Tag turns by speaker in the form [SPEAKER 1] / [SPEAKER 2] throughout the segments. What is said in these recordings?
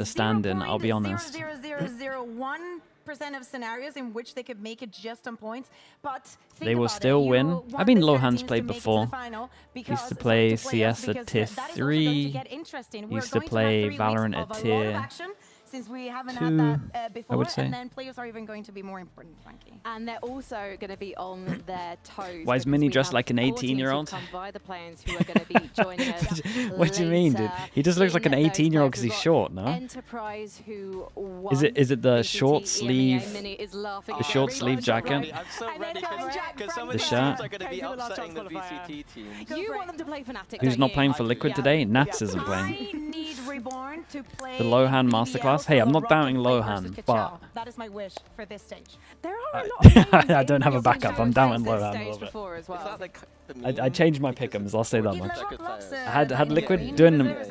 [SPEAKER 1] understanding, I'll be honest.
[SPEAKER 2] 0.00001% of scenarios in which they could make it just on points, but
[SPEAKER 1] They will still win. I've been Lohan's played before. Used to play CS at tier 3. Used to play Valorant at tier
[SPEAKER 2] since we haven't
[SPEAKER 1] 2,
[SPEAKER 2] had that before.
[SPEAKER 1] I would say.
[SPEAKER 2] And then players are even going to be more important, frankly.
[SPEAKER 3] And they're also going to be on their toes.
[SPEAKER 1] Why is
[SPEAKER 3] because
[SPEAKER 1] Mini
[SPEAKER 3] we
[SPEAKER 1] dressed
[SPEAKER 3] have
[SPEAKER 1] like an
[SPEAKER 3] 4 teams who
[SPEAKER 1] 18-year-old?
[SPEAKER 3] come via the planes who are going to be joining us.
[SPEAKER 1] What do you mean, dude? He just looks like an 18-year-old because he's short, no?
[SPEAKER 3] Enterprise who won.
[SPEAKER 1] Is it the
[SPEAKER 3] VCT
[SPEAKER 1] short
[SPEAKER 3] EMEA.
[SPEAKER 1] sleeve?
[SPEAKER 3] Mini is laughing
[SPEAKER 1] The short sleeve jacket?
[SPEAKER 4] I'm so
[SPEAKER 2] And then
[SPEAKER 4] ready
[SPEAKER 2] comes Jack
[SPEAKER 4] because some of
[SPEAKER 1] The
[SPEAKER 4] these
[SPEAKER 1] shirt?
[SPEAKER 4] teams are going to be upsetting the VCT teams.
[SPEAKER 3] You want them to play Fnatic,
[SPEAKER 1] Who's
[SPEAKER 3] don't
[SPEAKER 1] not
[SPEAKER 3] you?
[SPEAKER 1] playing for Liquid today? Nats isn't playing.
[SPEAKER 2] I need Reborn to play
[SPEAKER 1] The Lohan
[SPEAKER 2] BBL,
[SPEAKER 1] Masterclass? Hey, I'm not
[SPEAKER 2] Rocket
[SPEAKER 1] doubting
[SPEAKER 2] play
[SPEAKER 1] Lohan,
[SPEAKER 2] versus
[SPEAKER 1] but...
[SPEAKER 2] Kachao. That is my wish for this stage.
[SPEAKER 3] There are a lot of names
[SPEAKER 1] I don't have a
[SPEAKER 3] in
[SPEAKER 1] backup.
[SPEAKER 3] your
[SPEAKER 1] I'm doubting
[SPEAKER 3] this
[SPEAKER 1] Lohan a
[SPEAKER 3] stage
[SPEAKER 1] little bit.
[SPEAKER 3] before as
[SPEAKER 4] Is
[SPEAKER 3] well.
[SPEAKER 4] that like
[SPEAKER 1] I changed my pick'ems, I'll say that much.
[SPEAKER 2] I
[SPEAKER 1] Had Liquid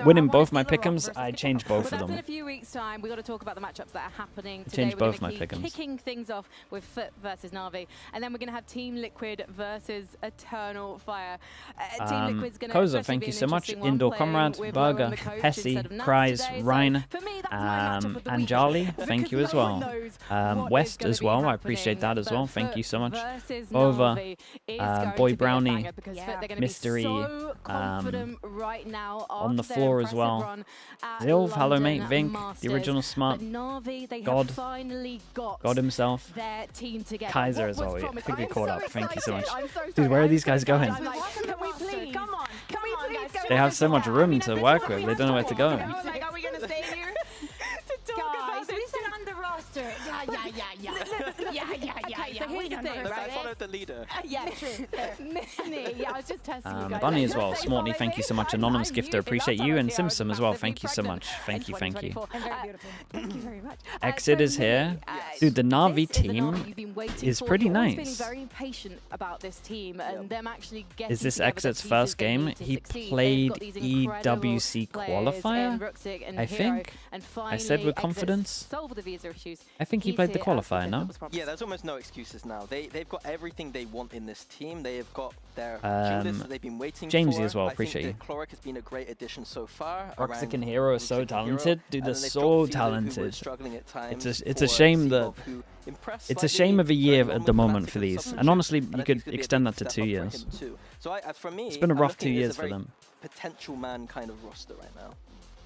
[SPEAKER 1] winning both my pick'ems, I changed both
[SPEAKER 3] But
[SPEAKER 1] of
[SPEAKER 3] that's in
[SPEAKER 1] them.
[SPEAKER 3] a few weeks' time. We've got to talk about the matchups that are happening today.
[SPEAKER 1] changed
[SPEAKER 3] We're
[SPEAKER 1] both
[SPEAKER 3] gonna
[SPEAKER 1] my
[SPEAKER 3] keep
[SPEAKER 1] pick'ems.
[SPEAKER 3] kicking things off with FUT versus NAVI, and then we're going to have Team Liquid versus Eternal Fire. Team Liquid's going to
[SPEAKER 1] Koza, thank you so much. Indoor Comrade, Burger, Hesse, Cries, Ryan, Anjali, thank you as well. West as well, I appreciate that as well. Thank you so much. Over, Boy Brownie, Mystery,
[SPEAKER 3] right now
[SPEAKER 1] on the floor as well. Zilv, hello mate, Vink, the original smart God,
[SPEAKER 3] finally
[SPEAKER 1] God himself,
[SPEAKER 3] their team together.
[SPEAKER 1] Kaiser
[SPEAKER 3] What
[SPEAKER 1] as
[SPEAKER 3] was
[SPEAKER 1] well. I
[SPEAKER 3] promised?
[SPEAKER 1] think we
[SPEAKER 3] I'm
[SPEAKER 1] caught
[SPEAKER 3] so
[SPEAKER 1] up. Thank you so much.
[SPEAKER 3] excited. I'm so
[SPEAKER 1] Dude,
[SPEAKER 3] sorry.
[SPEAKER 1] where are
[SPEAKER 3] I'm
[SPEAKER 1] these
[SPEAKER 3] so
[SPEAKER 1] guys going?
[SPEAKER 3] excited. Can we please? Come on. Can we please go?
[SPEAKER 1] They have so much room to work with. They don't know where to go.
[SPEAKER 2] Like, are we going to stay here? Guys, we sit on the roster. Yeah.
[SPEAKER 3] Okay, so here's the thing,
[SPEAKER 4] Look, I
[SPEAKER 3] right?
[SPEAKER 4] followed the leader.
[SPEAKER 3] Yeah, true. Mini, yeah, I was just testing you guys.
[SPEAKER 1] Bunny as well. Smartly, thank you so much. Anonymous Gifter, appreciate you. And Simsim as well. Thank you so much. Thank you.
[SPEAKER 2] And very beautiful.
[SPEAKER 3] Thank you very much.
[SPEAKER 1] Exit is here. Dude, the Navi team is pretty nice.
[SPEAKER 3] Been very patient about this team and them actually getting
[SPEAKER 1] Is this
[SPEAKER 3] together the
[SPEAKER 1] Exit's
[SPEAKER 3] pieces
[SPEAKER 1] first
[SPEAKER 3] they
[SPEAKER 1] game?
[SPEAKER 3] need to
[SPEAKER 1] He
[SPEAKER 3] succeed.
[SPEAKER 1] played
[SPEAKER 3] They've got these incredible
[SPEAKER 1] EWC
[SPEAKER 3] players
[SPEAKER 1] qualifier,
[SPEAKER 3] in Ruxic and
[SPEAKER 1] I
[SPEAKER 3] Hero,
[SPEAKER 1] think.
[SPEAKER 3] and
[SPEAKER 1] I said with
[SPEAKER 3] finally
[SPEAKER 1] confidence.
[SPEAKER 3] Exit solved the visa issues.
[SPEAKER 1] I think he
[SPEAKER 3] He's
[SPEAKER 1] played the
[SPEAKER 3] here as
[SPEAKER 1] qualifier,
[SPEAKER 3] the
[SPEAKER 1] no?
[SPEAKER 3] that was promised.
[SPEAKER 4] Yeah, there's almost no excuses now. They've got everything they want in this team. They have got their shielders that they've been waiting
[SPEAKER 1] Jamesy
[SPEAKER 4] for.
[SPEAKER 1] as well,
[SPEAKER 4] I
[SPEAKER 1] appreciate you.
[SPEAKER 4] think that Chloric has been a great addition so far.
[SPEAKER 1] Roxic and Hero are so
[SPEAKER 4] Ruxic and Hero.
[SPEAKER 1] talented. Dude,
[SPEAKER 4] And
[SPEAKER 1] they're
[SPEAKER 4] then they've
[SPEAKER 1] so
[SPEAKER 4] got Fizu, who were
[SPEAKER 1] talented.
[SPEAKER 4] struggling at times
[SPEAKER 1] It's a
[SPEAKER 4] for
[SPEAKER 1] shame that
[SPEAKER 4] Seagull, who impressed
[SPEAKER 1] it's a
[SPEAKER 4] slightly
[SPEAKER 1] shame of a year
[SPEAKER 4] early on
[SPEAKER 1] at the
[SPEAKER 4] with
[SPEAKER 1] moment
[SPEAKER 4] Fnatic
[SPEAKER 1] for
[SPEAKER 4] and
[SPEAKER 1] these.
[SPEAKER 4] Subnautica,
[SPEAKER 1] And honestly,
[SPEAKER 4] and I
[SPEAKER 1] you
[SPEAKER 4] think
[SPEAKER 1] could
[SPEAKER 4] it's gonna be a
[SPEAKER 1] extend
[SPEAKER 4] big
[SPEAKER 1] that to
[SPEAKER 4] step
[SPEAKER 1] 2
[SPEAKER 4] up for
[SPEAKER 1] years.
[SPEAKER 4] him too. So for me,
[SPEAKER 1] It's been a
[SPEAKER 4] I'm
[SPEAKER 1] rough
[SPEAKER 4] looking
[SPEAKER 1] 2
[SPEAKER 4] at it as
[SPEAKER 1] years
[SPEAKER 4] a
[SPEAKER 1] for
[SPEAKER 4] very
[SPEAKER 1] them.
[SPEAKER 4] potential man kind of roster right now.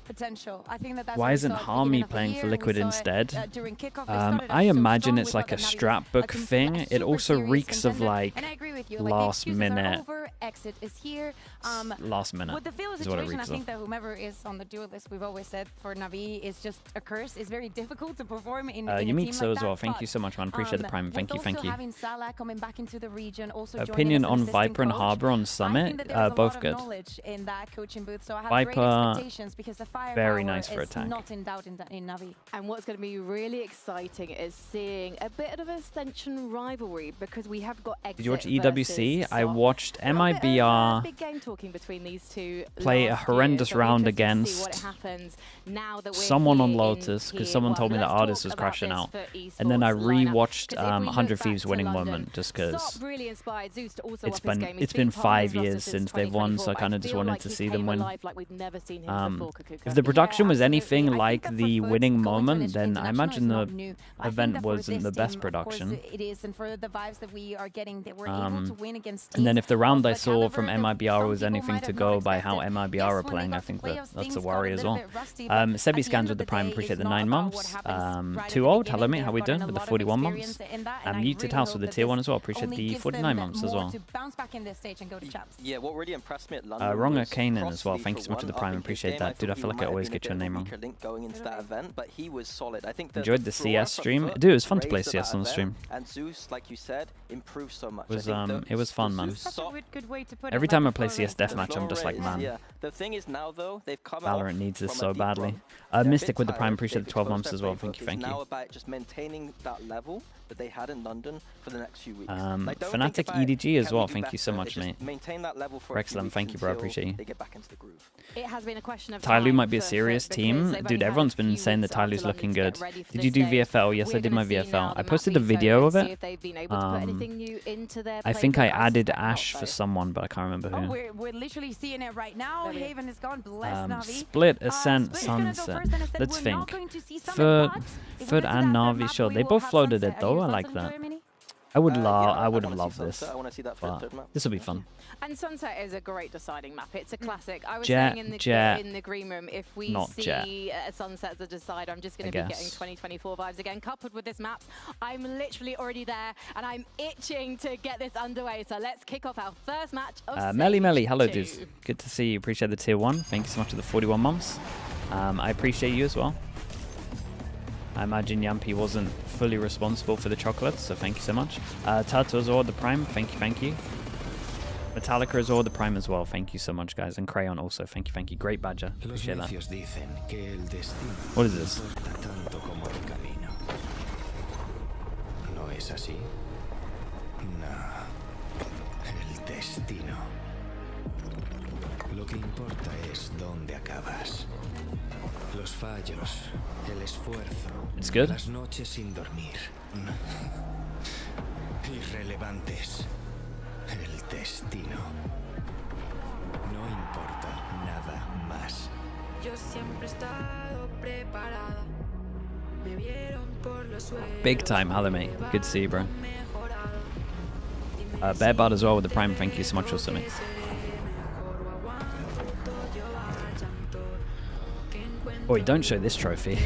[SPEAKER 2] Potential. I think that's
[SPEAKER 1] Why
[SPEAKER 2] what we
[SPEAKER 1] isn't
[SPEAKER 2] saw at the
[SPEAKER 1] Harmy
[SPEAKER 2] beginning of the
[SPEAKER 1] playing for
[SPEAKER 2] year. We
[SPEAKER 1] Liquid
[SPEAKER 2] saw it,
[SPEAKER 1] instead?
[SPEAKER 2] during kickoff, they started
[SPEAKER 1] I
[SPEAKER 2] off so
[SPEAKER 1] imagine
[SPEAKER 2] strong.
[SPEAKER 1] it's
[SPEAKER 2] We
[SPEAKER 1] like
[SPEAKER 2] thought
[SPEAKER 1] a
[SPEAKER 2] that Navi
[SPEAKER 1] strap book
[SPEAKER 2] was a
[SPEAKER 1] thing. It
[SPEAKER 2] super
[SPEAKER 1] also
[SPEAKER 2] serious
[SPEAKER 1] reeks of
[SPEAKER 2] contender.
[SPEAKER 1] like
[SPEAKER 2] And I agree with you. Like, the
[SPEAKER 1] last
[SPEAKER 2] excuses are
[SPEAKER 1] minute.
[SPEAKER 2] over, Exit is here.
[SPEAKER 1] Last minute
[SPEAKER 2] With the Philo
[SPEAKER 1] is what it
[SPEAKER 2] situation, I
[SPEAKER 1] reeks
[SPEAKER 2] think
[SPEAKER 1] of.
[SPEAKER 2] that whomever is on the duo list, we've always said for Navi is just a curse. It's very difficult to perform in a team
[SPEAKER 1] Yumito
[SPEAKER 2] like
[SPEAKER 1] as well.
[SPEAKER 2] that,
[SPEAKER 1] Thank you
[SPEAKER 2] but,
[SPEAKER 1] so much, man. Appreciate the prime. Thank you.
[SPEAKER 2] with
[SPEAKER 1] Thank
[SPEAKER 2] also
[SPEAKER 1] you.
[SPEAKER 2] having Salah coming back into the region, also
[SPEAKER 1] Opinion
[SPEAKER 2] joining
[SPEAKER 1] on
[SPEAKER 2] as an assistant
[SPEAKER 1] Viper and
[SPEAKER 2] coach,
[SPEAKER 1] Harbor on
[SPEAKER 2] I think
[SPEAKER 1] Summit.
[SPEAKER 2] that there's a
[SPEAKER 1] Both
[SPEAKER 2] lot
[SPEAKER 1] good.
[SPEAKER 2] of knowledge in that coaching booth, so I have
[SPEAKER 1] Viper,
[SPEAKER 2] great expectations because the
[SPEAKER 1] very
[SPEAKER 2] firepower
[SPEAKER 1] nice for
[SPEAKER 2] is
[SPEAKER 1] attack.
[SPEAKER 2] not in doubt in Navi.
[SPEAKER 3] And what's going to be really exciting is seeing a bit of Ascension rivalry because we have got Exit
[SPEAKER 1] Did you watch
[SPEAKER 3] versus
[SPEAKER 1] EWC? I
[SPEAKER 3] Soft.
[SPEAKER 1] watched
[SPEAKER 3] A little bit of,
[SPEAKER 1] MIBR
[SPEAKER 3] big game talking between these two
[SPEAKER 1] play a
[SPEAKER 3] last
[SPEAKER 1] horrendous
[SPEAKER 3] year, so
[SPEAKER 1] round
[SPEAKER 3] interested to see what
[SPEAKER 1] against
[SPEAKER 3] happens now that we're
[SPEAKER 1] someone on
[SPEAKER 3] here
[SPEAKER 1] Lotus
[SPEAKER 3] in
[SPEAKER 1] because
[SPEAKER 3] tier
[SPEAKER 1] someone
[SPEAKER 3] one.
[SPEAKER 1] told me that
[SPEAKER 3] Let's
[SPEAKER 1] Artist
[SPEAKER 3] talk
[SPEAKER 1] was
[SPEAKER 3] about
[SPEAKER 1] crashing
[SPEAKER 3] this
[SPEAKER 1] out.
[SPEAKER 3] for
[SPEAKER 1] And then I
[SPEAKER 3] esports lineup,
[SPEAKER 1] rewatched
[SPEAKER 3] 'cause if we look
[SPEAKER 1] 100
[SPEAKER 3] back
[SPEAKER 1] Thieves
[SPEAKER 3] to
[SPEAKER 1] winning
[SPEAKER 3] London,
[SPEAKER 1] moment just
[SPEAKER 3] Sop
[SPEAKER 1] because
[SPEAKER 3] really inspired Zeus to also
[SPEAKER 1] it's
[SPEAKER 3] up his
[SPEAKER 1] been
[SPEAKER 3] game. He's
[SPEAKER 1] it's been
[SPEAKER 3] part of
[SPEAKER 1] 5
[SPEAKER 3] his roster
[SPEAKER 1] years since they've won, so I
[SPEAKER 3] 2024,
[SPEAKER 1] kind
[SPEAKER 3] but
[SPEAKER 1] of just
[SPEAKER 3] feel
[SPEAKER 1] wanted
[SPEAKER 3] like
[SPEAKER 1] to
[SPEAKER 3] he
[SPEAKER 1] see them
[SPEAKER 3] came
[SPEAKER 1] win.
[SPEAKER 3] alive like we've never seen him before, Kukuka.
[SPEAKER 1] If the production was anything
[SPEAKER 2] absolutely. I
[SPEAKER 1] like
[SPEAKER 2] think that
[SPEAKER 1] the
[SPEAKER 2] for FUT
[SPEAKER 1] winning
[SPEAKER 2] going to
[SPEAKER 1] moment,
[SPEAKER 2] an
[SPEAKER 1] then I imagine
[SPEAKER 2] international is
[SPEAKER 1] the
[SPEAKER 2] not new. But I think
[SPEAKER 1] event
[SPEAKER 2] that for
[SPEAKER 1] wasn't
[SPEAKER 2] this
[SPEAKER 1] the best
[SPEAKER 2] team, of course,
[SPEAKER 1] production.
[SPEAKER 2] it is, and for the vibes that we are getting, that we're able to win against
[SPEAKER 1] And then
[SPEAKER 2] teams
[SPEAKER 1] if the round
[SPEAKER 2] of
[SPEAKER 1] I
[SPEAKER 2] the
[SPEAKER 1] saw from
[SPEAKER 2] caliber that
[SPEAKER 1] MIBR
[SPEAKER 2] some
[SPEAKER 1] was
[SPEAKER 2] people
[SPEAKER 1] anything
[SPEAKER 2] might
[SPEAKER 1] to
[SPEAKER 2] have
[SPEAKER 1] go
[SPEAKER 2] not
[SPEAKER 1] by how
[SPEAKER 2] expected.
[SPEAKER 1] MIBR
[SPEAKER 2] Yes,
[SPEAKER 1] are
[SPEAKER 2] when they
[SPEAKER 1] playing, I
[SPEAKER 2] got to
[SPEAKER 1] think
[SPEAKER 2] playoffs,
[SPEAKER 1] that's
[SPEAKER 2] things
[SPEAKER 1] a
[SPEAKER 2] got
[SPEAKER 1] worry as
[SPEAKER 2] little
[SPEAKER 1] well.
[SPEAKER 2] bit rusty, but at
[SPEAKER 1] Sebi
[SPEAKER 2] the end
[SPEAKER 1] Scans
[SPEAKER 2] of
[SPEAKER 1] with the
[SPEAKER 2] the
[SPEAKER 1] prime,
[SPEAKER 2] day,
[SPEAKER 1] appreciate
[SPEAKER 2] it's
[SPEAKER 1] the
[SPEAKER 2] not
[SPEAKER 1] 9
[SPEAKER 2] about what
[SPEAKER 1] months.
[SPEAKER 2] happens right at
[SPEAKER 1] Too
[SPEAKER 2] the
[SPEAKER 1] old,
[SPEAKER 2] beginning.
[SPEAKER 1] hello mate,
[SPEAKER 2] They've
[SPEAKER 1] how we
[SPEAKER 2] gotten
[SPEAKER 1] doing
[SPEAKER 2] a
[SPEAKER 1] with the
[SPEAKER 2] lot of
[SPEAKER 1] 41
[SPEAKER 2] experience
[SPEAKER 1] months?
[SPEAKER 2] in that, and I
[SPEAKER 1] Muted
[SPEAKER 2] really
[SPEAKER 1] House
[SPEAKER 2] hope
[SPEAKER 1] with the
[SPEAKER 2] that
[SPEAKER 1] tier 1
[SPEAKER 2] this
[SPEAKER 1] as well, appreciate
[SPEAKER 2] only
[SPEAKER 1] the
[SPEAKER 2] gives
[SPEAKER 1] 49
[SPEAKER 2] them
[SPEAKER 1] months as
[SPEAKER 2] more
[SPEAKER 1] well.
[SPEAKER 2] to bounce back in this stage and go to champs.
[SPEAKER 4] Yeah, what really impressed me at London
[SPEAKER 1] Wronger
[SPEAKER 4] was
[SPEAKER 1] Kanan as well,
[SPEAKER 4] Crossley
[SPEAKER 1] thank you
[SPEAKER 4] for
[SPEAKER 1] so much for the
[SPEAKER 4] one.
[SPEAKER 1] prime,
[SPEAKER 4] Up in his
[SPEAKER 1] appreciate
[SPEAKER 4] game,
[SPEAKER 1] that. Dude, I
[SPEAKER 4] thought
[SPEAKER 1] feel
[SPEAKER 4] he
[SPEAKER 1] like I
[SPEAKER 4] might
[SPEAKER 1] always
[SPEAKER 4] have been
[SPEAKER 1] get
[SPEAKER 4] a
[SPEAKER 1] your
[SPEAKER 4] bit of a
[SPEAKER 1] name wrong.
[SPEAKER 4] weaker link going into that event, but he was solid. I think
[SPEAKER 1] Enjoyed the
[SPEAKER 4] floor
[SPEAKER 1] CS
[SPEAKER 4] for
[SPEAKER 1] stream.
[SPEAKER 4] FUT
[SPEAKER 1] Dude, it was fun to play
[SPEAKER 4] raised at
[SPEAKER 1] CS
[SPEAKER 4] that
[SPEAKER 1] on the
[SPEAKER 4] event,
[SPEAKER 1] stream.
[SPEAKER 4] And Zeus, like you said, improved so much.
[SPEAKER 1] It was fun, man.
[SPEAKER 2] Such a good way to put it.
[SPEAKER 1] Every
[SPEAKER 2] like
[SPEAKER 1] time I
[SPEAKER 2] the
[SPEAKER 1] play
[SPEAKER 2] floor
[SPEAKER 1] CS
[SPEAKER 2] raise.
[SPEAKER 1] Deathmatch, I'm just like, man.
[SPEAKER 4] Yeah, the thing is now though, they've come
[SPEAKER 1] Valorant
[SPEAKER 4] out
[SPEAKER 1] needs this
[SPEAKER 4] from
[SPEAKER 1] so
[SPEAKER 4] a deep
[SPEAKER 1] badly.
[SPEAKER 4] run. They're a
[SPEAKER 1] Mystic
[SPEAKER 4] bit
[SPEAKER 1] with the prime,
[SPEAKER 4] tired.
[SPEAKER 1] appreciate
[SPEAKER 4] They've
[SPEAKER 1] the 12
[SPEAKER 4] exposed
[SPEAKER 1] months
[SPEAKER 4] their
[SPEAKER 1] as well.
[SPEAKER 4] playbook.
[SPEAKER 1] Thank you,
[SPEAKER 4] It's
[SPEAKER 1] thank
[SPEAKER 4] now
[SPEAKER 1] you.
[SPEAKER 4] about just maintaining that level that they had in London for the next few weeks. Like, don't
[SPEAKER 1] Fnatic
[SPEAKER 4] think about,
[SPEAKER 1] EDG as
[SPEAKER 4] can we
[SPEAKER 1] well.
[SPEAKER 4] do
[SPEAKER 1] Thank you so
[SPEAKER 4] better?
[SPEAKER 1] much,
[SPEAKER 4] They just
[SPEAKER 1] mate.
[SPEAKER 4] maintain that level for a few
[SPEAKER 1] Excellent,
[SPEAKER 4] weeks
[SPEAKER 1] thank you, bro.
[SPEAKER 4] until
[SPEAKER 1] Appreciate you.
[SPEAKER 4] They get back into the groove.
[SPEAKER 3] It has been a question of
[SPEAKER 1] Tyloo
[SPEAKER 3] time
[SPEAKER 1] might be a
[SPEAKER 3] for
[SPEAKER 1] serious
[SPEAKER 3] FUT
[SPEAKER 1] team.
[SPEAKER 3] because they've
[SPEAKER 1] Dude,
[SPEAKER 3] only had
[SPEAKER 1] everyone's
[SPEAKER 3] a
[SPEAKER 1] been
[SPEAKER 3] few
[SPEAKER 1] saying that
[SPEAKER 3] weeks after
[SPEAKER 1] Tyloo's looking
[SPEAKER 3] London
[SPEAKER 1] good.
[SPEAKER 3] to get ready for
[SPEAKER 1] Did
[SPEAKER 3] this
[SPEAKER 1] you do
[SPEAKER 3] stage.
[SPEAKER 1] VFL? Yes,
[SPEAKER 3] We're
[SPEAKER 1] I did
[SPEAKER 3] gonna
[SPEAKER 1] my
[SPEAKER 3] see now
[SPEAKER 1] VFL. I
[SPEAKER 3] the
[SPEAKER 1] posted a
[SPEAKER 3] map
[SPEAKER 1] video
[SPEAKER 3] veto
[SPEAKER 1] of
[SPEAKER 3] and see
[SPEAKER 1] it.
[SPEAKER 3] if they've been able to put anything new into their
[SPEAKER 1] I think I
[SPEAKER 3] playbook.
[SPEAKER 1] added
[SPEAKER 3] suspect not,
[SPEAKER 1] Ash for
[SPEAKER 3] though.
[SPEAKER 1] someone, but I can't remember
[SPEAKER 2] Oh,
[SPEAKER 1] who.
[SPEAKER 2] we're literally seeing it right now.
[SPEAKER 3] There we go.
[SPEAKER 2] Haven is gone. Bless Navi.
[SPEAKER 1] Split, Ascent,
[SPEAKER 2] Split is gonna go
[SPEAKER 1] Sunset.
[SPEAKER 2] first, and instead
[SPEAKER 1] Let's
[SPEAKER 2] we're not
[SPEAKER 1] think.
[SPEAKER 2] going to see Summit,
[SPEAKER 1] FUT,
[SPEAKER 2] but if we
[SPEAKER 1] FUT
[SPEAKER 2] go to
[SPEAKER 1] and
[SPEAKER 2] that
[SPEAKER 1] Navi,
[SPEAKER 2] map,
[SPEAKER 1] sure.
[SPEAKER 2] we
[SPEAKER 1] They
[SPEAKER 2] will
[SPEAKER 1] both
[SPEAKER 2] have
[SPEAKER 1] floated
[SPEAKER 2] Sunset.
[SPEAKER 1] it
[SPEAKER 2] Are your
[SPEAKER 1] though. I
[SPEAKER 2] thoughts
[SPEAKER 1] like
[SPEAKER 2] on
[SPEAKER 1] that.
[SPEAKER 2] Joy Mini?
[SPEAKER 1] I would have loved this.
[SPEAKER 4] I want to see that for the third map.
[SPEAKER 1] This will be fun.
[SPEAKER 3] And Sunset is a great deciding map. It's a classic. I was
[SPEAKER 1] Jet,
[SPEAKER 3] saying in the green room, if we see Sunset as a decider, I'm just going to be getting 2024 vibes again. Coupled with this map, I'm literally already there, and I'm itching to get this underway. So let's kick off our first match of
[SPEAKER 1] Melly, hello dudes. Good to see you. Appreciate the tier 1. Thank you so much for the 41 months. I appreciate you as well. I imagine Yampi wasn't fully responsible for the chocolates, so thank you so much. Tato as well, the Prime, thank you. Metallica as well, the Prime as well, thank you so much, guys. And Crayon also, thank you. Great badger, appreciate that. What is this?
[SPEAKER 5] ¿No es así? No. El destino. Lo que importa es dónde acabas. Los fallos, el esfuerzo,
[SPEAKER 1] It's good.
[SPEAKER 5] las noches sin dormir. Irrelevantes. El destino. No importa nada más.
[SPEAKER 6] Yo siempre he estado preparada. Me vieron por los suelos.
[SPEAKER 1] Big time, hello mate. Good to see you, bro. Bearbard as well with the Prime, thank you so much also, mate. Oi, don't show this trophy.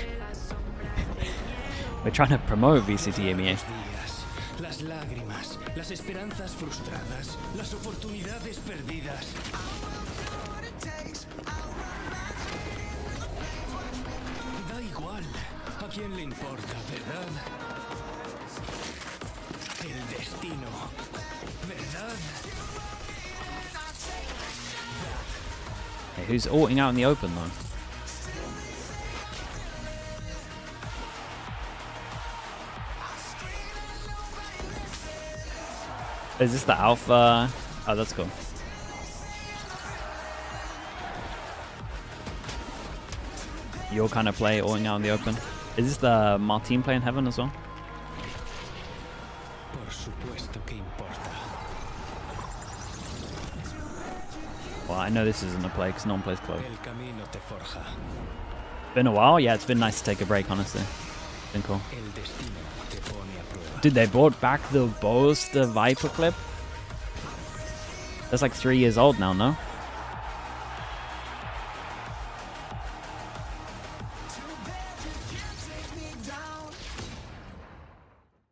[SPEAKER 1] We're trying to promote VCT EMEA.
[SPEAKER 5] Las lágrimas, las esperanzas frustradas, las oportunidades perdidas. Da igual, ¿a quién le importa, verdad? El destino, ¿verdad?
[SPEAKER 1] Hey, who's ulting out in the open though? Is this the alpha? Oh, that's cool. Your kind of play, ulting out in the open. Is this the Martin play in heaven as well?
[SPEAKER 5] Por supuesto que importa.
[SPEAKER 1] Well, I know this isn't a play because no one plays close.
[SPEAKER 5] El camino te forja.
[SPEAKER 1] Been a while? Yeah, it's been nice to take a break, honestly. Been cool.
[SPEAKER 5] El destino te pone a prueba.
[SPEAKER 1] Dude, they brought back the Boaster Viper clip. That's like 3 years old now, no?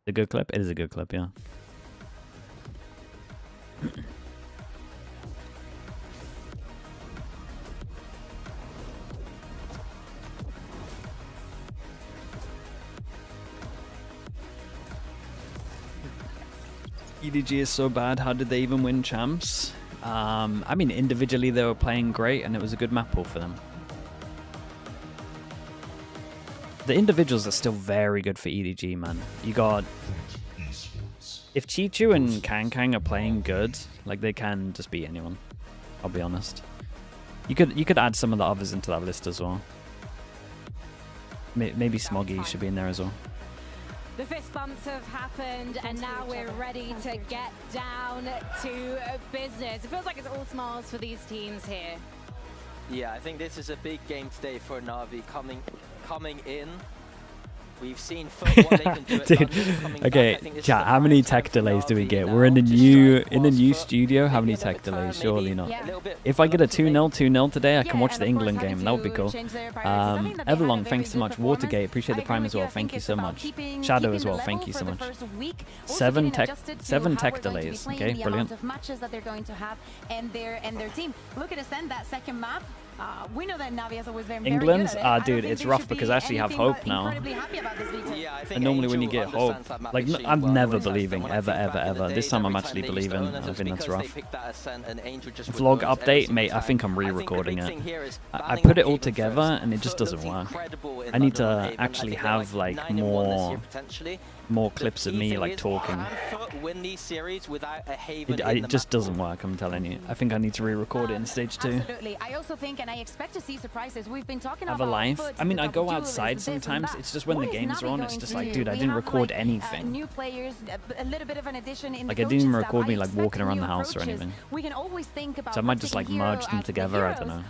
[SPEAKER 1] A good clip? It is a good clip, yeah. EDG is so bad. How did they even win champs? I mean, individually they were playing great and it was a good map pool for them. The individuals are still very good for EDG, man. You got... If Chichu and Kang are playing good, like they can just beat anyone. I'll be honest. You could add some of the others into that list as well. Maybe Smoggy should be in there as well.
[SPEAKER 3] The fist bumps have happened, and now we're ready to get down to business. It feels like it's all smiles for these teams here.
[SPEAKER 4] Yeah, I think this is a big game today for NAVI coming in. We've seen FUT what they can do at London.
[SPEAKER 1] Okay, chat, how many tech delays do we get? We're in a new studio. How many tech delays? Surely not. If I get a 2-0 today, I can watch the England game. That would be cool. Everlong, thanks so much. Watergate, appreciate the Prime as well. Thank you so much. Shadow as well. Thank you so much. 7 tech delays. Okay, brilliant.
[SPEAKER 2] Matches that they're going to have and their team. Look at Ascend, that second map. We know that NAVI has always been
[SPEAKER 1] England?
[SPEAKER 2] very good at it.
[SPEAKER 1] Dude, it's rough because I actually have hope now. And normally when you get hope, like I'm never believing, ever. This time I'm actually believing. I think that's rough. Vlog update, mate, I think I'm re-recording it. I put it all together and it just doesn't work. I need to actually have like more clips of me like talking. It just doesn't work, I'm telling you. I think I need to re-record it in stage 2.
[SPEAKER 2] Absolutely. I also think, and I expect to see surprises. We've been talking
[SPEAKER 1] have
[SPEAKER 2] about
[SPEAKER 1] a life.
[SPEAKER 2] FUT,
[SPEAKER 1] I mean, I go
[SPEAKER 2] duelers,
[SPEAKER 1] outside
[SPEAKER 2] this and
[SPEAKER 1] sometimes.
[SPEAKER 2] that.
[SPEAKER 1] It's just when
[SPEAKER 2] What
[SPEAKER 1] the
[SPEAKER 2] is
[SPEAKER 1] games
[SPEAKER 2] NAVI
[SPEAKER 1] are on,
[SPEAKER 2] going
[SPEAKER 1] it's just
[SPEAKER 2] to
[SPEAKER 1] like,
[SPEAKER 2] do?
[SPEAKER 1] dude, I
[SPEAKER 2] We
[SPEAKER 1] didn't
[SPEAKER 2] have,
[SPEAKER 1] record
[SPEAKER 2] like,
[SPEAKER 1] anything.
[SPEAKER 2] New players, a little bit of an addition in
[SPEAKER 1] Like,
[SPEAKER 2] the
[SPEAKER 1] I didn't even
[SPEAKER 2] coaching staff.
[SPEAKER 1] record me
[SPEAKER 2] I
[SPEAKER 1] like
[SPEAKER 2] expect
[SPEAKER 1] walking around the
[SPEAKER 2] new
[SPEAKER 1] house or
[SPEAKER 2] approaches.
[SPEAKER 1] anything.
[SPEAKER 2] We can always think about
[SPEAKER 1] So I might just like merge them together. I don't know.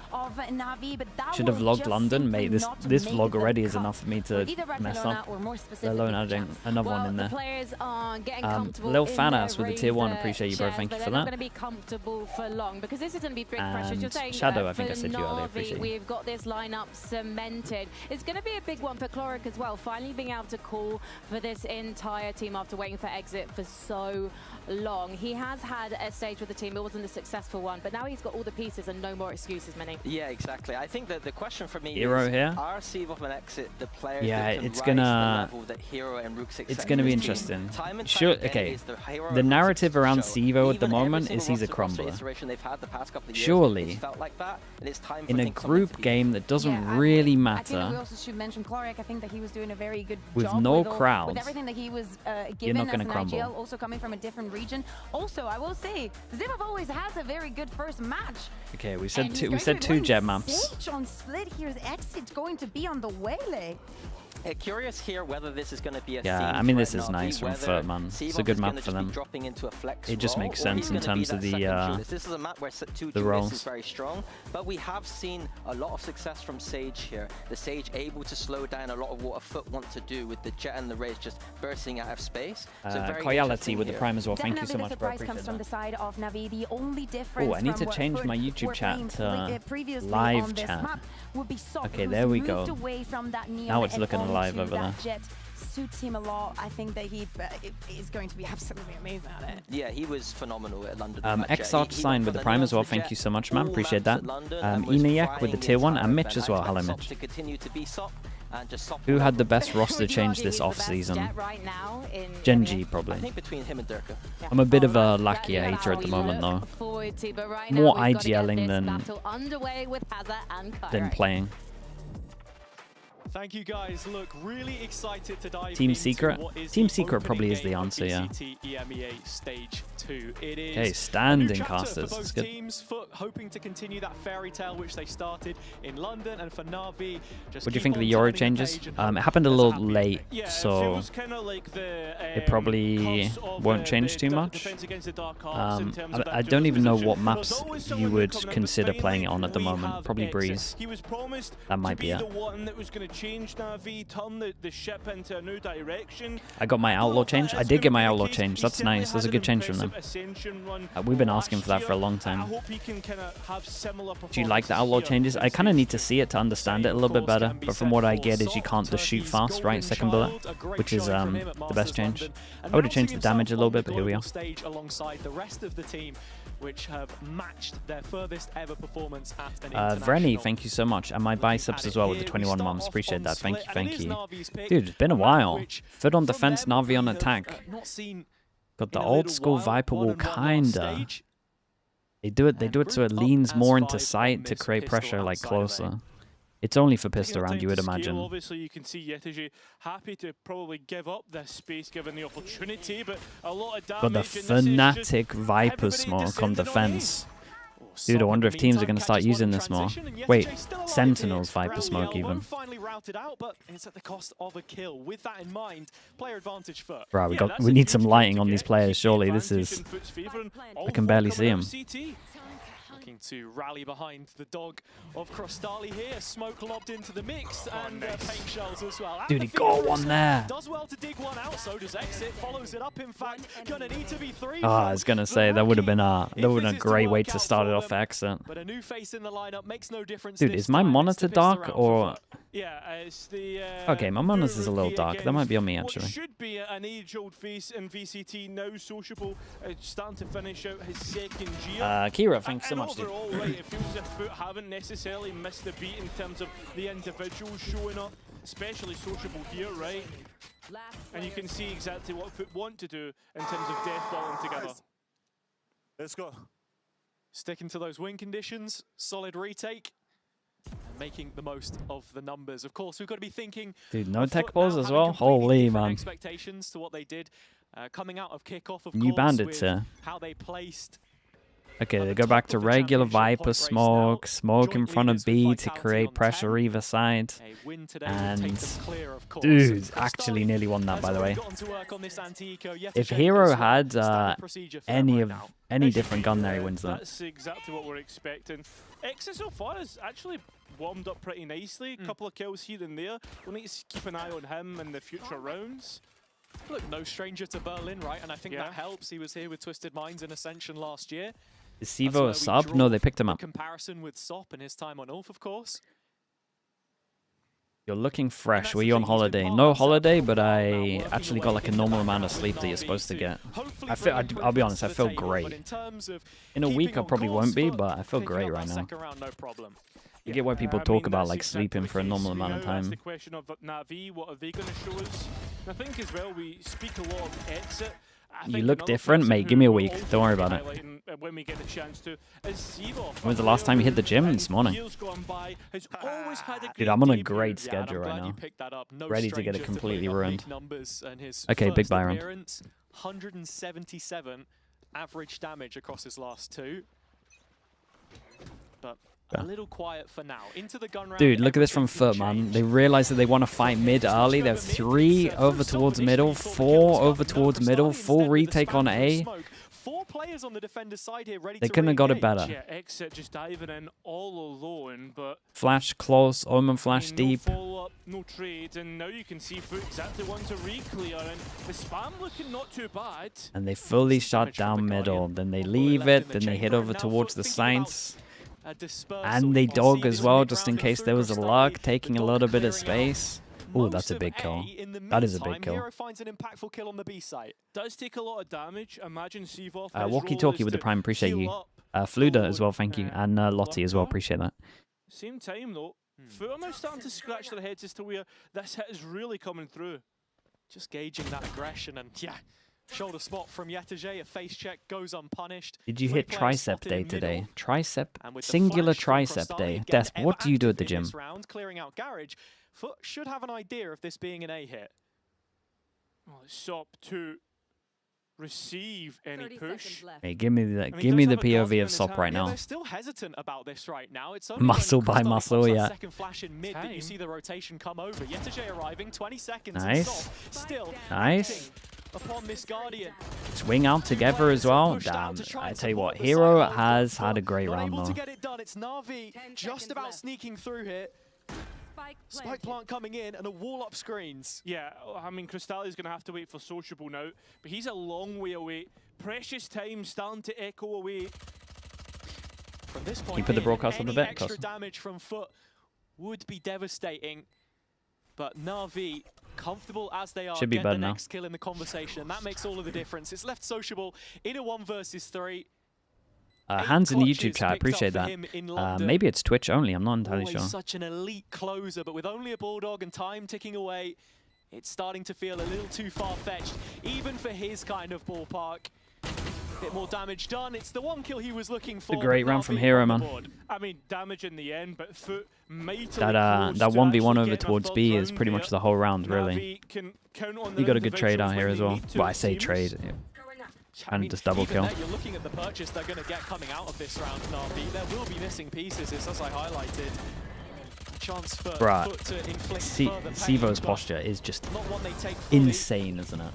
[SPEAKER 1] Should have vlogged London, mate. This vlog already is enough for me to mess up. Let alone adding another one in there. Lil Fanas with the tier 1. Appreciate you, bro. Thank you for that.
[SPEAKER 3] They're not going to be comfortable for long because this is going to be big pressure. You're saying,
[SPEAKER 1] Shadow, I think I said you earlier. Appreciate you.
[SPEAKER 3] We've got this lineup cemented. It's going to be a big one for Cloric as well. Finally being able to call for this entire team after waiting for exit for so long. He has had a stage with the team. It wasn't a successful one, but now he's got all the pieces and no more excuses, Mini.
[SPEAKER 4] Yeah, exactly. I think that the question for me
[SPEAKER 1] Hero
[SPEAKER 4] is,
[SPEAKER 1] here.
[SPEAKER 4] are Steve of an exit the players
[SPEAKER 1] Yeah,
[SPEAKER 4] that can
[SPEAKER 1] it's
[SPEAKER 4] rise
[SPEAKER 1] gonna.
[SPEAKER 4] the level that Hero and Rook 6
[SPEAKER 1] It's gonna be interesting. Sure. Okay. The
[SPEAKER 4] narrative
[SPEAKER 1] narrative around Sivo at the moment is he's a crumbler. Surely, in a group game that doesn't really matter,
[SPEAKER 2] I think we also should mention Cloric. I think that he was doing a very good
[SPEAKER 1] with
[SPEAKER 2] job
[SPEAKER 1] no
[SPEAKER 2] with
[SPEAKER 1] crowds,
[SPEAKER 2] with everything that he was
[SPEAKER 1] you're
[SPEAKER 2] given
[SPEAKER 1] not
[SPEAKER 2] as
[SPEAKER 1] gonna
[SPEAKER 2] an
[SPEAKER 1] crumble.
[SPEAKER 2] IGL, also coming from a different region. Also, I will say, Zimov always has a very good first match.
[SPEAKER 1] Okay, we said two. We said 2 jet maps.
[SPEAKER 2] Sage on split here's exit going to be on the waylay.
[SPEAKER 4] Curious here whether this is going to be a
[SPEAKER 1] Yeah,
[SPEAKER 4] theme
[SPEAKER 1] I mean,
[SPEAKER 4] for
[SPEAKER 1] this is
[SPEAKER 4] NAVI,
[SPEAKER 1] nice from
[SPEAKER 4] whether
[SPEAKER 1] FUT, man. It's a
[SPEAKER 4] Sivov
[SPEAKER 1] good
[SPEAKER 4] is
[SPEAKER 1] map
[SPEAKER 4] gonna
[SPEAKER 1] for
[SPEAKER 4] just be
[SPEAKER 1] them.
[SPEAKER 4] dropping into a flex
[SPEAKER 1] It just
[SPEAKER 4] role,
[SPEAKER 1] makes
[SPEAKER 4] or
[SPEAKER 1] sense
[SPEAKER 4] he's
[SPEAKER 1] in
[SPEAKER 4] gonna be
[SPEAKER 1] terms
[SPEAKER 4] that
[SPEAKER 1] of the
[SPEAKER 4] second duelist. This is a map where 2 duelists
[SPEAKER 1] roles.
[SPEAKER 4] is very strong, but we have seen a lot of success from Sage here. The Sage able to slow down a lot of what a FUT want to do with the Jet and the Raze just bursting out of space. So very
[SPEAKER 1] Coyality with the
[SPEAKER 4] here.
[SPEAKER 1] Prime as well. Thank you so
[SPEAKER 2] Definitely
[SPEAKER 1] much,
[SPEAKER 2] the
[SPEAKER 1] bro.
[SPEAKER 2] surprise comes
[SPEAKER 1] Appreciate
[SPEAKER 2] from the
[SPEAKER 1] that.
[SPEAKER 2] side of NAVI. The only difference
[SPEAKER 1] Oh, I need to
[SPEAKER 2] from what
[SPEAKER 1] change
[SPEAKER 2] FUT
[SPEAKER 1] my YouTube
[SPEAKER 2] were
[SPEAKER 1] chat
[SPEAKER 2] playing
[SPEAKER 1] to
[SPEAKER 2] previously
[SPEAKER 1] live
[SPEAKER 2] on this
[SPEAKER 1] chat.
[SPEAKER 2] map would be Sok,
[SPEAKER 1] Okay,
[SPEAKER 2] who's
[SPEAKER 1] there we
[SPEAKER 2] moved
[SPEAKER 1] go.
[SPEAKER 2] away from that neon
[SPEAKER 1] Now it's
[SPEAKER 2] and
[SPEAKER 1] looking alive
[SPEAKER 2] onto
[SPEAKER 1] over
[SPEAKER 2] that
[SPEAKER 1] there.
[SPEAKER 2] Jet. Suits him a lot. I think that he is going to be absolutely amazing at it.
[SPEAKER 4] Yeah, he was phenomenal at London.
[SPEAKER 1] Xart signed with the Prime as well. Thank you so much, man. Appreciate that. Eniac with the tier 1 and Mitch as well. Hello, Mitch. Who had the best roster change this off-season? Genji, probably.
[SPEAKER 4] I think between him and Durka.
[SPEAKER 1] I'm a bit of a Lakia hater at the moment, though. More IGLing than playing.
[SPEAKER 7] Thank you guys. Look, really excited to dive
[SPEAKER 1] Team
[SPEAKER 7] into
[SPEAKER 1] Secret?
[SPEAKER 7] what is
[SPEAKER 1] Team
[SPEAKER 7] the
[SPEAKER 1] Secret
[SPEAKER 7] opening
[SPEAKER 1] probably is the
[SPEAKER 7] game of
[SPEAKER 1] answer, yeah.
[SPEAKER 7] VCT EMEA Stage 2. It is
[SPEAKER 1] Okay,
[SPEAKER 7] a
[SPEAKER 1] standing
[SPEAKER 7] new chapter
[SPEAKER 1] casters.
[SPEAKER 7] for
[SPEAKER 1] That's
[SPEAKER 7] both
[SPEAKER 1] good.
[SPEAKER 7] teams, FUT hoping to continue that fairy tale which they started in London, and for NAVI, just
[SPEAKER 1] What do you
[SPEAKER 7] keep
[SPEAKER 1] think of
[SPEAKER 7] on
[SPEAKER 1] the Euro
[SPEAKER 7] turning the
[SPEAKER 1] changes?
[SPEAKER 7] page
[SPEAKER 1] It
[SPEAKER 7] and
[SPEAKER 1] happened a
[SPEAKER 7] hope
[SPEAKER 1] little
[SPEAKER 7] there's a
[SPEAKER 1] late,
[SPEAKER 7] happy- Yeah,
[SPEAKER 1] so
[SPEAKER 7] it feels kinda like the,
[SPEAKER 1] it probably
[SPEAKER 7] cost of,
[SPEAKER 1] won't change
[SPEAKER 7] the
[SPEAKER 1] too much.
[SPEAKER 7] defense against the dark arts in terms of
[SPEAKER 1] I
[SPEAKER 7] that
[SPEAKER 1] don't even know
[SPEAKER 7] juxtaposition.
[SPEAKER 1] what
[SPEAKER 7] There's
[SPEAKER 1] maps
[SPEAKER 7] always
[SPEAKER 1] you
[SPEAKER 7] someone
[SPEAKER 1] would
[SPEAKER 7] coming, but
[SPEAKER 1] consider playing it
[SPEAKER 7] finally
[SPEAKER 1] on at the
[SPEAKER 7] we
[SPEAKER 1] moment.
[SPEAKER 7] have
[SPEAKER 1] Probably
[SPEAKER 7] exit.
[SPEAKER 1] Breeze.
[SPEAKER 7] He was promised
[SPEAKER 1] That might
[SPEAKER 7] to
[SPEAKER 1] be
[SPEAKER 7] be
[SPEAKER 1] it.
[SPEAKER 7] the one that was going to change NAVI, turn the ship into a new direction.
[SPEAKER 1] I got my outlaw change. I did get my outlaw change. That's nice. That's a good change from them. We've been asking for that for a long time. Do you like the outlaw changes? I kind of need to see it to understand it a little bit better. But from what I get is you can't just shoot fast, right? Second bullet, which is the best change. I would have changed the damage a little bit, but here we are.
[SPEAKER 7] Alongside the rest of the team, which have matched their furthest ever performance at an international.
[SPEAKER 1] Vreni, thank you so much. And my biceps as well with the 21 mums. Appreciate that. Thank you, thank you. Dude, it's been a while. FUT on defense, NAVI on attack. Got the old school Viper wall, kinda. They do it so it leans more into sight to create pressure like closer. It's only for pissed around, you would imagine.
[SPEAKER 7] Obviously, you can see Yetiji happy to probably give up this space given the opportunity, but a lot of damage.
[SPEAKER 1] Got the Fnatic Viper smoke on defense. Dude, I wonder if teams are going to start using this more. Wait, Sentinels Viper smoke even. Bro, we need some lighting on these players, surely. This is... I can barely see them.
[SPEAKER 7] Looking to rally behind the dog of Crostali here. Smoke lobbed into the mix and paint shells as well.
[SPEAKER 1] Dude, he got one there.
[SPEAKER 7] Does well to dig one out, so does Exit. Follows it up, in fact. Gonna need to be 3.
[SPEAKER 1] I was gonna say that would have been a great way to start it off for Exit.
[SPEAKER 7] But a new face in the lineup makes no difference.
[SPEAKER 1] Dude, is my monitor dark or?
[SPEAKER 7] Yeah, it's the.
[SPEAKER 1] Okay, my monitor's a little dark. That might be on me actually.
[SPEAKER 7] What should be an age-old face in VCT now sociable, starting to finish out his second year.
[SPEAKER 1] Kira, thanks so much.
[SPEAKER 7] Overall, right, it feels as if FUT haven't necessarily missed the beat in terms of the individuals showing up, especially sociable here, right? And you can see exactly what FUT want to do in terms of deathballing together. Let's go. Sticking to those win conditions, solid retake, and making the most of the numbers. Of course, we've got to be thinking.
[SPEAKER 1] Dude, no tech balls as well. Holy man!
[SPEAKER 7] Expectations to what they did coming out of kickoff. Of
[SPEAKER 1] New
[SPEAKER 7] course,
[SPEAKER 1] bandits here.
[SPEAKER 7] How they placed
[SPEAKER 1] Okay, they go back to regular Viper smoke. Smoke in front of B to create pressure either side. And dude, actually nearly won that, by the way. If Hero had any different gun there, he wins that.
[SPEAKER 7] That's exactly what we're expecting. X so far has actually warmed up pretty nicely. A couple of kills here and there. We'll need to keep an eye on him in the future rounds.
[SPEAKER 8] Look, no stranger to Berlin, right? And I think that helps. He was here with Twisted Minds in Ascension last year.
[SPEAKER 1] Is Sivo a sub? No, they picked him up.
[SPEAKER 8] Comparison with Sop and his time on Ulf, of course.
[SPEAKER 1] You're looking fresh. Were you on holiday? No holiday, but I actually got like a normal amount of sleep that you're supposed to get. I'll be honest, I feel great. In a week, I probably won't be, but I feel great right now. You get why people talk about like sleeping for a normal amount of time.
[SPEAKER 7] The question of NAVI, what are they going to show us? I think as well, we speak a lot of exit.
[SPEAKER 1] You look different, mate. Give me a week. Don't worry about it.
[SPEAKER 7] When we get the chance to,
[SPEAKER 1] when was the last time you hit the gym? This morning. Dude, I'm on a great schedule right now. Ready to get it completely ruined. Okay, big buy round.
[SPEAKER 8] 177 average damage across his last two. But a little quiet for now. Into the gun round.
[SPEAKER 1] Dude, look at this from FUT, man. They realize that they want to fight mid early. They have 3 over towards middle, 4 over towards middle, full retake on A.
[SPEAKER 8] 4 players on the defender's side here ready
[SPEAKER 1] they couldn't have got it better.
[SPEAKER 7] Yeah, Exit just diving in all alone, but
[SPEAKER 1] flash close, Omen flash deep.
[SPEAKER 7] No follow-up, no trade, and now you can see FUT exactly one to re-clear, and the spam looking not too bad.
[SPEAKER 1] And they fully shut down middle. Then they leave it, then they head over towards the Saints. And they dog as well, just in case there was a lurk, taking a little bit of space. Oh, that's a big kill. That is a big kill.
[SPEAKER 7] Does take a lot of damage. Imagine Sivov.
[SPEAKER 1] Walkie-talkie with the Prime, appreciate you. Fluda as well, thank you. And Lottie as well, appreciate that.
[SPEAKER 7] Same time though, FUT are now starting to scratch their heads as to where this hit is really coming through.
[SPEAKER 8] Just gauging that aggression and shoulder spot from Yetege, a face check goes unpunished.
[SPEAKER 1] Did you hit tricep day today? Tricep? Singular tricep day. Des, what do you do at the gym?
[SPEAKER 8] Clearing out garage. FUT should have an idea of this being an A hit.
[SPEAKER 7] Well, it's Sop to receive any push.
[SPEAKER 1] Hey, give me the POV of Sop right now.
[SPEAKER 8] They're still hesitant about this right now. It's
[SPEAKER 1] muscle by muscle, yeah.
[SPEAKER 8] Second flash in mid that you see the rotation come over. Yetege arriving 20 seconds.
[SPEAKER 1] Nice.
[SPEAKER 8] Still
[SPEAKER 1] nice.
[SPEAKER 8] Upon this Guardian.
[SPEAKER 1] Swing out together as well. Damn, I tell you what, Hero has had a great round though.
[SPEAKER 8] To get it done. It's NAVI just about sneaking through here. Spike plant coming in and a wall up screens.
[SPEAKER 7] Yeah, I mean, Crystalli's going to have to wait for Sociable now, but he's a long way away. Precious time starting to echo away.
[SPEAKER 8] From this point,
[SPEAKER 1] you put the broadcast on the bit.
[SPEAKER 8] Extra damage from FUT would be devastating, but NAVI, comfortable as they are,
[SPEAKER 1] should be
[SPEAKER 8] get
[SPEAKER 1] better
[SPEAKER 8] the
[SPEAKER 1] now.
[SPEAKER 8] Next kill in the conversation, and that makes all of the difference. It's left Sociable in a 1 versus 3.
[SPEAKER 1] Hands in the YouTube chat, I appreciate that. Maybe it's Twitch only, I'm not entirely sure.
[SPEAKER 8] Such an elite closer, but with only a Bulldog and time ticking away, it's starting to feel a little too far-fetched, even for his kind of ballpark. Bit more damage done. It's the 1 kill he was looking for.
[SPEAKER 1] A great round from Hero, man.
[SPEAKER 7] I mean, damage in the end, but FUT
[SPEAKER 1] that 1v1 over towards B is pretty much the whole round, really. You got a good trade out here as well. Well, I say trade. Yeah. And just double kill.
[SPEAKER 8] You're looking at the purchase they're going to get coming out of this round, NAVI. There will be missing pieces, as I highlighted. Chance for FUT to inflict
[SPEAKER 1] Sivo's posture is just insane, isn't it?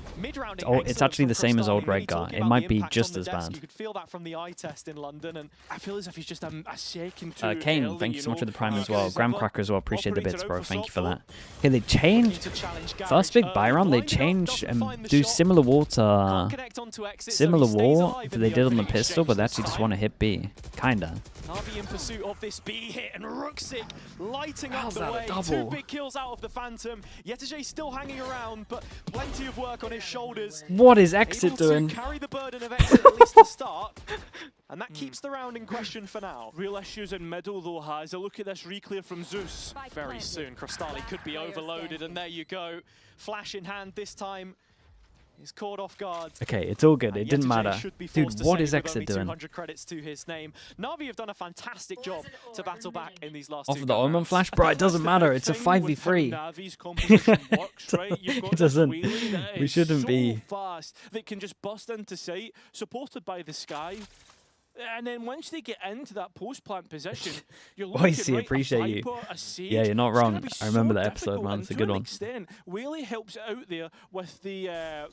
[SPEAKER 1] It's actually the same as old Redgar. It might be just as bad.
[SPEAKER 8] You could feel that from the eye test in London, and
[SPEAKER 7] I feel as if he's just a second too
[SPEAKER 1] Kane,
[SPEAKER 7] early,
[SPEAKER 1] thank you so much for the Prime as well.
[SPEAKER 7] Sivo
[SPEAKER 1] Graham Cracker as well, appreciate the bits, bro. Thank you for that. Okay, they changed. First big buy round, they changed and do similar wall that they did on the pistol, but they actually just want to hit B. Kinda.
[SPEAKER 8] NAVI in pursuit of this B hit, and Ruxic lighting up the way. 2 big kills out of the Phantom. Yetege still hanging around, but plenty of work on his shoulders.
[SPEAKER 1] What is Exit doing?
[SPEAKER 8] Carry the burden of Exit at least to start, and that keeps the round in question for now.
[SPEAKER 7] Real issues in middle though, has a look at this re-clear from Zeus.
[SPEAKER 8] Very soon, Crystalli could be overloaded, and there you go. Flash in hand this time. He's caught off guard.
[SPEAKER 1] Okay, it's all good. It didn't matter. Dude, what is Exit doing?
[SPEAKER 8] 200 credits to his name. NAVI have done a fantastic job to battle back in these last
[SPEAKER 1] off of the Omen flash? Bro, it doesn't matter. It's a 5v3. It doesn't. We shouldn't be.
[SPEAKER 7] Fast that can just bust into sight, supported by the sky. And then once they get into that post-plant position, you're looking
[SPEAKER 1] Boise,
[SPEAKER 7] right,
[SPEAKER 1] appreciate
[SPEAKER 7] a Viper,
[SPEAKER 1] you.
[SPEAKER 7] a Sage.
[SPEAKER 1] Yeah, you're not wrong. I remember
[SPEAKER 7] so
[SPEAKER 1] that episode, man. It's a good one.
[SPEAKER 7] Whaley helps out there with the slow.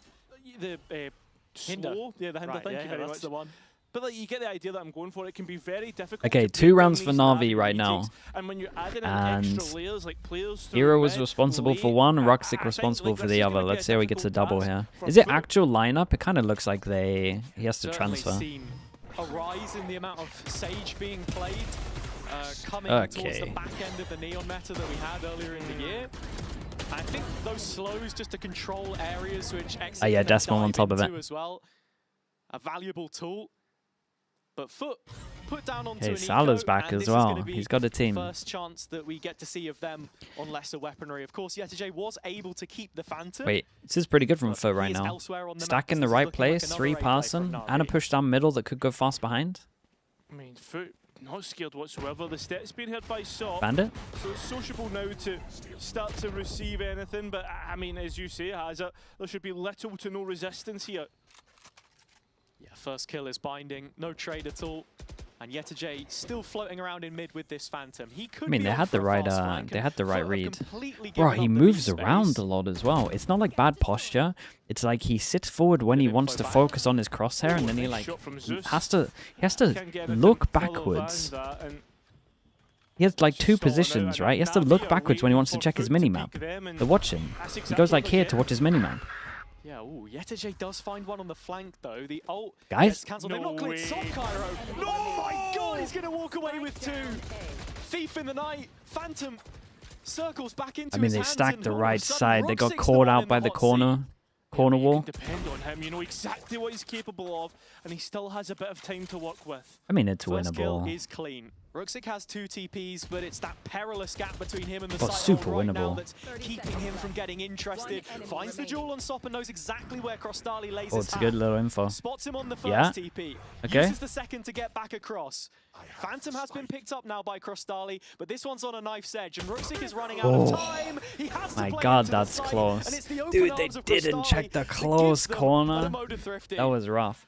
[SPEAKER 7] Yeah, the Hinder.
[SPEAKER 8] Right,
[SPEAKER 7] Thank you very much.
[SPEAKER 8] The one.
[SPEAKER 7] But like, you get the idea that I'm going for. It can be very difficult.
[SPEAKER 1] Okay,
[SPEAKER 7] to
[SPEAKER 1] 2 rounds for Navi right now.
[SPEAKER 7] And when you're adding in
[SPEAKER 1] And
[SPEAKER 7] extra layers, like players
[SPEAKER 1] Hero was responsible for one, Ruxic responsible for the other. Let's see how he gets a double here. Is it actual lineup? It kind of looks like he has to transfer.
[SPEAKER 8] Seen a rise in the amount of Sage being played, coming towards the back end of the Neon meta that we had earlier in the year. I think those slows just to control areas which Exit
[SPEAKER 1] yeah, Decimal on top of it
[SPEAKER 8] as well. A valuable tool. But FUT put down onto
[SPEAKER 1] Okay,
[SPEAKER 8] an
[SPEAKER 1] Salah's
[SPEAKER 8] eco,
[SPEAKER 1] back
[SPEAKER 8] and
[SPEAKER 1] as
[SPEAKER 8] this
[SPEAKER 1] well.
[SPEAKER 8] is gonna be
[SPEAKER 1] He's got a team.
[SPEAKER 8] First chance that we get to see of them on lesser weaponry. Of course, Yetajay was able to keep the Phantom.
[SPEAKER 1] Wait, this is pretty good from FUT right now. Stack in the right place, 3 passing, and a push down middle that could go fast behind.
[SPEAKER 7] I mean, FUT not scared whatsoever. The step's been hit by Sop.
[SPEAKER 1] Bandit.
[SPEAKER 7] So it's sociable now to start to receive anything. But I mean, as you say, Hazard, there should be little to no resistance here.
[SPEAKER 8] Yeah, first kill is binding, no trade at all. And Yetajay still floating around in mid with this Phantom. He could
[SPEAKER 1] they had the right read. Bro, he moves around a lot as well. It's not like bad posture. It's like he sits forward when he wants to focus on his crosshair, and then he like has to look backwards. He has like 2 positions, right? He has to look backwards when he wants to check his minimap. But watch him. He goes like here to watch his minimap.
[SPEAKER 8] Yeah, ooh, Yetajay does find one on the flank though. The ult
[SPEAKER 1] gets
[SPEAKER 8] cancelled. They've not cleared Soft Cairo. No, oh my god, he's gonna walk away with 2. Thief in the night, Phantom circles back into his
[SPEAKER 1] they
[SPEAKER 8] hands
[SPEAKER 1] stacked the
[SPEAKER 8] and
[SPEAKER 1] right side. They got
[SPEAKER 8] Ruxic's
[SPEAKER 1] caught
[SPEAKER 8] the
[SPEAKER 1] out
[SPEAKER 8] one
[SPEAKER 1] by
[SPEAKER 8] in
[SPEAKER 1] the
[SPEAKER 8] hot
[SPEAKER 1] corner wall.
[SPEAKER 7] Depend on him. You know exactly what he's capable of, and he still has a bit of time to work with.
[SPEAKER 1] I mean, it's
[SPEAKER 8] First kill
[SPEAKER 1] winnable.
[SPEAKER 8] is clean. Ruxic has 2 TPs, but it's that perilous gap between him and the
[SPEAKER 1] But
[SPEAKER 8] site
[SPEAKER 1] super
[SPEAKER 8] right
[SPEAKER 1] winnable.
[SPEAKER 8] now that's keeping him from getting interested. Finds the jewel on Sop and knows exactly where Crostali lays his
[SPEAKER 1] It's a good little info.
[SPEAKER 8] Spots him on the first TP.
[SPEAKER 1] Okay.
[SPEAKER 8] Uses the second to get back across. Phantom has been picked up now by Crostali, but this one's on a knife's edge, and Ruxic is running out of time. He has to
[SPEAKER 1] My
[SPEAKER 8] play
[SPEAKER 1] god,
[SPEAKER 8] into the
[SPEAKER 1] that's
[SPEAKER 8] site,
[SPEAKER 1] close.
[SPEAKER 8] and it's the open
[SPEAKER 1] Dude, they
[SPEAKER 8] arms of
[SPEAKER 1] didn't
[SPEAKER 8] Crostali
[SPEAKER 1] check the
[SPEAKER 8] that gives
[SPEAKER 1] close
[SPEAKER 8] them
[SPEAKER 1] corner.
[SPEAKER 8] the mode of thrifting.
[SPEAKER 1] That was rough.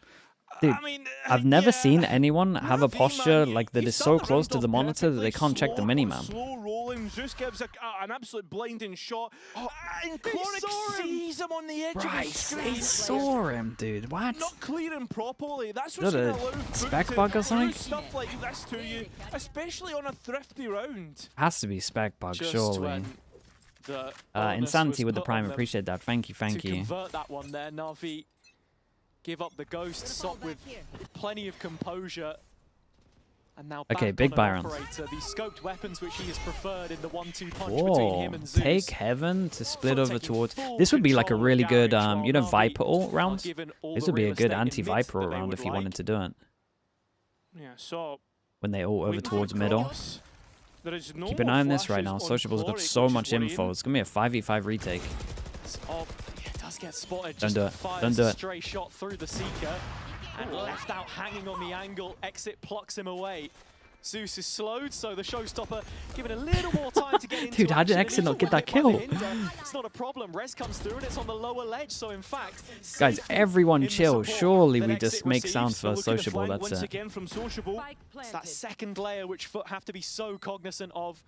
[SPEAKER 1] Dude,
[SPEAKER 7] I mean,
[SPEAKER 1] I've never seen anyone have a posture like that is so close to the monitor that they can't check the minimap.
[SPEAKER 7] Slow rolling, Zeus gives an absolute blinding shot. And Cloric sees him on the edge of the screen.
[SPEAKER 1] He saw him, dude. What?
[SPEAKER 7] Not clearing properly. That's
[SPEAKER 1] Is
[SPEAKER 7] what's
[SPEAKER 1] that
[SPEAKER 7] going to
[SPEAKER 1] a
[SPEAKER 7] allow
[SPEAKER 1] spec
[SPEAKER 7] FUT
[SPEAKER 1] bug or
[SPEAKER 7] to
[SPEAKER 1] something?
[SPEAKER 7] do stuff like this to you, especially on a thrifty round.
[SPEAKER 1] Has to be spec bug,
[SPEAKER 8] Just
[SPEAKER 1] surely.
[SPEAKER 8] when the
[SPEAKER 1] Insanity
[SPEAKER 8] onus
[SPEAKER 1] with the
[SPEAKER 8] was put
[SPEAKER 1] prime,
[SPEAKER 8] on them
[SPEAKER 1] appreciate that. Thank you.
[SPEAKER 8] to convert that one there, Navi give up the ghost, Sop with plenty of composure. And now
[SPEAKER 1] Okay,
[SPEAKER 8] back
[SPEAKER 1] big
[SPEAKER 8] on
[SPEAKER 1] buy
[SPEAKER 8] an
[SPEAKER 1] round.
[SPEAKER 8] operator, the scoped weapons which he has preferred in the 1-2 punch between
[SPEAKER 1] Whoa,
[SPEAKER 8] him and Zeus.
[SPEAKER 1] take Heaven to split
[SPEAKER 8] FUT
[SPEAKER 1] over
[SPEAKER 8] taking
[SPEAKER 1] towards...
[SPEAKER 8] full
[SPEAKER 1] This would be like a
[SPEAKER 8] control of
[SPEAKER 1] really good,
[SPEAKER 8] Garage,
[SPEAKER 1] you know,
[SPEAKER 8] while
[SPEAKER 1] Viper
[SPEAKER 8] Navi
[SPEAKER 1] ult
[SPEAKER 8] are
[SPEAKER 1] round?
[SPEAKER 8] given all
[SPEAKER 1] This
[SPEAKER 8] the
[SPEAKER 1] would be
[SPEAKER 8] real
[SPEAKER 1] a good
[SPEAKER 8] estate in mid
[SPEAKER 1] anti-Viper
[SPEAKER 8] that they
[SPEAKER 1] round
[SPEAKER 8] would
[SPEAKER 1] if you
[SPEAKER 8] like.
[SPEAKER 1] wanted to do it.
[SPEAKER 7] Yeah, so
[SPEAKER 1] When they ult over towards middle.
[SPEAKER 7] there is no
[SPEAKER 1] Keep an eye on this right now.
[SPEAKER 7] flashes on
[SPEAKER 1] Sociable's got
[SPEAKER 7] Cloric,
[SPEAKER 1] so
[SPEAKER 7] which is
[SPEAKER 1] much info.
[SPEAKER 7] worrying.
[SPEAKER 1] It's going to be a 5v5 retake.
[SPEAKER 8] Oh, it does get spotted.
[SPEAKER 1] Don't
[SPEAKER 8] Just
[SPEAKER 1] do it.
[SPEAKER 8] fires
[SPEAKER 1] Don't do
[SPEAKER 8] a
[SPEAKER 1] it.
[SPEAKER 8] stray shot through the Seeker and left out hanging on the angle. Exit plucks him away. Zeus is slowed, so the showstopper given a little more time to get into
[SPEAKER 1] Dude, how did
[SPEAKER 8] action,
[SPEAKER 1] Exit
[SPEAKER 8] and
[SPEAKER 1] not
[SPEAKER 8] even
[SPEAKER 1] get that
[SPEAKER 8] when they
[SPEAKER 1] kill?
[SPEAKER 8] find the hinder, it's not a problem. Res comes through and it's on the lower ledge, so in fact,
[SPEAKER 1] Guys,
[SPEAKER 8] safety
[SPEAKER 1] everyone
[SPEAKER 8] in the
[SPEAKER 1] chill.
[SPEAKER 8] support
[SPEAKER 1] Surely
[SPEAKER 8] that
[SPEAKER 1] we
[SPEAKER 8] Exit
[SPEAKER 1] just make
[SPEAKER 8] receives.
[SPEAKER 1] sound for
[SPEAKER 7] Looking to
[SPEAKER 1] Sociable.
[SPEAKER 7] flank
[SPEAKER 1] That's
[SPEAKER 7] once
[SPEAKER 1] it.
[SPEAKER 7] again from Sociable.
[SPEAKER 8] It's that second layer which FUT have to be so cognizant of.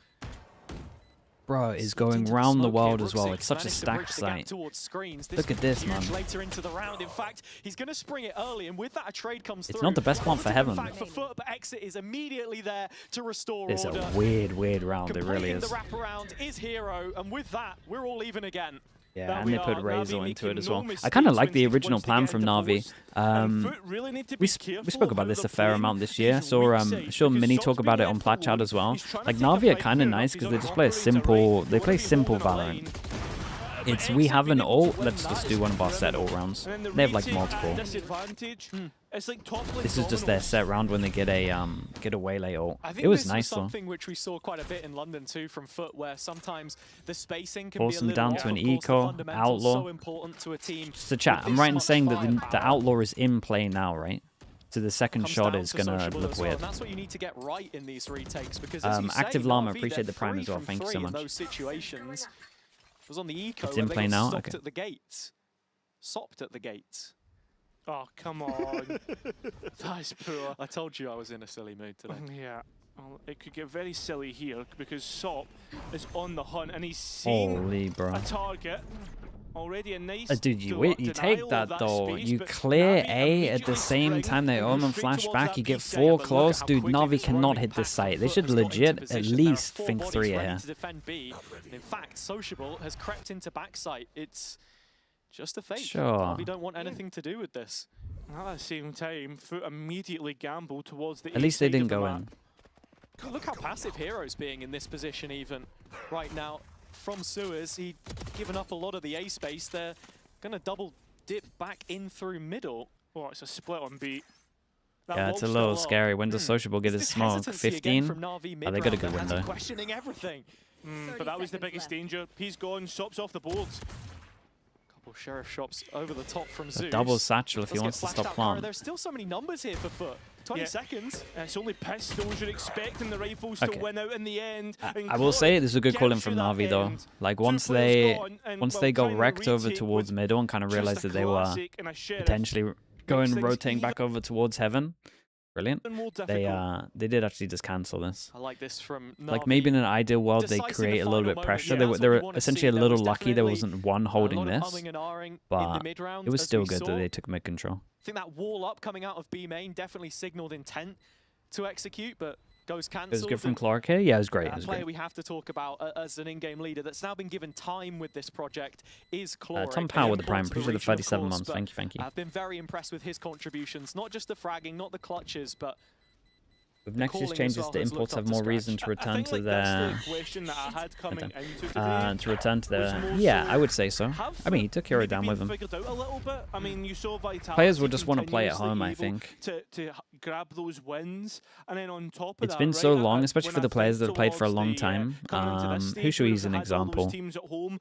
[SPEAKER 1] Bro is
[SPEAKER 8] Slipped
[SPEAKER 1] going
[SPEAKER 8] into
[SPEAKER 1] round the
[SPEAKER 8] smoke
[SPEAKER 1] world
[SPEAKER 8] here.
[SPEAKER 1] as well.
[SPEAKER 8] Ruxic
[SPEAKER 1] It's such a
[SPEAKER 8] managed to
[SPEAKER 1] stacked
[SPEAKER 8] bridge the gap
[SPEAKER 1] site.
[SPEAKER 8] towards screens.
[SPEAKER 1] Look at this,
[SPEAKER 8] huge
[SPEAKER 1] man.
[SPEAKER 8] Later into the round. In fact, he's going to spring it early, and with that, a trade comes through.
[SPEAKER 1] It's not the best one for Heaven.
[SPEAKER 8] In fact, for FUT, but Exit is immediately there to restore
[SPEAKER 1] It's
[SPEAKER 8] order.
[SPEAKER 1] a weird round. It really
[SPEAKER 8] Completing
[SPEAKER 1] is.
[SPEAKER 8] the wraparound is Hero, and with that, we're all even again.
[SPEAKER 1] Yeah,
[SPEAKER 8] That
[SPEAKER 1] and
[SPEAKER 8] we
[SPEAKER 1] they put
[SPEAKER 8] are.
[SPEAKER 1] Razor
[SPEAKER 7] Navi
[SPEAKER 1] into it
[SPEAKER 7] making
[SPEAKER 1] as
[SPEAKER 7] no
[SPEAKER 1] well. I kind of
[SPEAKER 7] mistakes
[SPEAKER 1] like the
[SPEAKER 7] once
[SPEAKER 1] original
[SPEAKER 7] they
[SPEAKER 1] plan
[SPEAKER 7] get
[SPEAKER 1] from
[SPEAKER 7] into
[SPEAKER 1] Navi.
[SPEAKER 7] post. And FUT really need to be
[SPEAKER 1] We
[SPEAKER 7] careful
[SPEAKER 1] spoke
[SPEAKER 7] of
[SPEAKER 1] about
[SPEAKER 7] how
[SPEAKER 1] this a
[SPEAKER 7] they're
[SPEAKER 1] fair
[SPEAKER 7] playing
[SPEAKER 1] amount this
[SPEAKER 7] his
[SPEAKER 1] year. Saw
[SPEAKER 7] weak
[SPEAKER 1] saw
[SPEAKER 7] side,
[SPEAKER 1] Mini
[SPEAKER 7] because
[SPEAKER 1] talk
[SPEAKER 7] Sop's
[SPEAKER 1] about it
[SPEAKER 7] been
[SPEAKER 1] on
[SPEAKER 7] left
[SPEAKER 1] Plat Chat
[SPEAKER 7] alone.
[SPEAKER 1] as well.
[SPEAKER 7] He's trying to
[SPEAKER 1] Like
[SPEAKER 7] take a
[SPEAKER 1] Navi are
[SPEAKER 7] fight
[SPEAKER 1] kind of
[SPEAKER 7] here.
[SPEAKER 1] nice
[SPEAKER 7] He's
[SPEAKER 1] because
[SPEAKER 7] on
[SPEAKER 1] they
[SPEAKER 7] a
[SPEAKER 1] just play a
[SPEAKER 7] operator right.
[SPEAKER 1] simple. They play
[SPEAKER 7] Nobody
[SPEAKER 1] simple
[SPEAKER 7] holding a
[SPEAKER 1] Valorant.
[SPEAKER 7] line.
[SPEAKER 1] It's
[SPEAKER 7] But
[SPEAKER 1] we
[SPEAKER 7] Exit
[SPEAKER 1] have
[SPEAKER 7] being
[SPEAKER 1] an
[SPEAKER 7] able to
[SPEAKER 1] ult.
[SPEAKER 7] win
[SPEAKER 1] Let's
[SPEAKER 7] that
[SPEAKER 1] just
[SPEAKER 7] is
[SPEAKER 1] do one of our set
[SPEAKER 7] criminal.
[SPEAKER 1] ult rounds.
[SPEAKER 7] And then the
[SPEAKER 1] They have like
[SPEAKER 7] retake at
[SPEAKER 1] multiple.
[SPEAKER 7] disadvantage. It's like top lane
[SPEAKER 1] This is just their
[SPEAKER 7] dominoes.
[SPEAKER 1] set round when they get a waylay ult.
[SPEAKER 8] I think
[SPEAKER 1] It was
[SPEAKER 8] this
[SPEAKER 1] nice
[SPEAKER 8] was
[SPEAKER 1] though.
[SPEAKER 8] something which we saw quite a bit in London too from FUT, where sometimes the spacing can
[SPEAKER 1] Force
[SPEAKER 8] be a
[SPEAKER 1] them
[SPEAKER 8] little
[SPEAKER 1] down
[SPEAKER 8] off.
[SPEAKER 1] to an
[SPEAKER 8] Of course, the
[SPEAKER 1] eco,
[SPEAKER 8] fundamentals
[SPEAKER 1] outlaw.
[SPEAKER 8] so important to a team.
[SPEAKER 1] Just a chat.
[SPEAKER 8] with
[SPEAKER 1] I'm
[SPEAKER 8] this
[SPEAKER 1] right in
[SPEAKER 8] much
[SPEAKER 1] saying that the
[SPEAKER 8] firepower.
[SPEAKER 1] outlaw is in play now, right? So the second
[SPEAKER 8] Comes
[SPEAKER 1] shot
[SPEAKER 8] down
[SPEAKER 1] is
[SPEAKER 8] to
[SPEAKER 1] gonna
[SPEAKER 8] Sociable
[SPEAKER 1] look
[SPEAKER 8] as well,
[SPEAKER 1] weird.
[SPEAKER 8] and that's what you need to get right in these retakes, because as you say,
[SPEAKER 1] Active Llama,
[SPEAKER 8] Navi,
[SPEAKER 1] appreciate
[SPEAKER 8] they're
[SPEAKER 1] the prime as well.
[SPEAKER 8] 3
[SPEAKER 1] Thank you
[SPEAKER 8] from
[SPEAKER 1] so
[SPEAKER 8] 3 in
[SPEAKER 1] much.
[SPEAKER 8] those situations. It was on the eco
[SPEAKER 1] It's
[SPEAKER 8] where
[SPEAKER 1] in
[SPEAKER 8] they
[SPEAKER 1] play
[SPEAKER 8] got
[SPEAKER 1] now?
[SPEAKER 8] stopped
[SPEAKER 1] Okay.
[SPEAKER 8] at the gates. Sopped at the gates.
[SPEAKER 7] Oh, come on. That's poor.
[SPEAKER 8] I told you I was in a silly mood today.
[SPEAKER 7] Yeah. Well, it could get very silly here because Sop is on the hunt and he's seen a target. Already a nice
[SPEAKER 1] dude, you take that though. You clear A at the same time they omen flash back. You get 4 close. Dude, Navi cannot hit this site. They should legit at least think 3 here.
[SPEAKER 8] In fact, Sociable has crept into backside. It's just a fake.
[SPEAKER 1] Sure.
[SPEAKER 8] Navi don't want anything to do with this.
[SPEAKER 7] At the same time, FUT immediately gamble towards the
[SPEAKER 1] At least they didn't go in.
[SPEAKER 8] Look how passive Hero's being in this position even right now. From Sewers, he'd given up a lot of the A space. They're going to double dip back in through middle.
[SPEAKER 7] Oh, it's a split on B.
[SPEAKER 1] Yeah, it's a little scary. When does Sociable get his smoke? 15? Oh, they got a good window.
[SPEAKER 8] Questioning everything.
[SPEAKER 7] But that was the biggest danger. He's gone, Sop's off the boards.
[SPEAKER 8] Couple Sheriff shots over the top from Zeus.
[SPEAKER 1] Double satchel if he wants to stop plant.
[SPEAKER 8] There's still so many numbers here for FUT. 20 seconds.
[SPEAKER 7] It's only pistols. You're expecting the rifles to win out in the end.
[SPEAKER 1] I will say this is a good call in from Navi though. Like once they got wrecked over towards middle and kind of realized that they were potentially rotating back over towards heaven. Brilliant. They did actually just cancel this.
[SPEAKER 8] I like this from Navi.
[SPEAKER 1] Like maybe in an ideal world they create a little bit of pressure. They were essentially a little lucky there wasn't one holding this, but it was still good that they took mid control.
[SPEAKER 8] I think that wall up coming out of B main definitely signaled intent to execute, but goes cancelled.
[SPEAKER 1] It was good from Clark here. Yeah, it was great.
[SPEAKER 8] A player we have to talk about as an in-game leader that's now been given time with this project is Clark.
[SPEAKER 1] Tom Power with the prime. Appreciate the 37 months. Thank you.
[SPEAKER 8] I've been very impressed with his contributions, not just the fragging, not the clutches, but
[SPEAKER 1] with Nexus changes, the imports have more reason to return to their... Yeah, I would say so. I mean, he took Hero down with him. Players will just want to play at home, I think.
[SPEAKER 7] To grab those wins, and then on top of
[SPEAKER 1] it's been so long, especially for the players that have played for a long time. Who should we use an example?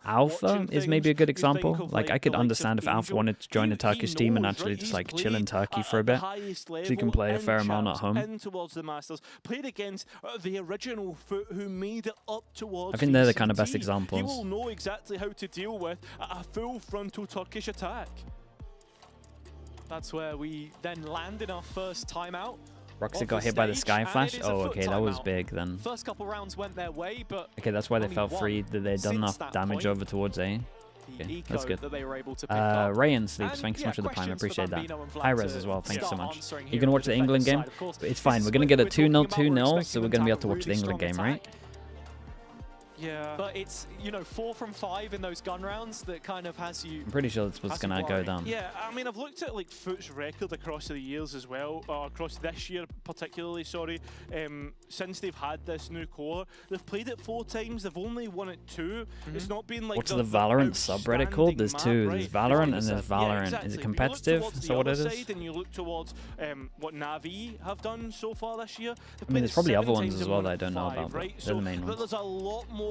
[SPEAKER 1] Alpha is maybe a good example. Like, I could understand if Alpha wanted to join a Turkish team and actually just like chill in Turkey for a bit, so you can play a fair amount at home.
[SPEAKER 7] Masters played against the original FUT who made it up towards
[SPEAKER 1] I think they're the
[SPEAKER 7] VCT.
[SPEAKER 1] kind of best examples.
[SPEAKER 7] He will know exactly how to deal with a full frontal Turkish attack.
[SPEAKER 8] That's where we then land in our first timeout.
[SPEAKER 1] Roxy got hit by the Sky Flash. Oh, okay, that was big then.
[SPEAKER 8] First couple rounds went their way, but
[SPEAKER 1] okay, that's why they felt free, that they'd done enough damage over towards A. Okay, that's good. Rayan Sleeps, thank you so much for the prime, I appreciate that. High Res as well, thank you so much. You're going to watch the England game? It's fine, we're going to get a 2-0, 2-0, so we're going to be able to watch the England game, right?
[SPEAKER 8] Yeah. But it's, you know, 4 from 5 in those gun rounds that kind of has you...
[SPEAKER 1] I'm pretty sure that's what's going to go down.
[SPEAKER 7] Yeah, I mean, I've looked at, like, FUT's record across the years as well, across this year particularly, sorry. Since they've had this new core, they've played it 4 times, they've only won it 2. It's not been, like,
[SPEAKER 1] what's the Valorant subreddit called? There's 2. There's Valorant and there's Valorant. Yeah, exactly. Is it competitive? Is that what it is?
[SPEAKER 7] And you look towards what NAVI have done so far this year.
[SPEAKER 1] I mean, there's probably other ones as well that I don't know about, but they're the main ones.
[SPEAKER 7] There's a lot more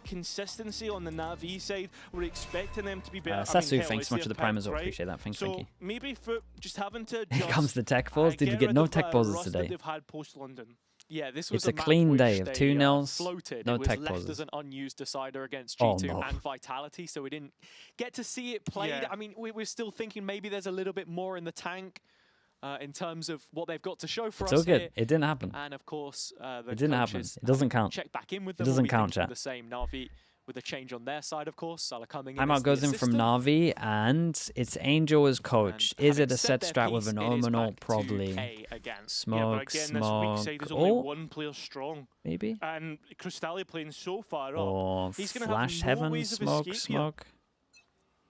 [SPEAKER 7] consistency on the NAVI side. We're expecting them to be better.
[SPEAKER 1] Sasu, thanks so much for the prime as well. Appreciate that. Thank you.
[SPEAKER 7] Maybe FUT just having to
[SPEAKER 1] Here comes the tech balls. Did you get no tech pauses today?
[SPEAKER 7] They've had post London.
[SPEAKER 8] Yeah, this was
[SPEAKER 1] a clean day of 2-0s, no tech pauses.
[SPEAKER 8] It was left as an unused decider against G2 and Vitality, so we didn't get to see it played. Yeah. I mean, we're still thinking maybe there's a little bit more in the tank in terms of what they've got to show for us.
[SPEAKER 1] It's all good.
[SPEAKER 8] Here.
[SPEAKER 1] It didn't happen.
[SPEAKER 8] And of course,
[SPEAKER 1] it didn't happen. It doesn't count.
[SPEAKER 8] Check back in with them.
[SPEAKER 1] It doesn't count, chat.
[SPEAKER 8] The same Navi with a change on their side, of course. Salah coming in.
[SPEAKER 1] Timeout goes in from Navi, and it's Angel as coach. Is it a set strat with an Omenal? Probably. Smoke, smoke.
[SPEAKER 7] Oh, one player strong.
[SPEAKER 1] Maybe.
[SPEAKER 7] And Crystalli playing so far up.
[SPEAKER 1] Oh,
[SPEAKER 7] he's going to
[SPEAKER 1] Flash
[SPEAKER 7] have no
[SPEAKER 1] Heaven,
[SPEAKER 7] ways of
[SPEAKER 1] smoke, smoke.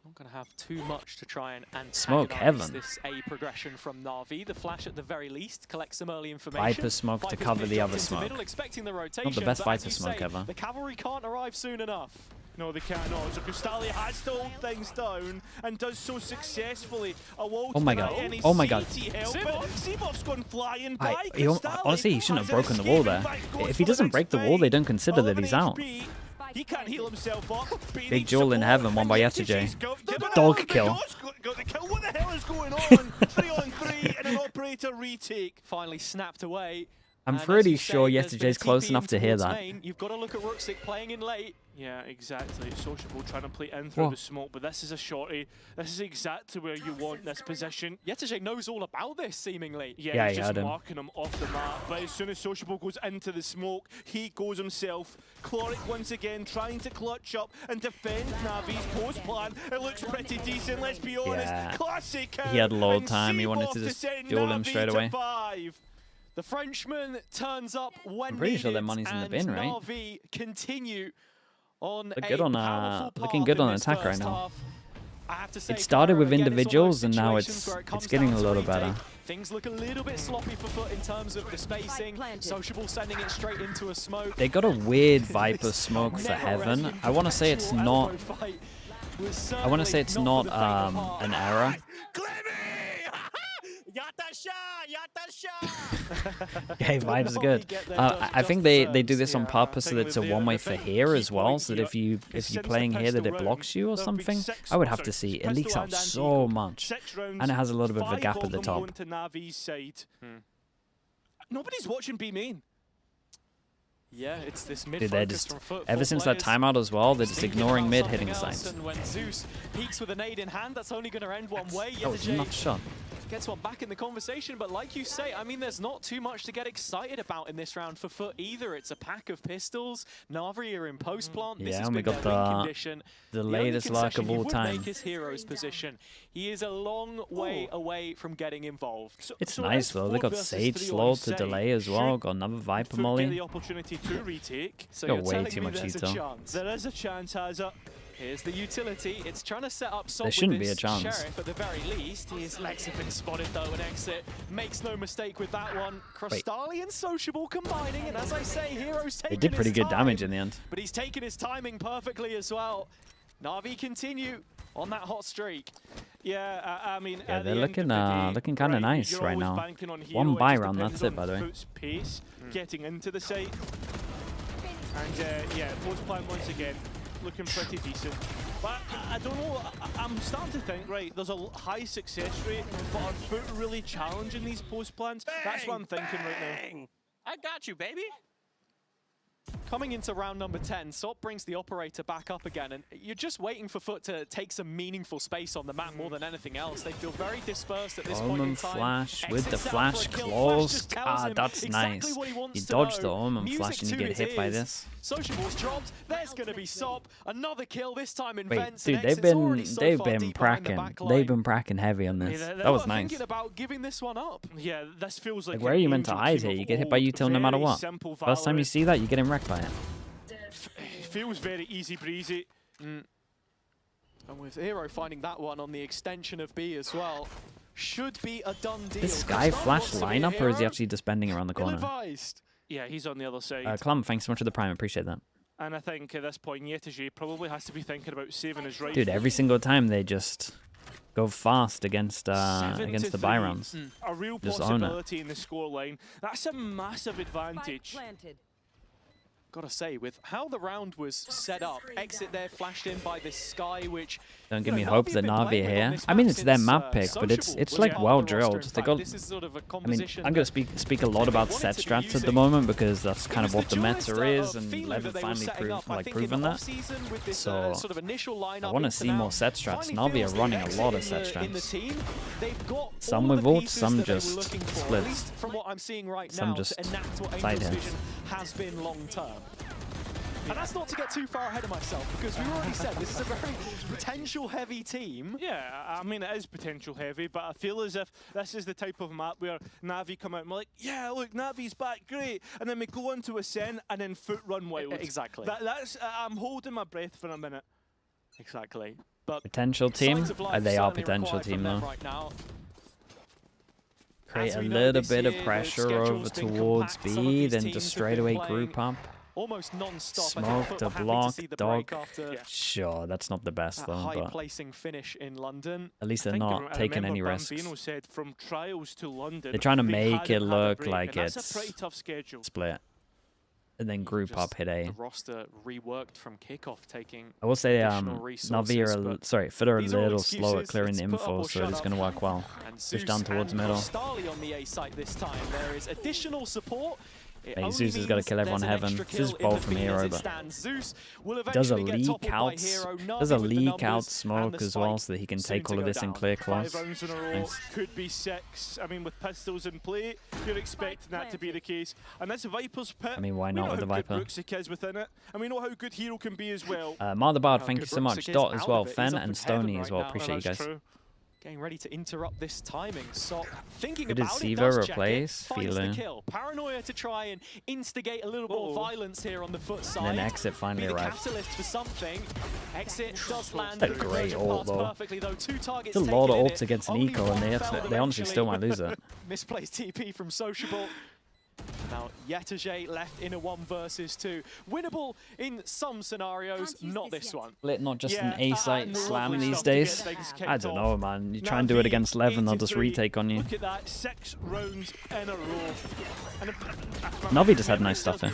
[SPEAKER 8] Not going to have too much to try and
[SPEAKER 1] Smoke Heaven.
[SPEAKER 8] This A progression from Navi. The Flash at the very least collects some early information.
[SPEAKER 1] Viper smoke to cover the other smoke.
[SPEAKER 8] Middle, expecting the rotation,
[SPEAKER 1] not the best Viper smoke ever.
[SPEAKER 8] The cavalry can't arrive soon enough.
[SPEAKER 7] No, they cannot. So Crystalli has to hold things down and does so successfully.
[SPEAKER 1] Oh my god. Oh my god.
[SPEAKER 7] Seabop's gone flying by.
[SPEAKER 1] Honestly, he shouldn't have broken the wall there. If he doesn't break the wall, they don't consider that he's out.
[SPEAKER 7] He can't heal himself up.
[SPEAKER 1] Big Jewel in heaven, one by Yetuje. Dog kill.
[SPEAKER 7] What the hell is going on? 3 on 3 and an operator retake.
[SPEAKER 8] Finally snapped away.
[SPEAKER 1] I'm pretty sure Yesterday's close enough to hear that.
[SPEAKER 8] You've got to look at Rooksik playing in late.
[SPEAKER 7] Yeah, exactly. Sociable trying to play in through the smoke, but this is a shorty. This is exactly where you want this position.
[SPEAKER 8] Yesterday knows all about this, seemingly.
[SPEAKER 7] Yeah, he's just marking him off the map. But as soon as Sociable goes into the smoke, he goes himself. Cloric once again trying to clutch up and defend Navi's post plan. It looks pretty decent, let's be honest.
[SPEAKER 1] Yeah.
[SPEAKER 7] Classic.
[SPEAKER 1] He had load time. He wanted to just duel him straight away.
[SPEAKER 8] The Frenchman turns up when
[SPEAKER 1] I'm pretty sure their money's in the bin, right?
[SPEAKER 8] NAVI continue on
[SPEAKER 1] looking good on attack right now. It started with individuals and now it's getting a little better.
[SPEAKER 8] Things look a little bit sloppy for FUT in terms of the spacing. Sociable sending it straight into a smoke.
[SPEAKER 1] They got a weird Viper smoke for Heaven. I want to say it's not. I want to say it's not an error. Okay, vibes are good. I think they do this on purpose so that it's a one-way for here as well, so that if you're playing here that it blocks you or something. I would have to see. It leaks out so much, and it has a little bit of a gap at the top.
[SPEAKER 7] Nobody's watching B main.
[SPEAKER 8] Yeah, it's this mid.
[SPEAKER 1] Dude, they're just ever since that timeout as well, they're just ignoring mid, hitting sides.
[SPEAKER 8] When Zeus peeks with a nade in hand, that's only going to end one way.
[SPEAKER 1] That was not shot.
[SPEAKER 8] Gets one back in the conversation, but like you say, I mean, there's not too much to get excited about in this round for FUT either. It's a pack of pistols. Navi are in post plant.
[SPEAKER 1] Yeah, and we got the latest luck of all time.
[SPEAKER 8] Make his hero's position. He is a long way away from getting involved.
[SPEAKER 1] It's nice though. They got Sage slow to delay as well. Got another Viper molly.
[SPEAKER 7] The opportunity to retake.
[SPEAKER 8] So
[SPEAKER 1] got way too much util.
[SPEAKER 7] There is a chance, Hazard.
[SPEAKER 8] Here's the utility. It's trying to set up
[SPEAKER 1] there shouldn't be a chance.
[SPEAKER 8] Sheriff at the very least. Here's Lexifin spotted though, an exit. Makes no mistake with that one. Crostali and Sociable combining, and as I say, Hero's taking his time.
[SPEAKER 1] They did pretty good damage in the end.
[SPEAKER 8] But he's taken his timing perfectly as well. Navi continue on that hot streak.
[SPEAKER 7] Yeah, I mean,
[SPEAKER 1] yeah, they're looking kind of nice right now. One buy round, that's it, by the way.
[SPEAKER 7] Pace, getting into the site, and yeah, post plan once again. Looking pretty decent, but I don't know, I'm starting to think, right, there's a high success rate, but are FUT really challenging these post plans? That's what I'm thinking right now.
[SPEAKER 4] I got you, baby.
[SPEAKER 8] Coming into round number 10, Sop brings the operator back up again, and you're just waiting for FUT to take some meaningful space on the map more than anything else. They feel very dispersed at this point in time.
[SPEAKER 1] Flash with the flash closed. Ah, that's nice. You dodge the Omen flash and you get hit by this.
[SPEAKER 8] Sociable's dropped. There's going to be Sop. Another kill, this time in
[SPEAKER 1] Wait,
[SPEAKER 8] Vents.
[SPEAKER 1] dude, they've been pracking heavy on this. That was nice.
[SPEAKER 8] Thinking about giving this one up.
[SPEAKER 7] Yeah, this feels like
[SPEAKER 1] where are you meant to hide here? You get hit by util no matter what. First time you see that, you're getting wrecked by it.
[SPEAKER 7] It feels very easy breezy.
[SPEAKER 8] And with Hero finding that one on the extension of B as well, should be a done deal.
[SPEAKER 1] This guy flash lineup, or is he actually just bending around the corner?
[SPEAKER 7] Yeah, he's on the other side.
[SPEAKER 1] Clum, thanks so much for the prime, appreciate that.
[SPEAKER 7] And I think at this point, Yetege probably has to be thinking about saving his rifle.
[SPEAKER 1] Dude, every single time they just go fast against the buy rounds.
[SPEAKER 7] A real possibility in the scoreline. That's a massive advantage.
[SPEAKER 8] Gotta say, with how the round was set up, exit there flashed in by this Sky, which
[SPEAKER 1] don't give me hope that Navi are here. I mean, it's their map pick, but it's like well drilled. They got. I mean, I'm gonna speak a lot about set strats at the moment because that's kind of what the meta is, and Lev finally proven that. So I want to see more set strats. Navi are running a lot of set strats. Some with ults, some just splits. Some just side hits.
[SPEAKER 8] Has been long term. And that's not to get too far ahead of myself, because we've already said this is a very potential-heavy team.
[SPEAKER 7] Yeah, I mean, it is potential-heavy, but I feel as if this is the type of map where Navi come out and we're like, yeah, look, Navi's back, great. And then we go on to Ascent and then FUT run wild.
[SPEAKER 8] Exactly.
[SPEAKER 7] I'm holding my breath for a minute.
[SPEAKER 8] Exactly. But
[SPEAKER 1] potential team? They are potential team, though.
[SPEAKER 8] Right now.
[SPEAKER 1] Create a little bit of pressure over towards B, then just straight away group up.
[SPEAKER 8] Almost non-stop.
[SPEAKER 1] Smoke to block, dog. Sure, that's not the best though.
[SPEAKER 8] High-placing finish in London.
[SPEAKER 1] At least they're not taking any risks.
[SPEAKER 7] Said from trials to London,
[SPEAKER 1] they're trying to make it look like it's
[SPEAKER 7] a pretty tough schedule.
[SPEAKER 1] Split. And then group up hit A.
[SPEAKER 8] The roster reworked from kickoff, taking.
[SPEAKER 1] I will say, Navi are FUT are a little slow at clearing the info, so it's going to work well.
[SPEAKER 8] And
[SPEAKER 1] Push down towards middle.
[SPEAKER 8] Starly on the A site this time. There is additional support.
[SPEAKER 1] Zeus has got to kill everyone Heaven. This is bold from Hero, but does a leak out smoke as well, so that he can take all of this in clear class.
[SPEAKER 7] 5 rounds in a row, could be 6. I mean, with pistols in play, you're expecting that to be the case. And that's Viper's pit.
[SPEAKER 1] I mean, why not with the Viper?
[SPEAKER 7] Is within it, and we know how good Hero can be as well.
[SPEAKER 1] Bard, thank you so much. Dot as well, Fen and Stony as well. Appreciate you guys.
[SPEAKER 8] Getting ready to interrupt this timing. So thinking
[SPEAKER 1] about
[SPEAKER 8] it,
[SPEAKER 1] Siva replace
[SPEAKER 8] Philo. Paranoia to try and instigate a little more violence here on the FUT side.
[SPEAKER 1] And then Exit finally arrives.
[SPEAKER 8] Catalyst for something. Exit does land.
[SPEAKER 1] That's a great ult though. It's a lot of ults against Nico, and they honestly still might lose it.
[SPEAKER 8] Misplaced TP from Sociable. Now Yetajay left in a 1 versus 2. Winnable in some scenarios, not this one.
[SPEAKER 1] Not just an A-site slam these days. I don't know, man. You try and do it against Levin, they'll just retake on you.
[SPEAKER 7] Look at that, 6 rounds in a row.
[SPEAKER 1] Navi just had nice stuff here.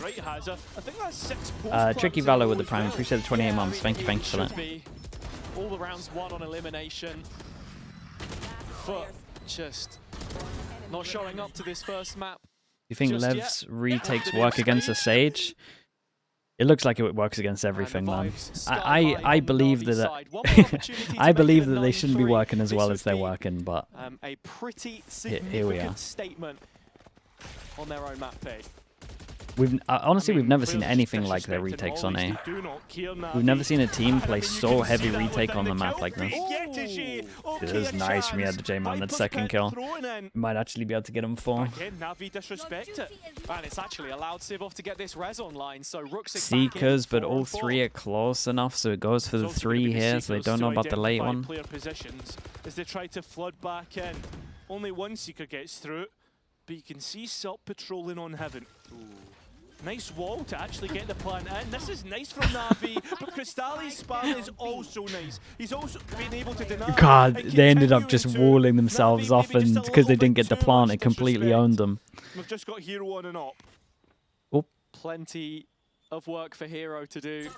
[SPEAKER 1] Tricky Valor with the Prime. Appreciate the 28 months. Thank you for that.
[SPEAKER 8] All the rounds won on elimination. FUT just not showing up to this first map.
[SPEAKER 1] Do you think Lev's retakes work against a Sage? It looks like it works against everything, man. I believe that I believe that they shouldn't be working as well as they're working, but
[SPEAKER 8] a pretty
[SPEAKER 1] here we are.
[SPEAKER 8] Statement on their own map pick.
[SPEAKER 1] Honestly, we've never seen anything like their retakes on A. We've never seen a team play so heavy retake on the map like this. It is nice from Yetajay, man. That second kill. Might actually be able to get him 4.
[SPEAKER 7] NAVI disrespect it.
[SPEAKER 8] And it's actually allowed Sivov to get this res online, so Rooks
[SPEAKER 1] Seekers, but all 3 are close enough, so it goes for the 3 here, so they don't know about the late one.
[SPEAKER 7] Positions as they try to flood back in. Only one Seeker gets through, but you can see Silp patrolling on Heaven. Nice wall to actually get the plant in. This is nice from Navi, but Crystalli's spam is also nice. He's also been able to deny.
[SPEAKER 1] God, they ended up just walling themselves off, and because they didn't get the plant, it completely owned them.
[SPEAKER 7] We've just got Hero on and up.
[SPEAKER 1] Oh.
[SPEAKER 8] Plenty of work for Hero to do.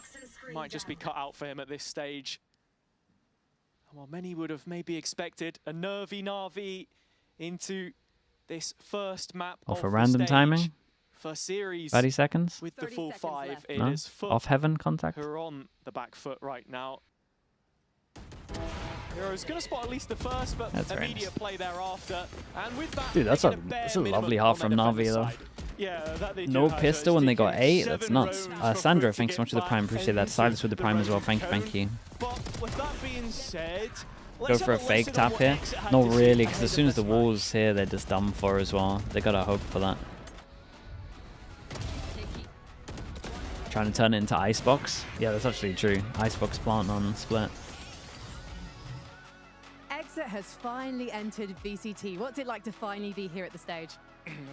[SPEAKER 8] Might just be cut out for him at this stage. Well, many would have maybe expected a nervy Navi into this first map
[SPEAKER 1] off a random timing.
[SPEAKER 8] First series
[SPEAKER 1] 30 seconds
[SPEAKER 8] with the full 5. It
[SPEAKER 1] no?
[SPEAKER 8] is FUT
[SPEAKER 1] off Heaven contact.
[SPEAKER 8] Who are on the back foot right now. Hero's going to spot at least the first, but
[SPEAKER 1] that's
[SPEAKER 8] immediate play thereafter. And with that,
[SPEAKER 1] dude, that's a lovely half from Navi though.
[SPEAKER 7] Yeah,
[SPEAKER 1] no pistol when they got 8. That's nuts. Sandra, thanks so much for the Prime. Appreciate that. Silas with the Prime as well. Thank you.
[SPEAKER 7] But with that being said,
[SPEAKER 1] go for a fake tap here. Not really, because as soon as the wall's here, they're just done for as well. They gotta hope for that. Trying to turn it into Icebox. Yeah, that's actually true. Icebox plant on split.
[SPEAKER 3] Exit has finally entered VCT. What's it like to finally be here at the stage?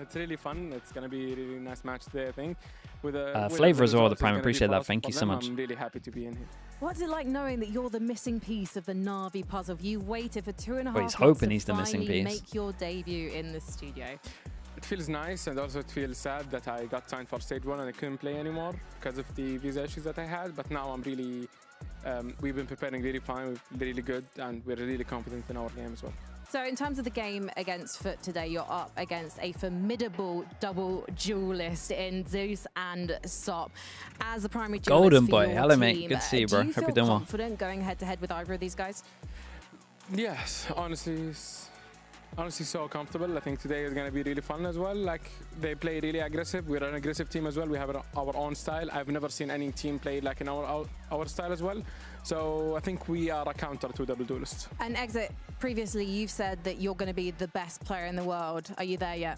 [SPEAKER 9] It's really fun. It's going to be a really nice match today, I think. With
[SPEAKER 1] Flavor as well, the Prime. Appreciate that. Thank you so much.
[SPEAKER 9] I'm really happy to be in here.
[SPEAKER 3] What's it like knowing that you're the missing piece of the Navi puzzle? You waited for 2.5 months
[SPEAKER 1] he's hoping he's
[SPEAKER 3] to
[SPEAKER 1] the missing piece.
[SPEAKER 3] Make your debut in the studio.
[SPEAKER 9] It feels nice, and also it feels sad that I got signed for stage 1 and I couldn't play anymore because of the visa issues that I had. But now I'm really, we've been preparing really fine, really good, and we're really confident in our game as well.
[SPEAKER 3] So in terms of the game against FUT today, you're up against a formidable double duelist in Zeus and Sop. As the primary duelist
[SPEAKER 1] Golden
[SPEAKER 3] for
[SPEAKER 1] boy,
[SPEAKER 3] your
[SPEAKER 1] hello
[SPEAKER 3] team,
[SPEAKER 1] mate, good to see you, bro.
[SPEAKER 3] Do you
[SPEAKER 1] Hope
[SPEAKER 3] feel
[SPEAKER 1] you're doing well.
[SPEAKER 3] confident going head to head with either of these guys?
[SPEAKER 9] Yes, honestly so comfortable. I think today is going to be really fun as well. Like, they play really aggressive. We're an aggressive team as well. We have our own style. I've never seen any team play like in our style as well. So I think we are a counter to double duelists.
[SPEAKER 3] And Exit, previously you've said that you're going to be the best player in the world. Are you there yet?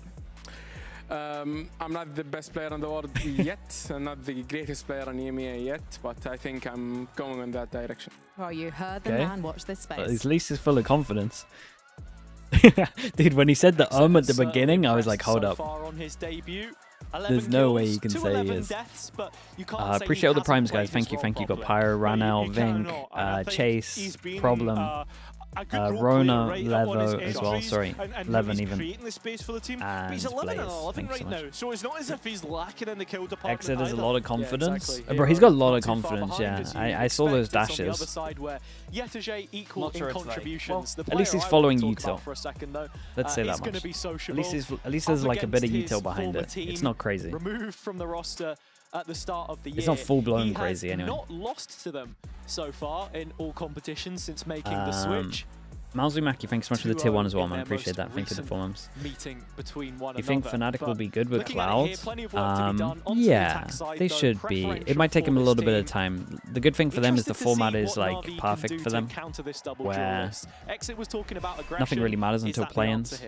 [SPEAKER 9] I'm not the best player in the world yet. I'm not the greatest player in EMEA yet, but I think I'm going in that direction.
[SPEAKER 3] Well, you heard the man. Watch this space.
[SPEAKER 1] At least he's full of confidence. Dude, when he said the at the beginning, I was like, hold up. There's no way you can say he is. Appreciate all the primes, guys. Thank you. Got Pyro, Ranel, Vink, Chase, Problem. Rona,
[SPEAKER 7] right,
[SPEAKER 1] Levo as well. Sorry,
[SPEAKER 7] and
[SPEAKER 1] Levin even.
[SPEAKER 7] Creating the space for the team.
[SPEAKER 1] And
[SPEAKER 7] but he's 11 and 11 right
[SPEAKER 1] so
[SPEAKER 7] now, so it's not as if he's lacking in the kill department.
[SPEAKER 1] Exit has a lot of confidence.
[SPEAKER 8] Yeah, exactly.
[SPEAKER 1] Bro, he's got a lot of confidence. Yeah, I saw those dashes.
[SPEAKER 8] On the other side where equal in contributions.
[SPEAKER 1] At least he's following util.
[SPEAKER 8] For a second, though.
[SPEAKER 1] Let's say that much. At least there's like a bit of util behind it. It's not crazy.
[SPEAKER 8] Removed from the roster at the start of the year.
[SPEAKER 1] It's not full-blown crazy anyway.
[SPEAKER 8] Not lost to them so far in all competitions since making the switch.
[SPEAKER 1] Malzumaki, thanks so much for the tier 1 as well, man. Appreciate that. Thank you for the 4 months.
[SPEAKER 8] You
[SPEAKER 1] think Fnatic will be good with Cloud? Yeah, they should be. It might take them a little bit of time. The good thing for them is the format is like perfect for them, where nothing really matters until play-ins.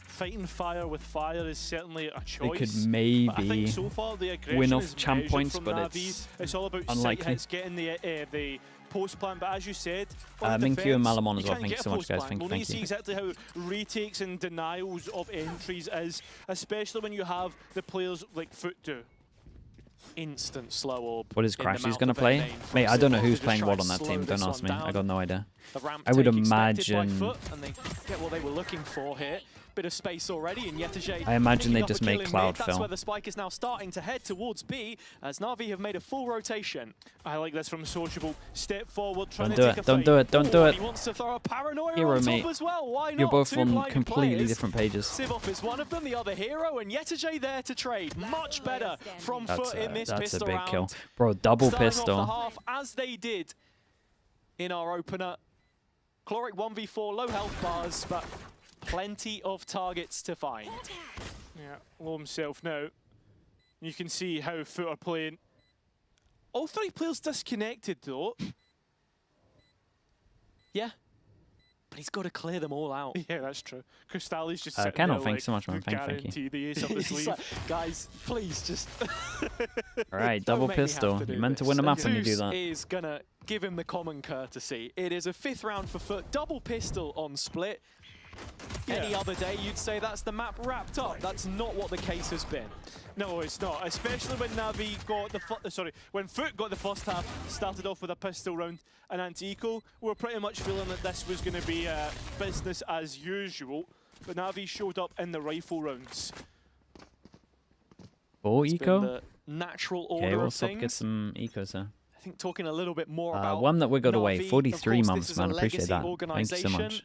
[SPEAKER 7] Fighting fire with fire is certainly a choice.
[SPEAKER 1] They could maybe
[SPEAKER 7] I think so far the
[SPEAKER 1] win off champ points, but
[SPEAKER 7] NAVI. It's all about
[SPEAKER 1] unlikely.
[SPEAKER 7] It's getting the post plan, but as you said,
[SPEAKER 1] Minkyu and Malamon as well. Thank you so much, guys. Thank you.
[SPEAKER 7] We'll need to see exactly how retakes and denials of entries is, especially when you have the players like FUT do.
[SPEAKER 8] Instant slow orb.
[SPEAKER 1] What is Crashy's going to play? Mate, I don't know who's playing what on that team. Don't ask me. I got no idea. I would imagine.
[SPEAKER 8] And they get what they were looking for here. Bit of space already, and
[SPEAKER 1] I imagine they just make Cloud
[SPEAKER 8] That's
[SPEAKER 1] fill.
[SPEAKER 8] where the spike is now starting to head towards B, as Navi have made a full rotation.
[SPEAKER 7] I like this from Sociable. Step forward, trying
[SPEAKER 1] Don't do
[SPEAKER 7] to
[SPEAKER 1] it. Don't do it. Don't do it.
[SPEAKER 8] He wants to throw a paranoia
[SPEAKER 1] Hero,
[SPEAKER 8] on top
[SPEAKER 1] mate.
[SPEAKER 8] as well. Why not?
[SPEAKER 1] You're both
[SPEAKER 8] Two
[SPEAKER 1] on
[SPEAKER 8] blind
[SPEAKER 1] completely
[SPEAKER 8] players.
[SPEAKER 1] different pages.
[SPEAKER 8] Sivov is one of them, the other hero, and Yetajay there to trade. Much better from FUT in this
[SPEAKER 1] that's
[SPEAKER 8] pistol
[SPEAKER 1] a big
[SPEAKER 8] round.
[SPEAKER 1] kill. Bro, double
[SPEAKER 8] Starting
[SPEAKER 1] pistol.
[SPEAKER 8] off the half as they did in our opener. Chloric 1v4, low health bars, but plenty of targets to find.
[SPEAKER 7] Yeah, low himself now. You can see how FUT are playing. All 3 players disconnected though.
[SPEAKER 8] Yeah. But he's got to clear them all out.
[SPEAKER 7] Yeah, that's true. Crystalli's just
[SPEAKER 1] Kendall,
[SPEAKER 7] there,
[SPEAKER 1] thanks so much, man. Thank you.
[SPEAKER 7] The ace up the sleeve.
[SPEAKER 8] Like, guys, please just...
[SPEAKER 1] Alright, double pistol. You're meant to win a map when you do that.
[SPEAKER 8] Is going to give him the common courtesy. It is a 5th round for FUT. Double pistol on split. Yeah. Any other day, you'd say that's the map wrapped up. That's not what the case has been.
[SPEAKER 7] No, it's not. Especially when NAVI got the when FUT got the first half, started off with a pistol round and anti-eco. We were pretty much feeling that this was going to be business as usual. But NAVI showed up in the rifle rounds.
[SPEAKER 1] Oh, eco.
[SPEAKER 8] The natural order
[SPEAKER 1] okay, we'll
[SPEAKER 8] of things.
[SPEAKER 1] Get some ecos there.
[SPEAKER 8] I think talking a little bit more about
[SPEAKER 1] one that wiggled
[SPEAKER 8] NAVI,
[SPEAKER 1] away. 43 months, man. Appreciate that.
[SPEAKER 8] Thank
[SPEAKER 1] you so much.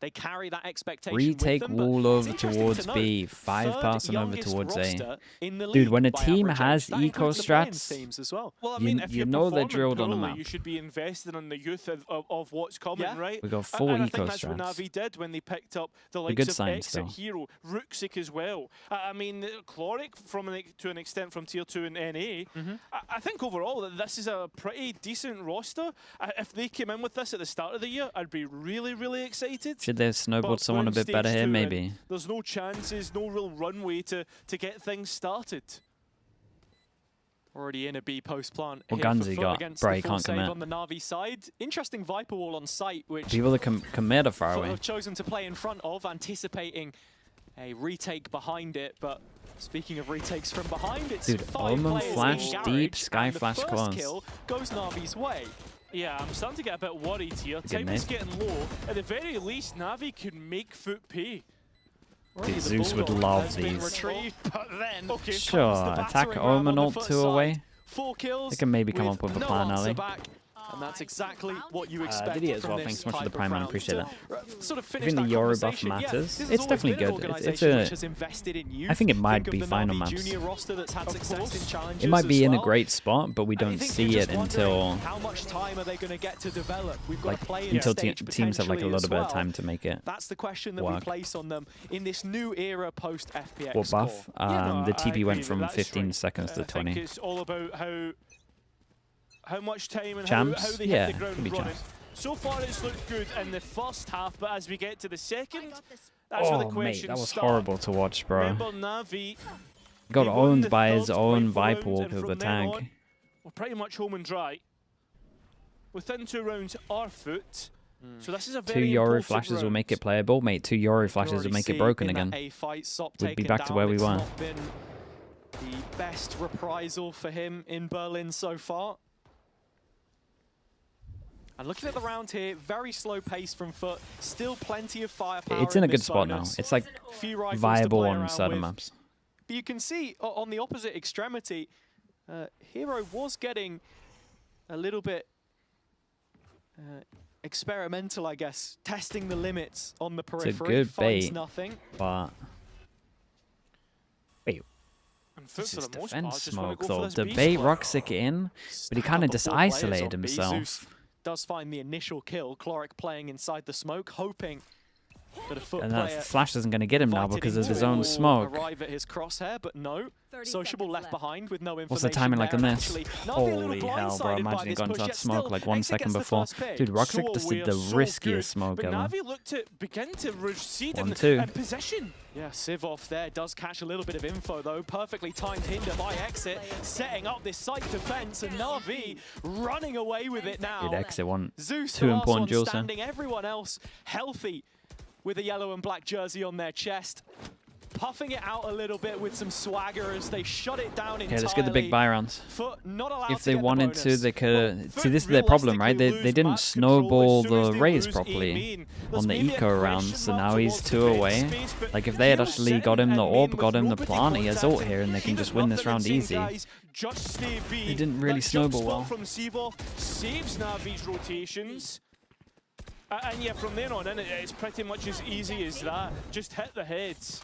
[SPEAKER 8] They carry that expectation
[SPEAKER 1] Retake
[SPEAKER 8] with them,
[SPEAKER 1] wall over towards B, 5 passing over towards A. Dude, when a team has eco strats,
[SPEAKER 8] as well.
[SPEAKER 7] Well, I mean, if
[SPEAKER 1] you know they're drilled on the
[SPEAKER 7] poorly,
[SPEAKER 1] map.
[SPEAKER 7] You should be invested in the youth of what's coming, right?
[SPEAKER 1] We got 4
[SPEAKER 7] and I
[SPEAKER 1] eco
[SPEAKER 7] think that's
[SPEAKER 1] strats.
[SPEAKER 7] what NAVI did when they picked up the likes
[SPEAKER 1] good
[SPEAKER 7] of
[SPEAKER 1] sign
[SPEAKER 7] Exit
[SPEAKER 1] still.
[SPEAKER 7] Hero, Ruxic as well. I mean, Chloric to an extent from Tier 2 and NA. I think overall that this is a pretty decent roster. If they came in with this at the start of the year, I'd be really, really excited.
[SPEAKER 1] Should they have snowballed someone a bit better here, maybe?
[SPEAKER 7] There's no chances, no real runway to get things started.
[SPEAKER 8] Already in a B post plant.
[SPEAKER 1] What guns he got? Bro, he can't commit.
[SPEAKER 8] On the Navi side. Interesting Viper wall on site, which
[SPEAKER 1] people that commit are far away.
[SPEAKER 8] Have chosen to play in front of, anticipating a retake behind it. But speaking of retakes from behind, it's 5
[SPEAKER 1] Omen
[SPEAKER 8] players
[SPEAKER 1] flash
[SPEAKER 8] in
[SPEAKER 1] deep,
[SPEAKER 8] garage,
[SPEAKER 1] Sky
[SPEAKER 8] and the
[SPEAKER 1] flash
[SPEAKER 8] first
[SPEAKER 1] close.
[SPEAKER 8] Kill goes Navi's way.
[SPEAKER 7] Yeah, I'm starting to get a bit worried here. Time is getting low. At the very least, NAVI could make FUT pay.
[SPEAKER 1] Dude, Zeus would love these.
[SPEAKER 8] Retrieved, but then,
[SPEAKER 1] sure, attack Omen ult 2 away.
[SPEAKER 8] 4 kills.
[SPEAKER 1] They can maybe come up with a plan, Ali.
[SPEAKER 8] And that's exactly what you expect.
[SPEAKER 1] Did he as well?
[SPEAKER 8] From
[SPEAKER 1] Thanks
[SPEAKER 8] this
[SPEAKER 1] so much for the prime, man. Appreciate that.
[SPEAKER 8] Sort of
[SPEAKER 1] I think the Euro buff matters. It's definitely good. It's I think it might be final maps. It might be in a great spot, but we don't see it until
[SPEAKER 8] how much time are they going to get to develop? We've got
[SPEAKER 1] like
[SPEAKER 8] to play
[SPEAKER 1] until teams have like a little bit of time to make it.
[SPEAKER 8] That's the question that we place on them in this new era post FPX.
[SPEAKER 1] What buff? The TP went from 15 seconds to 20.
[SPEAKER 7] I think it's all about how much time and
[SPEAKER 1] champs?
[SPEAKER 7] how they hit the ground running. So far it's looked good in the first half, but as we get to the second, that's where the questions
[SPEAKER 1] mate, that was
[SPEAKER 7] start.
[SPEAKER 1] horrible to watch, bro.
[SPEAKER 7] Remember, NAVI
[SPEAKER 1] got owned by his own Viper walk of the tag.
[SPEAKER 7] We're pretty much home and dry. Within 2 rounds are FUT. So this is a very
[SPEAKER 1] 2 Yoru
[SPEAKER 7] important
[SPEAKER 1] flashes
[SPEAKER 7] round.
[SPEAKER 1] will make it playable, mate. 2 Yoru flashes will make it broken again. We'd be back to where we were.
[SPEAKER 8] The best reprisal for him in Berlin so far. And looking at the round here, very slow pace from FUT. Still plenty of firepower.
[SPEAKER 1] It's in a good spot now. It's like viable on certain maps.
[SPEAKER 8] But you can see on the opposite extremity, Hero was getting a little bit experimental, I guess, testing the limits on the periphery.
[SPEAKER 1] It's a good bait,
[SPEAKER 8] nothing.
[SPEAKER 1] But wait, this is defense smoke though. The bait Roxic in, but he kind of just isolated himself.
[SPEAKER 8] Does find the initial kill. Cloric playing inside the smoke, hoping that a FUT
[SPEAKER 1] and that flash isn't going to get him now because of his own smoke.
[SPEAKER 8] Arrive at his crosshair, but no. Sociable left behind with no information.
[SPEAKER 1] What's the timing like on this? Holy hell, bro. Imagine he got into that smoke like 1 second before. Dude, Roxic just did the riskiest smoke ever.
[SPEAKER 7] Navi looked to begin to recede in position.
[SPEAKER 8] Yeah, Sivov there does catch a little bit of info though. Perfectly timed hinder by Exit, setting up this site defense, and Navi running away with it now.
[SPEAKER 1] Dude, Exit won
[SPEAKER 8] Zeus
[SPEAKER 1] 2 important duels.
[SPEAKER 8] Everyone else healthy with a yellow and black jersey on their chest. Puffing it out a little bit with some swagger as they shut it down entirely.
[SPEAKER 1] Okay, let's get the big buy rounds. If they wanted to, they could. See, this is their problem, right? They didn't snowball the Raze properly on the eco rounds, so now he's 2 away. Like, if they had actually got him the orb, got him the plant, he has ult here, and they can just win this round easy. They didn't really snowball well.
[SPEAKER 7] From Sivov saves Navi's rotations. And yeah, from there on in, it's pretty much as easy as that. Just hit the heads.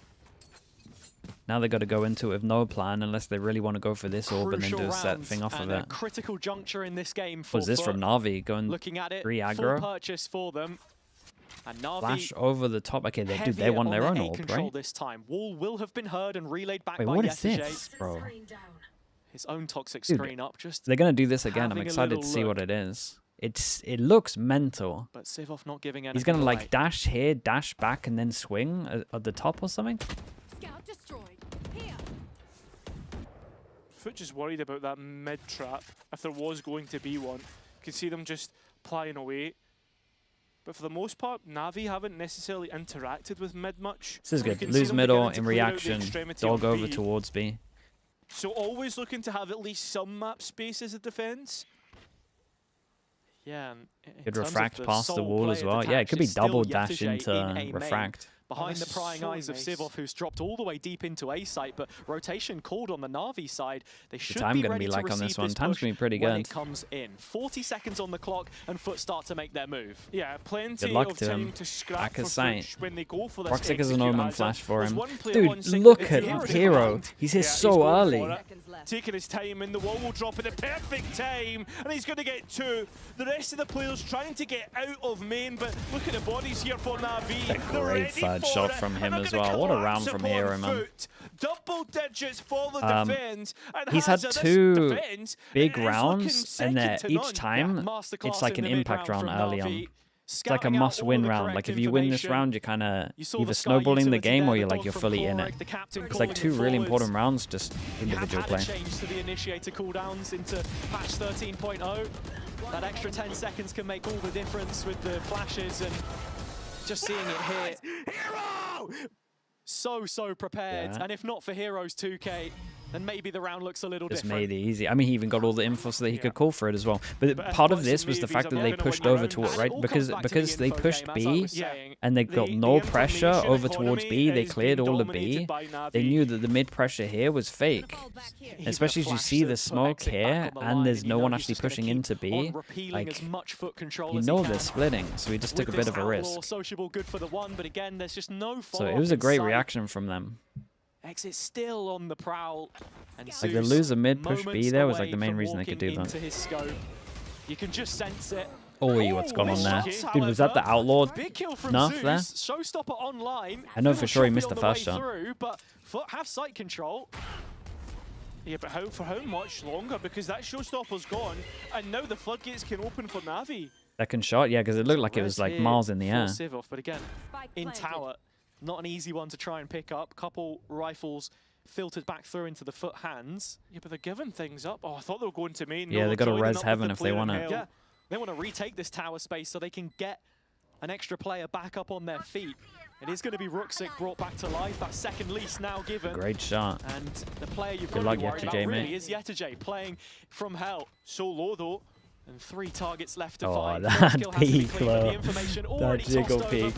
[SPEAKER 1] Now they've got to go into it with no plan unless they really want to go for this orb and then do a set thing off of it.
[SPEAKER 8] Critical juncture in this game for
[SPEAKER 1] Was this from Navi going
[SPEAKER 8] looking at it,
[SPEAKER 1] 3 aggro?
[SPEAKER 8] Full purchase for them. And Navi
[SPEAKER 1] flash over the top. Okay, they won their own orb, right?
[SPEAKER 8] This time. Wall will have been heard and relayed back
[SPEAKER 1] Wait,
[SPEAKER 8] by
[SPEAKER 1] what is this, bro?
[SPEAKER 8] His own toxic screen up. Just
[SPEAKER 1] they're going to do this again. I'm excited to see what it is. It looks mental.
[SPEAKER 8] But Sivov not giving anything.
[SPEAKER 1] He's going to like dash here, dash back, and then swing at the top or something.
[SPEAKER 6] Scout destroyed. Here.
[SPEAKER 7] FUT just worried about that mid trap if there was going to be one. You can see them just plying away. But for the most part, Navi haven't necessarily interacted with mid much.
[SPEAKER 1] This is good. Lose middle in reaction. Dog over towards B.
[SPEAKER 7] So always looking to have at least some map space as a defense.
[SPEAKER 8] Yeah,
[SPEAKER 1] could refract past the wall as well. Yeah, it could be double dash into refract.
[SPEAKER 8] Behind the prying eyes of Sivov, who's dropped all the way deep into A site, but rotation called on the Navi side. They should be ready to receive this push
[SPEAKER 1] time's going to be pretty good
[SPEAKER 8] when it comes in. 40 seconds on the clock, and FUT start to make their move.
[SPEAKER 7] Yeah, plenty of time to scrap for FUT when they go for this.
[SPEAKER 1] Roxic is an omen flash for him. Dude, look at Hero. He's here so early.
[SPEAKER 7] Taking his time, and the wall will drop at the perfect time, and he's going to get 2. The rest of the players trying to get out of main, but look at the bodies here for Navi.
[SPEAKER 1] A great third shot from him as well. What a round from Hero, man.
[SPEAKER 7] Double digits for the defense.
[SPEAKER 1] He's had 2 big rounds, and each time it's like an impact round early on. It's like a must-win round. Like if you win this round, you're kind of either snowballing the game or you're fully in it. It's like 2 really important rounds, just individual play.
[SPEAKER 8] Change to the initiator cooldowns into patch 13.0. That extra 10 seconds can make all the difference with the flashes, and just seeing it here. Hero! So prepared, and if not for Heroes 2K, then maybe the round looks a little different.
[SPEAKER 1] Just made it easy. I mean, he even got all the info so that he could call for it as well. But part of this was the fact that they pushed over to it, right? Because they pushed B and they got no pressure over towards B, they cleared all the B. They knew that the mid pressure here was fake. Especially as you see the smoke here and there's no one actually pushing into B. Like, you know they're splitting, so he just took a bit of a risk. So it was a great reaction from them.
[SPEAKER 8] Exit still on the prowl. And
[SPEAKER 1] like the loser mid push B there was like the main reason they could do that.
[SPEAKER 8] You can just sense it.
[SPEAKER 1] Oh, what's gone on there? Dude, was that the Outlaw nerf there?
[SPEAKER 8] Showstopper online.
[SPEAKER 1] I know for sure he missed the first shot.
[SPEAKER 8] But FUT have site control.
[SPEAKER 7] Yeah, but for how much longer? Because that Showstopper's gone, and now the floodgates can open for Navi.
[SPEAKER 1] Second shot, yeah, because it looked like it was like miles in the air.
[SPEAKER 8] Sivov, but again, in tower. Not an easy one to try and pick up. Couple rifles filtered back through into the FUT hands.
[SPEAKER 7] Yeah, but they're giving things up. Oh, I thought they were going to main.
[SPEAKER 1] Yeah, they got to res heaven if they want it.
[SPEAKER 8] Yeah, they want to retake this tower space so they can get an extra player back up on their feet. It is going to be Roxic brought back to life. That second lease now given.
[SPEAKER 1] Great shot.
[SPEAKER 8] And the player you've got to be worried about really is Yetajay playing from hell.
[SPEAKER 7] So low though.
[SPEAKER 8] And 3 targets left to
[SPEAKER 1] Oh,
[SPEAKER 8] find.
[SPEAKER 1] that
[SPEAKER 8] peak,
[SPEAKER 1] that jiggle peak.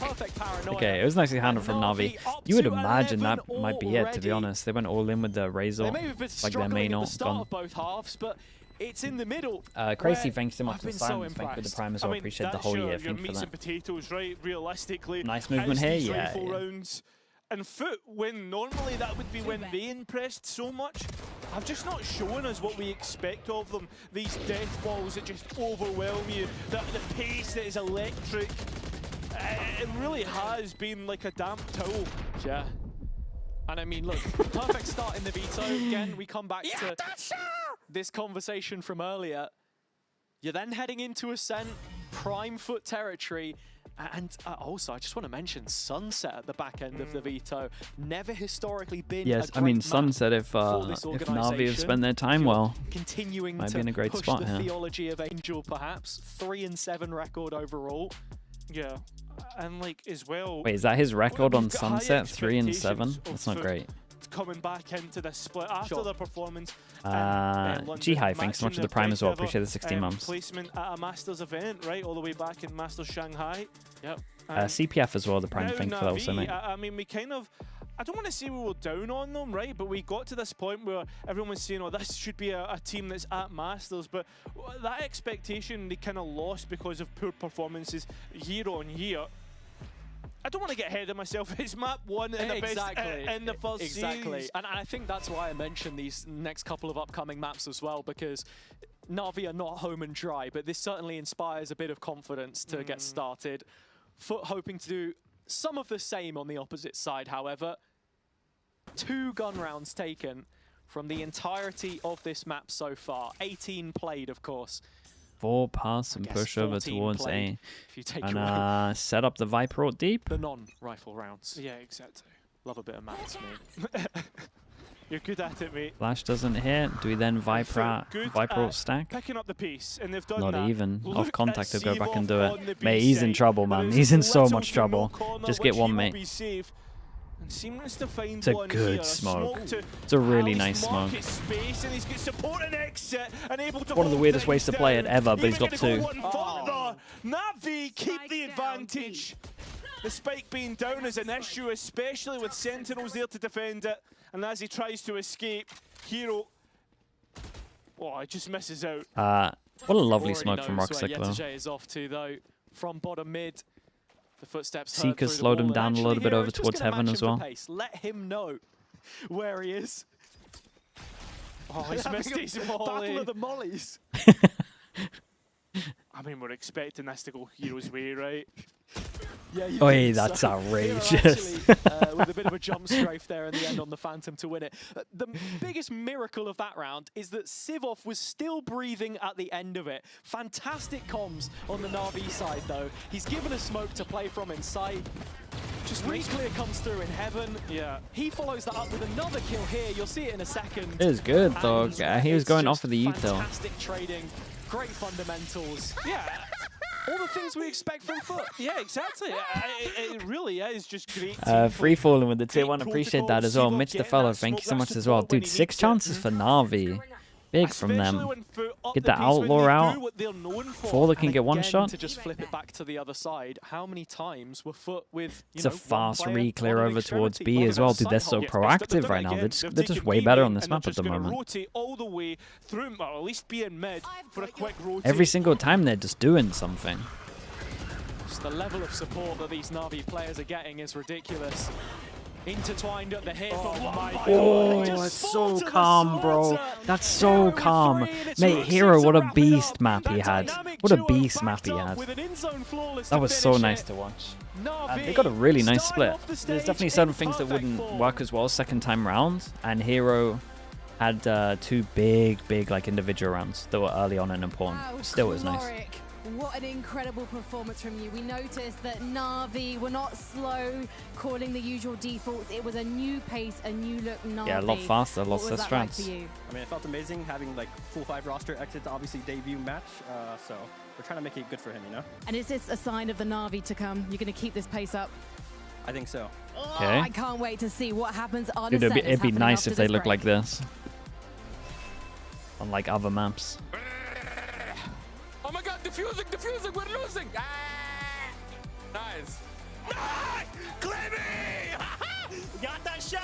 [SPEAKER 1] Okay, it was nicely handled from Navi. You would imagine that might be it, to be honest. They went all in with the Razor, like their main ult gun.
[SPEAKER 8] Both halves, but it's in the middle.
[SPEAKER 1] Crazy, thanks so much for the silence. Thank you for the prime as well. Appreciate the whole year. Thank you for that.
[SPEAKER 7] Potatoes, right? Realistically,
[SPEAKER 1] nice movement here. Yeah.
[SPEAKER 7] Rounds. And FUT, when normally that would be when they impressed so much, have just not shown us what we expect of them. These death balls that just overwhelm you, the pace that is electric. It really has been like a damp towel.
[SPEAKER 8] Yeah. And I mean, look, perfect start in the veto. Again, we come back to this conversation from earlier. You're then heading into Ascent, prime FUT territory. And also, I just want to mention Sunset at the back end of the veto. Never historically been.
[SPEAKER 1] Yes, I mean Sunset. If Navi have spent their time well,
[SPEAKER 8] continuing
[SPEAKER 1] might
[SPEAKER 8] to
[SPEAKER 1] be in a great
[SPEAKER 8] push
[SPEAKER 1] spot
[SPEAKER 8] the
[SPEAKER 1] here.
[SPEAKER 8] Theology of Angel, perhaps 3-7 record overall.
[SPEAKER 7] Yeah, and like as well.
[SPEAKER 1] Wait, is that his record on Sunset? 3-7. That's not great.
[SPEAKER 7] Coming back into the split after the performance.
[SPEAKER 1] G-High, thanks so much for the prime as well. Appreciate the 16 months.
[SPEAKER 7] Placement at a Masters event, right, all the way back in Masters Shanghai.
[SPEAKER 8] Yep.
[SPEAKER 1] CPF as well, the prime. Thank you for that also, mate.
[SPEAKER 7] I mean, we kind of, I don't want to say we were down on them, right, but we got to this point where everyone was saying, oh, this should be a team that's at Masters, but that expectation they kind of lost because of poor performances year on year. I don't want to get ahead of myself. It's map 1 in the best in the first series.
[SPEAKER 8] And I think that's why I mentioned these next couple of upcoming maps as well, because Navi are not home and dry, but this certainly inspires a bit of confidence to get started. FUT hoping to do some of the same on the opposite side, however. 2 gun rounds taken from the entirety of this map so far. 18 played, of course.
[SPEAKER 1] 4 pass and push over towards A.
[SPEAKER 8] If you take
[SPEAKER 1] and set up the Viper ult deep.
[SPEAKER 8] The non-rifle rounds.
[SPEAKER 7] Yeah, exactly.
[SPEAKER 8] Love a bit of maths, mate.
[SPEAKER 7] You're good at it, mate.
[SPEAKER 1] Flash doesn't hit. Do we then Viper ult stack?
[SPEAKER 7] Picking up the piece, and they've done
[SPEAKER 1] Not
[SPEAKER 7] that.
[SPEAKER 1] even. Off contact to go back and do it. Mate, he's in trouble, man. He's in so much trouble. Just get one, mate. It's a good smoke. It's a really nice smoke. One of the weirdest ways to play it ever, but he's got 2.
[SPEAKER 7] Navi keep the advantage. The spike being down is an issue, especially with Sentinels there to defend it. And as he tries to escape, Hero, oh, he just misses out.
[SPEAKER 1] What a lovely smoke from Roxic, though.
[SPEAKER 8] Is off to, though, from bottom mid. The footsteps
[SPEAKER 1] Seeker slowed him down a little bit over towards heaven as well.
[SPEAKER 8] Let him know where he is.
[SPEAKER 7] Oh, he's missed his volley.
[SPEAKER 8] Battle of the mollies.
[SPEAKER 7] I mean, we're expecting this to go Hero's way, right?
[SPEAKER 8] Yeah,
[SPEAKER 1] Oi, that's outrageous.
[SPEAKER 8] Actually, with a bit of a jump strafe there in the end on the Phantom to win it. The biggest miracle of that round is that Sivov was still breathing at the end of it. Fantastic comms on the Navi side, though. He's given a smoke to play from in sight. Just Reclear comes through in heaven.
[SPEAKER 7] Yeah.
[SPEAKER 8] He follows that up with another kill here. You'll see it in a second.
[SPEAKER 1] It is good, though. He was going off of the util.
[SPEAKER 8] Fantastic trading. Great fundamentals.
[SPEAKER 7] Yeah.
[SPEAKER 8] All the things we expect from FUT.
[SPEAKER 7] Yeah, exactly. It really is just great.
[SPEAKER 1] Free falling with the tier 1. Appreciate that as well. Mitch the fellow, thank you so much as well. Dude, 6 chances for Navi. Big from them. Get the Outlaw out before they can get one shot.
[SPEAKER 8] To just flip it back to the other side, how many times were FUT with
[SPEAKER 1] it's a fast re-clear over towards B as well. Dude, they're so proactive right now. They're just way better on this map at the moment.
[SPEAKER 7] Rotate all the way through, or at least be in mid for a quick rotate.
[SPEAKER 1] Every single time they're just doing something.
[SPEAKER 8] Just the level of support that these Navi players are getting is ridiculous. Intertwined at the hip. Oh my God.
[SPEAKER 1] Oh, it's so calm, bro. That's so calm. Mate, Hero, what a beast map he had. What a beast map he had. That was so nice to watch. And they got a really nice split. There's definitely certain things that wouldn't work as well second time round. And Hero had 2 big like individual rounds that were early on and important. Still was nice.
[SPEAKER 3] What an incredible performance from you. We noticed that Navi were not slow calling the usual defaults. It was a new pace, a new look Navi.
[SPEAKER 1] Yeah, a lot faster, lots of strats.
[SPEAKER 10] I mean, it felt amazing having like full 5 roster exits, obviously debut match. So we're trying to make it good for him, you know?
[SPEAKER 3] And is this a sign of the Navi to come? You're going to keep this pace up?
[SPEAKER 10] I think so.
[SPEAKER 1] Okay.
[SPEAKER 3] I can't wait to see what happens on
[SPEAKER 1] Dude, it'd be nice if they looked like this. Unlike other maps.
[SPEAKER 9] Defusing, we're losing! Ah! Nice.
[SPEAKER 11] Nice! Clemmy! Yatasha!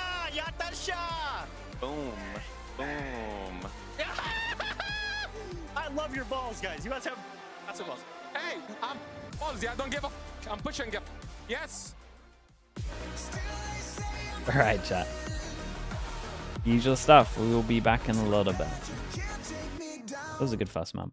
[SPEAKER 10] Boom.
[SPEAKER 11] I love your balls, guys. You guys have lots of balls.
[SPEAKER 9] Hey, I'm ballsy. I don't give up. I'm pushing it. Yes.
[SPEAKER 1] All right, chat. Usual stuff. We will be back in a little bit. That was a good first map.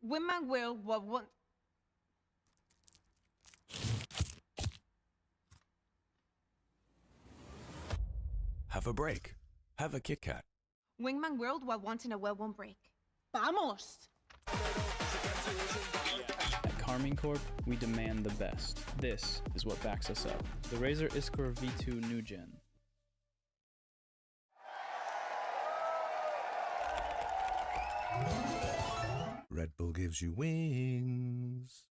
[SPEAKER 2] Women will what?
[SPEAKER 5] Have a break. Have a Kit Kat.
[SPEAKER 2] Wingman World while wanting a well won't break. Vamos!
[SPEAKER 12] At Carmine Corp, we demand the best. This is what backs us up. The Razer Iskor V2 New Gen.
[SPEAKER 5] Red Bull gives you wings.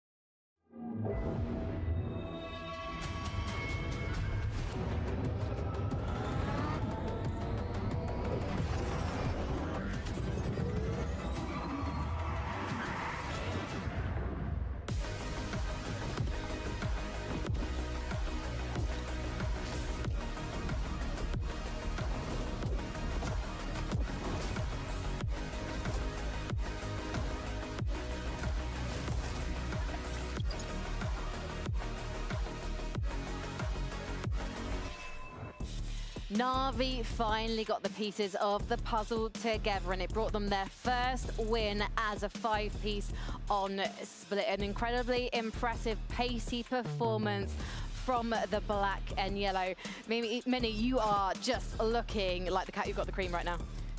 [SPEAKER 3] NAVI finally got the pieces of the puzzle together, and it brought them their first win as a 5-piece on Split. An incredibly impressive, pacey performance from the black and yellow. Minnie, you are just looking like the cat who got the cream right now.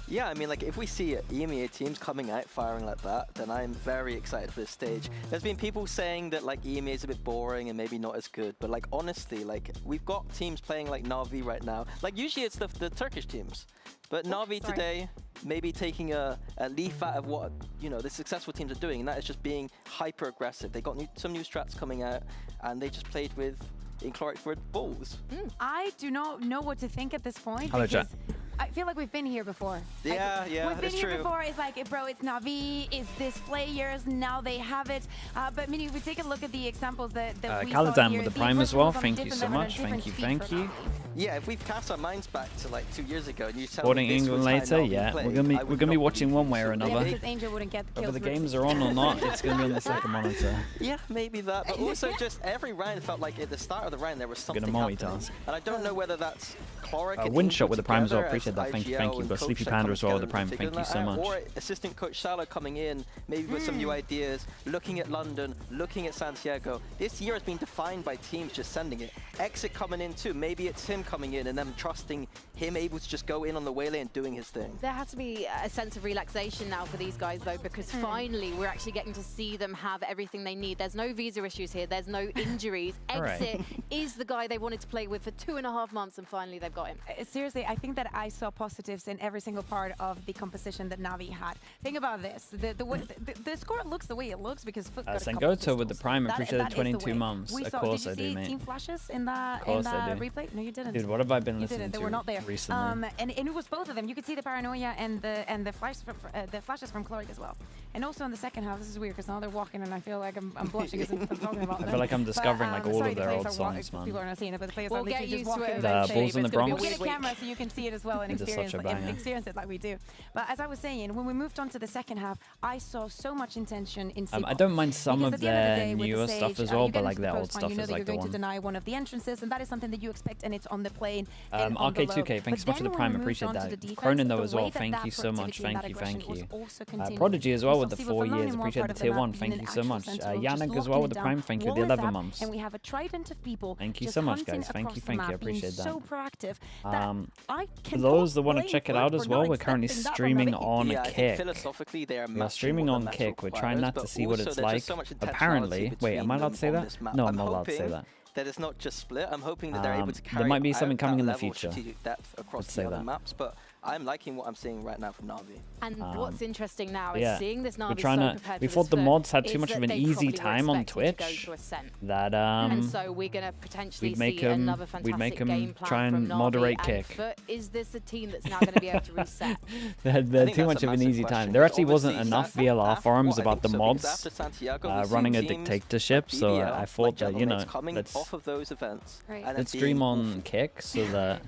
[SPEAKER 4] Yeah, I mean, like, if we see EMEA teams coming out firing like that, then I'm very excited for this stage. There's been people saying that, like, EMEA is a bit boring and maybe not as good, but, like, honestly, like, we've got teams playing like NAVI right now. Like, usually it's the Turkish teams, but NAVI today maybe taking a leaf out of what, you know, the successful teams are doing, and that is just being hyper aggressive. They got some new strats coming out, and they just played with Inchloric for balls.
[SPEAKER 2] I do not know what to think at this point.
[SPEAKER 1] Hello, chat.
[SPEAKER 2] I feel like we've been here before.
[SPEAKER 4] Yeah, yeah,
[SPEAKER 2] we've been here before. It's like, bro, it's Navi, it's this players, now they have it. But Mini, if we take a look at the examples that we saw here,
[SPEAKER 1] with the Prime as well. Thank you so much. Thank you.
[SPEAKER 4] Yeah, if we've cast our minds back to like 2 years ago, and you tell
[SPEAKER 1] me England later, yeah, we're gonna be watching one way or another.
[SPEAKER 2] Yeah, because Angel wouldn't get
[SPEAKER 1] whether the games are on or not, it's gonna be on the second monitor.
[SPEAKER 4] Yeah, maybe that. But also, just every round felt like at the start of the round there was something happening. And I don't know whether that's Chloric.
[SPEAKER 1] Wind shot with the Prime as well. Appreciate that. Thank you. But Sleepy Panda as well with the Prime. Thank you so much.
[SPEAKER 4] Or assistant coach Salo coming in, maybe with some new ideas, looking at London, looking at Santiago. This year has been defined by teams just sending it. Exit coming in too. Maybe it's him coming in and them trusting him able to just go in on the waylay and doing his thing.
[SPEAKER 3] There has to be a sense of relaxation now for these guys though, because finally we're actually getting to see them have everything they need. There's no visa issues here. There's no injuries. Exit is the guy they wanted to play with for 2.5 months, and finally they've got him.
[SPEAKER 2] Seriously, I think that I saw positives in every single part of the composition that Navi had. Think about this. The score looks the way it looks because FUT got a couple of
[SPEAKER 1] Sengoto with the Prime. Appreciate the 22 months. Of course I do, mate.
[SPEAKER 2] Did you see team flashes in the replay? No, you didn't.
[SPEAKER 1] Dude, what have I been listening to?
[SPEAKER 2] They were not there
[SPEAKER 1] recently.
[SPEAKER 2] And it was both of them. You could see the paranoia and the flashes from Chloric as well. And also in the second half, this is weird because now they're walking and I feel like I'm blushing because I'm talking about them.
[SPEAKER 1] I feel like I'm discovering like all of their old songs, man.
[SPEAKER 2] People are not seeing it, but the players are literally just walking.
[SPEAKER 1] The Bulls in the Bronx.
[SPEAKER 2] We'll get a camera so you can see it as well and experience it like we do. But as I was saying, when we moved on to the second half, I saw so much intention in C-Ball.
[SPEAKER 1] I don't mind some of their newer stuff as well, but like their old stuff is like the one.
[SPEAKER 2] You know that you're going to deny one of the entrances, and that is something that you expect, and it's on the plane.
[SPEAKER 1] RK2K, thanks so much for the Prime, appreciate that. Cronin though as well, thank you so much, thank you. Prodigy as well with the 4 years, appreciate the tier 1, thank you so much. Yannick as well with the Prime, thank you, the 11 months.
[SPEAKER 2] And we have a trident of people.
[SPEAKER 1] Thank you so much, guys, thank you, I appreciate that.
[SPEAKER 2] So proactive that I can
[SPEAKER 1] for those that want to check it out as well, we're currently streaming on Kick.
[SPEAKER 4] Philosophically, they are
[SPEAKER 1] streaming on Kick. We're trying not to see what it's like. Apparently, wait, am I allowed to say that? No, I'm not allowed to say that.
[SPEAKER 4] That it's not just split. I'm hoping that they're able to carry
[SPEAKER 1] there might be something coming in the
[SPEAKER 4] level of
[SPEAKER 1] future.
[SPEAKER 4] strategic depth across the other maps, but I'm liking what I'm seeing right now from Navi.
[SPEAKER 3] And what's interesting now is seeing this Navi
[SPEAKER 1] we thought the mods had too much of an easy time on Twitch. That
[SPEAKER 3] and so we're gonna potentially see another fantastic game plan
[SPEAKER 1] try and moderate Kick.
[SPEAKER 3] But is this a team that's now going to be able to reset?
[SPEAKER 1] They had too much of an easy time. There actually wasn't enough VLR forums about the mods running a dictatorship, so I thought that, you know, let's stream on Kick so that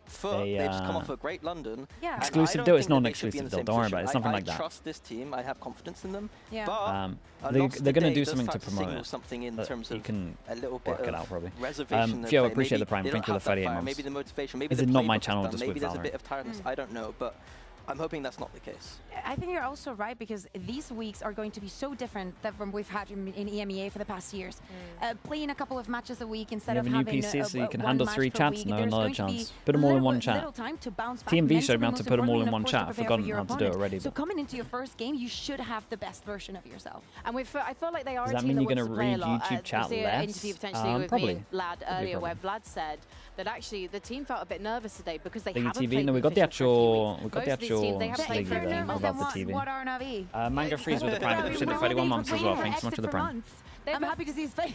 [SPEAKER 4] FUT, they've just come off a great London.
[SPEAKER 2] Yeah.
[SPEAKER 1] Exclusive deal? It's not an exclusive deal. Don't worry about it. It's something like that.
[SPEAKER 4] I trust this team. I have confidence in them.
[SPEAKER 2] Yeah.
[SPEAKER 4] But
[SPEAKER 1] they're going to do something to promote it.
[SPEAKER 4] Something in terms
[SPEAKER 1] you can
[SPEAKER 4] a little bit
[SPEAKER 1] work it out probably.
[SPEAKER 4] Theo,
[SPEAKER 1] appreciate the Prime. Thank you for the 38 months.
[SPEAKER 4] Maybe the motivation. Maybe
[SPEAKER 1] is it not my channel just
[SPEAKER 4] maybe
[SPEAKER 1] with
[SPEAKER 4] there's
[SPEAKER 1] Valorant?
[SPEAKER 4] A bit of tiredness. I don't know, but I'm hoping that's not the case.
[SPEAKER 2] I think you're also right, because these weeks are going to be so different than from we've had in EMEA for the past years. Playing a couple of matches a week instead of having
[SPEAKER 1] new PC, so you can handle 3 chats. No, another chance. Put them
[SPEAKER 2] all
[SPEAKER 1] in one chat. TMV showed me how to put them all in one chat. I've forgotten how to do it already.
[SPEAKER 2] So coming into your first game, you should have the best version of yourself.
[SPEAKER 3] And I feel like they are
[SPEAKER 1] Does
[SPEAKER 3] a
[SPEAKER 1] that
[SPEAKER 3] team
[SPEAKER 1] mean
[SPEAKER 3] that
[SPEAKER 1] you're going to read YouTube chat less?
[SPEAKER 3] Interview potentially with me and Vlad earlier, where Vlad said that actually the team felt a bit nervous today because they haven't played.
[SPEAKER 1] No, we got the actual Sliggy there about the TV.
[SPEAKER 2] What are Navi?
[SPEAKER 1] Mango Freeze with the Prime. Appreciate the 31 months as well. Thanks so much for the Prime.
[SPEAKER 2] I'm happy to see his face.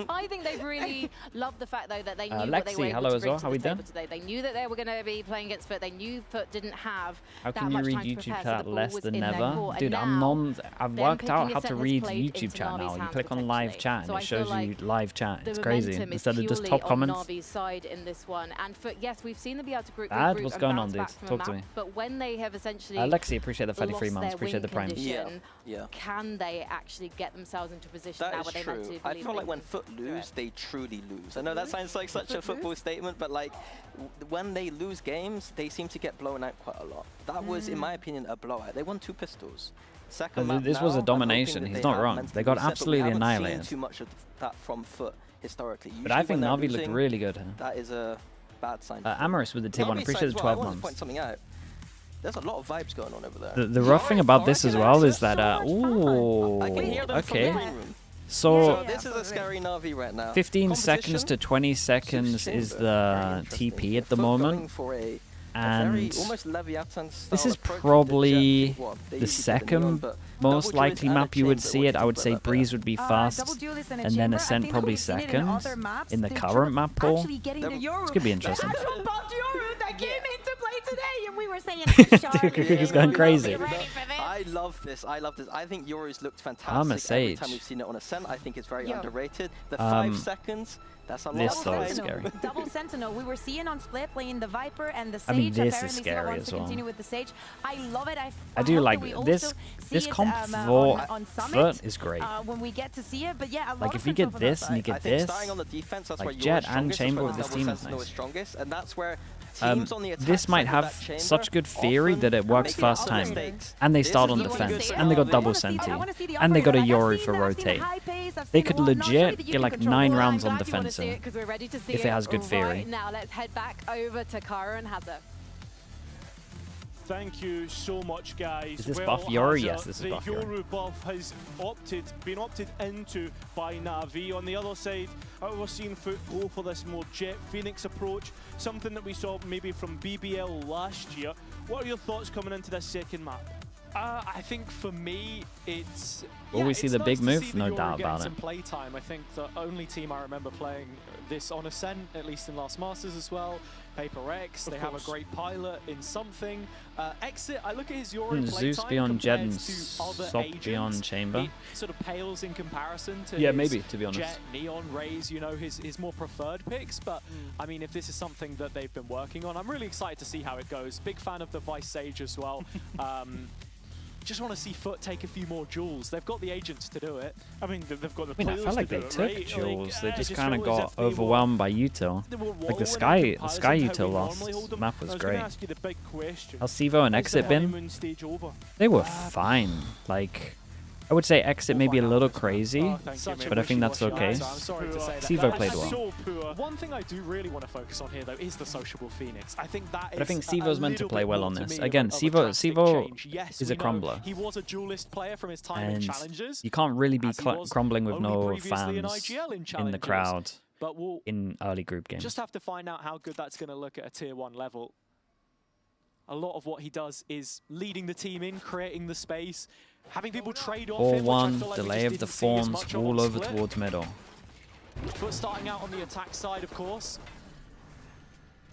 [SPEAKER 3] I think they've really loved the fact, though, that they knew
[SPEAKER 1] Lexi,
[SPEAKER 3] what they were able
[SPEAKER 1] hello
[SPEAKER 3] to
[SPEAKER 1] as
[SPEAKER 3] bring
[SPEAKER 1] well.
[SPEAKER 3] to
[SPEAKER 1] How
[SPEAKER 3] the
[SPEAKER 1] we
[SPEAKER 3] table
[SPEAKER 1] done?
[SPEAKER 3] today. They knew that they were going to be playing against FUT. They knew FUT didn't have
[SPEAKER 1] how
[SPEAKER 3] that
[SPEAKER 1] can you
[SPEAKER 3] much
[SPEAKER 1] read
[SPEAKER 3] time to
[SPEAKER 1] YouTube
[SPEAKER 3] prepare,
[SPEAKER 1] chat
[SPEAKER 3] so the ball
[SPEAKER 1] less
[SPEAKER 3] was
[SPEAKER 1] than
[SPEAKER 3] in their
[SPEAKER 1] never?
[SPEAKER 3] court.
[SPEAKER 1] Dude, I've worked out how to read YouTube chat now. You click on live chat and it shows you live chat. It's crazy. Instead of just top comments.
[SPEAKER 3] Navi's side in this one. And yes, we've seen them be able to group
[SPEAKER 1] what's going on, dude? Talk to me.
[SPEAKER 3] But when they have essentially
[SPEAKER 1] Lexi, appreciate the 33 months. Appreciate the Prime.
[SPEAKER 4] Yeah.
[SPEAKER 3] Can they actually get themselves into a position now where they meant to believe?
[SPEAKER 4] I feel like when FUT lose, they truly lose. I know that sounds like such a football statement, but like when they lose games, they seem to get blown out quite a lot. That was, in my opinion, a blowout. They won 2 pistols.
[SPEAKER 1] This was a domination. He's not wrong. They got absolutely annihilated.
[SPEAKER 4] Too much of that from FUT historically.
[SPEAKER 1] But I think Navi looked really good.
[SPEAKER 4] That is a bad sign.
[SPEAKER 1] Amorous with the tier 1. Appreciate the 12 months.
[SPEAKER 4] I want to point something out. There's a lot of vibes going on over there.
[SPEAKER 1] The rough thing about this as well is that ooh, okay. So
[SPEAKER 4] this is a scary Navi right now.
[SPEAKER 1] 15 seconds to 20 seconds is the TP at the moment. And this is probably the second most likely map you would see it. I would say Breeze would be first, and then Ascent probably second in the current map pool. It's going to be interesting.
[SPEAKER 2] we were saying,
[SPEAKER 1] Dude, Kuku's going crazy.
[SPEAKER 4] I love this. I love this. I think Yori's looked fantastic
[SPEAKER 1] I'm a Sage.
[SPEAKER 4] every time we've seen it on Ascent. I think it's very underrated. The 5 seconds, that's a lot.
[SPEAKER 1] This solo is scary.
[SPEAKER 2] Double Sentinel. We were seeing on Split playing the Viper and the Sage.
[SPEAKER 1] I mean, this
[SPEAKER 2] apparently
[SPEAKER 1] is scary
[SPEAKER 2] wants
[SPEAKER 1] as
[SPEAKER 2] to
[SPEAKER 1] well.
[SPEAKER 2] continue with the Sage. I love it.
[SPEAKER 1] I do like this. This comp for FUT is great.
[SPEAKER 2] When we get to see it, but yeah, a lot
[SPEAKER 1] like if you get this and you get this,
[SPEAKER 4] starting on the defense, that's
[SPEAKER 1] like
[SPEAKER 4] why
[SPEAKER 1] Jet and Chamber with this team is nice.
[SPEAKER 4] Strongest, and that's where
[SPEAKER 1] this might have such good theory that it works first time. And they start on defense, and they got double Senti, and they got a Yori for rotate. They could legit get like 9 rounds on defensive if it has good theory.
[SPEAKER 3] Now let's head back over to Kara and Hazza.
[SPEAKER 7] Thank you so much, guys.
[SPEAKER 1] Is this buff Yori? Yes, this is buff
[SPEAKER 7] The
[SPEAKER 1] Yori.
[SPEAKER 7] Yoru buff has been opted into by NAVI. On the other side, we're seeing FUT go for this more Jet Phoenix approach, something that we saw maybe from BBL last year. What are your thoughts coming into this second map?
[SPEAKER 8] I think for me, it's...
[SPEAKER 1] Will we see the big move? No doubt about it.
[SPEAKER 8] Some play time. I think the only team I remember playing this on Ascent, at least in Last Masters as well, Paper X, they have a great pilot in something. Exit, I look at his Yori play
[SPEAKER 1] Zeus
[SPEAKER 8] time
[SPEAKER 1] beyond Jet and
[SPEAKER 8] other
[SPEAKER 1] Sop
[SPEAKER 8] agents.
[SPEAKER 1] beyond Chamber.
[SPEAKER 8] It sort of pales in comparison to
[SPEAKER 1] Yeah,
[SPEAKER 8] his
[SPEAKER 1] maybe, to be honest.
[SPEAKER 8] Jet, Neon, Raze, you know, his more preferred picks. But, I mean, if this is something that they've been working on, I'm really excited to see how it goes. Big fan of the Vice Sage as well. Just want to see FUT take a few more jewels. They've got the agents to do it.
[SPEAKER 7] I mean, they've got the
[SPEAKER 1] I
[SPEAKER 7] players
[SPEAKER 1] felt like
[SPEAKER 7] to
[SPEAKER 1] they
[SPEAKER 7] do
[SPEAKER 1] took
[SPEAKER 7] it, right?
[SPEAKER 1] jewels.
[SPEAKER 7] Like,
[SPEAKER 1] They just
[SPEAKER 7] I
[SPEAKER 1] kind of
[SPEAKER 7] feel as
[SPEAKER 1] got
[SPEAKER 7] if they
[SPEAKER 1] overwhelmed by Util. Like the Sky Util lost. The map was great.
[SPEAKER 7] Ask you the big question.
[SPEAKER 1] Alcivo and Exit bin, they were fine. Like, I would say Exit maybe a little crazy, but I think that's okay. Sivo played well.
[SPEAKER 8] One thing I do really want to focus on here, though, is the sociable Phoenix. I think that
[SPEAKER 1] But I think
[SPEAKER 8] is
[SPEAKER 1] Sivo's meant to play well on this. Again, Sivo is a crumbler.
[SPEAKER 8] He was a duelist player from his time in
[SPEAKER 1] And
[SPEAKER 8] Challengers.
[SPEAKER 1] you can't really be crumbling with
[SPEAKER 8] only
[SPEAKER 1] no
[SPEAKER 8] previously in
[SPEAKER 1] fans
[SPEAKER 8] IGL in
[SPEAKER 1] in the
[SPEAKER 8] Challengers.
[SPEAKER 1] crowd
[SPEAKER 8] But we'll
[SPEAKER 1] in early group games.
[SPEAKER 8] just have to find out how good that's going to look at a tier 1 level. A lot of what he does is leading the team in, creating the space, having people trade off him, which I
[SPEAKER 1] 4-1,
[SPEAKER 8] feel like
[SPEAKER 1] delay
[SPEAKER 8] we
[SPEAKER 1] of
[SPEAKER 8] just
[SPEAKER 1] the
[SPEAKER 8] didn't see as
[SPEAKER 1] forms,
[SPEAKER 8] much of
[SPEAKER 1] all
[SPEAKER 8] on
[SPEAKER 1] over
[SPEAKER 8] Split.
[SPEAKER 1] towards middle.
[SPEAKER 8] But starting out on the attack side, of course.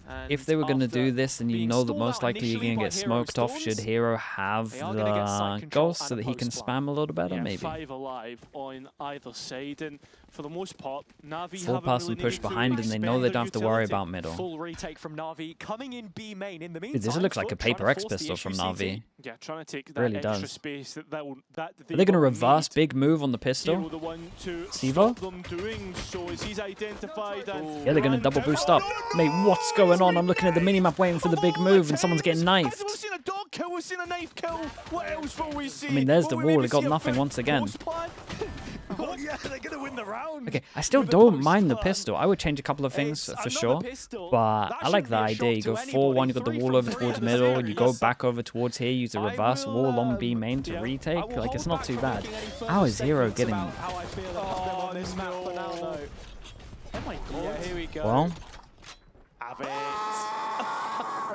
[SPEAKER 8] And
[SPEAKER 1] If they were going to
[SPEAKER 8] after
[SPEAKER 1] do this, and you
[SPEAKER 8] being
[SPEAKER 1] know that
[SPEAKER 8] stalled
[SPEAKER 1] most
[SPEAKER 8] out
[SPEAKER 1] likely you're going to
[SPEAKER 8] initially
[SPEAKER 1] get
[SPEAKER 8] by Hero
[SPEAKER 1] smoked off, should
[SPEAKER 8] Storms,
[SPEAKER 1] Hero have
[SPEAKER 8] they are gonna get side
[SPEAKER 1] the
[SPEAKER 8] control
[SPEAKER 1] ghost so
[SPEAKER 8] and a
[SPEAKER 1] that he can
[SPEAKER 8] post plan.
[SPEAKER 1] spam a little better,
[SPEAKER 7] Yeah,
[SPEAKER 1] maybe?
[SPEAKER 7] 5 alive on either side, and for the most part, Navi
[SPEAKER 1] Full
[SPEAKER 7] haven't
[SPEAKER 1] person
[SPEAKER 7] really
[SPEAKER 1] push
[SPEAKER 7] needed to
[SPEAKER 1] behind, and they know they
[SPEAKER 7] expend
[SPEAKER 1] don't have to
[SPEAKER 7] their
[SPEAKER 1] worry
[SPEAKER 7] utility.
[SPEAKER 1] about middle.
[SPEAKER 8] Full retake from Navi, coming in B main. In the meantime,
[SPEAKER 1] Dude, this looks like a
[SPEAKER 8] FUT trying to
[SPEAKER 1] Paper X
[SPEAKER 8] force the
[SPEAKER 1] pistol from
[SPEAKER 8] issue
[SPEAKER 1] Navi.
[SPEAKER 7] Yeah, trying to take that
[SPEAKER 1] Really
[SPEAKER 7] extra
[SPEAKER 1] does.
[SPEAKER 7] space that
[SPEAKER 1] Are they going to reverse big move on the pistol?
[SPEAKER 7] Hero the one to
[SPEAKER 1] Sivo?
[SPEAKER 7] stop them doing so as he's identified and
[SPEAKER 1] Yeah, they're going to double boost up. Mate, what's going on? I'm looking at the minimap waiting for the big move, and someone's getting knifed.
[SPEAKER 7] We've seen a dog kill, we've seen a knife kill. What else will we see?
[SPEAKER 1] I mean, there's
[SPEAKER 7] Will
[SPEAKER 1] the
[SPEAKER 7] we
[SPEAKER 1] wall.
[SPEAKER 7] maybe
[SPEAKER 1] It got
[SPEAKER 7] see a
[SPEAKER 1] nothing
[SPEAKER 7] FUT
[SPEAKER 1] once again.
[SPEAKER 7] post plan?
[SPEAKER 11] Oh yeah, they're gonna win the round.
[SPEAKER 1] Okay, I still don't mind the pistol. I would change a couple of things for
[SPEAKER 8] another
[SPEAKER 1] sure,
[SPEAKER 8] pistol.
[SPEAKER 1] but
[SPEAKER 8] That
[SPEAKER 1] I like
[SPEAKER 8] shouldn't
[SPEAKER 1] the
[SPEAKER 8] be a
[SPEAKER 1] idea. You
[SPEAKER 8] shock
[SPEAKER 1] go
[SPEAKER 8] to
[SPEAKER 1] 4-1, you got the
[SPEAKER 8] 3
[SPEAKER 1] wall
[SPEAKER 8] from
[SPEAKER 1] over
[SPEAKER 8] 3
[SPEAKER 1] towards
[SPEAKER 8] in the
[SPEAKER 1] middle, and you go
[SPEAKER 8] series.
[SPEAKER 1] back over towards here, use a reverse wall on B main to retake. Like, it's not too bad. How is Hero getting...
[SPEAKER 8] How I feel about them on this map for now, though.
[SPEAKER 7] Oh my god.
[SPEAKER 8] Yeah, here we go.
[SPEAKER 1] Well,
[SPEAKER 8] Have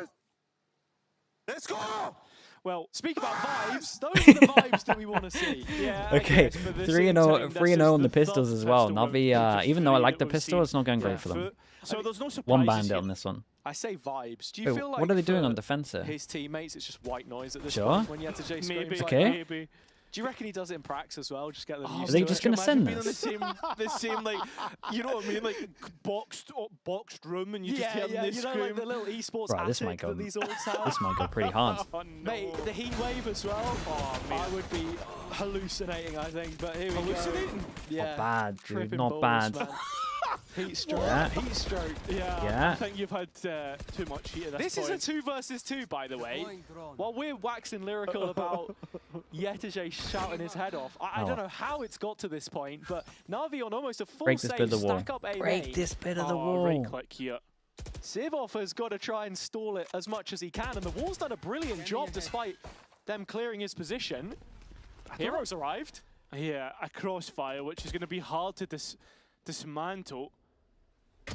[SPEAKER 8] it.
[SPEAKER 11] Let's go.
[SPEAKER 8] Well, speak about vibes. Those are the vibes that we want to see.
[SPEAKER 7] Yeah, I
[SPEAKER 1] okay,
[SPEAKER 7] guess, but this
[SPEAKER 1] 3-0
[SPEAKER 7] is
[SPEAKER 1] 3-0 on the
[SPEAKER 7] third
[SPEAKER 1] pistols as well.
[SPEAKER 7] pistol
[SPEAKER 1] Navi,
[SPEAKER 7] with
[SPEAKER 1] even though I
[SPEAKER 7] three
[SPEAKER 1] like the
[SPEAKER 7] that we've
[SPEAKER 1] pistol,
[SPEAKER 7] seen.
[SPEAKER 1] it's not going
[SPEAKER 7] Yeah,
[SPEAKER 1] great for them.
[SPEAKER 7] So there's no surprises
[SPEAKER 1] One bandit
[SPEAKER 7] here.
[SPEAKER 1] on this one.
[SPEAKER 8] I say vibes. Do you
[SPEAKER 1] Wait,
[SPEAKER 8] feel like
[SPEAKER 1] what are they doing
[SPEAKER 8] for
[SPEAKER 1] on defensive?
[SPEAKER 8] his teammates, it's just white noise at this
[SPEAKER 1] Sure.
[SPEAKER 8] point when you have to chase
[SPEAKER 7] Maybe,
[SPEAKER 8] screams like
[SPEAKER 1] Okay.
[SPEAKER 8] that?
[SPEAKER 7] maybe.
[SPEAKER 8] Do you reckon he does it in pracs as well? Just get them used
[SPEAKER 1] Are they
[SPEAKER 8] to
[SPEAKER 1] just
[SPEAKER 8] it?
[SPEAKER 1] going to send
[SPEAKER 7] Being in
[SPEAKER 1] this?
[SPEAKER 7] the same like, you know what I mean, like boxed room, and you just hear
[SPEAKER 8] Yeah,
[SPEAKER 7] them
[SPEAKER 8] you know, like the little esports
[SPEAKER 1] Right, this
[SPEAKER 8] attic
[SPEAKER 1] might go-
[SPEAKER 8] that these orgs have.
[SPEAKER 1] This might go pretty hard.
[SPEAKER 7] Oh, no.
[SPEAKER 8] Mate, the heat wave as well.
[SPEAKER 7] Oh, man.
[SPEAKER 8] I would be hallucinating, I think. But here we
[SPEAKER 7] Hallucinating?
[SPEAKER 8] go. Yeah.
[SPEAKER 1] Not bad, dude.
[SPEAKER 8] Tripping
[SPEAKER 1] Not
[SPEAKER 8] balls,
[SPEAKER 1] bad.
[SPEAKER 8] man. Heat stroke.
[SPEAKER 1] Yeah.
[SPEAKER 8] Heat stroke.
[SPEAKER 7] Yeah,
[SPEAKER 1] Yeah.
[SPEAKER 7] I think you've had too much heat at
[SPEAKER 8] This
[SPEAKER 7] this
[SPEAKER 8] is
[SPEAKER 7] point.
[SPEAKER 8] a 2 versus 2, by the way. While we're waxing lyrical about Yetije shouting his head off, I don't know how it's got to this point, but Navi on almost a full
[SPEAKER 1] Break this
[SPEAKER 8] save,
[SPEAKER 1] bit of the wall.
[SPEAKER 8] stack up A
[SPEAKER 1] Break
[SPEAKER 8] main.
[SPEAKER 1] this bit of the
[SPEAKER 7] Right
[SPEAKER 1] wall.
[SPEAKER 7] click here.
[SPEAKER 8] Sivov has got to try and stall it as much as he can, and the wall's done a brilliant job despite them clearing his position. Heroes arrived.
[SPEAKER 7] Yeah, a crossfire, which is going to be hard to dismantle.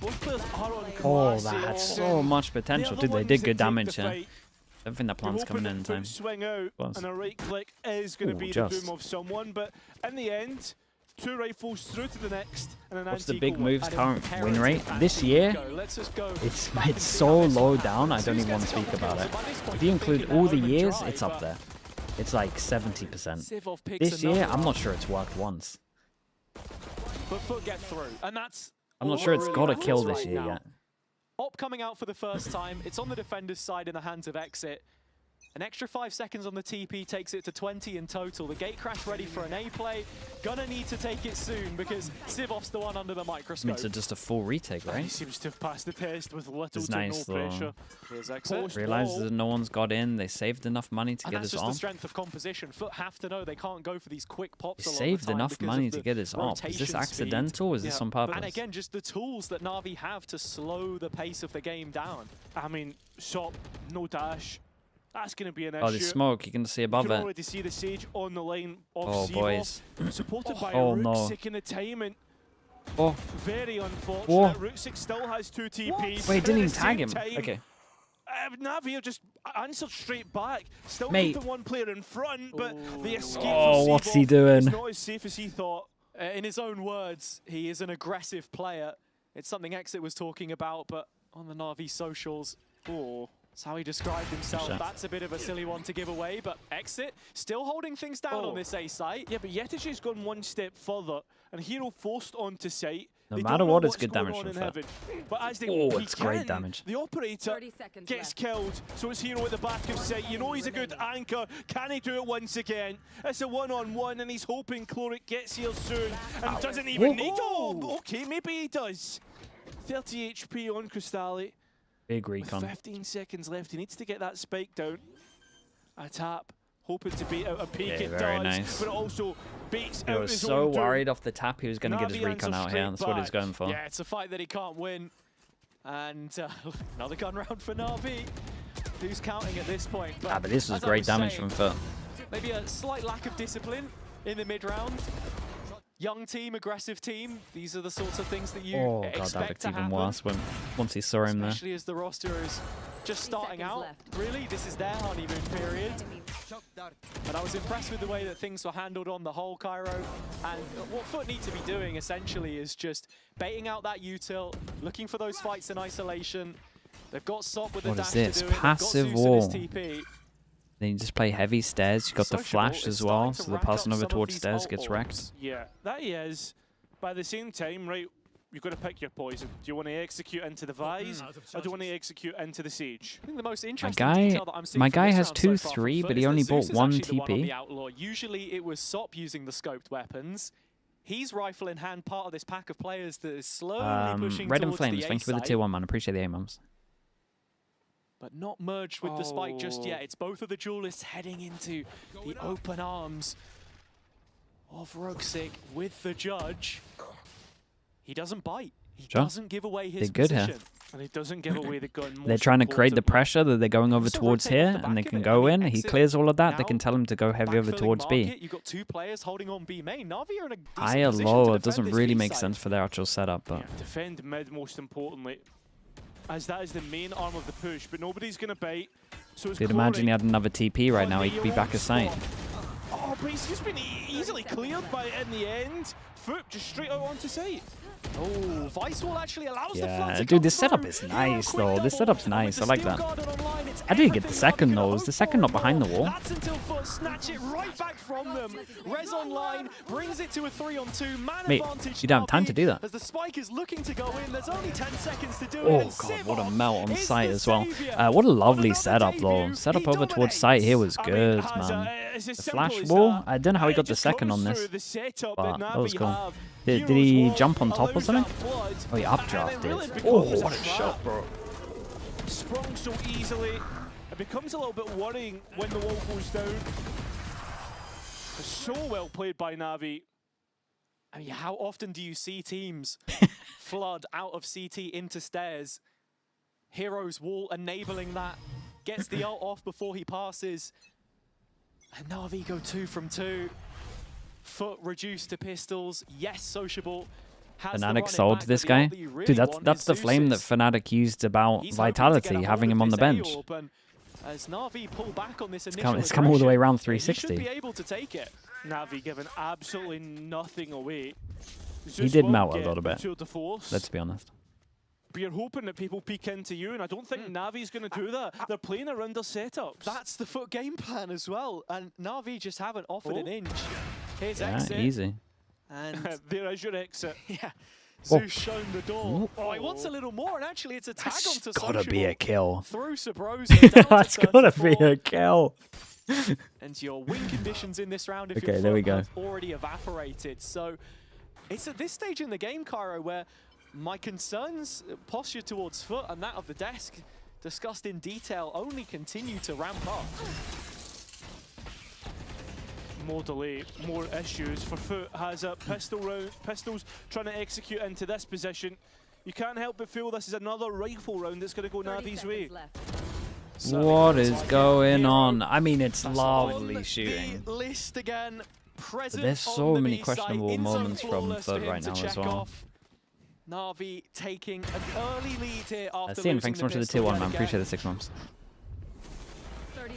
[SPEAKER 7] Both players are on
[SPEAKER 1] Oh,
[SPEAKER 7] classic
[SPEAKER 1] that had
[SPEAKER 7] offense.
[SPEAKER 1] so much potential.
[SPEAKER 7] They're the
[SPEAKER 1] Dude, they
[SPEAKER 7] ones
[SPEAKER 1] did
[SPEAKER 7] that
[SPEAKER 1] good
[SPEAKER 7] take
[SPEAKER 1] damage
[SPEAKER 7] the
[SPEAKER 1] here.
[SPEAKER 7] fight.
[SPEAKER 1] I don't think that
[SPEAKER 7] You're
[SPEAKER 1] plan's
[SPEAKER 7] hoping
[SPEAKER 1] coming in
[SPEAKER 7] that
[SPEAKER 1] time.
[SPEAKER 7] FUT swing out,
[SPEAKER 1] Was.
[SPEAKER 7] and a right click is going to
[SPEAKER 1] Ooh,
[SPEAKER 7] be
[SPEAKER 1] just.
[SPEAKER 7] the doom of someone, but in the end, 2 rifles through to the next. And
[SPEAKER 1] what's the big moves current win rate? This year, it's so low down, I don't even want to speak about it. If you include all the years, it's up there. It's like 70%. This year, I'm not sure it's worked once.
[SPEAKER 8] But FUT get through, and that's...
[SPEAKER 1] I'm not sure it's got a kill this year yet.
[SPEAKER 8] Op coming out for the first time. It's on the defender's side in the hands of Exit. An extra 5 seconds on the TP takes it to 20 in total. The gate crash ready for an A play. Gonna need to take it soon because Sivov's the one under the microscope.
[SPEAKER 1] It's just a full retake, right?
[SPEAKER 7] He seems to have passed the test with little to no pressure.
[SPEAKER 8] Here's Exit.
[SPEAKER 1] Realizes that no one's got in. They saved enough money to get his
[SPEAKER 8] just
[SPEAKER 1] op.
[SPEAKER 8] The strength of composition. FUT have to know they can't go for these quick pops.
[SPEAKER 1] He saved enough money to get his op. Is this accidental? Is this on purpose?
[SPEAKER 8] And again, just the tools that NAVI have to slow the pace of the game down.
[SPEAKER 7] I mean, SOP, no dash. That's going to be an issue.
[SPEAKER 1] Oh, there's smoke. You can see above it.
[SPEAKER 7] You can already see the Sage on the line of
[SPEAKER 1] oh, boys.
[SPEAKER 7] Supported by
[SPEAKER 1] oh,
[SPEAKER 7] Rooksik
[SPEAKER 1] no.
[SPEAKER 7] in the timing.
[SPEAKER 1] Oh.
[SPEAKER 7] Very unfortunate.
[SPEAKER 1] Whoa.
[SPEAKER 7] Rooksik still has 2 TPs.
[SPEAKER 1] Wait, didn't even tag him. Okay.
[SPEAKER 7] NAVI just answered straight back. Still
[SPEAKER 1] Mate.
[SPEAKER 7] keeping one player in front, but the escape
[SPEAKER 1] what's he doing?
[SPEAKER 7] Is not as safe as he thought.
[SPEAKER 8] In his own words, he is an aggressive player. It's something Exit was talking about, but on the NAVI socials, that's how he described himself. That's a bit of a silly one to give away, but Exit still holding things down on this A site.
[SPEAKER 7] Yeah, but Yetich's gone one step further, and Hero forced onto site.
[SPEAKER 1] No matter what, it's good damage from FUT.
[SPEAKER 7] But as they
[SPEAKER 1] it's great damage.
[SPEAKER 7] The operator gets killed, so it's Hero at the back of site. You know he's a good anchor. Can he do it once again? It's a one-on-one, and he's hoping Chloric gets here soon, and doesn't even need to. Okay, maybe he does. 30 HP on Crystalli.
[SPEAKER 1] Big recon.
[SPEAKER 7] With 15 seconds left, he needs to get that spike down. A tap, hoping to beat out a peak. It
[SPEAKER 1] very
[SPEAKER 7] does,
[SPEAKER 1] nice.
[SPEAKER 7] but it also beats
[SPEAKER 1] He
[SPEAKER 7] out
[SPEAKER 1] was
[SPEAKER 7] his
[SPEAKER 1] so
[SPEAKER 7] own
[SPEAKER 1] worried off the tap he was going to get his recon out here. That's what he's going for.
[SPEAKER 8] Yeah, it's a fight that he can't win. And another gun round for NAVI. Who's counting at this point?
[SPEAKER 1] But this was great damage from FUT.
[SPEAKER 8] Maybe a slight lack of discipline in the mid-round. Young team, aggressive team. These are the sorts of things that you expect
[SPEAKER 1] that looked
[SPEAKER 8] to
[SPEAKER 1] even
[SPEAKER 8] happen.
[SPEAKER 1] worse once he saw him there.
[SPEAKER 8] Especially as the roster is just starting out. Really, this is their honeymoon period. But I was impressed with the way that things were handled on the whole, Cairo. And what FUT need to be doing essentially is just baiting out that util, looking for those fights in isolation. They've got SOP with the dash to do it.
[SPEAKER 1] Passive wall. Then you just play heavy stairs. You got the flash as well, so the person over towards stairs gets wrecked.
[SPEAKER 7] Yeah, that he is. But at the same time, right, you've got to pick your poison. Do you want to execute into the Vise, or do you want to execute into the Sage?
[SPEAKER 8] I think the most interesting detail that I'm seeing
[SPEAKER 1] my guy has
[SPEAKER 8] so
[SPEAKER 1] 2-3, but he only bought 1 TP.
[SPEAKER 8] Usually it was SOP using the scoped weapons. He's rifle in hand, part of this pack of players that is slowly pushing
[SPEAKER 1] Red and
[SPEAKER 8] towards
[SPEAKER 1] Flames,
[SPEAKER 8] the
[SPEAKER 1] thank you for the tier 1, man. Appreciate the A-mums.
[SPEAKER 8] But not merged with the spike just yet. It's both of the duelists heading into the open arms of Rooksik with the judge. He doesn't bite. He doesn't give away his position.
[SPEAKER 1] Here.
[SPEAKER 7] And he doesn't give away the gun.
[SPEAKER 1] They're trying to create the pressure that they're going over towards here, and they can go in. He clears all of that. They can tell him to go heavy over towards B.
[SPEAKER 8] You've got 2 players holding on B main. NAVI are in a
[SPEAKER 1] Higher low, it doesn't really make sense for their actual setup. But
[SPEAKER 7] defend mid, most importantly, as that is the main arm of the push. But nobody's going to bite. So
[SPEAKER 1] you'd imagine he had another TP right now. He'd be back at sight.
[SPEAKER 7] Oh, but he's just been easily cleared by it in the end. FUT just straight out onto site.
[SPEAKER 8] Oh, Vice Wall actually allows the FUT to
[SPEAKER 1] dude, this setup is nice though. This setup's nice. I like that. How did he get the second though? Is the second not behind the wall?
[SPEAKER 8] That's until FUT snatch it right back from them. Res online brings it to a 3-on-2. Man advantage.
[SPEAKER 1] You don't have time to do that.
[SPEAKER 8] As the spike is looking to go in, there's only 10 seconds to do it.
[SPEAKER 1] Oh god, what a melt on site as well. What a lovely setup though. Setup over towards site here was good, man. The flash wall, I don't know how he got the second on this, but that was cool. Did he jump on top or something? Oh, he updrafted. Oh, what a shot, bro.
[SPEAKER 7] Sprung so easily. It becomes a little bit worrying when the wall goes down. So well played by NAVI.
[SPEAKER 8] I mean, how often do you see teams flood out of CT into stairs? Hero's wall enabling that. Gets the ult off before he passes. And NAVI go 2 from 2. FUT reduced to pistols. Yes, Sociable.
[SPEAKER 1] Fnatic sold this guy. Dude, that's the flame that Fnatic used about Vitality, having him on the bench.
[SPEAKER 8] As NAVI pull back on this
[SPEAKER 1] It's come all the way around 360.
[SPEAKER 8] He should be able to take it.
[SPEAKER 7] NAVI giving absolutely nothing away.
[SPEAKER 1] He did melt a little bit, let's be honest.
[SPEAKER 7] But you're hoping that people peek into you, and I don't think NAVI's going to do that. They're playing around their setups.
[SPEAKER 8] That's the FUT game plan as well, and NAVI just haven't offered an inch. Here's exit.
[SPEAKER 1] Easy.
[SPEAKER 7] And there is your exit.
[SPEAKER 8] Yeah. Zeus shown the door. Oh, he wants a little more, and actually it's a tag onto Sociable.
[SPEAKER 1] Gotta be a kill.
[SPEAKER 8] Through Sabrosa.
[SPEAKER 1] That's gotta be a kill.
[SPEAKER 8] And your win conditions in this round, if
[SPEAKER 1] okay, there we go.
[SPEAKER 8] have already evaporated. So it's at this stage in the game, Cairo, where my concerns, posture towards FUT and that of the desk, discussed in detail, only continue to ramp up.
[SPEAKER 7] More delay, more issues for FUT. Has a pistols trying to execute into this position. You can't help but feel this is another rifle round that's going to go Navi's way.
[SPEAKER 1] What is going on? I mean, it's lovely shooting.
[SPEAKER 8] List again,
[SPEAKER 1] but there's so many questionable moments from FUT right now as well.
[SPEAKER 8] NAVI taking an early lead here after
[SPEAKER 1] Stephen, thanks so much for the tier 1, man. Appreciate the 6 months.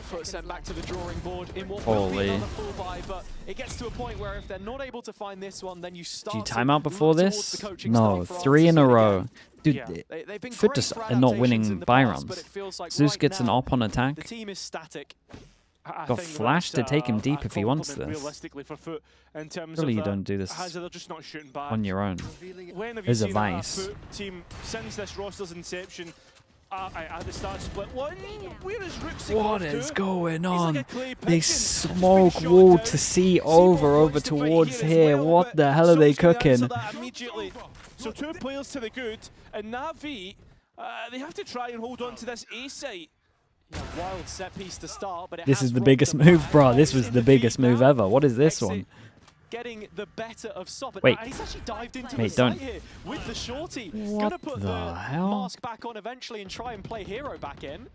[SPEAKER 8] FUT sent back to the drawing board in what
[SPEAKER 1] will
[SPEAKER 8] be another full buy, but it gets to a point where if they're not able to find this one, then you start.
[SPEAKER 1] Do you time out before this? No, 3 in a row. Dude, FUT just are not winning buy rounds. Zeus gets an op on attack.
[SPEAKER 8] The team is static.
[SPEAKER 1] Got flash to take him deep if he wants this.
[SPEAKER 7] Realistically for FUT, in terms
[SPEAKER 1] Surely
[SPEAKER 7] of
[SPEAKER 1] you don't do this
[SPEAKER 7] just not shooting back
[SPEAKER 1] on your own.
[SPEAKER 7] When have
[SPEAKER 1] There's
[SPEAKER 7] you
[SPEAKER 1] a
[SPEAKER 7] seen
[SPEAKER 1] vice.
[SPEAKER 7] FUT team since this roster's inception? At the start split one, where is Rooksy?
[SPEAKER 1] What is going on? They smoke wall to see over towards here. Well, what the hell are they cooking?
[SPEAKER 7] So 2 players to the good, and NAVI, they have to try and hold on to this A site.
[SPEAKER 8] Yeah, wild set piece to start, but
[SPEAKER 1] this is the biggest move, bro. This was the biggest move ever. What is this one?
[SPEAKER 8] Getting the better of Sop.
[SPEAKER 1] Wait,
[SPEAKER 8] he's actually dived into
[SPEAKER 1] mate,
[SPEAKER 8] the site here with the shorty.
[SPEAKER 1] What
[SPEAKER 8] Gonna put
[SPEAKER 1] the hell?
[SPEAKER 8] mask back on eventually and try and play Hero back in.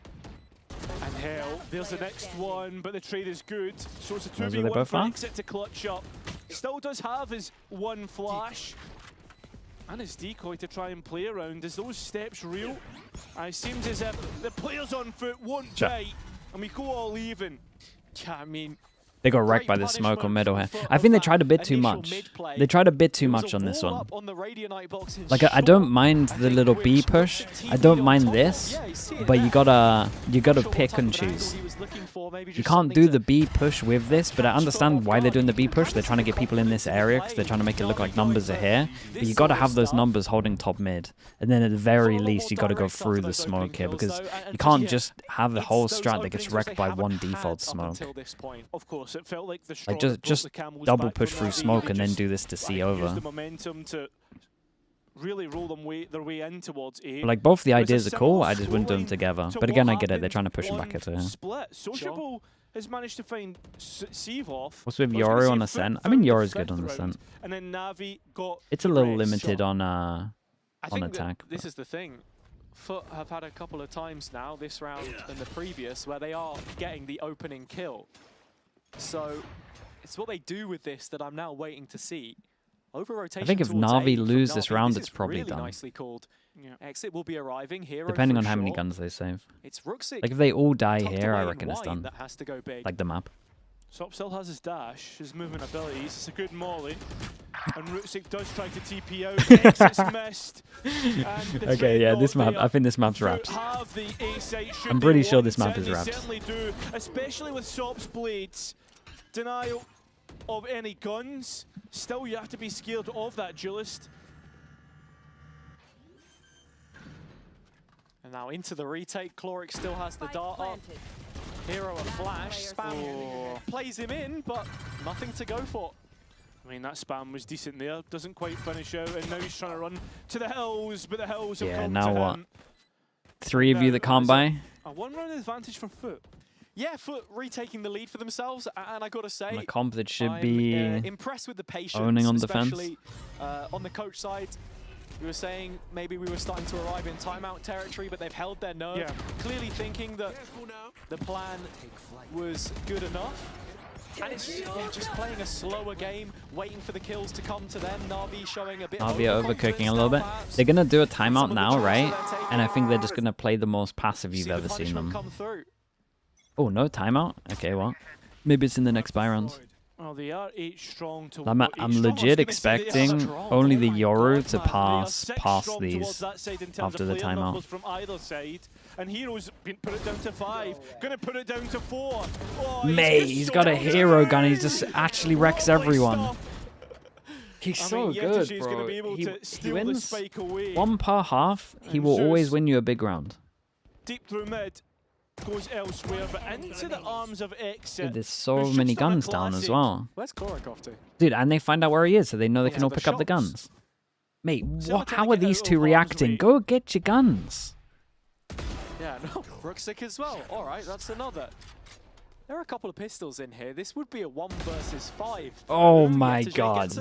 [SPEAKER 7] And hell, there's the next one, but the trade is good. So it's a
[SPEAKER 1] Those
[SPEAKER 7] 2v1 for exit to clutch up. Still does have his 1 flash. And his decoy to try and play around. Is those steps real? It seems as if the players on FUT won't bite, and we go all even.
[SPEAKER 8] Yeah, I mean,
[SPEAKER 1] they got wrecked by the smoke on middle here. I think they tried a bit too much. They tried a bit too much on this one. Like, I don't mind the little B push. I don't mind this, but you gotta pick and choose. You can't do the B push with this, but I understand why they're doing the B push. They're trying to get people in this area because they're trying to make it look like numbers are here. But you gotta have those numbers holding top mid, and then at the very least you gotta go through the smoke here because you can't just have the whole strat that gets wrecked by 1 default smoke.
[SPEAKER 7] Of course, it felt like the
[SPEAKER 1] like just double push through smoke and then do this to see over.
[SPEAKER 7] The momentum to really roll their way in towards A.
[SPEAKER 1] But like both the ideas are cool. I just wouldn't do them together. But again, I get it. They're trying to push him back at her.
[SPEAKER 7] Split. Sociable has managed to find Sieve-off.
[SPEAKER 1] What's with Yoru on Ascent? I mean, Yoru's good on Ascent.
[SPEAKER 7] And then NAVI got.
[SPEAKER 1] It's a little limited on attack.
[SPEAKER 8] This is the thing. FUT have had a couple of times now, this round and the previous, where they are getting the opening kill. So it's what they do with this that I'm now waiting to see. Over rotation.
[SPEAKER 1] I think if NAVI lose this round, it's probably
[SPEAKER 8] really
[SPEAKER 1] done.
[SPEAKER 8] Nicely called. Yeah. Exit will be arriving here.
[SPEAKER 1] Depending on how many guns they save.
[SPEAKER 8] It's Rooksy.
[SPEAKER 1] Like if they all die here, I reckon it's done.
[SPEAKER 8] That has to go big.
[SPEAKER 1] Like the map.
[SPEAKER 7] Sop still has his dash, his movement abilities. It's a good molly. And Rooksy does try to TP out. Exit's missed.
[SPEAKER 1] Okay, yeah, this map. I think this map's wraps. I'm pretty sure this map is wraps.
[SPEAKER 7] Certainly do, especially with Sop's blades. Denial of any guns. Still, you have to be scared of that duelist.
[SPEAKER 8] And now into the retake. Chloric still has the dart up. Hero a flash. Spam plays him in, but nothing to go for.
[SPEAKER 7] I mean, that spam was decent there. Doesn't quite finish out, and now he's trying to run to the hills, but the hills have come
[SPEAKER 1] now
[SPEAKER 7] to
[SPEAKER 1] what?
[SPEAKER 7] him.
[SPEAKER 1] 3 of you that can't buy?
[SPEAKER 7] A 1 round advantage for FUT.
[SPEAKER 8] Yeah, FUT retaking the lead for themselves, and I gotta say,
[SPEAKER 1] on a comp that should be
[SPEAKER 8] impressed with the patience,
[SPEAKER 1] owning on
[SPEAKER 8] especially on the coach side. You were saying maybe we were starting to arrive in timeout territory, but they've held their nerve, clearly thinking that the plan was good enough. And it's just playing a slower game, waiting for the kills to come to them. NAVI showing a bit
[SPEAKER 1] NAVI overcooking a little bit. They're going to do a timeout now, right? And I think they're just going to play the most passive you've ever seen them. Oh, no timeout? Okay, well, maybe it's in the next buy rounds.
[SPEAKER 7] Oh, they are 8 strong to
[SPEAKER 1] I'm legit expecting only the Yoru to pass past these after the timeout.
[SPEAKER 7] From either side, and Hero's put it down to 5, gonna put it down to 4. Oh,
[SPEAKER 1] he's got a hero gun. He just actually wrecks everyone. He's so good, bro. He wins 1 per half. He will always win you a big round.
[SPEAKER 7] Deep through mid. Goes elsewhere, but into the arms of Exit.
[SPEAKER 1] Dude, there's so many guns down as well.
[SPEAKER 8] Where's Korak off to?
[SPEAKER 1] Dude, and they find out where he is, so they know they can all pick up the guns. Mate, how are these two reacting? Go get your guns.
[SPEAKER 8] Yeah, no, Brooksick as well. All right, that's another. There are a couple of pistols in here. This would be a 1 versus 5.
[SPEAKER 1] Oh my god.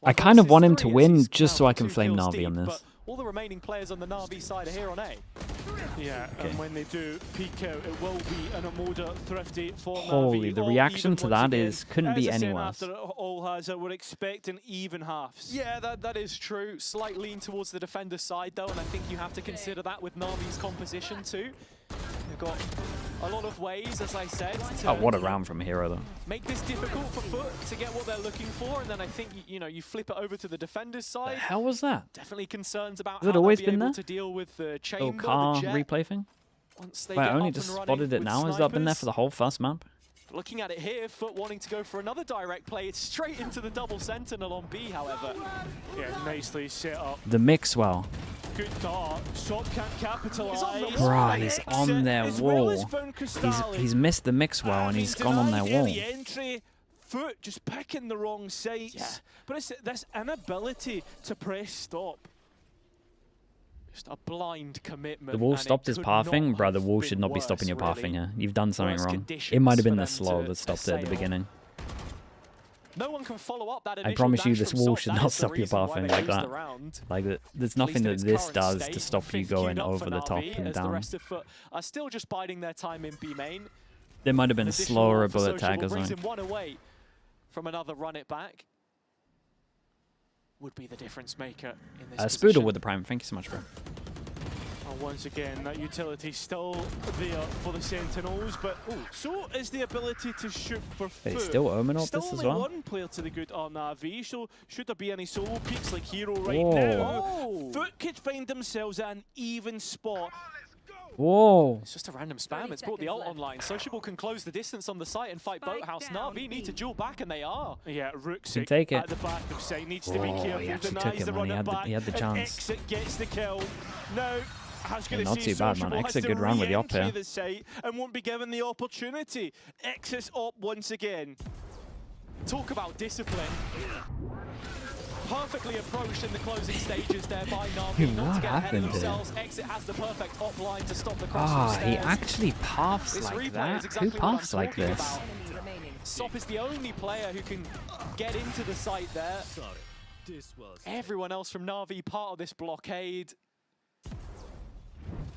[SPEAKER 1] I kind of want him to win just so I can flame Navi on this.
[SPEAKER 8] All the remaining players on the Navi side are here on A.
[SPEAKER 7] Yeah, and when they do peek out, it will be an Amoda Thrifty for Navi.
[SPEAKER 1] Holy, the reaction to that is couldn't be any worse.
[SPEAKER 7] After all has it, we're expecting even halves.
[SPEAKER 8] Yeah, that is true. Slight lean towards the defender side though, and I think you have to consider that with Navi's composition too. They've got a lot of ways, as I said.
[SPEAKER 1] Oh, what a round from Hero though.
[SPEAKER 8] Make this difficult for FUT to get what they're looking for, and then I think you flip it over to the defender's side.
[SPEAKER 1] The hell was that?
[SPEAKER 8] Definitely concerns about
[SPEAKER 1] Has it always been there?
[SPEAKER 8] To deal with the chamber,
[SPEAKER 1] little car
[SPEAKER 8] the jet.
[SPEAKER 1] replay thing? I only just spotted it now. Has that been there for the whole first map?
[SPEAKER 8] Looking at it here, FUT wanting to go for another direct play. It's straight into the double sentinel on B, however.
[SPEAKER 7] Yeah, nicely set up.
[SPEAKER 1] The mix well.
[SPEAKER 7] Good dart. Sop can't capitalise.
[SPEAKER 1] Bruh, he's on their wall. He's missed the mix well and he's gone on their wall.
[SPEAKER 7] The entry, FUT just picking the wrong sights. Yeah. But it's this inability to press stop.
[SPEAKER 8] Just a blind commitment.
[SPEAKER 1] The wall stopped his pathing? Bruh, the wall should not be stopping your pathing here. You've done something wrong. It might have been the slow that stopped it at the beginning.
[SPEAKER 8] No one can follow up that.
[SPEAKER 1] I promise you this wall should not stop your pathing like that. Like, there's nothing that this does to stop you going over the top and down.
[SPEAKER 8] The rest of FUT are still just biding their time in B main.
[SPEAKER 1] There might have been a slower bullet tag or something.
[SPEAKER 8] One away from another run it back. Would be the difference maker in this
[SPEAKER 1] Spoodle with the prime. Thank you so much, bro.
[SPEAKER 7] Once again, that utility still there for the Sentinels, but so is the ability to shoot for FUT.
[SPEAKER 1] It's still Omen up this as well.
[SPEAKER 7] One player to the good on NAVI, so should there be any solo peaks like Hero right now? FUT could find themselves at an even spot.
[SPEAKER 1] Whoa.
[SPEAKER 8] It's just a random spam. It's brought the ult online. Sociable can close the distance on the site and fight Boathouse. Navi need to duel back, and they are.
[SPEAKER 7] Yeah, Rooksick
[SPEAKER 1] take it.
[SPEAKER 7] at the back of site needs to be careful.
[SPEAKER 1] He actually
[SPEAKER 7] Denies
[SPEAKER 1] took it,
[SPEAKER 7] the
[SPEAKER 1] man.
[SPEAKER 7] running back.
[SPEAKER 1] He had the chance.
[SPEAKER 7] Exit gets the kill. Now,
[SPEAKER 1] not too bad, man. Exit good run with the op here.
[SPEAKER 7] The site and won't be given the opportunity. Exit's op once again.
[SPEAKER 8] Talk about discipline. Perfectly approached in the closing stages there by Navi. Not to get ahead of themselves. Exit has the perfect op line to stop the cross.
[SPEAKER 1] He actually paths like that?
[SPEAKER 8] Exactly
[SPEAKER 1] who paths like this?
[SPEAKER 8] Sop is the only player who can get into the site there. Everyone else from Navi part of this blockade.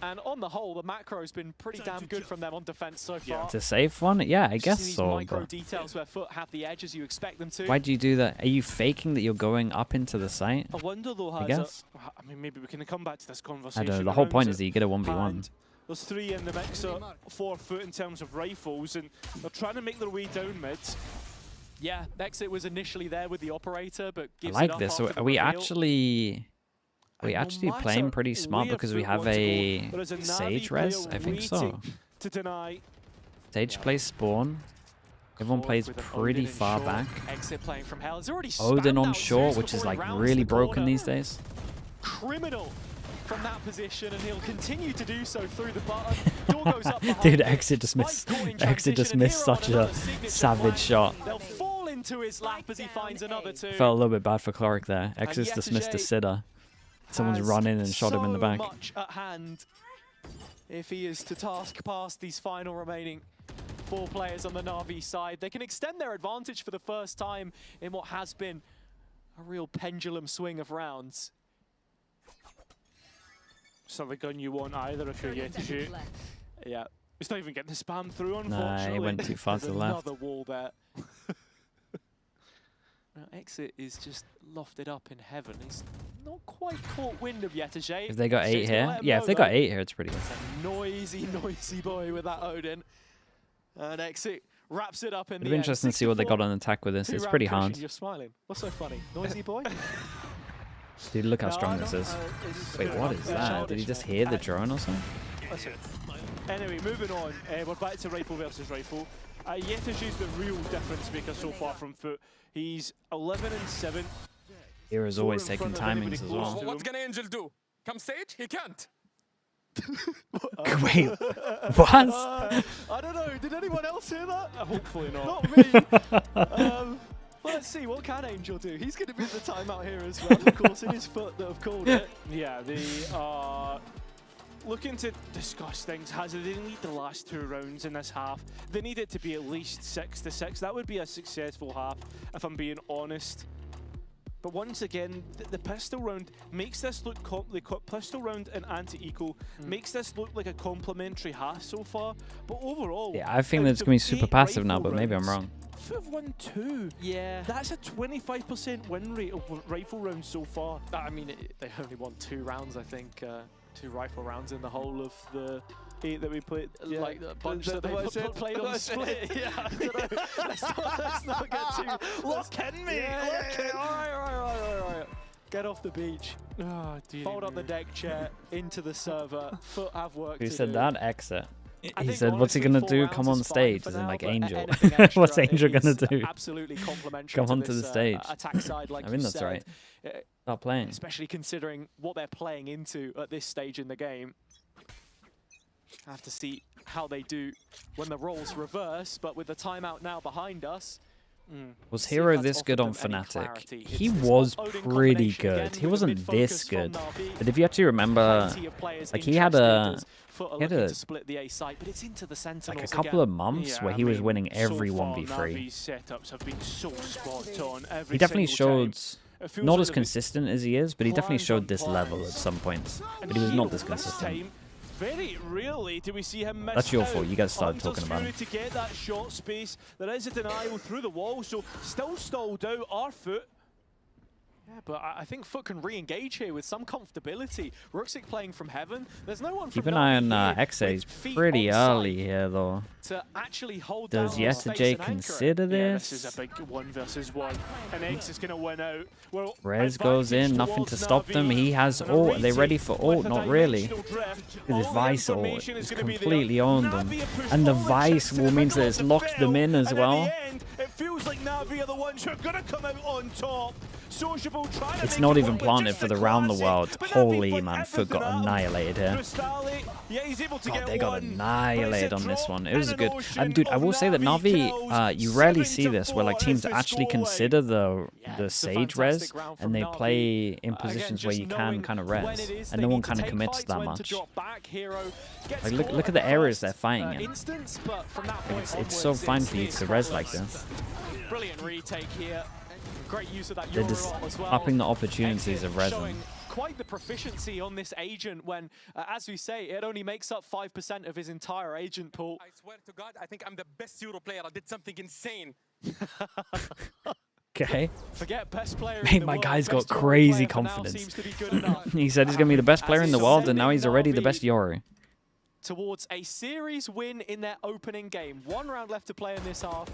[SPEAKER 8] And on the whole, the macro's been pretty damn good from them on defense so far.
[SPEAKER 1] It's a safe one? Yeah, I guess so.
[SPEAKER 8] Micro details where FUT have the edge as you expect them to.
[SPEAKER 1] Why do you do that? Are you faking that you're going up into the site?
[SPEAKER 7] I wonder though, I guess. I mean, maybe we can come back to this conversation.
[SPEAKER 1] I don't know. The whole point is that you get a 1v1.
[SPEAKER 7] There's 3 in the mixer for FUT in terms of rifles, and they're trying to make their way down mid.
[SPEAKER 8] Yeah, Exit was initially there with the operator, but gives
[SPEAKER 1] I like this. So are we actually playing pretty smart because we have a Sage res? I think so. Sage plays spawn. Everyone plays pretty far back.
[SPEAKER 8] Exit playing from hell.
[SPEAKER 1] Odin on short, which is like really broken these days.
[SPEAKER 8] Criminal from that position, and he'll continue to do so through the button. Door goes up behind.
[SPEAKER 1] Dude, Exit just missed such a savage shot.
[SPEAKER 8] They'll fall into his lap as he finds another 2.
[SPEAKER 1] Felt a little bit bad for Cloric there. Exit's just missed a sitter. Someone's run in and shot him in the back.
[SPEAKER 8] Much at hand if he is to task past these final remaining 4 players on the Navi side. They can extend their advantage for the first time in what has been a real pendulum swing of rounds.
[SPEAKER 7] It's not the gun you want either if you're yet to shoot.
[SPEAKER 8] Yeah.
[SPEAKER 7] It's not even getting the spam through, unfortunately.
[SPEAKER 1] Nah, he went too far to the left.
[SPEAKER 8] Another wall there. Now, Exit is just lofted up in heaven. He's not quite caught wind of Yetajay.
[SPEAKER 1] If they got 8 here? Yeah, if they got 8 here, it's pretty good.
[SPEAKER 8] It's a noisy, noisy boy with that Odin. And Exit wraps it up in
[SPEAKER 1] It'd be interesting to see what they got on attack with this. It's pretty hard.
[SPEAKER 8] You're smiling. What's so funny? Noisy boy?
[SPEAKER 1] Dude, look how strong this is. Wait, what is that? Did he just hear the drone or something?
[SPEAKER 7] Anyway, moving on. We're back to rifle versus rifle. Yetoshi's the real difference maker so far from FUT. He's 11-7.
[SPEAKER 1] Hero's always taking timings as well.
[SPEAKER 9] What can Angel do? Come stage? He can't.
[SPEAKER 1] Wait, what?
[SPEAKER 8] I don't know. Did anyone else hear that?
[SPEAKER 7] Hopefully not.
[SPEAKER 8] Not me. Let's see, what can Angel do? He's going to be at the timeout here as well. Of course, it is FUT that have called it.
[SPEAKER 7] Yeah, they are looking to discuss things. They didn't need the last 2 rounds in this half. They need it to be at least 6-6. That would be a successful half, if I'm being honest. But once again, the pistol round makes this look the pistol round and anti-eco makes this look like a complimentary half so far. But overall,
[SPEAKER 1] yeah, I think that's gonna be super passive now, but maybe I'm wrong.
[SPEAKER 7] FUT have won 2.
[SPEAKER 8] Yeah,
[SPEAKER 7] that's a 25% win rate of rifle rounds so far.
[SPEAKER 8] I mean, they only won 2 rounds, I think. 2 rifle rounds in the whole of the 8 that we played.
[SPEAKER 7] Yeah.
[SPEAKER 8] Like the bunch that they played on split. Yeah, I don't know. Let's not get too.
[SPEAKER 7] Look kidding me.
[SPEAKER 8] All right. Get off the beach.
[SPEAKER 7] Oh, dear.
[SPEAKER 8] Fold up the deck chair into the server. FUT have work to
[SPEAKER 1] Who
[SPEAKER 8] do.
[SPEAKER 1] said that? Exit.
[SPEAKER 8] I
[SPEAKER 1] He
[SPEAKER 8] think
[SPEAKER 1] said, what's he going to do? Come on stage. As in,
[SPEAKER 8] now,
[SPEAKER 1] like,
[SPEAKER 8] but
[SPEAKER 1] Angel.
[SPEAKER 8] anything extra
[SPEAKER 1] What's Angel going to do?
[SPEAKER 8] Absolutely complimentary.
[SPEAKER 1] Come onto
[SPEAKER 8] this,
[SPEAKER 1] the stage.
[SPEAKER 8] Attack side, like
[SPEAKER 1] I mean,
[SPEAKER 8] you
[SPEAKER 1] that's
[SPEAKER 8] said.
[SPEAKER 1] right. Start playing.
[SPEAKER 8] Especially considering what they're playing into at this stage in the game. I have to see how they do when the roles reverse, but with the timeout now behind us.
[SPEAKER 1] Was Hero this good on Fnatic? He was pretty good. He wasn't this good. But if you actually remember, like he had a couple of months where he was winning every 1v3.
[SPEAKER 7] Setups have been so spot on.
[SPEAKER 1] He definitely showed, not as consistent as he is, but he definitely showed this level at some points. But he was not this consistent.
[SPEAKER 7] Very rarely do we see him miss.
[SPEAKER 1] That's your fault. You guys started talking about him.
[SPEAKER 7] To get that short space, there is a denial through the wall, so still stalled out our FUT.
[SPEAKER 8] Yeah, but I think FUT can re-engage here with some comfortability. Ruxic playing from heaven. There's no one.
[SPEAKER 1] Keep an eye on XA. He's pretty early here, though.
[SPEAKER 8] To actually hold
[SPEAKER 1] Does Yesterday consider this?
[SPEAKER 7] Yeah, this is a big 1v1, and X is going to win out. Well,
[SPEAKER 1] Rez goes in, nothing to stop them. He has ult. Are they ready for ult? Not really. His Vice ult is completely owned them. And the Vice will mean that it's locked them in as well.
[SPEAKER 7] It feels like NAVI are the ones who are going to come out on top. Sociable trying to
[SPEAKER 1] it's not even planted for the round the world. Holy man, FUT got annihilated here. God, they got annihilated on this one. It was good. Dude, I will say that NAVI, you rarely see this where like teams actually consider the Sage res and they play in positions where you can kind of res, and no one kind of commits that much. Like look at the areas they're fighting in. It's so fine for you to res like this.
[SPEAKER 8] Brilliant retake here. Great use of that
[SPEAKER 1] They're just
[SPEAKER 8] as well.
[SPEAKER 1] upping the opportunities of resin.
[SPEAKER 8] Quite the proficiency on this agent when, as we say, it only makes up 5% of his entire agent pool.
[SPEAKER 9] I swear to God, I think I'm the best Euro player. I did something insane.
[SPEAKER 1] Okay.
[SPEAKER 8] Forget best player.
[SPEAKER 1] Mate, my guy's got crazy confidence. He said he's going to be the best player in the world, and now he's already the best Euro.
[SPEAKER 8] Towards a series win in their opening game. 1 round left to play in this half.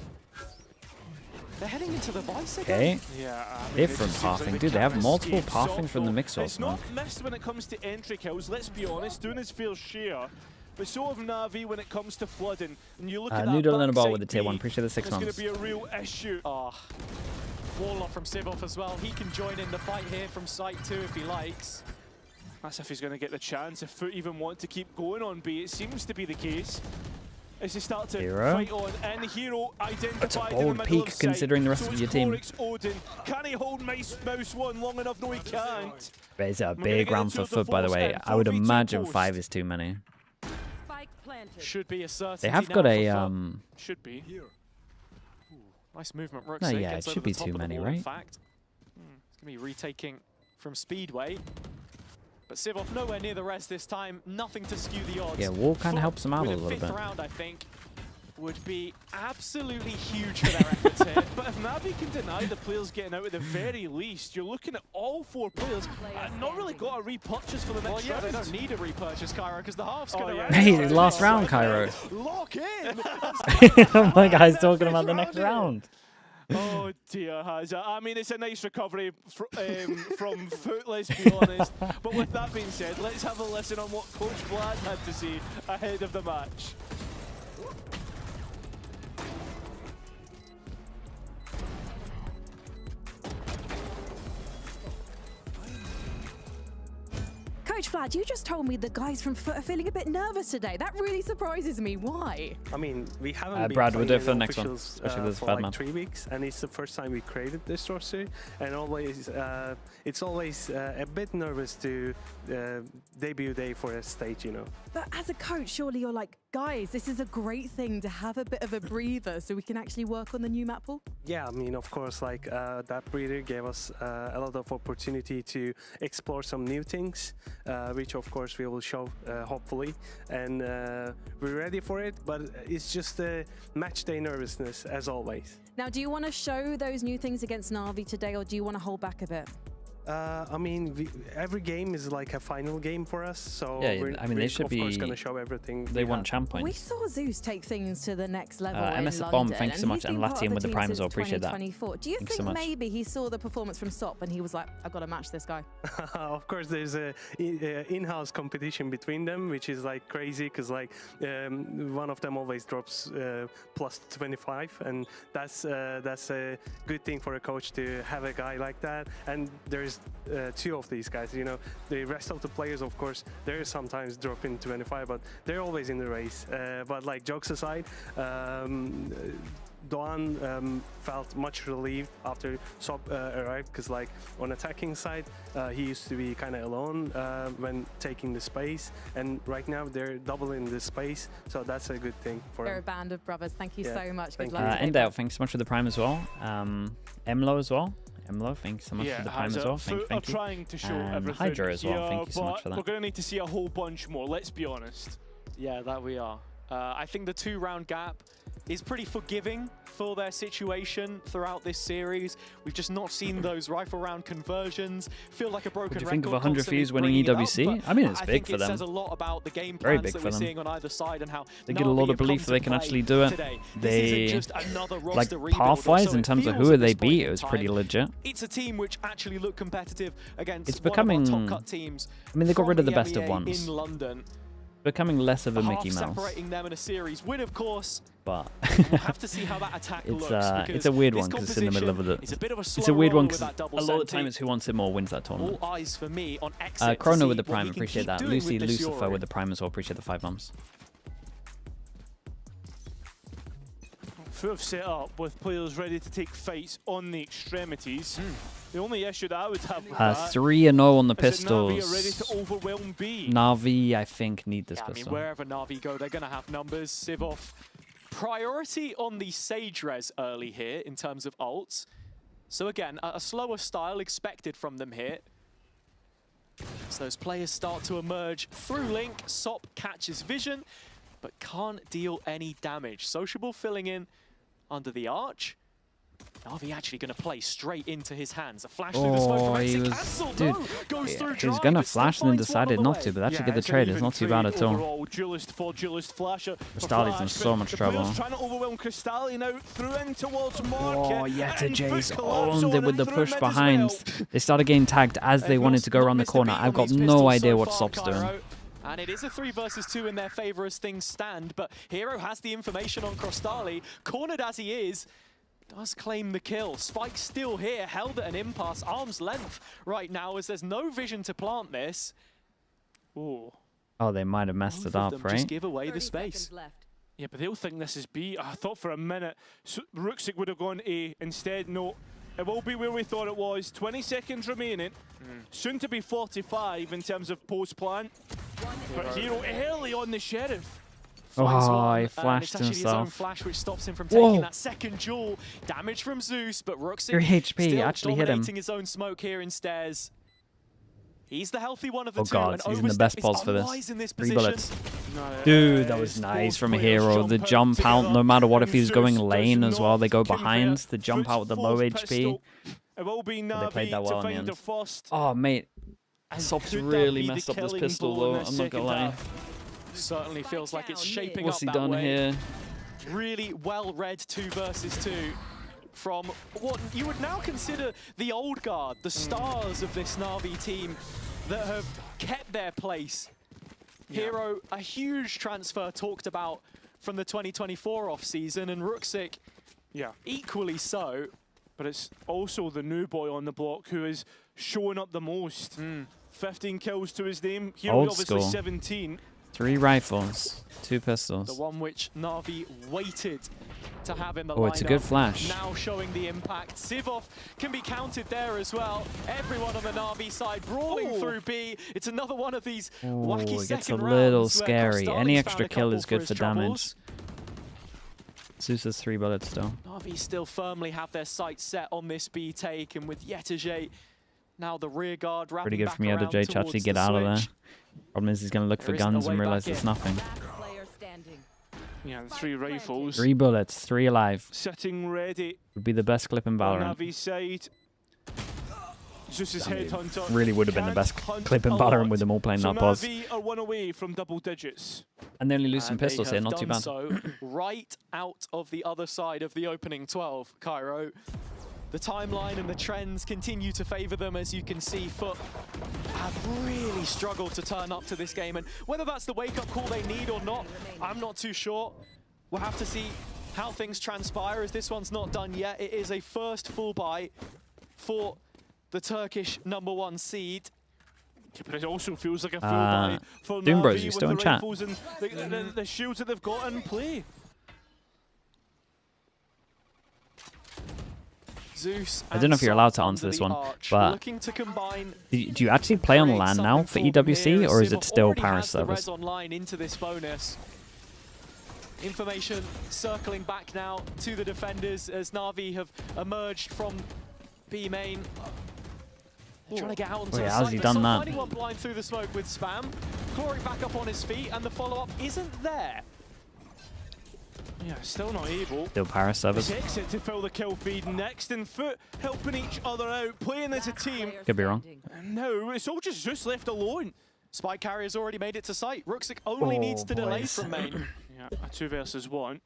[SPEAKER 8] They're heading into the Vice again.
[SPEAKER 1] Okay.
[SPEAKER 7] Yeah,
[SPEAKER 1] different pathing. Dude, they have multiple pathings from the mix-offs,
[SPEAKER 7] It's not missed when it comes to entry kills, let's be honest, doing his fair share. But so have NAVI when it comes to flooding. And you look at that
[SPEAKER 1] Noodle and a ball with the
[SPEAKER 7] backside
[SPEAKER 1] tier 1.
[SPEAKER 7] B,
[SPEAKER 1] Appreciate the 6 months.
[SPEAKER 8] It's going to be a real issue. Warlock from Sivov as well. He can join in the fight here from site 2 if he likes.
[SPEAKER 7] That's if he's going to get the chance. If FUT even want to keep going on B, it seems to be the case. As they start to fight on, and Hero identified
[SPEAKER 1] That's a
[SPEAKER 7] in the
[SPEAKER 1] bold
[SPEAKER 7] middle
[SPEAKER 1] peak
[SPEAKER 7] of
[SPEAKER 1] considering the rest of your team.
[SPEAKER 7] Odin. Can he hold Mouse 1 long enough? No, he can't.
[SPEAKER 1] But it's a big round for FUT, by the way. I would imagine 5 is too many.
[SPEAKER 8] Should be a certainty.
[SPEAKER 1] They have got a
[SPEAKER 7] should be.
[SPEAKER 8] Nice movement, Ruxic.
[SPEAKER 1] No, yeah, it should be too many, right?
[SPEAKER 8] In fact, it's gonna be retaking from Speedway. But Sivov nowhere near the rest this time. Nothing to skew the odds.
[SPEAKER 1] Yeah, Wall kind of helps him out a little bit.
[SPEAKER 8] Round, I think.
[SPEAKER 7] would be absolutely huge for their efforts here. But if NAVI can deny the players getting out at the very least, you're looking at all 4 players not really got a repurchase for the next round.
[SPEAKER 8] They don't need a repurchase, Cairo, because the half's going to
[SPEAKER 1] Hey, last round, Cairo.
[SPEAKER 8] Lock in!
[SPEAKER 1] My guy's talking about the next round.
[SPEAKER 7] Oh dear, Hazza. I mean, it's a nice recovery from FUT, let's be honest. But with that being said, let's have a listen on what Coach Vlad had to say ahead of the match.
[SPEAKER 3] Coach Vlad, you just told me the guys from FUT are feeling a bit nervous today. That really surprises me. Why?
[SPEAKER 11] I mean, we haven't
[SPEAKER 1] Brad, we'll do it for the
[SPEAKER 11] been
[SPEAKER 1] next one, especially this
[SPEAKER 11] for
[SPEAKER 1] bad
[SPEAKER 11] like
[SPEAKER 1] man.
[SPEAKER 11] 3 weeks, and it's the first time we created this roster, and always it's always a bit nervous to debut day for a stage, you know.
[SPEAKER 3] But as a coach, surely you're like, guys, this is a great thing to have a bit of a breather so we can actually work on the new map pool?
[SPEAKER 11] Yeah, I mean, of course, like that breather gave us a lot of opportunity to explore some new things, which of course we will show hopefully, and we're ready for it, but it's just a match day nervousness as always.
[SPEAKER 3] Now, do you want to show those new things against NAVI today, or do you want to hold back a bit?
[SPEAKER 11] I mean, every game is like a final game for us, so
[SPEAKER 1] yeah, I mean, they should be
[SPEAKER 11] going to show everything.
[SPEAKER 1] They want champ points.
[SPEAKER 3] We saw Zeus take things to the next level
[SPEAKER 1] MS
[SPEAKER 3] in
[SPEAKER 1] Bomb,
[SPEAKER 3] London,
[SPEAKER 1] thanks so much, and Latium with the Prime as well. Appreciate that.
[SPEAKER 3] Do you think maybe he saw the performance from SOP and he was like, I've got to match this guy?
[SPEAKER 11] Of course, there's a in-house competition between them, which is like crazy because like one of them always drops plus 25, and that's a good thing for a coach to have a guy like that. And there's 2 of these guys, you know. The rest of the players, of course, they're sometimes dropping 25, but they're always in the race. But like, jokes aside, Doğan felt much relieved after SOP arrived, because like on attacking side, he used to be kind of alone when taking the space, and right now they're doubling the space, so that's a good thing for
[SPEAKER 3] They're
[SPEAKER 11] him.
[SPEAKER 3] a band of brothers. Thank you so much.
[SPEAKER 11] Good
[SPEAKER 3] luck.
[SPEAKER 1] Endale, thanks so much for the Prime as well. Emlo as well. Emlo, thanks so much for the Prime as well. Thank you.
[SPEAKER 7] Trying to show everything.
[SPEAKER 1] Hydra as well. Thank you so much for that.
[SPEAKER 7] We're going to need to see a whole bunch more, let's be honest.
[SPEAKER 8] Yeah, that we are. I think the 2-round gap is pretty forgiving for their situation throughout this series. We've just not seen those rifle round conversions. Feel like a broken record.
[SPEAKER 1] What do you think of 100 Fuse winning EWC? I mean, it's big for them.
[SPEAKER 8] It says a lot about the game
[SPEAKER 1] Very
[SPEAKER 8] plans
[SPEAKER 1] big
[SPEAKER 8] that
[SPEAKER 1] for
[SPEAKER 8] we're
[SPEAKER 1] them.
[SPEAKER 8] seeing on either side, and how
[SPEAKER 1] they get a lot of belief that they can actually do it. They, like, path-wise, in terms of who they beat, it was pretty legit.
[SPEAKER 8] It's a team which actually look competitive against
[SPEAKER 1] it's becoming,
[SPEAKER 8] one of our top cut teams.
[SPEAKER 1] I mean, they got rid of the best of
[SPEAKER 8] EMEA
[SPEAKER 1] ones.
[SPEAKER 8] in London.
[SPEAKER 1] Becoming less of a Mickey Mouse.
[SPEAKER 8] Separating them in a series win, of course.
[SPEAKER 1] But
[SPEAKER 8] we'll have to see how that attack looks.
[SPEAKER 1] It's a weird one because it's in the middle of it. It's a weird one because a lot of the time it's who wants it more wins that tournament.
[SPEAKER 8] All eyes for me on exit.
[SPEAKER 1] Chrono with the Prime, appreciate that. Lucifer with the Prime as well, appreciate the 5 bombs.
[SPEAKER 7] FUT have set up with players ready to take fights on the extremities. The only issue that I would have with that
[SPEAKER 1] 3-0 on the pistols.
[SPEAKER 7] NAVI are ready to overwhelm B.
[SPEAKER 1] NAVI, I think, need this pistol.
[SPEAKER 8] I mean, wherever NAVI go, they're going to have numbers. Sivov, priority on the Sage Res early here in terms of ults. So again, a slower style expected from them here. As those players start to emerge through Link, SOP catches vision, but can't deal any damage. Sociable filling in under the arch. NAVI actually going to play straight into his hands. A flash through the smoke from Exit cancelled.
[SPEAKER 1] Dude, he was going to flash and then decided not to, but actually get the trade. It's not too bad at all. Crystalli's in so much trouble.
[SPEAKER 7] Trying to overwhelm Crystalli now through in towards Market.
[SPEAKER 1] Oh, Yeta J's owned it with the push behind. They started getting tagged as they wanted to go around the corner. I've got no idea what SOP's doing.
[SPEAKER 8] And it is a 3 versus 2 in their favor as things stand, but Hero has the information on Crystalli. Cornered as he is, does claim the kill. Spike's still here, held at an impasse, arm's length right now, as there's no vision to plant this.
[SPEAKER 7] Ooh.
[SPEAKER 1] Oh, they might have messed it up, right?
[SPEAKER 8] Just give away the space.
[SPEAKER 7] Yeah, but they'll think this is B. I thought for a minute Ruxic would have gone A. Instead, no. It will be where we thought it was. 20 seconds remaining. Soon to be 45 in terms of post-plant. But Hero early on the Sheriff.
[SPEAKER 1] Oh, he flashed
[SPEAKER 8] it's actually
[SPEAKER 1] himself.
[SPEAKER 8] His own flash which stops him from taking that second duel. Damage from Zeus, but Ruxic
[SPEAKER 1] 3 HP
[SPEAKER 8] still
[SPEAKER 1] actually hit him.
[SPEAKER 8] dominating his own smoke here in stairs. He's the healthy one of the two.
[SPEAKER 1] Oh god, he's in the best pulse for this. 3 bullets. Dude, that was nice from a hero. The jump out, no matter what, if he was going lane as well, they go behind. The jump out with the low HP.
[SPEAKER 7] It will be
[SPEAKER 1] They played that well in the end.
[SPEAKER 7] first.
[SPEAKER 1] Oh, mate. Sops really messed up this pistol, though. I'm not gonna lie.
[SPEAKER 8] Certainly feels like it's shaping
[SPEAKER 1] What's
[SPEAKER 8] up
[SPEAKER 1] he
[SPEAKER 8] that
[SPEAKER 1] done
[SPEAKER 8] way.
[SPEAKER 1] here?
[SPEAKER 8] Really well-read 2 versus 2 from what you would now consider the old guard, the stars of this Na'Vi team that have kept their place. Hero, a huge transfer talked about from the 2024 off-season, and Ruxic, equally so.
[SPEAKER 7] But it's also the new boy on the block who is showing up the most. 15 kills to his name. Hero
[SPEAKER 1] Old
[SPEAKER 7] obviously
[SPEAKER 1] school.
[SPEAKER 7] 17.
[SPEAKER 1] 3 rifles, 2 pistols.
[SPEAKER 8] The one which Na'Vi waited to have in the lineup.
[SPEAKER 1] Oh, it's a good flash.
[SPEAKER 8] Now showing the impact. Sivov can be counted there as well. Everyone on the Na'Vi side brawling through B. It's another one of these wacky
[SPEAKER 1] It gets a
[SPEAKER 8] second
[SPEAKER 1] little
[SPEAKER 8] rounds where
[SPEAKER 1] scary. Any
[SPEAKER 8] Kostarlik's
[SPEAKER 1] extra
[SPEAKER 8] found a
[SPEAKER 1] kill
[SPEAKER 8] couple
[SPEAKER 1] is good
[SPEAKER 8] his
[SPEAKER 1] for
[SPEAKER 8] troubles.
[SPEAKER 1] damage. Zeus has 3 bullets still.
[SPEAKER 8] Na'Vi still firmly have their sights set on this B take, and with Yetajay now the rear guard wrapping
[SPEAKER 1] Pretty good
[SPEAKER 8] back
[SPEAKER 1] from
[SPEAKER 8] around
[SPEAKER 1] Yetajay to actually
[SPEAKER 8] towards
[SPEAKER 1] get
[SPEAKER 8] the
[SPEAKER 1] out of there.
[SPEAKER 8] switch.
[SPEAKER 1] Problem is he's going to look for
[SPEAKER 8] There isn't a
[SPEAKER 1] guns and
[SPEAKER 8] way
[SPEAKER 1] realize
[SPEAKER 8] back
[SPEAKER 1] there's
[SPEAKER 8] in.
[SPEAKER 1] nothing.
[SPEAKER 7] Yeah, 3 rifles.
[SPEAKER 1] 3 bullets, 3 alive.
[SPEAKER 7] Sitting ready
[SPEAKER 1] Would be the best clip in
[SPEAKER 7] on
[SPEAKER 1] Valorant.
[SPEAKER 7] Navi's side. Zeus's headhunter.
[SPEAKER 1] Really would have been the best
[SPEAKER 7] can't hunt
[SPEAKER 1] clip in
[SPEAKER 7] a
[SPEAKER 1] Valorant
[SPEAKER 7] lot.
[SPEAKER 1] with them all playing
[SPEAKER 7] So
[SPEAKER 1] that pause.
[SPEAKER 7] Navi are 1 away from double digits.
[SPEAKER 1] And they only lose some
[SPEAKER 8] And they
[SPEAKER 1] pistols here,
[SPEAKER 8] have
[SPEAKER 1] not too
[SPEAKER 8] done
[SPEAKER 1] bad.
[SPEAKER 8] So right out of the other side of the opening 12, Cairo. The timeline and the trends continue to favor them. As you can see, FUT have really struggled to turn up to this game. And whether that's the wake-up call they need or not, I'm not too sure. We'll have to see how things transpire, as this one's not done yet. It is a first full buy for the Turkish #1 seed.
[SPEAKER 7] Yeah, but it also feels like a full buy for
[SPEAKER 1] Doom Bros,
[SPEAKER 7] Navi
[SPEAKER 1] you
[SPEAKER 7] with
[SPEAKER 1] still
[SPEAKER 7] the
[SPEAKER 1] in chat?
[SPEAKER 7] rifles and the shields that they've got in play.
[SPEAKER 8] Zeus
[SPEAKER 1] I don't know if you're allowed to answer this one, but
[SPEAKER 8] looking to combine
[SPEAKER 1] do you actually play on LAN now for EWC, or is it still Paris servers?
[SPEAKER 8] online into this bonus. Information circling back now to the defenders as Na'Vi have emerged from B main. They're trying to get out onto
[SPEAKER 1] Wait,
[SPEAKER 8] the
[SPEAKER 1] how's
[SPEAKER 8] site.
[SPEAKER 1] he
[SPEAKER 8] They
[SPEAKER 1] done
[SPEAKER 8] saw
[SPEAKER 1] that?
[SPEAKER 8] finding one blind through the smoke with Spam. Glory back up on his feet, and the follow-up isn't there.
[SPEAKER 7] Yeah, still not able.
[SPEAKER 1] Still Paris servers.
[SPEAKER 7] Takes it to fill the kill feed next, and FUT helping each other out, playing as a team.
[SPEAKER 1] Could be wrong.
[SPEAKER 7] And now it's all just left alone.
[SPEAKER 8] Spy carrier's already made it to site. Ruxic only needs to delay
[SPEAKER 1] boys.
[SPEAKER 8] from main.
[SPEAKER 7] Yeah, a 2 versus 1.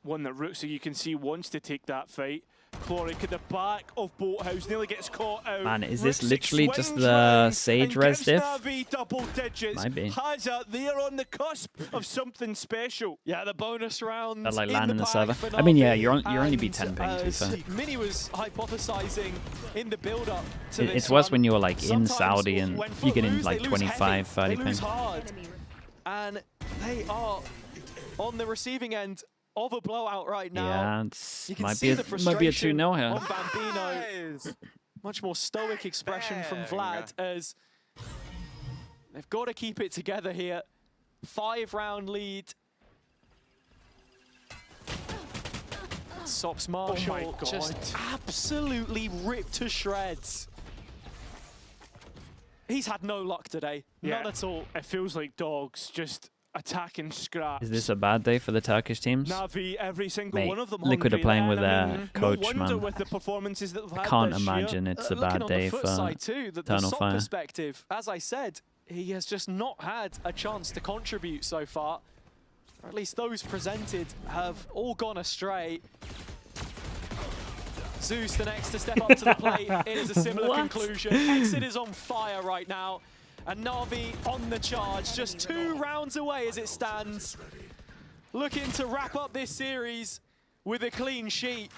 [SPEAKER 7] One that Ruxic, you can see, wants to take that fight. Cloric at the back of Boathouse nearly gets caught out.
[SPEAKER 1] Man, is this
[SPEAKER 7] Ruxic
[SPEAKER 1] literally just
[SPEAKER 7] swings
[SPEAKER 1] the
[SPEAKER 7] round
[SPEAKER 1] Sage
[SPEAKER 7] and
[SPEAKER 1] res
[SPEAKER 7] gives
[SPEAKER 1] diff?
[SPEAKER 7] Navi double digits.
[SPEAKER 1] Might be.
[SPEAKER 7] Haza, they're on the cusp of something special.
[SPEAKER 8] Yeah, the bonus round.
[SPEAKER 1] That like
[SPEAKER 8] in
[SPEAKER 1] land in the
[SPEAKER 8] bag
[SPEAKER 1] server.
[SPEAKER 8] for
[SPEAKER 1] I mean, yeah,
[SPEAKER 8] Na'Vi,
[SPEAKER 1] you're only be
[SPEAKER 8] and
[SPEAKER 1] 10 ping, to be fair.
[SPEAKER 8] Mini was hypothesizing in the build-up to this
[SPEAKER 1] It's worse
[SPEAKER 8] one.
[SPEAKER 1] when you're like in
[SPEAKER 8] Sometimes
[SPEAKER 1] Saudi and
[SPEAKER 8] when
[SPEAKER 1] you
[SPEAKER 8] FUT
[SPEAKER 1] get in
[SPEAKER 8] lose,
[SPEAKER 1] like
[SPEAKER 8] they lose
[SPEAKER 1] 25,
[SPEAKER 8] heavy.
[SPEAKER 1] 30
[SPEAKER 8] They
[SPEAKER 1] ping.
[SPEAKER 8] lose hard. And they are on the receiving end of a blowout right now.
[SPEAKER 1] Yeah, it's
[SPEAKER 8] You can
[SPEAKER 1] might
[SPEAKER 8] see
[SPEAKER 1] be
[SPEAKER 8] the
[SPEAKER 1] a
[SPEAKER 8] frustration
[SPEAKER 1] 2-0 here.
[SPEAKER 8] on Bambino. Much more stoic expression from Vlad as they've got to keep it together here. 5-round lead. Sops Marshall just absolutely ripped to shreds. He's had no luck today. None at all.
[SPEAKER 7] It feels like dogs just attacking scraps.
[SPEAKER 1] Is this a bad day for the Turkish teams?
[SPEAKER 7] Navi, every single
[SPEAKER 1] Mate,
[SPEAKER 7] one of them.
[SPEAKER 1] Liquid are
[SPEAKER 7] hungry,
[SPEAKER 1] playing
[SPEAKER 7] man.
[SPEAKER 1] with
[SPEAKER 7] I
[SPEAKER 1] their
[SPEAKER 7] mean,
[SPEAKER 1] coach,
[SPEAKER 7] no wonder
[SPEAKER 1] man.
[SPEAKER 7] with the performances that they've
[SPEAKER 1] I
[SPEAKER 7] had
[SPEAKER 1] can't
[SPEAKER 7] this year.
[SPEAKER 1] imagine it's a
[SPEAKER 8] Looking
[SPEAKER 1] bad
[SPEAKER 8] on
[SPEAKER 1] day
[SPEAKER 8] the FUT
[SPEAKER 1] for
[SPEAKER 8] side too, the
[SPEAKER 1] Eternal
[SPEAKER 8] SOP
[SPEAKER 1] Fire.
[SPEAKER 8] perspective, as I said, he has just not had a chance to contribute so far. Or at least those presented have all gone astray. Zeus the next to step up to the plate. It is a similar conclusion. Exit is on fire right now. And Navi on the charge, just 2 rounds away as it stands. Looking to wrap up this series with a clean sheet.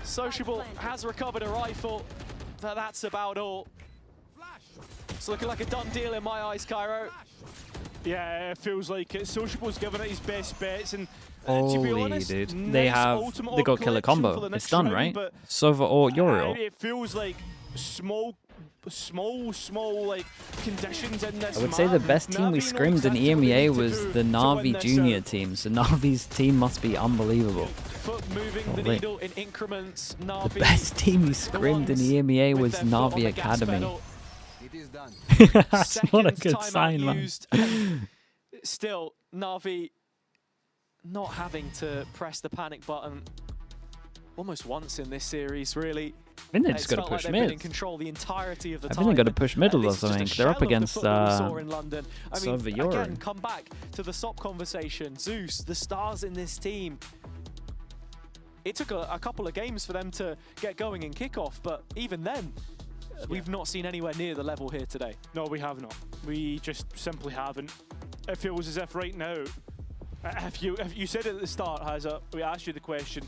[SPEAKER 8] Sociable has recovered a rifle, but that's about all. It's looking like a done deal in my eyes, Cairo.
[SPEAKER 7] Yeah, it feels like it. Sociable's given it his best bets, and to be
[SPEAKER 1] Holy
[SPEAKER 7] honest,
[SPEAKER 1] dude.
[SPEAKER 7] nice
[SPEAKER 1] They got killer
[SPEAKER 7] collection for
[SPEAKER 1] combo.
[SPEAKER 7] the
[SPEAKER 1] It's
[SPEAKER 7] next
[SPEAKER 1] done,
[SPEAKER 7] round,
[SPEAKER 1] right?
[SPEAKER 7] but
[SPEAKER 1] Sova or Uriel.
[SPEAKER 7] It feels like small like conditions in this
[SPEAKER 1] I would say the best team we scrimmed in EMEA was the Navi junior team, so Navi's team must be unbelievable.
[SPEAKER 8] FUT moving the
[SPEAKER 1] Holy.
[SPEAKER 8] needle in increments.
[SPEAKER 1] The
[SPEAKER 8] Navi,
[SPEAKER 1] best team we scrimmed in EMEA was
[SPEAKER 8] with their foot on
[SPEAKER 1] Navi
[SPEAKER 8] the gas
[SPEAKER 1] Academy.
[SPEAKER 8] pedal.
[SPEAKER 5] It is done.
[SPEAKER 1] That's not a good
[SPEAKER 8] Seconds
[SPEAKER 1] sign,
[SPEAKER 8] timeout
[SPEAKER 1] man.
[SPEAKER 8] used. Still, NAVI not having to press the panic button almost once in this series, really.
[SPEAKER 1] I think they just got to push mid.
[SPEAKER 8] In control the entirety of the
[SPEAKER 1] I think they got to push middle or something. They're up against
[SPEAKER 8] in London. I mean,
[SPEAKER 1] Euro.
[SPEAKER 8] again, come back to the SOP conversation. Zeus, the stars in this team. It took a couple of games for them to get going in kickoff, but even then, we've not seen anywhere near the level here today.
[SPEAKER 7] No, we have not. We just simply haven't. It feels as if right now, if you said at the start, Hazza, we asked you the question,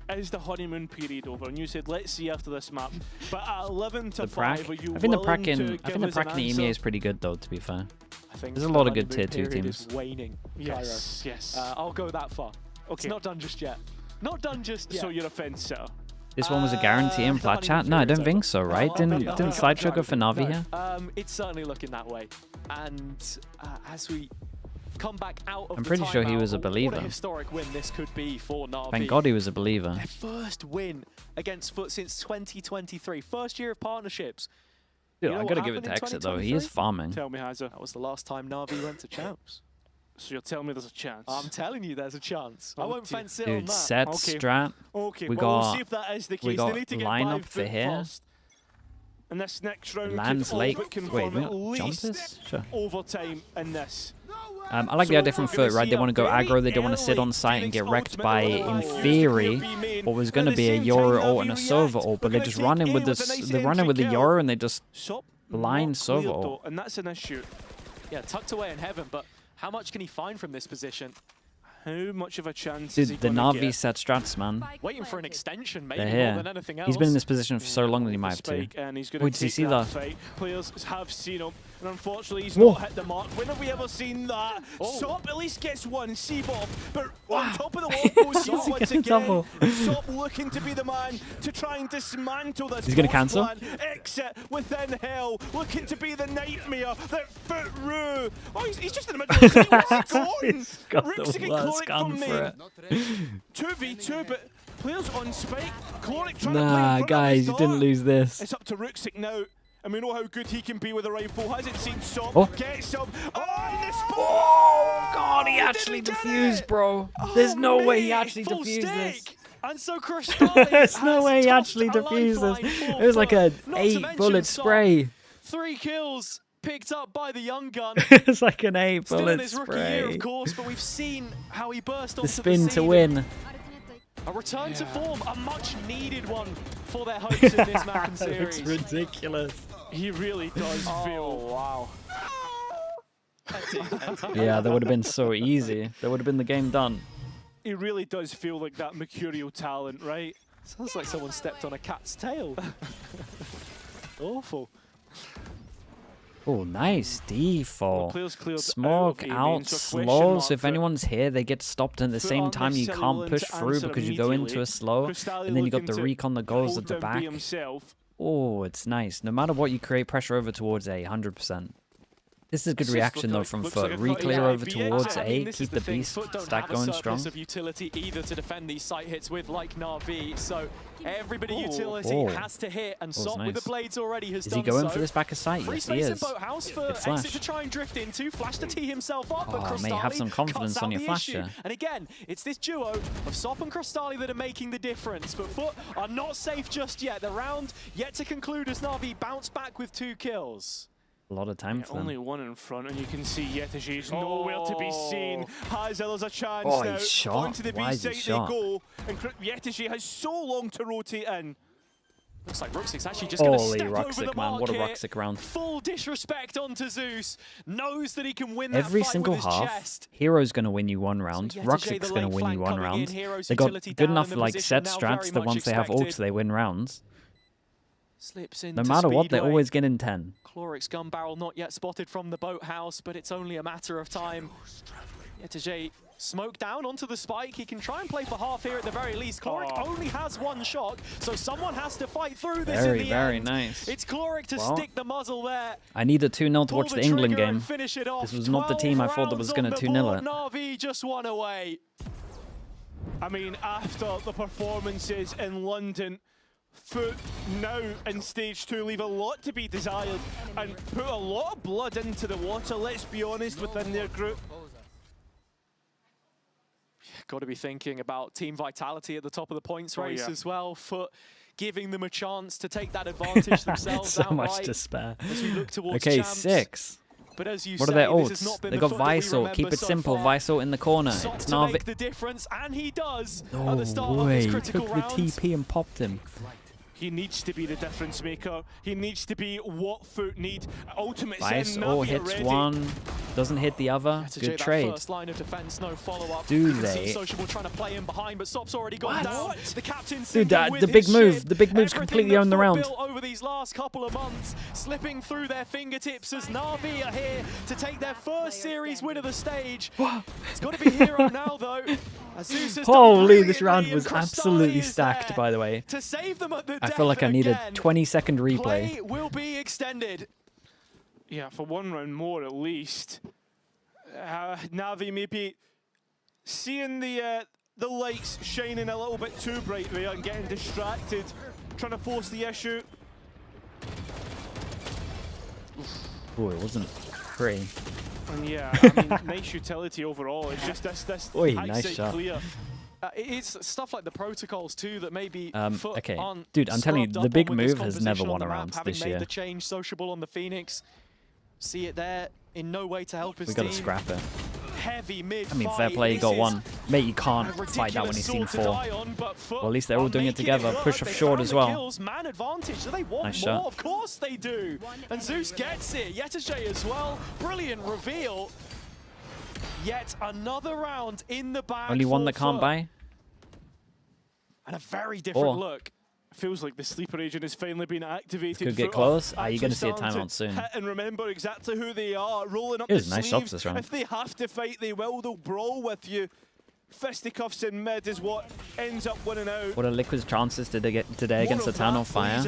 [SPEAKER 7] is the honeymoon period over? And you said, let's see after this map. But at 11 to 5, are you willing to give us an answer?
[SPEAKER 1] I think the prac in the EMEA is pretty good, though, to be fair.
[SPEAKER 8] I think
[SPEAKER 1] there's a lot of good tier 2 teams.
[SPEAKER 8] Is waning,
[SPEAKER 7] yes, yes.
[SPEAKER 8] I'll go that far. Okay. It's not done just yet. Not done just yet.
[SPEAKER 7] So you're a fence sitter.
[SPEAKER 1] This one was a guarantee in flat chat? No, I don't think so, right? Didn't Slideshow go for NAVI here?
[SPEAKER 8] It's certainly looking that way. And as we come back out of
[SPEAKER 1] I'm pretty sure he was a believer.
[SPEAKER 8] What a historic win this could be for NAVI.
[SPEAKER 1] Thank God he was a believer.
[SPEAKER 8] Their first win against FUT since 2023. First year of partnerships.
[SPEAKER 1] Dude, I gotta give it to Exit though. He is farming.
[SPEAKER 7] Tell me, Hazza.
[SPEAKER 8] That was the last time NAVI went to champs.
[SPEAKER 7] So you're telling me there's a chance?
[SPEAKER 8] I'm telling you there's a chance. I won't fence it
[SPEAKER 1] Dude,
[SPEAKER 8] on that.
[SPEAKER 1] set strat.
[SPEAKER 7] Okay,
[SPEAKER 1] we
[SPEAKER 7] well,
[SPEAKER 1] got,
[SPEAKER 7] we'll see if that is the case.
[SPEAKER 1] We got
[SPEAKER 7] they need to get
[SPEAKER 1] lineup for here.
[SPEAKER 7] And this next round
[SPEAKER 1] Lands Lake. Wait,
[SPEAKER 7] at least
[SPEAKER 1] jump this? Sure.
[SPEAKER 7] Overtime in this.
[SPEAKER 1] I like the idea from FUT, right? They want to go aggro, they don't want to sit on site and get wrecked by, in theory, what was going to be a Euro ult and a Sova ult, but they just run in with this. They're running with the Euro and they just blind Sova ult.
[SPEAKER 7] And that's an issue.
[SPEAKER 8] Yeah, tucked away in heaven, but how much can he find from this position?
[SPEAKER 7] How much of a chance
[SPEAKER 1] Dude,
[SPEAKER 7] is he
[SPEAKER 1] the NAVI set strats, man.
[SPEAKER 8] Waiting for an extension, maybe
[SPEAKER 1] more
[SPEAKER 8] than anything else.
[SPEAKER 1] He's been in this position for so long that he might have to.
[SPEAKER 7] And he's
[SPEAKER 1] Wait, did you see that?
[SPEAKER 7] Fight. Players have seen him, and unfortunately he's not hit the mark. When have we ever seen that? Sop at least gets one, Seabob, but on top of the wall goes Sop once again. Sop looking to be the man to try and dismantle this.
[SPEAKER 1] He's going to cancel.
[SPEAKER 7] Exit within hell, looking to be the nightmare that FUT rue. Oh, he's just in the middle of the scene. What's he going? Rooksy and Cloric from me. 2v2, but players on spike. Cloric trying to play in front
[SPEAKER 1] guys, you didn't lose this.
[SPEAKER 7] It's up to Rooksy now, and we know how good he can be with a rifle. Hasn't seen Sop get some.
[SPEAKER 1] Oh God, he actually defused, bro. There's no way he actually defused this.
[SPEAKER 8] And so Crystalli
[SPEAKER 1] There's no way he actually defused this. It was like a 8-bullet spray.
[SPEAKER 8] 3 kills. Picked up by the young gun.
[SPEAKER 1] It's like an 8-bullet spray.
[SPEAKER 8] Still in his rookie year, of course, but we've seen how he burst onto
[SPEAKER 1] the spin to win.
[SPEAKER 8] A return to form, a much-needed one for their hopes in this map and series.
[SPEAKER 1] It's ridiculous.
[SPEAKER 7] He really does feel.
[SPEAKER 8] Wow.
[SPEAKER 1] Yeah, that would have been so easy. That would have been the game done.
[SPEAKER 7] He really does feel like that mercurial talent, right?
[SPEAKER 8] Sounds like someone stepped on a cat's tail. Awful.
[SPEAKER 1] Oh, nice default. Smoke out,
[SPEAKER 7] so
[SPEAKER 1] slows. If anyone's here, they get stopped. And at the same time, you can't push through because you go into a slow. And then you got the recon that goes at the back. Oh, it's nice. No matter what, you create pressure over towards A, 100%. This is good reaction though from FUT. Re-clear over towards A, keep the beast stack going strong.
[SPEAKER 8] Of utility either to defend these site hits with like NAVI, so everybody utility has to hit, and Sop with the blades already has done so.
[SPEAKER 1] Is he going for this back of sight? Yes, he is.
[SPEAKER 8] Good flash. Exit to try and drift into, flash to tee himself up, but Crystalli
[SPEAKER 1] mate, have some confidence on your flash there.
[SPEAKER 8] And again, it's this duo of Sop and Crystalli that are making the difference, but FUT are not safe just yet. The round yet to conclude as NAVI bounce back with 2 kills.
[SPEAKER 1] A lot of time for them.
[SPEAKER 7] Only one in front, and you can see Yetaji's nowhere to be seen. There's a chance now.
[SPEAKER 1] He's shot.
[SPEAKER 7] Onto the B site they go, and Yetaji has so long to rotate in.
[SPEAKER 8] Looks like Ruxik's actually just going to step over the mark
[SPEAKER 1] what a
[SPEAKER 8] here.
[SPEAKER 1] Ruxic round.
[SPEAKER 8] Full disrespect onto Zeus. Knows that he can win that
[SPEAKER 1] every
[SPEAKER 8] fight
[SPEAKER 1] single
[SPEAKER 8] with his
[SPEAKER 1] half.
[SPEAKER 8] chest.
[SPEAKER 1] Hero's going to win you 1 round.
[SPEAKER 8] So
[SPEAKER 1] Ruxic's going to win you 1 round. They got good enough like set strats that once they have ults, they win rounds.
[SPEAKER 8] Slips in
[SPEAKER 1] no matter what, they always get in 10.
[SPEAKER 8] Cloric's gun barrel not yet spotted from the boathouse, but it's only a matter of time. Yetaji smoke down onto the spike. He can try and play for half here at the very least. Cloric only has 1 shot, so someone has to fight through this in the
[SPEAKER 1] very
[SPEAKER 8] end.
[SPEAKER 1] Nice.
[SPEAKER 8] It's Cloric to stick the muzzle there.
[SPEAKER 1] I need a 2-0 to watch the England game. This was not the team I thought that was going to 2-0 it.
[SPEAKER 8] NAVI just won away.
[SPEAKER 7] I mean, after the performances in London, FUT now in stage 2 leave a lot to be desired and put a lot of blood into the water, let's be honest, within their group.
[SPEAKER 8] got to be thinking about team vitality at the top of the points race as well. FUT giving them a chance to take that advantage themselves.
[SPEAKER 1] So much to spare.
[SPEAKER 8] As we look towards
[SPEAKER 1] okay,
[SPEAKER 8] champs.
[SPEAKER 1] 6.
[SPEAKER 8] But as you
[SPEAKER 1] what
[SPEAKER 8] say,
[SPEAKER 1] are their
[SPEAKER 8] this has
[SPEAKER 1] ults?
[SPEAKER 8] not been
[SPEAKER 1] They
[SPEAKER 8] the
[SPEAKER 1] got
[SPEAKER 8] FUT that we
[SPEAKER 1] Visor. Keep it
[SPEAKER 8] so
[SPEAKER 1] simple.
[SPEAKER 8] far.
[SPEAKER 1] Visor in the corner.
[SPEAKER 8] Sock
[SPEAKER 1] It's
[SPEAKER 8] to
[SPEAKER 1] NAVI.
[SPEAKER 8] make the difference, and he does
[SPEAKER 1] No
[SPEAKER 8] at the start
[SPEAKER 1] way.
[SPEAKER 8] of his
[SPEAKER 1] He
[SPEAKER 8] critical
[SPEAKER 1] took the
[SPEAKER 8] rounds.
[SPEAKER 1] TP and popped him.
[SPEAKER 7] He needs to be the difference maker. He needs to be what FUT need. Ultimate
[SPEAKER 1] Visor hits one, doesn't hit the other. Good trade.
[SPEAKER 8] First line of defense, no follow-up.
[SPEAKER 1] Do they?
[SPEAKER 8] Sociable trying to play in behind, but Sop's already gone down. The captain
[SPEAKER 1] Dude, the big move. The big move's completely owned the round.
[SPEAKER 8] Over these last couple of months, slipping through their fingertips as NAVI are here to take their first series win of the stage. It's got to be Hero now, though.
[SPEAKER 1] Holy, this round was absolutely stacked, by the way.
[SPEAKER 8] To save them at the
[SPEAKER 1] I feel like I need a 20-second replay.
[SPEAKER 8] Play will be extended.
[SPEAKER 7] Yeah, for one round more at least. NAVI maybe seeing the lights shining a little bit too bright there and getting distracted, trying to force the issue.
[SPEAKER 1] Oh, it wasn't pretty.
[SPEAKER 7] And yeah, I mean, nice utility overall. It's just this
[SPEAKER 1] nice shot.
[SPEAKER 7] clear.
[SPEAKER 8] It's stuff like the protocols too that maybe
[SPEAKER 1] okay, dude, I'm telling you, the big move has never won a round this year.
[SPEAKER 8] Made the change sociable on the Phoenix. See it there, in no way to help his
[SPEAKER 1] We
[SPEAKER 8] team.
[SPEAKER 1] gotta scrap it.
[SPEAKER 8] Heavy mid.
[SPEAKER 1] I mean, fair play, you got one. Mate, you can't fight that when you've seen 4. Well, at least they're all doing it together. Push off short as well.
[SPEAKER 8] Man advantage. Do they want
[SPEAKER 1] nice
[SPEAKER 8] more?
[SPEAKER 1] shot.
[SPEAKER 8] Of course they do. And Zeus gets it. Yetajay as well. Brilliant reveal. Yet another round in the bag.
[SPEAKER 1] Only one that can't buy.
[SPEAKER 8] And a very different look.
[SPEAKER 7] Feels like the sleeper agent has finally been activated.
[SPEAKER 1] Could get close. Are you going to see a timeout soon?
[SPEAKER 7] Hit and remember exactly who they are, rolling up
[SPEAKER 1] It was
[SPEAKER 7] the
[SPEAKER 1] nice
[SPEAKER 7] sleeves.
[SPEAKER 1] shots this round.
[SPEAKER 7] If they have to fight, they will. They'll brawl with you. Fisticuffs in mid is what ends up winning out.
[SPEAKER 1] What are Liquid's chances today against the Town on Fire?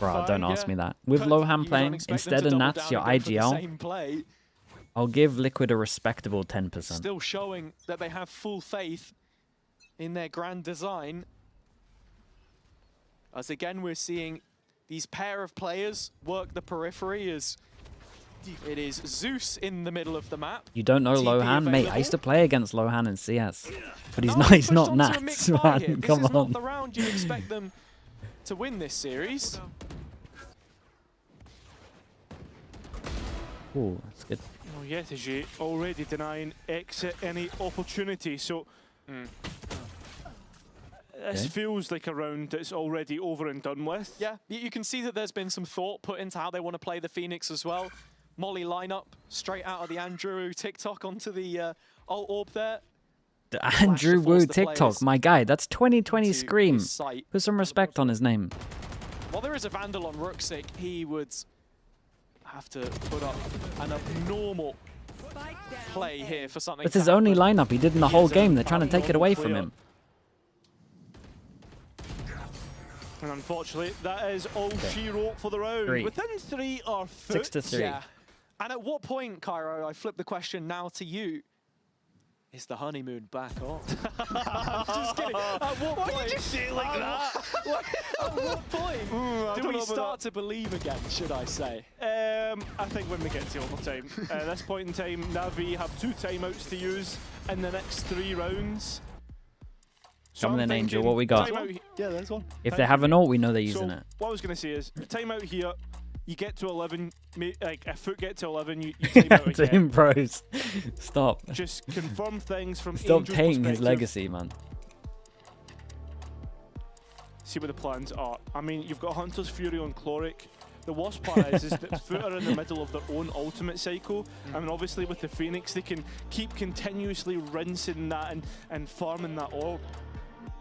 [SPEAKER 1] Bro, don't ask me that. With Lohan playing, instead of Nats, your IGL, I'll give Liquid a respectable 10%.
[SPEAKER 8] Still showing that they have full faith in their grand design. As again, we're seeing these pair of players work the periphery as it is Zeus in the middle of the map.
[SPEAKER 1] You don't know Lohan? Mate, I used to play against Lohan in CS. But he's not Nats, man. Come on.
[SPEAKER 8] This is not the round you expect them to win this series.
[SPEAKER 1] Ooh, that's good.
[SPEAKER 7] Oh, Yetajay already denying exit any opportunity, so... This feels like a round that's already over and done with.
[SPEAKER 8] Yeah, you can see that there's been some thought put into how they want to play the Phoenix as well. Molly lineup straight out of the Andrew TikTok onto the alt orb there.
[SPEAKER 1] The Andrew Wu TikTok, my guy, that's 2020 Scream. Put some respect on his name.
[SPEAKER 8] While there is a Vandal on Ruxic, he would have to put up an abnormal play here for something.
[SPEAKER 1] It's his only lineup he did in the whole game. They're trying to take it away from him.
[SPEAKER 7] And unfortunately, that is all she wrote for the round.
[SPEAKER 1] 3.
[SPEAKER 7] Within 3 are FUT.
[SPEAKER 1] 6 to 3.
[SPEAKER 8] Yeah. And at what point, Cairo, I flip the question now to you, is the honeymoon back on? I'm just kidding. At what point?
[SPEAKER 7] Why did you say it like that?
[SPEAKER 8] At what point do we start to believe again, should I say?
[SPEAKER 7] I think when we get to overtime. At this point in time, NAVI have 2 timeouts to use in the next 3 rounds.
[SPEAKER 1] Coming in, Angel, what we got?
[SPEAKER 10] Yeah, there's one.
[SPEAKER 1] If they have an ult, we know they're using it.
[SPEAKER 7] What I was going to say is, timeout here, you get to 11, like if FUT get to 11, you time out again.
[SPEAKER 1] Team pros. Stop.
[SPEAKER 7] Just confirm things from
[SPEAKER 1] Stop
[SPEAKER 7] Angel's
[SPEAKER 1] taking his
[SPEAKER 7] perspective.
[SPEAKER 1] legacy, man.
[SPEAKER 7] See what the plans are. I mean, you've got Hunter's Fury on Chloric. The worst part is that FUT are in the middle of their own ultimate cycle. I mean, obviously with the Phoenix, they can keep continuously rinsing that and farming that orb.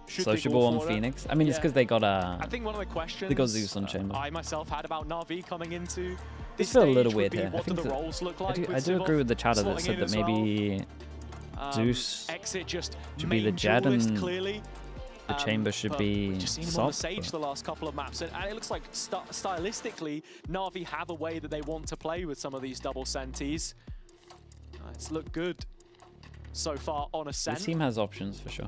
[SPEAKER 1] Sociable on Phoenix. I mean, it's because they got a.
[SPEAKER 8] I think one of the questions
[SPEAKER 1] they got Zeus on Chamber.
[SPEAKER 8] I myself had about NAVI coming into
[SPEAKER 1] this feel a little weird here.
[SPEAKER 8] What do the roles look like?
[SPEAKER 1] I do agree with the chatter that said that maybe Zeus should be the Jed and
[SPEAKER 8] clearly.
[SPEAKER 1] The Chamber should be
[SPEAKER 8] just seen him on the Sage the last couple of maps, and it looks like stylistically NAVI have a way that they want to play with some of these double senties. It's looked good so far on Ascent.
[SPEAKER 1] This team has options for sure.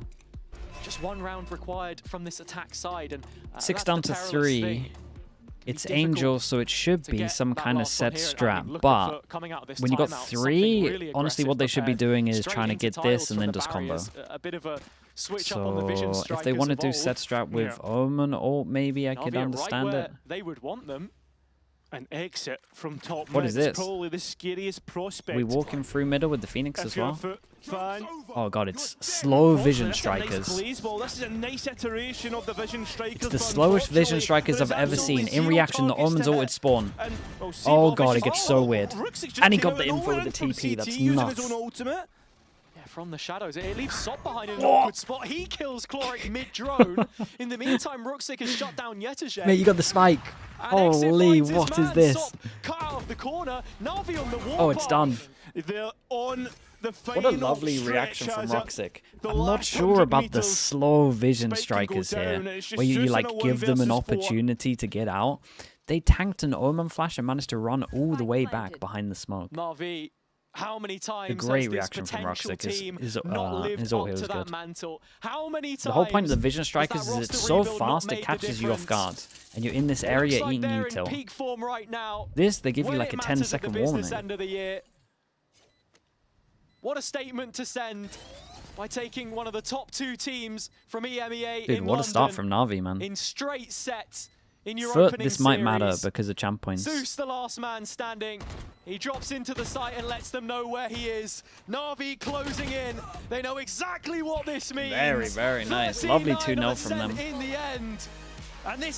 [SPEAKER 8] Just 1 round required from this attack side, and
[SPEAKER 1] 6 down to 3. It's Angel, so it should be some kind of set strat. But when you got 3, honestly, what they should be doing is trying to get this and then just combo. So if they want to do set strat with Omen, or maybe I could understand it.
[SPEAKER 7] They would want them. An exit from top.
[SPEAKER 1] What is this?
[SPEAKER 7] Probably the scariest prospect.
[SPEAKER 1] We walking through middle with the Phoenix as well. Oh god, it's slow vision strikers.
[SPEAKER 7] This is a nice iteration of the vision strikers.
[SPEAKER 1] It's the slowest vision strikers I've ever seen. In reaction, the Omen's ulted spawn. Oh god, it gets so weird. And he got the info with the TP. That's nuts.
[SPEAKER 8] From the shadows, it leaves Sop behind in an awkward spot. He kills Chloric mid-drone. In the meantime, Ruxic has shut down Yetazhe.
[SPEAKER 1] Mate, you got the spike. Holy, what is this?
[SPEAKER 8] Cut out of the corner. Na'Vi on the wall.
[SPEAKER 1] Oh, it's done.
[SPEAKER 7] They're on the
[SPEAKER 1] what a lovely reaction from Ruxic. I'm not sure about the slow vision strikers here, where you like give them an opportunity to get out. They tanked an Omen flash and managed to run all the way back behind the smoke.
[SPEAKER 8] Na'Vi, how many times
[SPEAKER 1] the great
[SPEAKER 8] has
[SPEAKER 1] reaction
[SPEAKER 8] this
[SPEAKER 1] from
[SPEAKER 8] potential team
[SPEAKER 1] not lived
[SPEAKER 8] up to that mantle? How many times
[SPEAKER 1] the whole point of the vision strikers is it's so fast it catches you off guard, and you're in this area eating util. This, they give you like a 10-second warning.
[SPEAKER 8] What a statement to send by taking one of the top 2 teams from EMEA.
[SPEAKER 1] Dude, what a start from Navi, man.
[SPEAKER 8] In straight sets. In your
[SPEAKER 1] FUT,
[SPEAKER 8] opening
[SPEAKER 1] this might
[SPEAKER 8] series.
[SPEAKER 1] matter because of champ points.
[SPEAKER 8] Zeus, the last man standing. He drops into the site and lets them know where he is. Na'Vi closing in. They know exactly what this means.
[SPEAKER 1] Very, very nice. Lovely 2-0 from them.
[SPEAKER 8] In the end.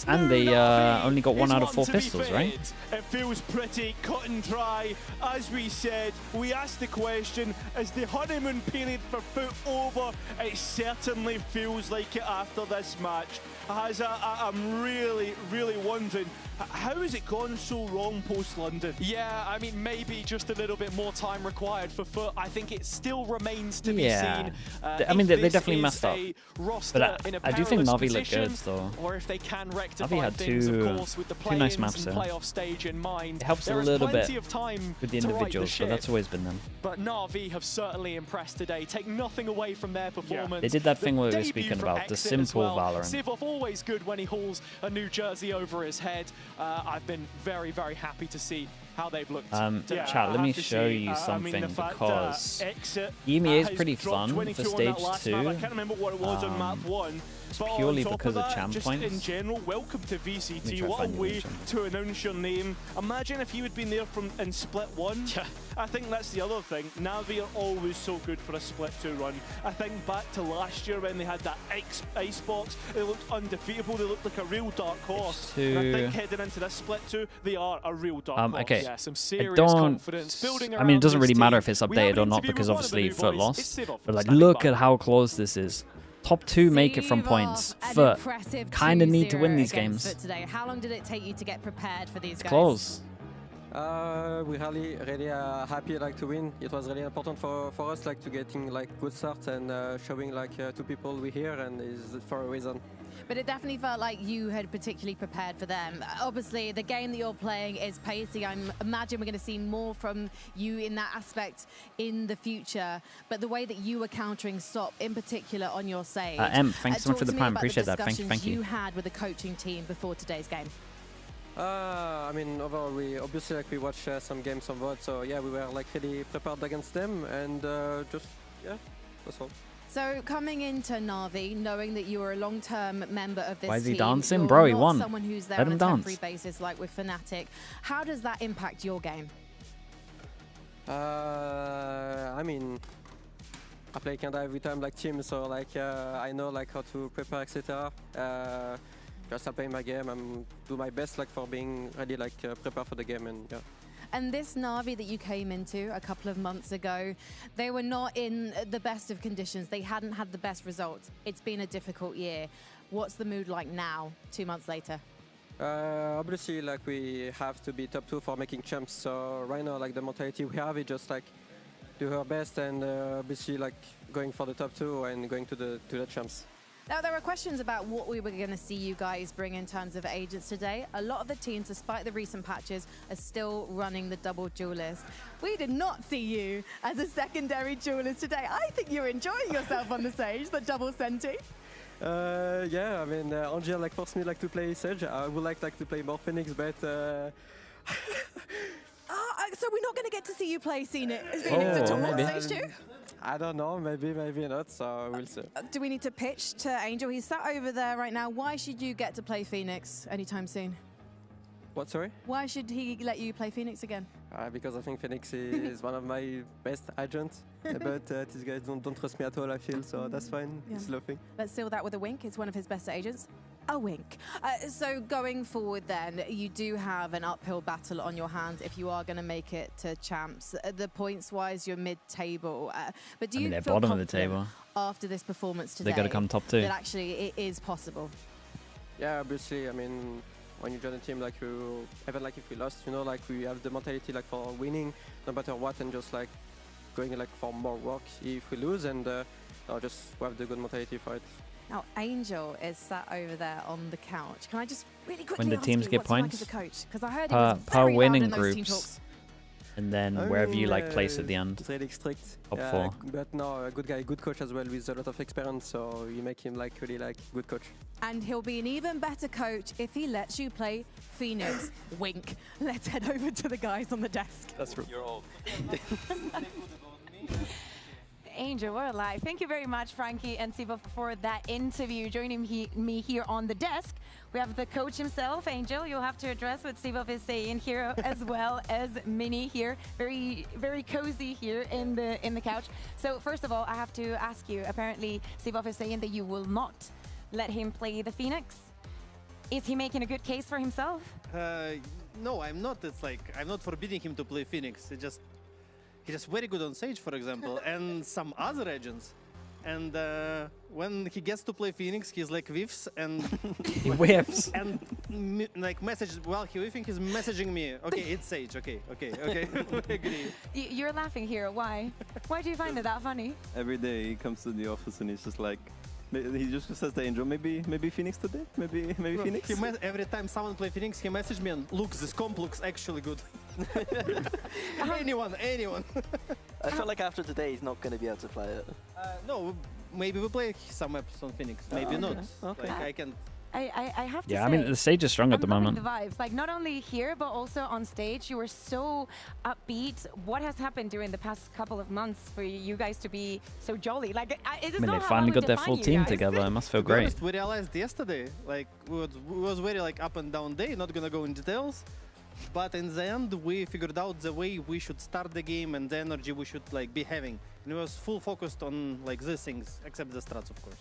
[SPEAKER 1] And they only got 1 out of 4 pistols, right?
[SPEAKER 7] It feels pretty cut and dry. As we said, we asked the question, is the honeymoon period for FUT over? It certainly feels like it after this match. I'm really, really wondering, how has it gone so wrong post-London?
[SPEAKER 8] Yeah, I mean, maybe just a little bit more time required for FUT. I think it still remains to be seen.
[SPEAKER 1] I mean, they definitely messed up. But I do think Navi looked good, though.
[SPEAKER 8] Or if they can rectify
[SPEAKER 1] Navi had
[SPEAKER 8] things, of course, with the
[SPEAKER 1] two nice maps
[SPEAKER 8] and playoff stage in mind.
[SPEAKER 1] It helps a little bit with the individuals, but that's always been them.
[SPEAKER 8] But Na'Vi have certainly impressed today. Take nothing away from their performance.
[SPEAKER 1] They did that thing we were speaking about, the simple Valorant.
[SPEAKER 8] Sivov always good when he hauls a new jersey over his head. I've been very, very happy to see how they've looked.
[SPEAKER 1] Chat, let me show you something because EMEA is pretty fun for stage 2.
[SPEAKER 7] I can't remember what it was on map 1.
[SPEAKER 1] Purely because of champ
[SPEAKER 7] just
[SPEAKER 1] points.
[SPEAKER 7] In general, welcome to VCT. What a way to announce your name. Imagine if you had been there in split 1. I think that's the other thing. Navi are always so good for a split 2 run. I think back to last year when they had that ice box, they looked undefeatable. They looked like a real dark horse. And I think heading into this split 2, they are a real dark horse.
[SPEAKER 1] Okay,
[SPEAKER 8] yeah, some serious confidence building.
[SPEAKER 1] I mean, it doesn't really matter if it's updated or not because obviously FUT lost. But like, look at how close this is. Top 2 make it from points. FUT kind of need to win these games.
[SPEAKER 3] Today. How long did it take you to get prepared for these guys?
[SPEAKER 1] Close.
[SPEAKER 10] We really happy to win. It was really important for us to getting good starts and showing to people we here, and is for a reason.
[SPEAKER 3] But it definitely felt like you had particularly prepared for them. Obviously, the game that you're playing is pacey. I imagine we're going to see more from you in that aspect in the future. But the way that you were countering Sop, in particular on your stage.
[SPEAKER 1] Thanks so much for the prime. Appreciate that. Thank you.
[SPEAKER 3] You had with the coaching team before today's game.
[SPEAKER 10] I mean, overall, we obviously we watched some games on VOD, so yeah, we were really prepared against them, and just that's all.
[SPEAKER 3] So coming into Navi, knowing that you are a long-term member of this team,
[SPEAKER 1] why is he dancing? Bro, he won.
[SPEAKER 3] Someone who's there on a temporary basis, like with Fnatic. How does that impact your game?
[SPEAKER 10] I mean, I play kind of every time team, so I know how to prepare, etc. Just I play my game and do my best for being ready, prepared for the game, and yeah.
[SPEAKER 3] And this Navi that you came into a couple of months ago, they were not in the best of conditions. They hadn't had the best results. It's been a difficult year. What's the mood like now, 2 months later?
[SPEAKER 10] Obviously, we have to be top 2 for making champs. So right now, the mentality we have is just do our best and obviously going for the top 2 and going to the champs.
[SPEAKER 3] Now, there are questions about what we were going to see you guys bring in terms of agents today. A lot of the teams, despite the recent patches, are still running the double duelist. We did not see you as a secondary duelist today. I think you're enjoying yourself on the stage, the double senti.
[SPEAKER 10] Yeah, I mean, Angel like forced me like to play Sage. I would like to play more Phoenix, but.
[SPEAKER 13] So we're not going to get to see you play Phoenix at all on stage 2?
[SPEAKER 10] I don't know, maybe not, so we'll see.
[SPEAKER 13] Do we need to pitch to Angel? He's sat over there right now. Why should you get to play Phoenix anytime soon?
[SPEAKER 10] What, sorry?
[SPEAKER 13] Why should he let you play Phoenix again?
[SPEAKER 10] Because I think Phoenix is one of my best agents, but these guys don't trust me at all, I feel, so that's fine. It's laughing.
[SPEAKER 13] Let's seal that with a wink. It's one of his best agents. A wink. So going forward then, you do have an uphill battle on your hands if you are going to make it to champs. The points-wise, you're mid-table. But do you
[SPEAKER 1] they're
[SPEAKER 13] feel
[SPEAKER 1] bottom of the table
[SPEAKER 13] after this performance today?
[SPEAKER 1] They got to come top 2.
[SPEAKER 13] That actually it is possible.
[SPEAKER 10] Yeah, obviously. I mean, when you join a team like you, even like if we lost, you know, like we have the mentality like for winning, no matter what, and just like going like for more work if we lose, and just have the good mentality for it.
[SPEAKER 13] Now, Angel is sat over there on the couch. Can I just really quickly
[SPEAKER 1] when the
[SPEAKER 13] ask
[SPEAKER 1] teams
[SPEAKER 13] you
[SPEAKER 1] get
[SPEAKER 13] what's
[SPEAKER 1] points,
[SPEAKER 13] like as a coach? Because I heard he was
[SPEAKER 1] per
[SPEAKER 13] very
[SPEAKER 1] win
[SPEAKER 13] loud
[SPEAKER 1] in
[SPEAKER 13] in those team
[SPEAKER 1] groups,
[SPEAKER 13] talks.
[SPEAKER 1] and then wherever you like place at the end.
[SPEAKER 10] It's really strict.
[SPEAKER 1] Top 4.
[SPEAKER 10] But no, a good guy, good coach as well with a lot of experience. So you make him like really like good coach.
[SPEAKER 13] And he'll be an even better coach if he lets you play Phoenix. Wink. Let's head over to the guys on the desk.
[SPEAKER 10] That's true.
[SPEAKER 4] You're old.
[SPEAKER 2] Angel, we're alive. Thank you very much, Frankie and Siva, for that interview. Joining me here on the desk, we have the coach himself, Angel. You'll have to address what Siva is saying here, as well as Minnie here. Very, very cozy here in the couch. So first of all, I have to ask you. Apparently, Siva is saying that you will not let him play the Phoenix. Is he making a good case for himself?
[SPEAKER 14] No, I'm not. It's like I'm not forbidding him to play Phoenix. He's just very good on Sage, for example, and some other agents. And when he gets to play Phoenix, he's like whiffs and
[SPEAKER 1] he whiffs
[SPEAKER 14] and like messages while he whiffing. He's messaging me. Okay, it's Sage. Okay. I agree.
[SPEAKER 2] You're laughing here. Why? Why do you find it that funny?
[SPEAKER 15] Every day he comes to the office and he's just like, he just says to Angel, maybe Phoenix today, maybe Phoenix.
[SPEAKER 14] Every time someone play Phoenix, he messages me and look, this comp looks actually good. Anyone.
[SPEAKER 4] I feel like after today he's not going to be able to play it.
[SPEAKER 14] No, maybe we'll play some maps on Phoenix. Maybe not.
[SPEAKER 4] Okay.
[SPEAKER 14] Like I can.
[SPEAKER 2] I have to say,
[SPEAKER 1] I mean, the stage is strong at the moment.
[SPEAKER 2] The vibes, like not only here but also on stage, you were so upbeat. What has happened during the past couple of months for you guys to be so jolly? Like, it is
[SPEAKER 1] they finally got their full team together. It must feel great.
[SPEAKER 14] We realized yesterday, like, it was very like up and down day. Not gonna go in details, but in the end, we figured out the way we should start the game and the energy we should like be having. And it was full focused on like these things, except the strats, of course.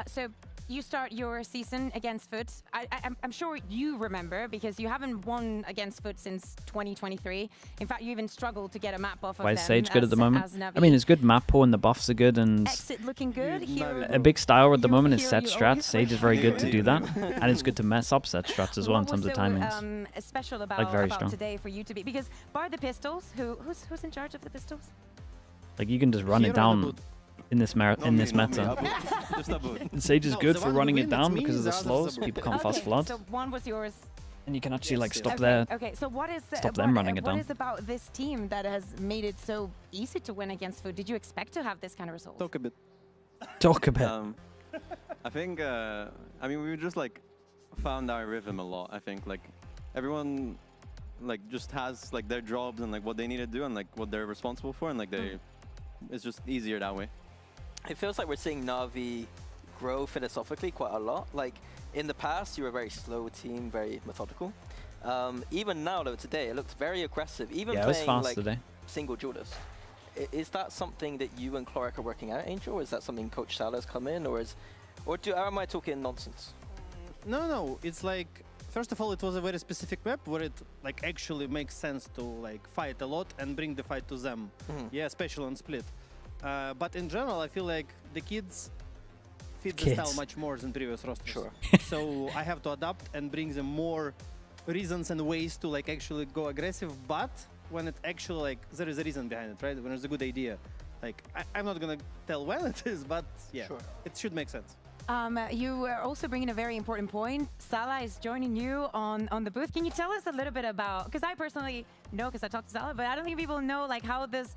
[SPEAKER 2] So you start your season against FUT. I'm sure you remember because you haven't won against FUT since 2023. In fact, you even struggled to get a map off of them.
[SPEAKER 1] Why is Sage good at the moment? I mean, it's good map pool and the buffs are good and
[SPEAKER 2] Exit looking good.
[SPEAKER 1] a big style at the moment is set strats. Sage is very good to do that, and it's good to mess up set strats as well in terms of timings.
[SPEAKER 2] Special about,
[SPEAKER 1] like very
[SPEAKER 2] about
[SPEAKER 1] strong.
[SPEAKER 2] today for you to be because bar the pistols. Who's in charge of the pistols?
[SPEAKER 1] Like you can just run it down. In this meta. Sage is good for running it down because of the slows. People can't fast flood.
[SPEAKER 2] So one was yours.
[SPEAKER 1] And you can actually like stop there.
[SPEAKER 2] Okay, so what is
[SPEAKER 1] them running it down.
[SPEAKER 2] What is about this team that has made it so easy to win against FUT? Did you expect to have this kind of result?
[SPEAKER 15] Talk a bit.
[SPEAKER 1] Talk a bit.
[SPEAKER 15] I think I mean we just like found our rhythm a lot. I think like everyone like just has like their jobs and like what they need to do and like what they're responsible for and like it's just easier that way.
[SPEAKER 4] It feels like we're seeing Navi grow philosophically quite a lot. Like in the past, you were a very slow team, very methodical. Even now, though, today it looked very aggressive. Even playing like
[SPEAKER 1] today.
[SPEAKER 4] Single duelist. Is that something that you and Cloric are working out, Angel? Or is that something Coach Salah's come in, or am I talking nonsense?
[SPEAKER 14] No. It's like first of all, it was a very specific map where it like actually makes sense to like fight a lot and bring the fight to them. Yeah, especially on split. But in general, I feel like the kids fit the style much more than previous rosters.
[SPEAKER 4] Sure.
[SPEAKER 14] So I have to adapt and bring them more reasons and ways to like actually go aggressive. But when it actually like there is a reason behind it, right? When there's a good idea, like I'm not gonna tell when it is, but yeah, it should make sense.
[SPEAKER 2] You are also bringing a very important point. Salah is joining you on the booth. Can you tell us a little bit about, because I personally know because I talked to Salah, but I don't think people know like how this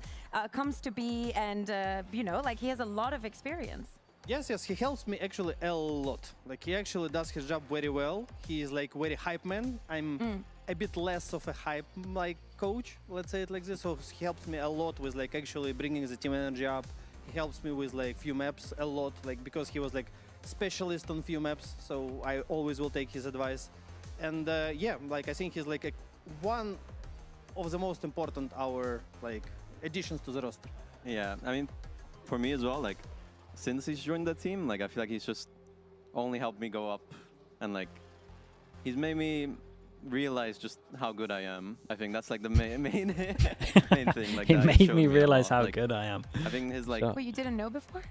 [SPEAKER 2] comes to be and, you know, like he has a lot of experience.
[SPEAKER 14] Yes, he helps me actually a lot. Like, he actually does his job very well. He is like very hype man. I'm a bit less of a hype like coach, let's say it like this. So he helps me a lot with like actually bringing the team energy up. He helps me with like few maps a lot, like because he was like specialist on few maps. So I always will take his advice. And yeah, like I think he's like one of the most important like additions to the roster.
[SPEAKER 15] Yeah, I mean, for me as well, like since he's joined the team, like I feel like he's just only helped me go up, and like he's made me realize just how good I am. I think that's like the main thing. Like
[SPEAKER 1] he made me realize how good I am.
[SPEAKER 15] I think his like.
[SPEAKER 2] Well, you didn't know before?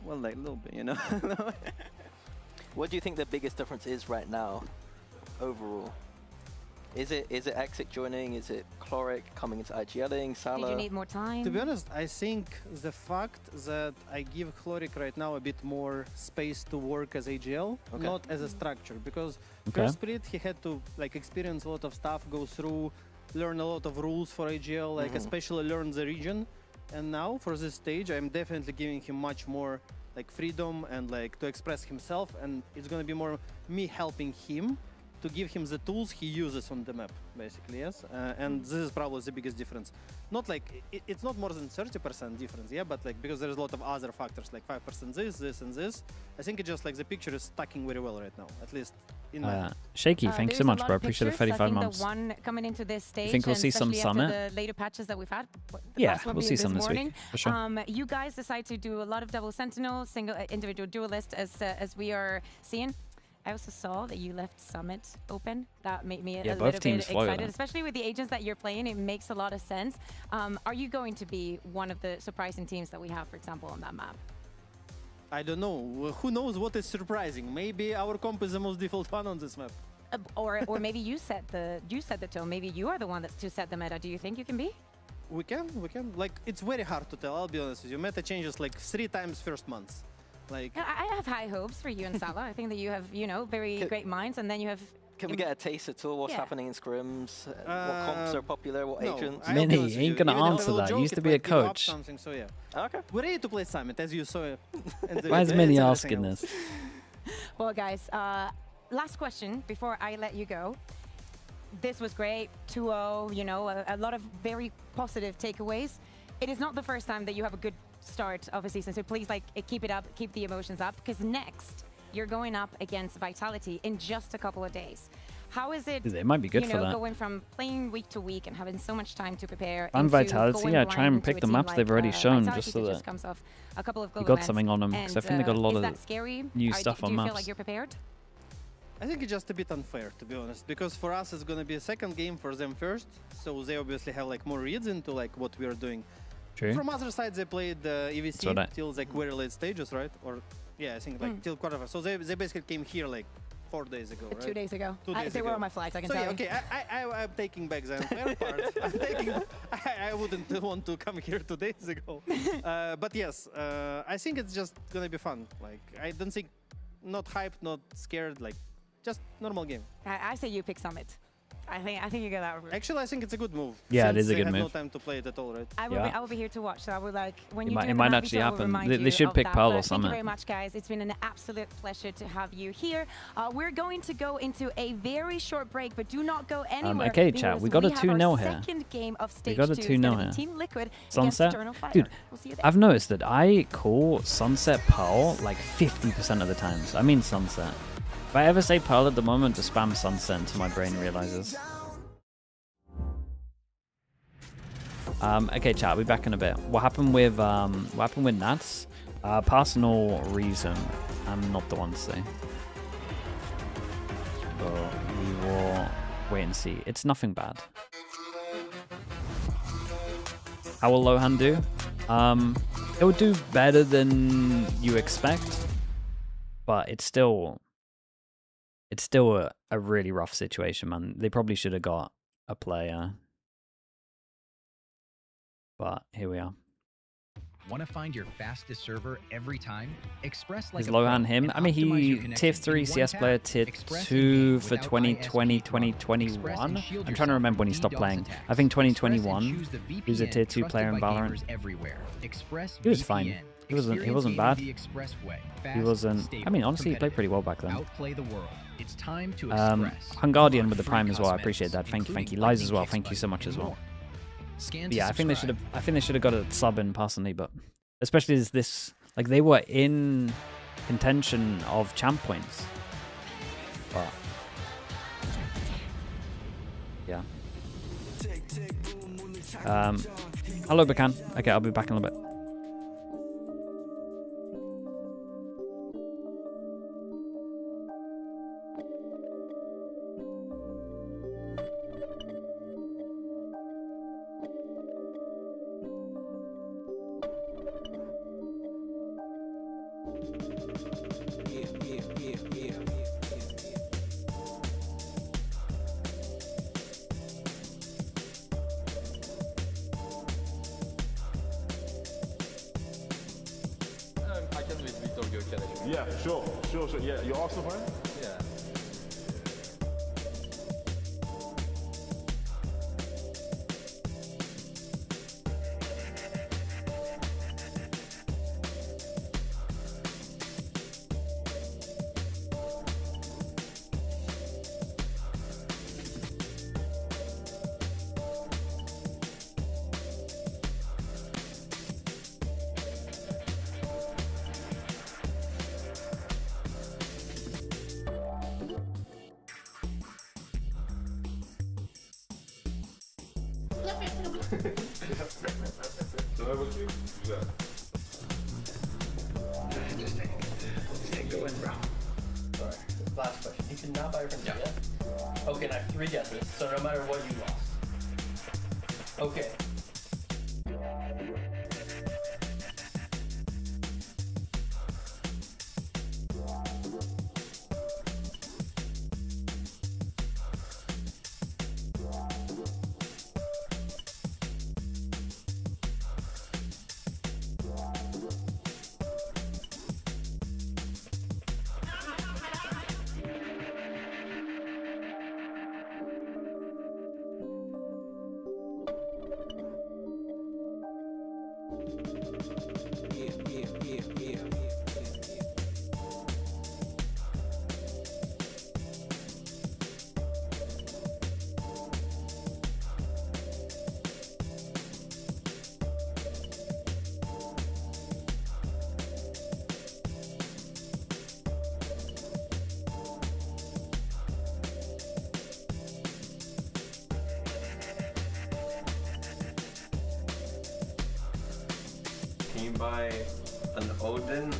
[SPEAKER 15] Well, like a little bit, you know.
[SPEAKER 4] What do you think the biggest difference is right now, overall? Is it Exit joining? Is it Chloric coming into IGLing? Salah?
[SPEAKER 2] Did you need more time?
[SPEAKER 14] To be honest, I think the fact that I give Chloric right now a bit more space to work as AGL, not as a structure, because first split he had to like experience a lot of stuff, go through, learn a lot of rules for AGL, like especially learn the region. And now for this stage, I'm definitely giving him much more like freedom and like to express himself, and it's gonna be more me helping him to give him the tools he uses on the map, basically, yes? And this is probably the biggest difference. Not like, it's not more than 30% difference, yeah? But like, because there's a lot of other factors, like 5% this, and this. I think it's just like the picture is stacking very well right now, at least in my...
[SPEAKER 1] Shaky, thanks so much, bro. Appreciate the 35 months.
[SPEAKER 2] The one coming into this stage,
[SPEAKER 1] you think we'll see some Summit?
[SPEAKER 2] The later patches that we've had.
[SPEAKER 1] Yeah, we'll see some this week, for sure.
[SPEAKER 2] You guys decide to do a lot of double sentinel, single individual duelist, as we are seeing. I also saw that you left Summit open. That made me a little bit excited, especially with the agents that you're playing. It makes a lot of sense. Are you going to be one of the surprising teams that we have, for example, on that map?
[SPEAKER 14] I don't know. Who knows what is surprising? Maybe our comp is the most default one on this map.
[SPEAKER 2] Or maybe you set the tone. Maybe you are the one that's to set the meta. Do you think you can be?
[SPEAKER 14] We can. Like, it's very hard to tell. I'll be honest with you. Meta changes like 3 times first month. Like,
[SPEAKER 2] I have high hopes for you and Salah. I think that you have, very great minds, and then you have...
[SPEAKER 4] Can we get a taste at all what's happening in scrims? What comps are popular? What agents?
[SPEAKER 1] Minnie, he ain't gonna answer that. He used to be a coach.
[SPEAKER 14] So yeah. Okay. We're ready to play Summit, as you saw.
[SPEAKER 1] Why is Minnie asking this?
[SPEAKER 2] Well, guys, last question before I let you go. This was great, 2-0, a lot of very positive takeaways. It is not the first time that you have a good start of a season, so please keep it up, keep the emotions up, because next you're going up against Vitality in just a couple of days. How is it,
[SPEAKER 1] it might be good for that.
[SPEAKER 2] Going from playing week to week and having so much time to prepare?
[SPEAKER 1] And Vitality, yeah, try and pick the maps they've already shown, just so that
[SPEAKER 2] comes off a couple of
[SPEAKER 1] you got something on them, because I think they got a lot of new stuff on maps.
[SPEAKER 2] Do you feel like you're prepared?
[SPEAKER 14] I think it's just a bit unfair, to be honest, because for us it's going to be a second game, for them first, so they obviously have like more reads into like what we are doing.
[SPEAKER 1] True.
[SPEAKER 14] From other side, they played EVC till like very late stages, right? Or yeah, I think like till quarter. So they basically came here like 4 days ago, right?
[SPEAKER 2] 2 days ago. They were on my flights, I can
[SPEAKER 14] tell
[SPEAKER 2] you.
[SPEAKER 14] Okay, I'm taking back the unfair part. I wouldn't want to come here 2 days ago. But yes, I think it's just gonna be fun. Like, I don't think, not hyped, not scared, like just normal game.
[SPEAKER 2] I say you pick Summit. I think you get that.
[SPEAKER 14] Actually, I think it's a good move.
[SPEAKER 1] Yeah, it is a good move.
[SPEAKER 14] They have no time to play it at all, right?
[SPEAKER 2] I will be here to watch. So I would like when you do
[SPEAKER 1] it might actually happen. They should pick Pearl or Summit.
[SPEAKER 2] Thank you very much, guys. It's been an absolute pleasure to have you here. We're going to go into a very short break, but do not go anywhere.
[SPEAKER 1] Okay, chat. We got a 2-0 here.
[SPEAKER 2] Second game of stage
[SPEAKER 1] 2. We got a 2-0 here.
[SPEAKER 2] Team Liquid
[SPEAKER 1] Sunset, dude. I've noticed that I call Sunset Pearl like 50% of the times. I mean Sunset. If I ever say Pearl at the moment, to spam Sunset until my brain realizes. Okay, chat. I'll be back in a bit. What happened with Nats? Personal reason. I'm not the one to say. But we will wait and see. It's nothing bad. How will Lohan do? It will do better than you expect, but it's still a really rough situation, man. They probably should have got a player. But here we are.
[SPEAKER 16] Want to find your fastest server every time? Express like
[SPEAKER 1] is Lohan him? I mean, he tier 3 CS player, tier 2 for 2020, 2021. I'm trying to remember when he stopped playing. I think 2021. He was a tier 2 player in Valorant. He was fine. He wasn't bad. He wasn't. I mean, honestly, he played pretty well back then.
[SPEAKER 16] Outplay the world. It's time to express.
[SPEAKER 1] Hungardian with the Prime as well. I appreciate that. Thank you. Lies as well. Thank you so much as well. But yeah, I think they should have got a sub in personally, but especially as this, like, they were in contention of champ points. But yeah. Hello, Bakan. Okay, I'll be back in a little bit.
[SPEAKER 17] Yeah, sure. Yeah, you're Arsenal fan? Yeah. So that was you? Yeah. Just take go in, bro.
[SPEAKER 18] Alright, last question. You can not buy your friends, yeah? Okay, and I have 3 guesses, so no matter what, you lost. Okay.
[SPEAKER 15] Can you buy an Odin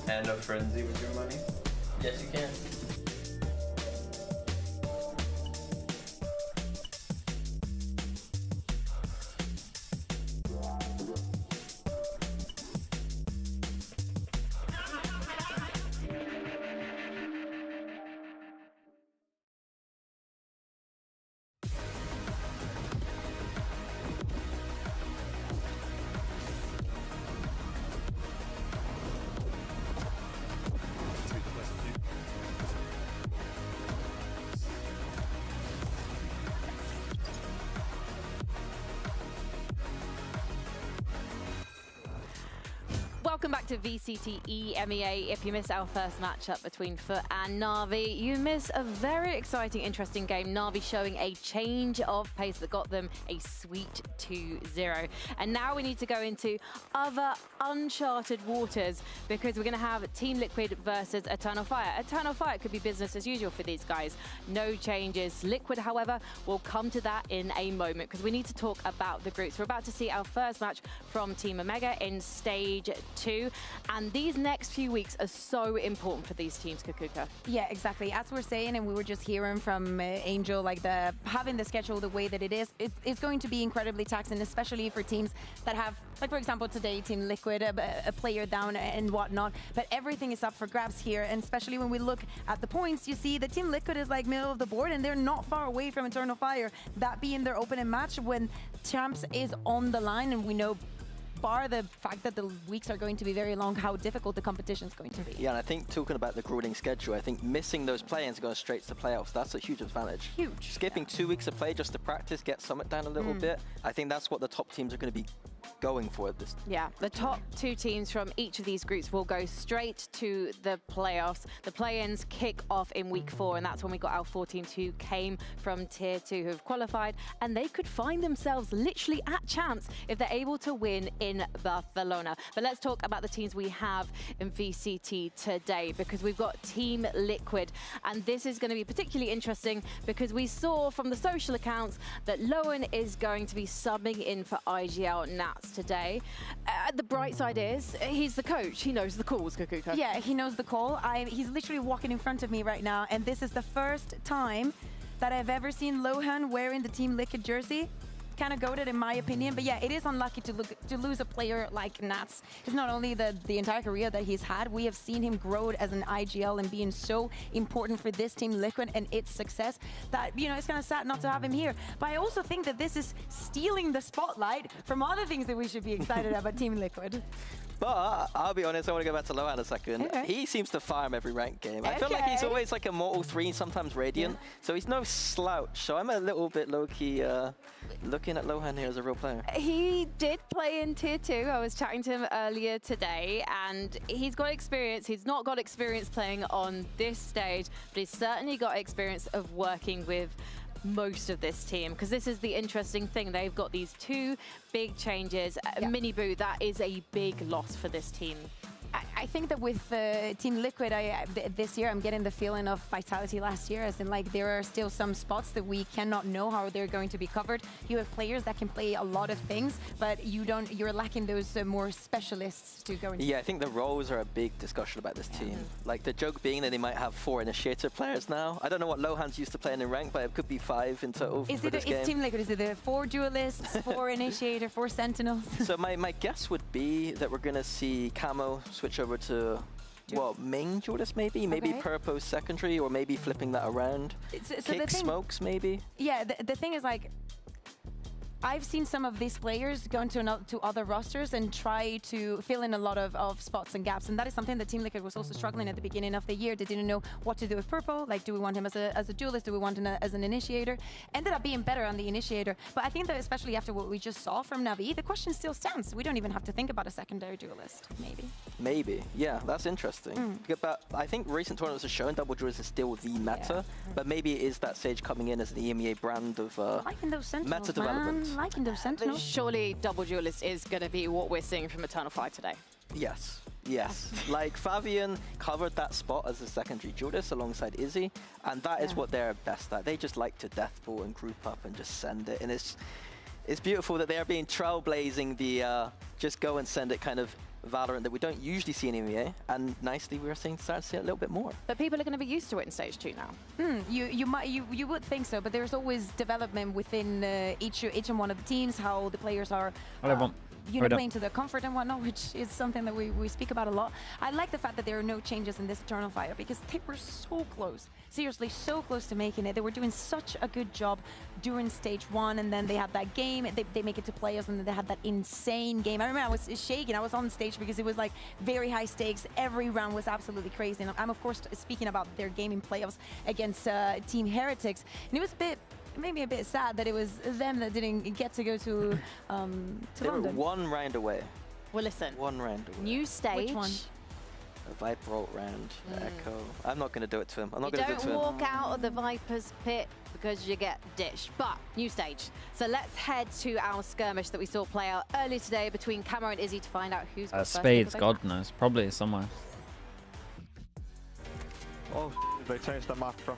[SPEAKER 15] and a Frenzy with your money?
[SPEAKER 18] Yes, you can.
[SPEAKER 3] Welcome back to VCT EMEA. If you missed our first matchup between FUT and NAVI, you miss a very exciting, interesting game. NAVI showing a change of pace that got them a sweet 2-0. And now we need to go into other uncharted waters because we're going to have Team Liquid versus Eternal Fire. Eternal Fire could be business as usual for these guys. No changes. Liquid, however, will come to that in a moment because we need to talk about the groups. We're about to see our first match from Team Omega in stage 2. And these next few weeks are so important for these teams, Kakuka.
[SPEAKER 2] Yeah, exactly. As we're saying, and we were just hearing from Angel, like having the schedule the way that it is, it's going to be incredibly taxing, especially for teams that have, like for example today, Team Liquid, a player down and whatnot. But everything is up for grabs here, and especially when we look at the points, you see the Team Liquid is like middle of the board, and they're not far away from Eternal Fire. That being their opening match when Champs is on the line, and we know, bar the fact that the weeks are going to be very long, how difficult the competition is going to be.
[SPEAKER 4] Yeah, and I think talking about the grueling schedule, I think missing those play-ins going straight to playoffs, that's a huge advantage.
[SPEAKER 2] Huge.
[SPEAKER 4] Skipping 2 weeks of play just to practice, get Summit down a little bit, I think that's what the top teams are going to be going for it this.
[SPEAKER 3] Yeah, the top 2 teams from each of these groups will go straight to the playoffs. The play-ins kick off in week 4, and that's when we got our 4 teams who came from tier 2 who have qualified, and they could find themselves literally at champs if they're able to win in Barcelona. But let's talk about the teams we have in VCT today, because we've got Team Liquid, and this is going to be particularly interesting because we saw from the social accounts that Lohan is going to be subbing in for IGL Nats today. The bright side is he's the coach. He knows the calls, Kakuka.
[SPEAKER 2] Yeah, he knows the call. He's literally walking in front of me right now, and this is the first time that I've ever seen Lohan wearing the Team Liquid jersey. Kind of goated in my opinion, but yeah, it is unlucky to lose a player like Nats. It's not only the entire career that he's had, we have seen him grow as an IGL and being so important for this Team Liquid and its success that, you know, it's kind of sad not to have him here. But I also think that this is stealing the spotlight from other things that we should be excited about Team Liquid.
[SPEAKER 4] But I'll be honest, I want to go back to Lohan a second.
[SPEAKER 2] Okay.
[SPEAKER 4] He seems to farm every ranked game. I feel like he's always like Immortal 3, sometimes Radiant, so he's no slouch. So I'm a little bit low-key looking at Lohan here as a real player.
[SPEAKER 3] He did play in tier 2. I was chatting to him earlier today, and he's got experience. He's not got experience playing on this stage, but he's certainly got experience of working with most of this team, because this is the interesting thing. They've got these 2 big changes. Mini Boo, that is a big loss for this team.
[SPEAKER 2] I think that with Team Liquid, this year I'm getting the feeling of Vitality last year, as in like there are still some spots that we cannot know how they're going to be covered. You have players that can play a lot of things, but you're lacking those more specialists to go into.
[SPEAKER 4] Yeah, I think the roles are a big discussion about this team. Like the joke being that they might have 4 initiator players now. I don't know what Lohan's used to playing in rank, but it could be 5 in total for this game.
[SPEAKER 2] Is Team Liquid, is it 4 duelists, 4 initiator, 4 sentinels?
[SPEAKER 4] So my guess would be that we're going to see Camo switch over to, well, main duelist maybe? Maybe Purpo secondary, or maybe flipping that around. Kick Smokes maybe?
[SPEAKER 2] Yeah, the thing is, like, I've seen some of these players go to other rosters and try to fill in a lot of spots and gaps, and that is something that Team Liquid was also struggling at the beginning of the year. They didn't know what to do with Purple. Like, do we want him as a duelist? Do we want him as an initiator? Ended up being better on the initiator, but I think that especially after what we just saw from NAVI, the question still stands. We don't even have to think about a secondary duelist, maybe.
[SPEAKER 4] Maybe, yeah, that's interesting. But I think recent tournaments have shown double duelist is still the meta, but maybe it is that Sage coming in as the EMEA brand of meta development.
[SPEAKER 2] Liking those sentinels.
[SPEAKER 3] Surely double duelist is going to be what we're seeing from Eternal Fire today.
[SPEAKER 4] Yes. Like Fabian covered that spot as a secondary duelist alongside Izzy, and that is what they're best at. They just like to deathball and group up and just send it, and it's beautiful that they are being trailblazing the just go and send it kind of Valorant that we don't usually see in EMEA, and nicely we are starting to see it a little bit more.
[SPEAKER 3] But people are going to be used to it in stage 2 now.
[SPEAKER 2] You would think so, but there's always development within each and one of the teams, how the players are playing to their comfort and whatnot, which is something that we speak about a lot. I like the fact that there are no changes in this Eternal Fire, because they were so close, seriously so close to making it. They were doing such a good job during stage 1, and then they had that game, they make it to playoffs, and then they had that insane game. I remember I was shaking, I was on stage because it was like very high stakes. Every round was absolutely crazy, and I'm of course speaking about their game in playoffs against Team Heretics, and it was maybe a bit sad that it was them that didn't get to go to London.
[SPEAKER 4] They were 1 round away.
[SPEAKER 3] Well, listen.
[SPEAKER 4] 1 round away.
[SPEAKER 3] New stage.
[SPEAKER 2] Which one?
[SPEAKER 4] A Viper ult round, Echo. I'm not going to do it to him. I'm not going to do it to him.
[SPEAKER 3] You don't walk out of the Viper's pit because you get dished. But new stage. So let's head to our skirmish that we saw play out earlier today between Camo and Izzy to find out who's got first.
[SPEAKER 1] Spades, God knows. Probably somewhere.
[SPEAKER 17] Oh, they changed the map, bro.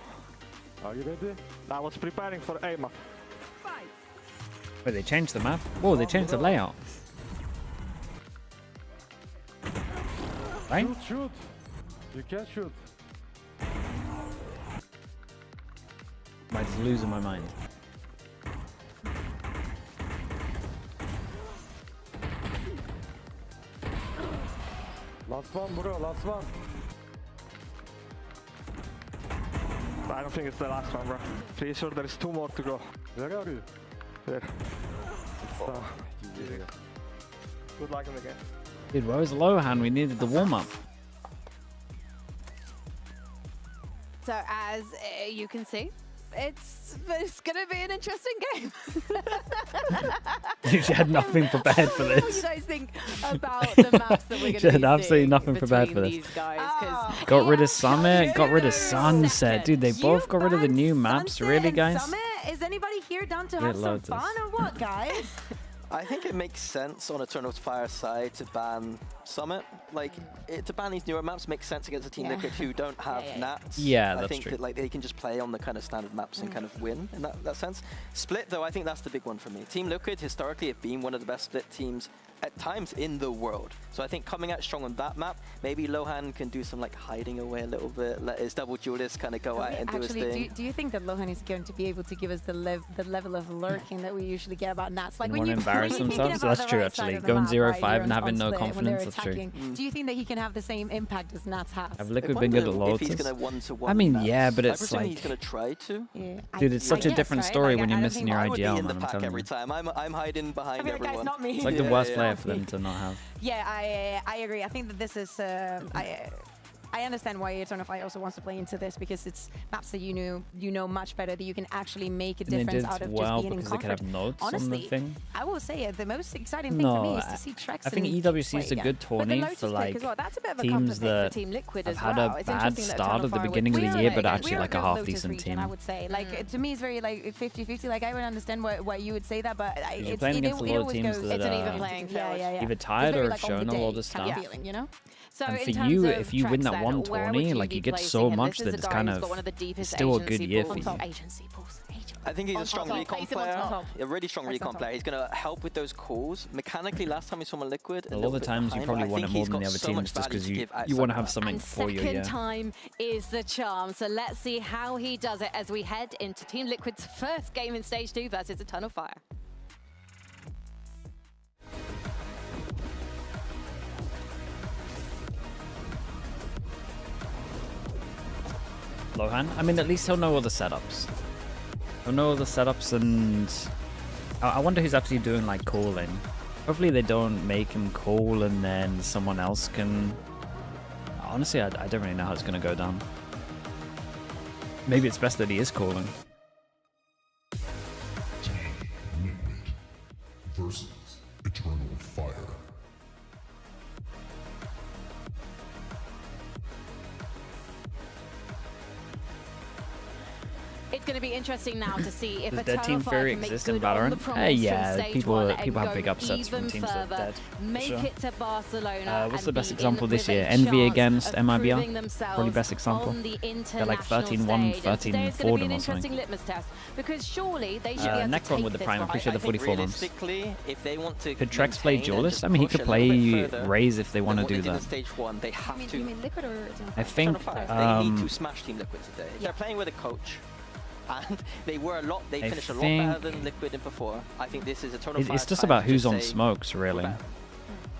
[SPEAKER 17] Are you ready? I was preparing for A map.
[SPEAKER 1] Wait, they changed the map? Whoa, they changed the layout. Right?
[SPEAKER 17] Shoot! You can't shoot.
[SPEAKER 1] I'm just losing my mind.
[SPEAKER 17] Last one, bro, last one. I don't think it's the last one, bro. Pretty sure there's 2 more to go. Where are you? There. Good luck in the game.
[SPEAKER 1] Dude, where was Lohan? We needed the warm-up.
[SPEAKER 3] So as you can see, it's going to be an interesting game.
[SPEAKER 1] She had nothing prepared for this.
[SPEAKER 3] What do you guys think about the maps that we're going to be
[SPEAKER 1] She had absolutely nothing prepared for this. Got rid of Summit, got rid of Sunset. Dude, they both got rid of the new maps. Really, guys?
[SPEAKER 2] Summit? Is anybody here down to have some fun or what, guys?
[SPEAKER 4] I think it makes sense on Eternal's Fire side to ban Summit. Like, to ban these newer maps makes sense against a Team Liquid who don't have nats.
[SPEAKER 1] Yeah, that's
[SPEAKER 4] I think
[SPEAKER 1] true.
[SPEAKER 4] that like they can just play on the kind of standard maps and kind of win in that sense. Split, though, I think that's the big one for me. Team Liquid historically have been one of the best split teams at times in the world. So I think coming out strong on that map, maybe Lohan can do some like hiding away a little bit, let his double duelist kind of go out and do his thing.
[SPEAKER 2] Do you think that Lohan is going to be able to give us the level of lurking that we usually get about Nats? Like when you
[SPEAKER 1] embarrass themselves? That's true, actually. Going 0-5 and having no confidence, that's true.
[SPEAKER 2] Do you think that he can have the same impact as Nats have?
[SPEAKER 1] Have Liquid been good at Lotus?
[SPEAKER 4] If he's going to one-to-one,
[SPEAKER 1] I mean, yeah, but it's like...
[SPEAKER 4] he's going to try to.
[SPEAKER 2] Yeah.
[SPEAKER 1] Dude, it's such a different story when you're missing your IGL, man, I'm telling
[SPEAKER 4] every time. I'm hiding behind everyone.
[SPEAKER 1] It's like the worst player for them to not have.
[SPEAKER 2] Yeah, I agree. I think that this is... I understand why Eternal Fire also wants to play into this, because it's maps that you know much better, that you can actually make a difference out of just being in comfort. Honestly, I will say the most exciting thing for me is to see Trex.
[SPEAKER 1] I think EWC is a good tourney for like teams that have had a bad start at the beginning of the year, but actually like a half decent team.
[SPEAKER 2] I would say, like to me, it's very like 50-50. Like I would understand why you would say that, but
[SPEAKER 1] you're playing against a lot of teams that are either tired or have shown a lot of stuff.
[SPEAKER 3] So
[SPEAKER 1] and for you, if you win that one tourney, like you get so much that it's kind of still a good year for you.
[SPEAKER 4] I think he's a strong recon player, a really strong recon player. He's going to help with those calls. Mechanically, last time we saw him Liquid,
[SPEAKER 1] a lot of the times you probably want it more than the other teams just because you want to have something for you.
[SPEAKER 3] Second time is the charm. So let's see how he does it as we head into Team Liquid's first game in Stage 2 versus Eternal Fire.
[SPEAKER 1] Lohan, I mean, at least he'll know all the setups. He'll know all the setups, and I wonder who's actually doing like calling. Hopefully they don't make him call and then someone else can... Honestly, I don't really know how it's going to go down. Maybe it's best that he is calling.
[SPEAKER 19] Team Liquid versus Eternal Fire.
[SPEAKER 3] It's going to be interesting now to see if
[SPEAKER 1] Does Dead Team Fury exist in Valorant? Yeah, people have big upsets from teams that are dead.
[SPEAKER 3] Make it to Barcelona.
[SPEAKER 1] What's the best example this year? NAVI against MIBR? Probably best example. They're like 13-1, 13-4 them or something.
[SPEAKER 3] Because surely they should
[SPEAKER 1] Necron with the Prime, appreciate the 44 months.
[SPEAKER 4] If they want to
[SPEAKER 1] could Trex play Duelist? I mean, he could play Raze if they want to do that.
[SPEAKER 4] Stage 1, they have to.
[SPEAKER 1] I think
[SPEAKER 4] they need to smash Team Liquid today. They're playing with a coach. And they finished a lot better than Liquid in before. I think this is Eternal Fire.
[SPEAKER 1] It's just about who's on smokes, really.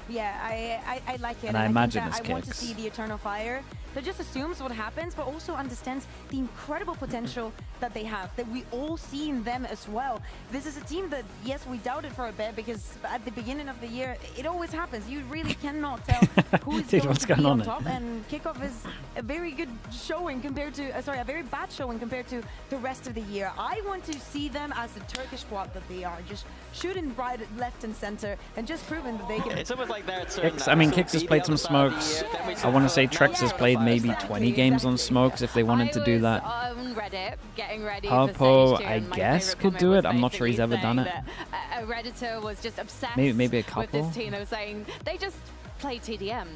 [SPEAKER 2] Yeah, I like it.
[SPEAKER 1] And I imagine it's
[SPEAKER 2] I want to see the Eternal Fire that just assumes what happens, but also understands the incredible potential that they have, that we all see in them as well. This is a team that, yes, we doubted for a bit, because at the beginning of the year, it always happens. You really cannot tell who is going to be on top, and Kickoff is a very good showing compared to, a very bad showing compared to the rest of the year. I want to see them as the Turkish squad that they are, just shooting right, left and center, and just proving that they can...
[SPEAKER 4] It's almost like they're
[SPEAKER 1] Kix, I mean, Kix has played some smokes. I want to say Trex has played maybe 20 games on smokes if they wanted to do that. Harpo, I guess, could do it. I'm not sure he's ever done it.
[SPEAKER 3] A Redditor was just obsessed
[SPEAKER 1] maybe a couple.
[SPEAKER 3] with this team. They were saying they just play TDM.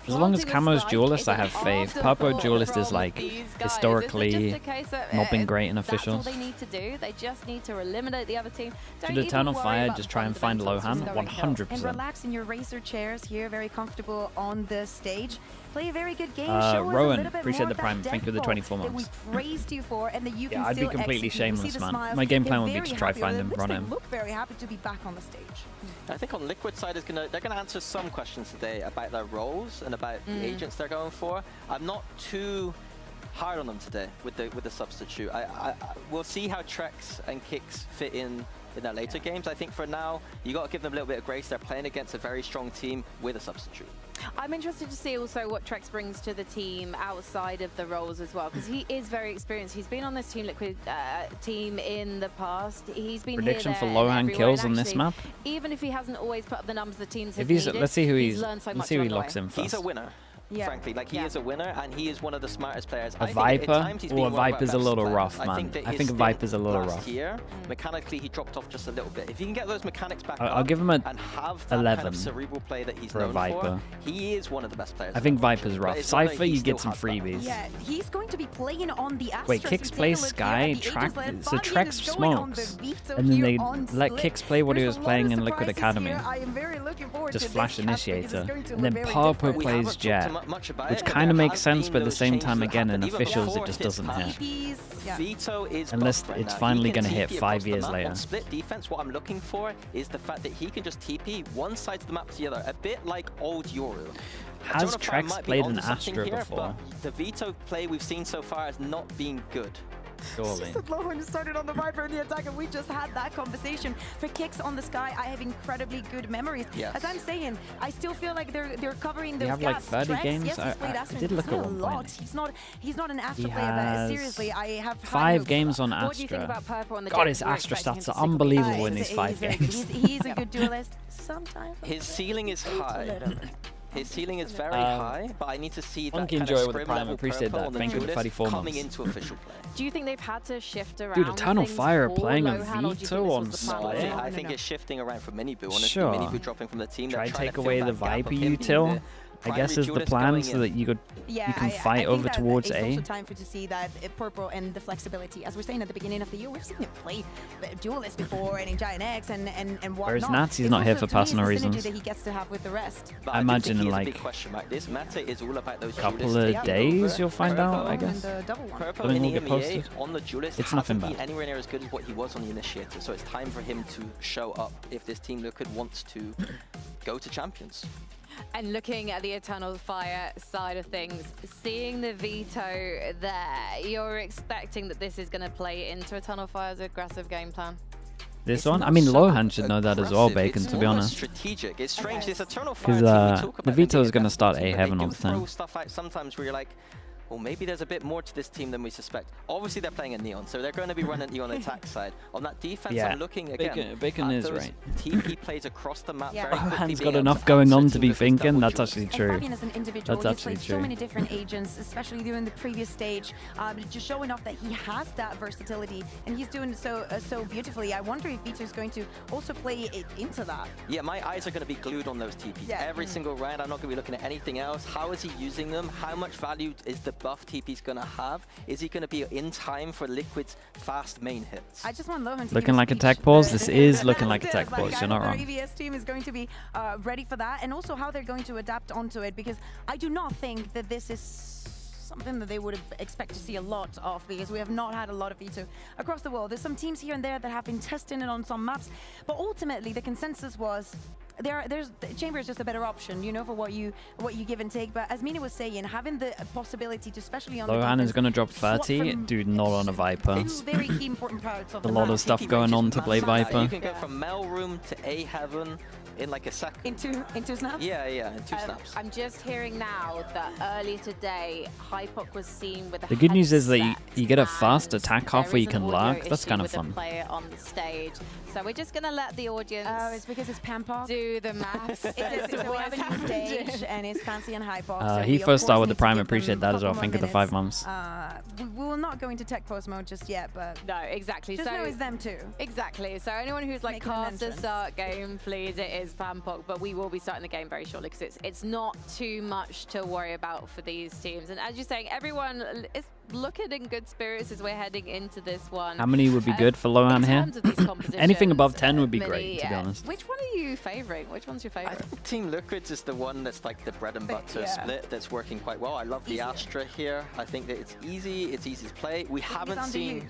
[SPEAKER 1] As long as Camo's Duelist, I have faith. Purpo Duelist is like historically not been great in officials.
[SPEAKER 3] That's all they need to do. They just need to eliminate the other team.
[SPEAKER 1] Should Eternal Fire just try and find Lohan? 100%.
[SPEAKER 2] And relax in your racer chairs here, very comfortable on the stage. Play a very good game.
[SPEAKER 1] Rowan, appreciate the Prime. Thank you for the 24 months.
[SPEAKER 2] That we praised you for, and that you can
[SPEAKER 1] I'd be completely shameless, man. My game plan would be to try find him, run him.
[SPEAKER 2] Look very happy to be back on the stage.
[SPEAKER 4] I think on Liquid side they're gonna answer some questions today about their roles and about the agents they're going for. I'm not too hard on them today with the substitute. We'll see how Trex and Kix fit in in their later games. I think for now, you got to give them a little bit of grace. They're playing against a very strong team with a substitute.
[SPEAKER 3] I'm interested to see also what Trex brings to the team outside of the roles as well, because he is very experienced. He's been on this Team Liquid team in the past. He's been
[SPEAKER 1] prediction
[SPEAKER 3] here,
[SPEAKER 1] for Lohan kills on this map.
[SPEAKER 3] Even if he hasn't always put up the numbers the teams have
[SPEAKER 1] needed,
[SPEAKER 3] let's
[SPEAKER 1] see who
[SPEAKER 3] learned so
[SPEAKER 1] let's see who he locks in first.
[SPEAKER 4] He's a winner. Yeah. Frankly, like he is a winner, and he is one of the smartest players.
[SPEAKER 1] A Viper? Or a Viper's a little rough, man. I think a Viper's a little rough.
[SPEAKER 4] Last year, mechanically, he dropped off just a little bit. If you can get those mechanics back
[SPEAKER 1] I'll give him a
[SPEAKER 4] and have that
[SPEAKER 1] 11
[SPEAKER 4] kind of cerebral play that he's
[SPEAKER 1] for a Viper.
[SPEAKER 4] He is one of the best players.
[SPEAKER 1] I think Viper's rough. Cypher, you get some freebies.
[SPEAKER 2] Yeah, he's going to be playing on the Astra.
[SPEAKER 1] Wait, Kix plays Sky, so Trex smokes, and then they let Kix play what he was playing in Liquid Academy. Just flash Initiator. And then Purple plays Jet, which kind of makes sense, but at the same time, again, in officials, it just doesn't hit.
[SPEAKER 4] Vito is
[SPEAKER 1] unless it's finally going to hit 5 years later.
[SPEAKER 4] On split defense, what I'm looking for is the fact that he can just TP one side of the map to the other, a bit like old Yoru.
[SPEAKER 1] Has Trex played an Astra before?
[SPEAKER 4] The Vito play we've seen so far has not been good.
[SPEAKER 1] Surely.
[SPEAKER 2] Lohan started on the Viper in the attack, and we just had that conversation. For Kix on the Sky, I have incredibly good memories.
[SPEAKER 4] Yes.
[SPEAKER 2] As I'm saying, I still feel like they're covering those
[SPEAKER 1] have
[SPEAKER 2] gaps.
[SPEAKER 1] like 30
[SPEAKER 2] Trex,
[SPEAKER 1] games?
[SPEAKER 2] yes,
[SPEAKER 1] I did look at one point.
[SPEAKER 2] He's not an Astra player, but seriously, I have
[SPEAKER 1] 5 games on Astra.
[SPEAKER 3] What do you think about Purple on the
[SPEAKER 1] God, his Astra stats are unbelievable in these 5 games.
[SPEAKER 2] He's a good duelist. Sometimes.
[SPEAKER 4] His ceiling is high. His ceiling is very high, but I need to see that kind
[SPEAKER 1] enjoy
[SPEAKER 4] of
[SPEAKER 1] with the
[SPEAKER 4] scrim
[SPEAKER 1] Prime.
[SPEAKER 4] level
[SPEAKER 1] Appreciate
[SPEAKER 4] purple
[SPEAKER 1] that.
[SPEAKER 4] on the
[SPEAKER 1] Thank you for
[SPEAKER 4] Duelist
[SPEAKER 1] 34
[SPEAKER 4] coming
[SPEAKER 1] months.
[SPEAKER 4] into official play.
[SPEAKER 3] Do you think they've had to shift around?
[SPEAKER 1] Dude, Eternal Fire playing a
[SPEAKER 3] Lohan,
[SPEAKER 1] Vito on Split?
[SPEAKER 4] I think it's shifting around for Minibu. Honestly,
[SPEAKER 1] Sure.
[SPEAKER 4] Minibu dropping from the team.
[SPEAKER 1] Try to take away the Viper util, I guess, is the plan, so that you can fight over towards A.
[SPEAKER 2] It's also time to see that Purple and the flexibility. As we're saying at the beginning of the year, we've seen him play Duelist before and in Giant X and whatnot.
[SPEAKER 1] Whereas Nazi's not here for personal reasons.
[SPEAKER 2] That he gets to have with the rest.
[SPEAKER 1] I imagine in like
[SPEAKER 4] this meta is all about those
[SPEAKER 1] couple of days you'll find out, I guess.
[SPEAKER 4] Purple in
[SPEAKER 1] will get
[SPEAKER 4] EMEA
[SPEAKER 1] posted.
[SPEAKER 4] on the Duelist
[SPEAKER 1] It's nothing
[SPEAKER 4] hasn't been
[SPEAKER 1] bad.
[SPEAKER 4] anywhere near as good as what he was on the Initiator, so it's time for him to show up if this Team Liquid wants to go to Champions.
[SPEAKER 3] And looking at the Eternal Fire side of things, seeing the Vito there, you're expecting that this is going to play into Eternal Fire's aggressive game plan?
[SPEAKER 1] This one? I mean, Lohan should know that as well, Bacon, to be honest.
[SPEAKER 4] Strategic. It's strange. This Eternal Fire
[SPEAKER 1] Because the Vito is going to start A heaven all the time.
[SPEAKER 4] Stuff out sometimes where you're like, well, maybe there's a bit more to this team than we suspect. Obviously, they're playing a Neon, so they're going to be running you on the attack side. On that defense, I'm looking again.
[SPEAKER 1] Bacon is right.
[SPEAKER 4] TP plays across the map very quickly.
[SPEAKER 1] Lohan's got enough going on to be thinking. That's actually true.
[SPEAKER 2] Fabian as an individual,
[SPEAKER 1] That's
[SPEAKER 2] he's
[SPEAKER 1] actually
[SPEAKER 2] played
[SPEAKER 1] true.
[SPEAKER 2] so many different agents, especially during the previous stage, just showing off that he has that versatility, and he's doing so beautifully. I wonder if Vito's going to also play it into that.
[SPEAKER 4] Yeah, my eyes are going to be glued on those TPs. Every single round, I'm not going to be looking at anything else. How is he using them? How much value is the buff TP's going to have? Is he going to be in time for Liquid's fast main hits?
[SPEAKER 2] I just want Lohan to
[SPEAKER 1] looking like a tech pause. This is looking like a tech pause. You're not wrong.
[SPEAKER 2] The EVS team is going to be ready for that, and also how they're going to adapt onto it, because I do not think that this is something that they would expect to see a lot of, because we have not had a lot of Vito across the world. There's some teams here and there that have been testing it on some maps, but ultimately the consensus was there's Chamber is just a better option, you know, for what you give and take. But as Mina was saying, having the possibility to, especially on
[SPEAKER 1] Lohan is going to drop 30. Dude, not on a Viper.
[SPEAKER 2] two very key important parts of
[SPEAKER 1] A lot of stuff going on to play Viper.
[SPEAKER 4] You can go from Mel Room to A Heaven in like a second.
[SPEAKER 2] In two snaps?
[SPEAKER 4] Yeah, in 2 snaps.
[SPEAKER 3] I'm just hearing now that earlier today, Hypok was seen with a
[SPEAKER 1] The good news is that
[SPEAKER 3] headset,
[SPEAKER 1] you get a fast attack half where you
[SPEAKER 3] there is
[SPEAKER 1] can
[SPEAKER 3] an audio
[SPEAKER 1] lurk. That's
[SPEAKER 3] issue
[SPEAKER 1] kind of
[SPEAKER 3] with the
[SPEAKER 1] fun.
[SPEAKER 3] player on the stage. So we're just going to let the audience
[SPEAKER 2] it's because it's Pampok.
[SPEAKER 3] do the maths.
[SPEAKER 2] So we have a new stage, and it's Fancy and Hypok.
[SPEAKER 1] He first started with the Prime. Appreciate that as well. Thank you for the 5 months.
[SPEAKER 2] We will not go into tech post mode just yet, but
[SPEAKER 3] no, exactly.
[SPEAKER 2] Just
[SPEAKER 3] so
[SPEAKER 2] know it's them too.
[SPEAKER 3] Exactly. So anyone who's like cast to start game, please, it is Pampok, but we will be starting the game very shortly because it's not too much to worry about for these teams. And as you're saying, everyone is looking in good spirits as we're heading into this one.
[SPEAKER 1] How many would be good for Lohan here? Anything above 10 would be
[SPEAKER 3] Many,
[SPEAKER 1] great, to be honest.
[SPEAKER 3] Which one are you favouring? Which one's your favourite?
[SPEAKER 4] I think Team Liquid's is the one that's like the bread and butter split that's working quite well. I love the Astra here. I think that it's easy to play. We haven't seen...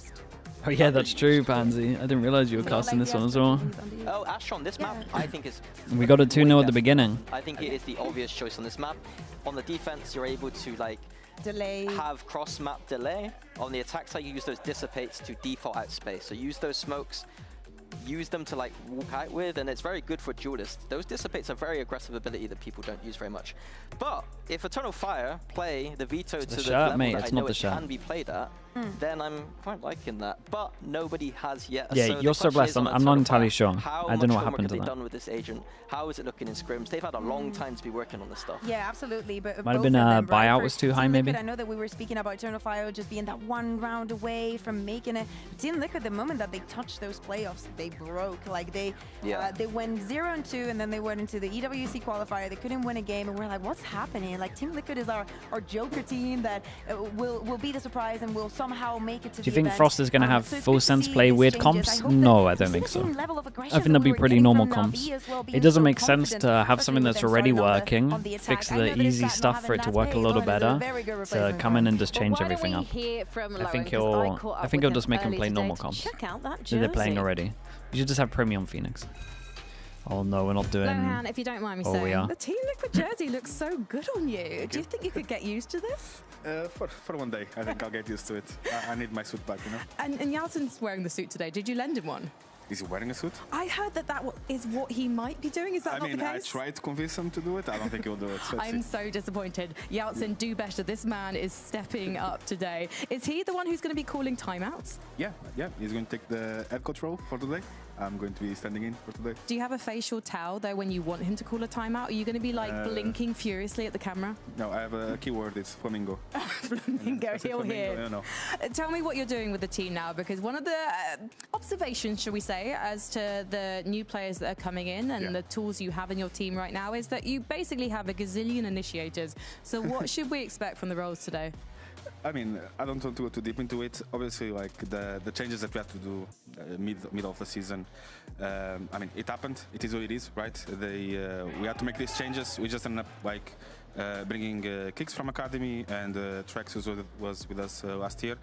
[SPEAKER 1] Oh yeah, that's true, Pansy. I didn't realize you were casting this one as well.
[SPEAKER 4] Oh, Astra on this map, I think is...
[SPEAKER 1] We got a 2-0 at the beginning.
[SPEAKER 4] I think it is the obvious choice on this map. On the defense, you're able to like have cross-map delay. On the attack side, you use those dissipates to default out space. So use those smokes use them to like walk out with, and it's very good for duelists. Those dissipates are very aggressive ability that people don't use very much. But if Eternal Fire play the veto to the level that I know it can be played at, then I'm quite liking that. But nobody has yet.
[SPEAKER 1] Yeah,
[SPEAKER 4] so
[SPEAKER 1] you're so blessed. I'm not entirely sure. I don't know what happened to that.
[SPEAKER 4] Done with this agent? How is it looking in scrims? They've had a long time to be working on this stuff.
[SPEAKER 2] Yeah, absolutely. But
[SPEAKER 1] might have been a buyout was too high, maybe.
[SPEAKER 2] I know that we were speaking about Eternal Fire just being that one round away from making it. But Team Liquid, the moment that they touched those playoffs, they broke. Like they went 0-2, and then they went into the EWC qualifier. They couldn't win a game, and we're like, what's happening? Like Team Liquid is our Joker team that will be the surprise and will somehow make it to.
[SPEAKER 1] Do you think Frost is going to have full sense play weird comps? No, I don't think so. I think they'll be pretty normal comps. It doesn't make sense to have something that's already working, fix the easy stuff for it to work a little better, to come in and just change everything up. I think he'll just make him play normal comps that they're playing already. You should just have Premium Phoenix. Oh no, we're not doing.
[SPEAKER 13] Lohan, if you don't mind me saying, the Team Liquid jersey looks so good on you. Do you think you could get used to this?
[SPEAKER 20] For one day, I think I'll get used to it. I need my suit back, you know.
[SPEAKER 13] And Yalton's wearing the suit today. Did you lend him one?
[SPEAKER 20] Is he wearing a suit?
[SPEAKER 13] I heard that is what he might be doing. Is that not the case?
[SPEAKER 20] I tried to convince him to do it. I don't think he'll do it.
[SPEAKER 13] I'm so disappointed. Yalton, do better. This man is stepping up today. Is he the one who's going to be calling timeouts?
[SPEAKER 20] Yeah. He's going to take the head coach role for today. I'm going to be standing in for today.
[SPEAKER 13] Do you have a facial towel though when you want him to call a timeout? Are you going to be like blinking furiously at the camera?
[SPEAKER 20] No, I have a keyword. It's flamingo.
[SPEAKER 13] Flamingo, he'll hear.
[SPEAKER 20] No.
[SPEAKER 13] Tell me what you're doing with the team now, because one of the observations, shall we say, as to the new players that are coming in and the tools you have in your team right now is that you basically have a gazillion initiators. So what should we expect from the roles today?
[SPEAKER 20] I mean, I don't want to go too deep into it. Obviously, like the changes that we have to do middle of the season. I mean, it happened. It is what it is, right? We had to make these changes. We just ended up like bringing Kicks from Academy, and Trex was with us last year.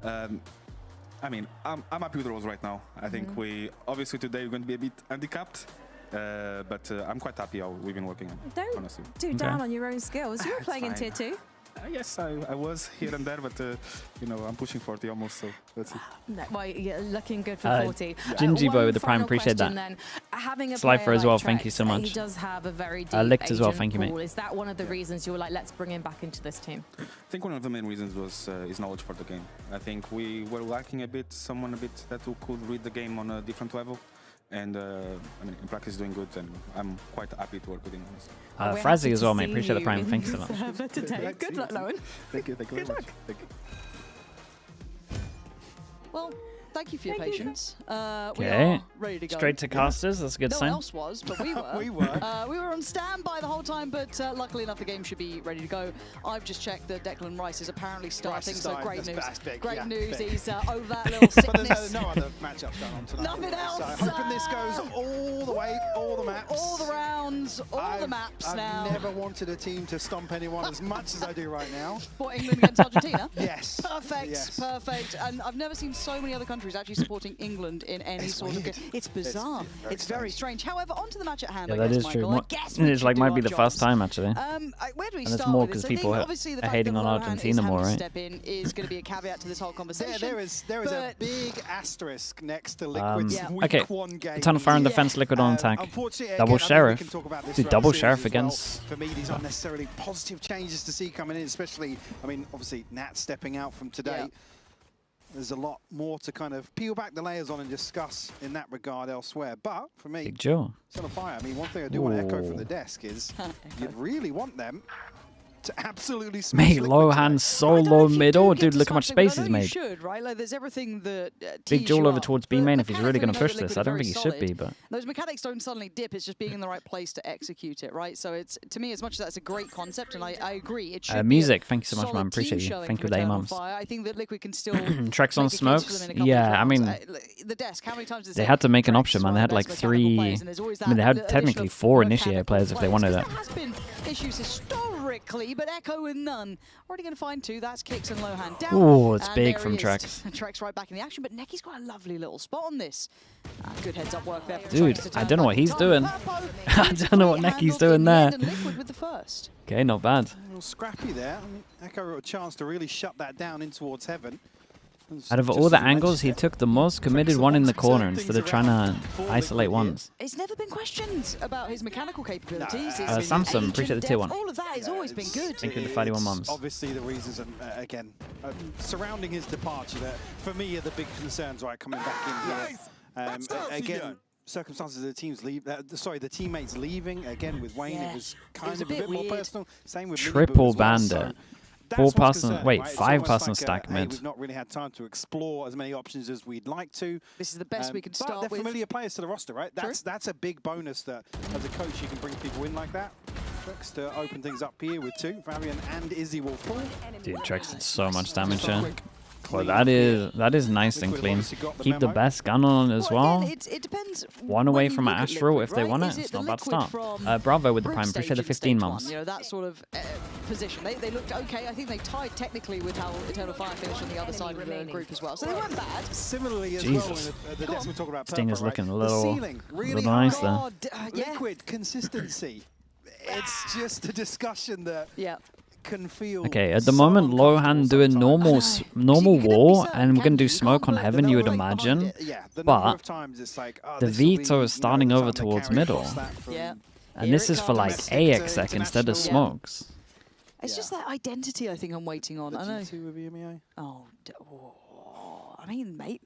[SPEAKER 20] I mean, I'm happy with the roles right now. I think we obviously today we're going to be a bit handicapped. But I'm quite happy how we've been working on.
[SPEAKER 13] Don't do down on your own skills. You were playing in Tier 2.
[SPEAKER 20] Yes, I was here and there, but you know, I'm pushing 40 almost, so let's see.
[SPEAKER 13] No, well, you're looking good for 40.
[SPEAKER 1] Gingibo with the prime, appreciate that.
[SPEAKER 13] Then, having a
[SPEAKER 1] Slifer as well,
[SPEAKER 13] Trex,
[SPEAKER 1] thank you so much.
[SPEAKER 13] He does have a very deep
[SPEAKER 1] Licked as well, thank you, mate.
[SPEAKER 13] Is that one of the reasons you were like, let's bring him back into this team?
[SPEAKER 20] I think one of the main reasons was his knowledge for the game. I think we were lacking someone that who could read the game on a different level. And I mean, in practice, doing good, and I'm quite happy to work with him.
[SPEAKER 1] Frazzy as well, mate. Appreciate the prime. Thank you so much.
[SPEAKER 13] Good luck, Lohan.
[SPEAKER 20] Thank you very much. Thank you.
[SPEAKER 21] Well, thank you for your patience. We
[SPEAKER 1] are
[SPEAKER 21] ready to go.
[SPEAKER 1] Straight to casters. That's a good sign.
[SPEAKER 21] No one else was, but we were. we were on standby the whole time, but luckily enough, the game should be ready to go. I've just checked that Declan Rice is apparently starting, so great news. Great news. He's over that little sickness.
[SPEAKER 22] But there's no other matchups going on tonight.
[SPEAKER 21] Nothing else.
[SPEAKER 22] So hoping this goes all the way, all the maps.
[SPEAKER 21] All the rounds, all the maps now.
[SPEAKER 22] I've never wanted a team to stomp anyone as much as I do right now.
[SPEAKER 21] What, England against Argentina?
[SPEAKER 22] Yes.
[SPEAKER 21] Perfect,
[SPEAKER 22] yes.
[SPEAKER 21] Perfect. And I've never seen so many other countries actually supporting England in any sort of game. It's bizarre. It's very strange. However, on to the match at hand.
[SPEAKER 1] Yeah, that is true. It's like might be the first time actually.
[SPEAKER 21] Where do we
[SPEAKER 1] and it's
[SPEAKER 21] start
[SPEAKER 1] more
[SPEAKER 21] with
[SPEAKER 1] because
[SPEAKER 21] this?
[SPEAKER 1] people are hating on Argentina more, right?
[SPEAKER 21] Step in is going to be a caveat to this whole conversation.
[SPEAKER 22] There is a big asterisk next to Liquid's week 1 game.
[SPEAKER 1] A ton of fire in defense, Liquid on attack.
[SPEAKER 22] Double
[SPEAKER 1] Sheriff. Dude, double Sheriff against.
[SPEAKER 22] For me, these aren't necessarily positive changes to see coming in, especially, I mean, obviously Nat stepping out from today. Yeah. There's a lot more to kind of peel back the layers on and discuss in that regard elsewhere. But for me,
[SPEAKER 1] Big Joe.
[SPEAKER 22] It's on fire. I mean, one thing I do want to echo from the desk is you'd really want them to absolutely smash
[SPEAKER 1] Mate, Lohan solo middle. Dude, look how much space he's made.
[SPEAKER 21] Should, right? Like, there's everything that
[SPEAKER 1] Big Jewel over towards B main if he's really going to push this. I don't think he should be, but
[SPEAKER 21] those mechanics don't suddenly dip. It's just being in the right place to execute it, right? So it's, to me, as much as that's a great concept, and I agree, it should
[SPEAKER 1] music, thank you so much, man. Appreciate you. Thank you for the A-mums.
[SPEAKER 21] I think that Liquid can still
[SPEAKER 1] Trex on smokes. Yeah, I mean,
[SPEAKER 21] the desk. How many times
[SPEAKER 1] they had to make an option, man. They had like 3. I mean, they had technically 4 initiator players if they wanted it.
[SPEAKER 21] There has been issues historically, but Echo and none. Already going to find 2. That's Kicks and Lohan down.
[SPEAKER 1] Oh, it's big from Trex.
[SPEAKER 21] Trex right back in the action, but Necky's got a lovely little spot on this. Good heads-up work there for
[SPEAKER 1] Dude, I don't know what he's doing. I don't know what Necky's doing there.
[SPEAKER 21] With the first.
[SPEAKER 1] Okay, not bad.
[SPEAKER 22] A little scrappy there. I mean, Echo got a chance to really shut that down in towards heaven.
[SPEAKER 1] Out of all the angles, he took the most committed one in the corner instead of trying to isolate ones.
[SPEAKER 21] It's never been questioned about his mechanical capabilities.
[SPEAKER 1] Samson, appreciate the tier 1.
[SPEAKER 21] All of that has always been good.
[SPEAKER 1] Thank you for the 31 mums.
[SPEAKER 22] Obviously, the reasons, again, surrounding his departure, that for me are the big concerns, right, coming back in here. Again, circumstances of the teams the teammates leaving. Again, with Wayne, it was kind of a bit more personal. Same with
[SPEAKER 1] Triple
[SPEAKER 22] Bandit.
[SPEAKER 1] bandit. 4-person, wait, 5-person stack mid.
[SPEAKER 22] We've not really had time to explore as many options as we'd like to.
[SPEAKER 21] This is the best we can start with.
[SPEAKER 22] They're familiar players to the roster, right? That's a big bonus that, as a coach, you can bring people in like that. Trex to open things up here with 2. Fabian and Izzy will fall.
[SPEAKER 1] Dude, Trex did so much damage here. Well, that is nice and clean. Keep the best gun on as well.
[SPEAKER 21] It depends.
[SPEAKER 1] One away from an Astral if they want it. It's not a bad start. Bravo with the Prime. Appreciate the 15 mums.
[SPEAKER 21] You know, that sort of position. They looked okay. I think they tied technically with how Eternal Fire finished on the other side of the group as well. So they weren't bad.
[SPEAKER 22] Similarly as well, the decks we're talking about.
[SPEAKER 1] Stinger's looking a little nice there.
[SPEAKER 22] Liquid consistency. It's just a discussion that can feel.
[SPEAKER 1] Okay, at the moment, Lohan doing normal war, and we're going to do smoke on heaven, you would imagine. But the veto is starting over towards middle. And this is for like AXEC instead of smokes.
[SPEAKER 21] It's just that identity I think I'm waiting on. I know.
[SPEAKER 22] With EMEA?
[SPEAKER 21] I mean, mate.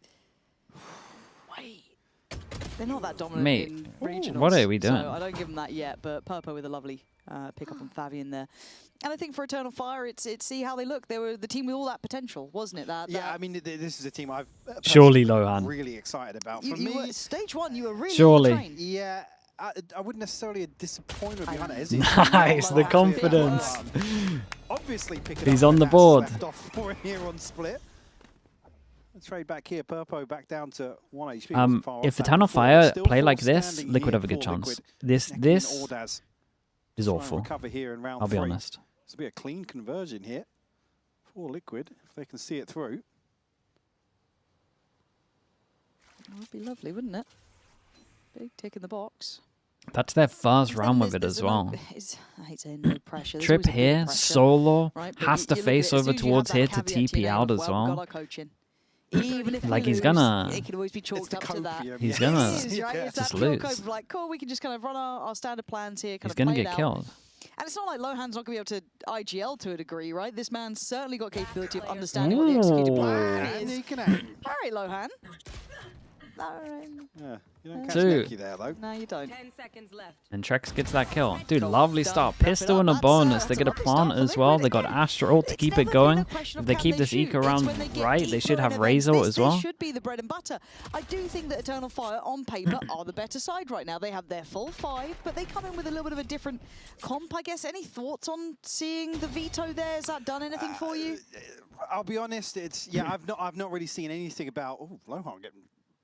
[SPEAKER 21] Wait. They're not that dominant in regionals.
[SPEAKER 1] What are we doing?
[SPEAKER 21] So I don't give them that yet, but Purpo with a lovely pick up on Fabian there. And I think for Eternal Fire, it's see how they look. They were the team with all that potential, wasn't it?
[SPEAKER 22] I mean, this is a team I've
[SPEAKER 1] surely Lohan
[SPEAKER 22] really excited about. For
[SPEAKER 21] me, stage 1, you were really
[SPEAKER 1] surely.
[SPEAKER 22] Yeah, I wouldn't necessarily disappoint behind it. Is he?
[SPEAKER 1] Nice, the confidence.
[SPEAKER 22] Obviously,
[SPEAKER 1] he's on the board.
[SPEAKER 22] Left off for here on split. Trade back here, Purpo back down to 1 HP.
[SPEAKER 1] If Eternal Fire play like this, Liquid have a good chance. This is awful. I'll be honest.
[SPEAKER 22] This will be a clean conversion here for Liquid, if they can see it through.
[SPEAKER 21] That would be lovely, wouldn't it? Big tick in the box.
[SPEAKER 1] That's their first round with it as well.
[SPEAKER 21] I hate saying no pressure.
[SPEAKER 1] Trip here, solo, has to face over towards here to TP out as well.
[SPEAKER 21] Even if
[SPEAKER 1] like he's gonna,
[SPEAKER 21] it can always be chalked up to that.
[SPEAKER 1] He's gonna
[SPEAKER 21] just lose. Like, cool, we can just kind of run our standard plans here.
[SPEAKER 1] He's gonna get killed.
[SPEAKER 21] And it's not like Lohan's not going to be able to IGL to a degree, right? This man's certainly got capability of understanding what the executed plan is. All right, Lohan.
[SPEAKER 22] Yeah, you don't catch Neki there, though.
[SPEAKER 21] No, you don't.
[SPEAKER 13] 10 seconds left.
[SPEAKER 1] And Trex gets that kill. Dude, lovely start. Pistol and a bonus. They get a plant as well. They got Astral to keep it going. If they keep this eco round right, they should have Razor as well.
[SPEAKER 21] Should be the bread and butter. I do think that Eternal Fire, on paper, are the better side right now. They have their full 5, but they come in with a little bit of a different comp, I guess. Any thoughts on seeing the veto there? Has that done anything for you?
[SPEAKER 22] I'll be honest. It's I've not really seen anything about Lohan getting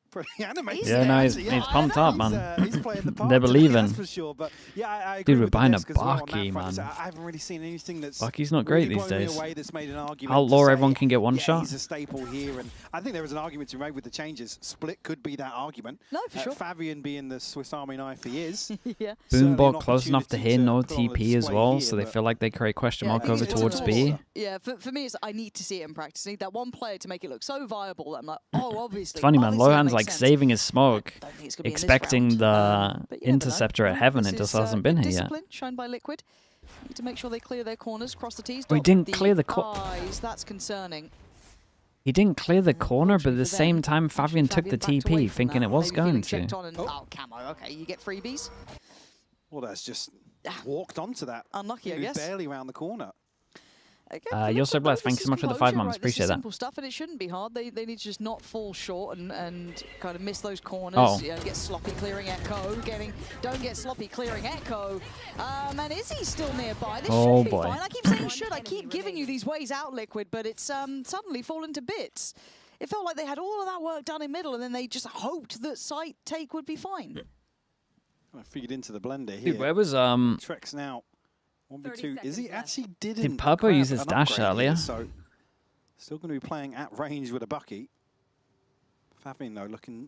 [SPEAKER 22] pretty animated.
[SPEAKER 1] Yeah, no, he's pumped up, man.
[SPEAKER 22] He's playing the part.
[SPEAKER 1] They're believing.
[SPEAKER 22] That's for sure. But yeah, I agree.
[SPEAKER 1] Dude, we're buying a
[SPEAKER 22] well
[SPEAKER 1] Bucky, man.
[SPEAKER 22] I haven't really seen anything that's
[SPEAKER 1] Bucky's not great these days.
[SPEAKER 22] That's made an argument
[SPEAKER 1] Outlaw, everyone can get one shot.
[SPEAKER 22] He's a staple here, and I think there is an argument to be made with the changes. Split could be that argument.
[SPEAKER 21] No, for sure.
[SPEAKER 22] Fabian being the Swiss Army knife he is.
[SPEAKER 21] Yeah.
[SPEAKER 1] Boombot close enough to hit, no TP as well, so they feel like they create question mark over towards B.
[SPEAKER 21] Yeah, for me, it's I need to see it in practice. I need that one player to make it look so viable that I'm like, oh, obviously.
[SPEAKER 1] It's funny, man. Lohan's like saving his smoke, expecting the interceptor at heaven. It just hasn't been here yet.
[SPEAKER 21] Discipline shown by Liquid. Need to make sure they clear their corners, cross the T's.
[SPEAKER 1] Oh, he didn't clear the
[SPEAKER 21] That's concerning.
[SPEAKER 1] He didn't clear the corner, but at the same time, Fabian took the TP, thinking it was going to.
[SPEAKER 21] Oh, camo. Okay, you get freebies.
[SPEAKER 22] Well, that's just walked onto that.
[SPEAKER 21] Unlucky, I guess.
[SPEAKER 22] Barely around the corner.
[SPEAKER 1] You're so blessed. Thanks so much for the 5 months. Appreciate that.
[SPEAKER 21] Simple stuff, and it shouldn't be hard. They need to just not fall short and kind of miss those corners. You know, get sloppy clearing Echo. Don't get sloppy clearing Echo. And Izzy's still nearby. This should be fine. I keep saying should. I keep giving you these ways out, Liquid, but it's suddenly fallen to bits. It felt like they had all of that work done in middle, and then they just hoped that site take would be fine.
[SPEAKER 22] I figured into the blender here.
[SPEAKER 1] Dude, where was
[SPEAKER 22] Trex now? 1v2. Izzy actually didn't.
[SPEAKER 1] Did Purpo use his dash earlier?
[SPEAKER 22] So still going to be playing at range with a Bucky. Fabian though looking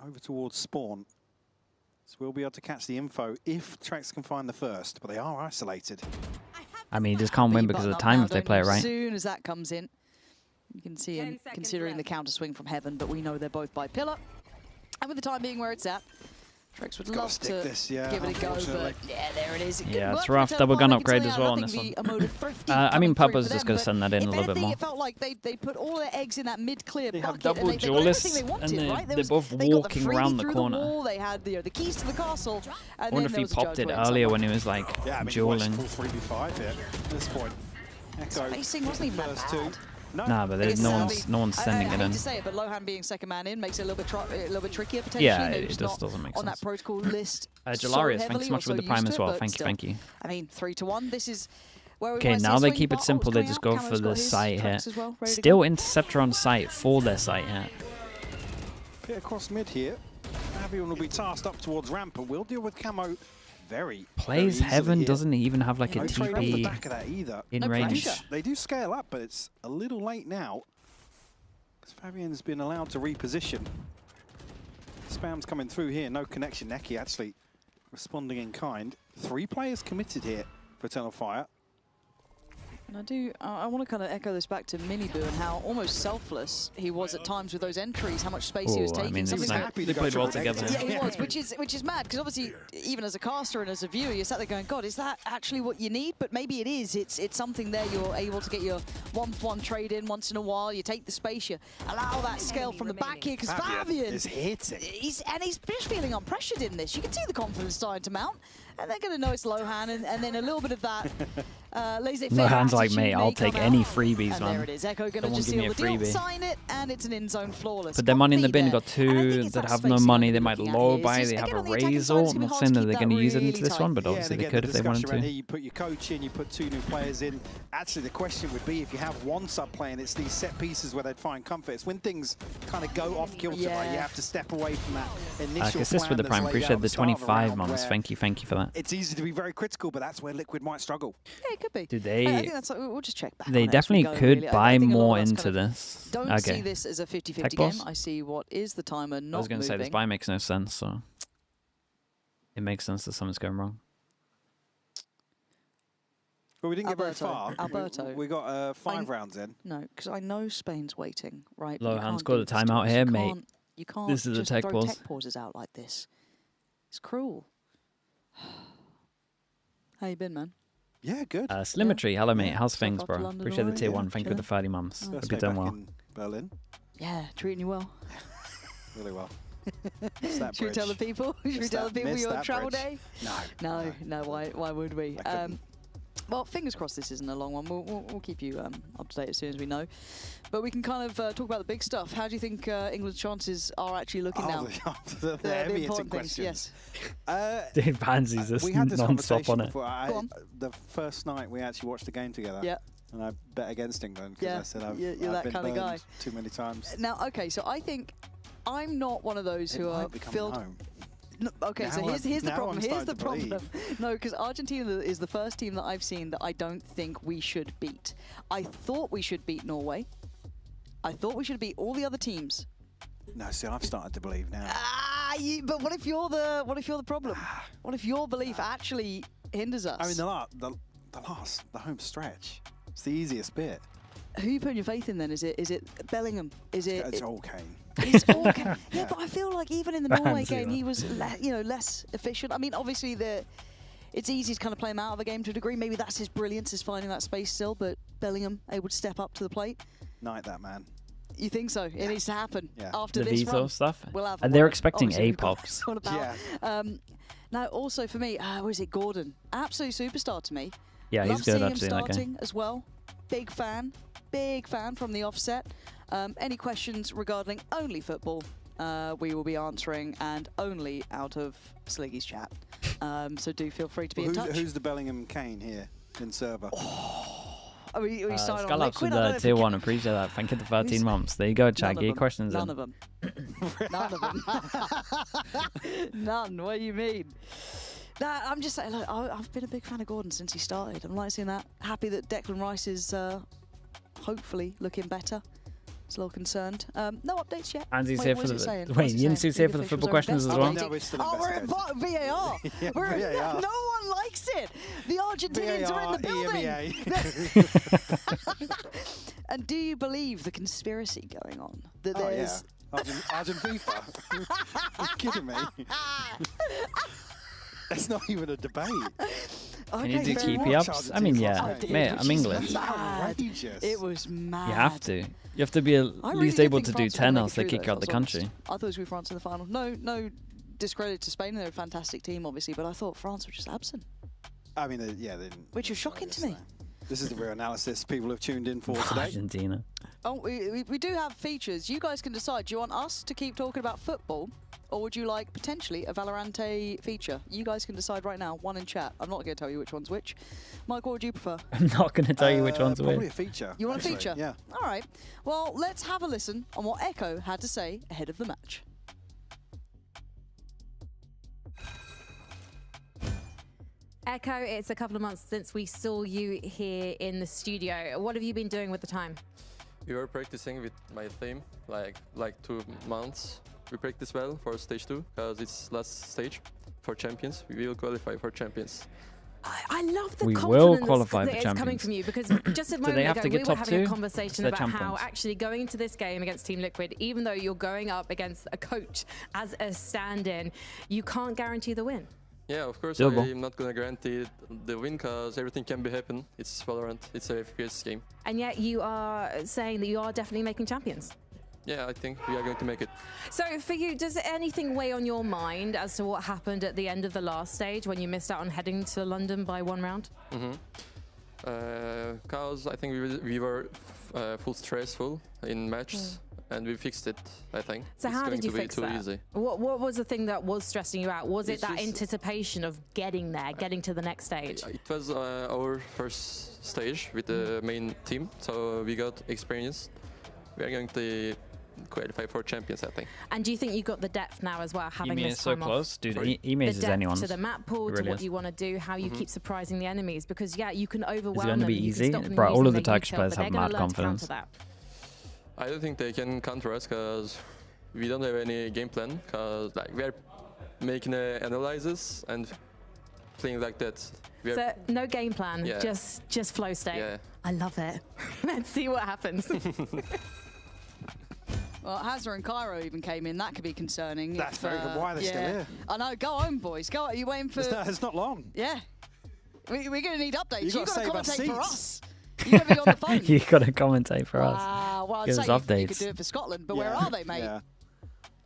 [SPEAKER 22] over towards spawn. So we'll be able to catch the info if Trex can find the first, but they are isolated.
[SPEAKER 1] I mean, he just can't win because of the time if they play it right.
[SPEAKER 21] As soon as that comes in. You can see him considering the counter swing from heaven, but we know they're both by pillar. And with the time being where it's at, Drex would love to give it a go, but yeah, there it is.
[SPEAKER 1] Yeah, it's rough. Double gun upgrade as well on this one. I mean, Papa's just going to send that in a little bit more.
[SPEAKER 21] It felt like they put all their eggs in that mid-clear bucket.
[SPEAKER 1] Have double duelists, and they're both walking around the corner.
[SPEAKER 21] They had the keys to the castle.
[SPEAKER 1] I wonder if he popped it earlier when he was like dueling.
[SPEAKER 22] Full 3v5 here at this point.
[SPEAKER 21] Spacing wasn't even that bad.
[SPEAKER 1] Nah, but no one's sending it in.
[SPEAKER 21] I hate to say it, but Lohan being second man in makes it a little bit trickier potentially.
[SPEAKER 1] Yeah, it just doesn't make sense.
[SPEAKER 21] On that protocol list.
[SPEAKER 1] Jalarius, thanks so much with the prime as well. Thank you.
[SPEAKER 21] I mean, 3-1. This is where we
[SPEAKER 1] okay, now they keep it simple. They just go for the site here. Still Interceptor on site for their site here.
[SPEAKER 22] Bit across mid here. NAVI will be tasked up towards ramp, and we'll deal with camo.
[SPEAKER 1] Plays Heaven doesn't even have like a TP in range.
[SPEAKER 22] They do scale up, but it's a little late now. Because Fabian's been allowed to reposition. Spam's coming through here, no connection. Neki actually responding in kind. 3 players committed here for Eternal Fire.
[SPEAKER 21] And I want to kind of echo this back to Miniboo and how almost selfless he was at times with those entries, how much space he was taking.
[SPEAKER 1] I mean, they played well together.
[SPEAKER 21] Yeah, he was, which is mad, because obviously, even as a caster and as a viewer, you're sat there going, God, is that actually what you need? But maybe it is. It's something there. You're able to get your 1-for-1 trade in once in a while. You take the space, you allow that scale from the back here, because Fabian
[SPEAKER 22] is hitting.
[SPEAKER 21] He's just feeling unpressured in this. You can see the confidence starting to mount. And they're going to know it's Lohan, and then a little bit of that laissez-faire
[SPEAKER 1] Lohan's like, mate, I'll take any freebies,
[SPEAKER 21] and
[SPEAKER 1] man.
[SPEAKER 21] there it is. Echo going to just seal the deal, sign it, and it's an in-zone flawless.
[SPEAKER 1] Put their money in the bin. You've got 2 that have no money. They might low buy. They have a Razor. I'm not saying that they're going to use it into this one, but obviously they could if they wanted to.
[SPEAKER 22] You put your coach in, you put 2 new players in. Actually, the question would be if you have 1 sub playing, it's these set pieces where they'd find comfort. It's when things kind of go off kilter, right? You have to step away from that initial
[SPEAKER 1] assist with the prime. Appreciate the 25 months. Thank you for that.
[SPEAKER 22] It's easy to be very critical, but that's where Liquid might struggle.
[SPEAKER 21] Yeah, it could be.
[SPEAKER 1] Do they?
[SPEAKER 21] I think that's, we'll just check back.
[SPEAKER 1] They definitely could buy more into this.
[SPEAKER 21] Don't see this as a 50-50 game. I see what is the timer not
[SPEAKER 1] I was going to say this buy makes no sense, so it makes sense that something's going wrong.
[SPEAKER 22] Well, we didn't get very far.
[SPEAKER 21] Alberto.
[SPEAKER 22] We got 5 rounds in.
[SPEAKER 21] No, because I know Spain's waiting, right?
[SPEAKER 1] Lohan's got a timeout here, mate.
[SPEAKER 21] You can't
[SPEAKER 1] this is
[SPEAKER 21] just
[SPEAKER 1] a
[SPEAKER 21] throw tech pauses out like this. It's cruel. How you been, man?
[SPEAKER 22] Yeah, good.
[SPEAKER 1] Slimmetry, hello mate. How's things, bro? Appreciate the tier 1. Thank you for the 30 months. Hope you're doing well.
[SPEAKER 22] Berlin.
[SPEAKER 21] Yeah, treating you well.
[SPEAKER 22] Really well.
[SPEAKER 21] Should we tell the people? Should we tell the people you're on travel day?
[SPEAKER 22] No.
[SPEAKER 21] No. Why would we? Well, fingers crossed this isn't a long one. We'll keep you up to date as soon as we know. But we can kind of talk about the big stuff. How do you think England's chances are actually looking now?
[SPEAKER 22] The
[SPEAKER 21] important things, yes.
[SPEAKER 1] Dude, Pansy's just non-stop on it.
[SPEAKER 22] The first night we actually watched the game together.
[SPEAKER 21] Yeah.
[SPEAKER 22] And I bet against England because I said I've been
[SPEAKER 21] kind of guy
[SPEAKER 22] too many times.
[SPEAKER 21] Now, okay, so I think I'm not one of those who are filled.
[SPEAKER 22] Home.
[SPEAKER 21] No, okay, so here's the problem. Here's the problem. No, because Argentina is the first team that I've seen that I don't think we should beat. I thought we should beat Norway. I thought we should beat all the other teams.
[SPEAKER 22] No, see, I've started to believe now.
[SPEAKER 21] But what if you're the problem? What if your belief actually hinders us?
[SPEAKER 22] I mean, the home stretch. It's the easiest bit.
[SPEAKER 21] Who are you putting your faith in then? Is it Bellingham?
[SPEAKER 22] It's all Kane.
[SPEAKER 21] It's all Kane. Yeah, but I feel like even in the Norway game, he was less efficient. I mean, obviously it's easy to kind of play him out of a game to a degree. Maybe that's his brilliance, is finding that space still. But Bellingham able to step up to the plate.
[SPEAKER 22] Knight that man.
[SPEAKER 21] You think so? It needs to happen after
[SPEAKER 1] the
[SPEAKER 21] this
[SPEAKER 1] Visa
[SPEAKER 21] run.
[SPEAKER 1] Stuff.
[SPEAKER 21] We'll have
[SPEAKER 1] and they're expecting APOCs.
[SPEAKER 21] Yeah. Now, also for me, was it Gordon? Absolute superstar to me.
[SPEAKER 1] Yeah,
[SPEAKER 21] Love
[SPEAKER 1] he's good
[SPEAKER 21] seeing
[SPEAKER 1] actually.
[SPEAKER 21] him starting as well. Big fan from the offset. Any questions regarding only football, we will be answering, and only out of Sliggy's chat. So do feel free to be in touch.
[SPEAKER 22] Who's the Bellingham Kane here in server?
[SPEAKER 21] Are we starting
[SPEAKER 1] on Liquid? The tier 1, appreciate that. Thank you for the 13 months. There you go, Chad. Get your questions in.
[SPEAKER 21] None of them. None of them. None. What do you mean? Nah, I'm just saying, look, I've been a big fan of Gordon since he started. I'm liking that. Happy that Declan Rice is hopefully looking better. It's a little concerned. No updates yet.
[SPEAKER 1] Andy's here for the Yinsu's here for the football questions as well.
[SPEAKER 22] No,
[SPEAKER 21] we're at VAR.
[SPEAKER 22] VAR.
[SPEAKER 21] No one likes it. The Argentinians are in the building.
[SPEAKER 22] EMEA.
[SPEAKER 21] And do you believe the conspiracy going on? That there's...
[SPEAKER 22] Argent FIFA. Are you kidding me? That's not even a debate.
[SPEAKER 1] Can you do keepy ups? I mean, yeah, mate, I'm English.
[SPEAKER 22] Outrageous.
[SPEAKER 21] It was mad.
[SPEAKER 1] You have to. You have to be at least able to do 10, else they kick you out the country.
[SPEAKER 21] I thought it was going to be France in the final. No discredit to Spain. They're a fantastic team, obviously, but I thought France were just absent.
[SPEAKER 22] I mean, yeah, they didn't.
[SPEAKER 21] Which was shocking to me.
[SPEAKER 22] This is the real analysis people have tuned in for today.
[SPEAKER 1] Argentina.
[SPEAKER 21] Oh, we do have features. You guys can decide. Do you want us to keep talking about football, or would you like potentially a Valorant feature? You guys can decide right now. One in chat. I'm not going to tell you which one's which. Mike, what would you prefer?
[SPEAKER 1] I'm not going to tell you which one's which.
[SPEAKER 22] Probably a feature.
[SPEAKER 21] You want
[SPEAKER 22] actually.
[SPEAKER 21] a feature?
[SPEAKER 22] Yeah.
[SPEAKER 21] All right. Well, let's have a listen on what Echo had to say ahead of the match.
[SPEAKER 3] Echo, it's a couple of months since we saw you here in the studio. What have you been doing with the time?
[SPEAKER 6] We were practicing with my team like 2 months. We practice well for stage 2 because it's last stage for champions. We will qualify for champions.
[SPEAKER 3] I love the
[SPEAKER 1] we
[SPEAKER 3] confidence
[SPEAKER 1] will qualify
[SPEAKER 3] that
[SPEAKER 1] for
[SPEAKER 3] is
[SPEAKER 1] champions.
[SPEAKER 3] coming from you, because just a moment ago we were having a conversation about how actually going into this game against Team Liquid, even though you're going up against a coach as a stand-in, you can't guarantee the win.
[SPEAKER 6] Yeah, of course, I'm not going to guarantee the win because everything can be happen. It's Valorant, it's a FPS game.
[SPEAKER 3] And yet you are saying that you are definitely making champions.
[SPEAKER 6] Yeah, I think we are going to make it.
[SPEAKER 3] So for you, does anything weigh on your mind as to what happened at the end of the last stage when you missed out on heading to London by 1 round?
[SPEAKER 6] Because I think we were full stressful in matches. And we fixed it, I think.
[SPEAKER 3] So how did you fix that?
[SPEAKER 6] Easy.
[SPEAKER 3] What was the thing that was stressing you out? Was it that anticipation of getting there, getting to the next stage?
[SPEAKER 6] It was our first stage with the main team, so we got experience. We are going to qualify for champions, I think.
[SPEAKER 3] And do you think you got the depth now as well, having
[SPEAKER 1] EMEA
[SPEAKER 3] this
[SPEAKER 1] is so
[SPEAKER 3] time
[SPEAKER 1] close,
[SPEAKER 3] off?
[SPEAKER 1] dude. EMEA is anyone's.
[SPEAKER 3] To the map pool, to what you want to do, how you keep surprising the enemies, because yeah, you can overwhelm them.
[SPEAKER 1] Is it going to be easy? Bro, all of the Turkish players have mad confidence.
[SPEAKER 6] I don't think they can counter us because we don't have any game plan. Because we are making analysis and playing like that.
[SPEAKER 3] So no game plan, just flow state.
[SPEAKER 6] Yeah.
[SPEAKER 3] I love it. Let's see what happens.
[SPEAKER 21] Well, Hazza and Cairo even came in. That could be concerning.
[SPEAKER 22] That's very good. Why are they still here?
[SPEAKER 21] I know. Go home, boys. Go. Are you waiting for?
[SPEAKER 22] It's not long.
[SPEAKER 21] Yeah. We're going to need updates. You've got to commentate for us.
[SPEAKER 1] You got to commentate for us.
[SPEAKER 21] Well,
[SPEAKER 1] Give us updates.
[SPEAKER 21] You could do it for Scotland, but where are they, mate?
[SPEAKER 22] Yeah.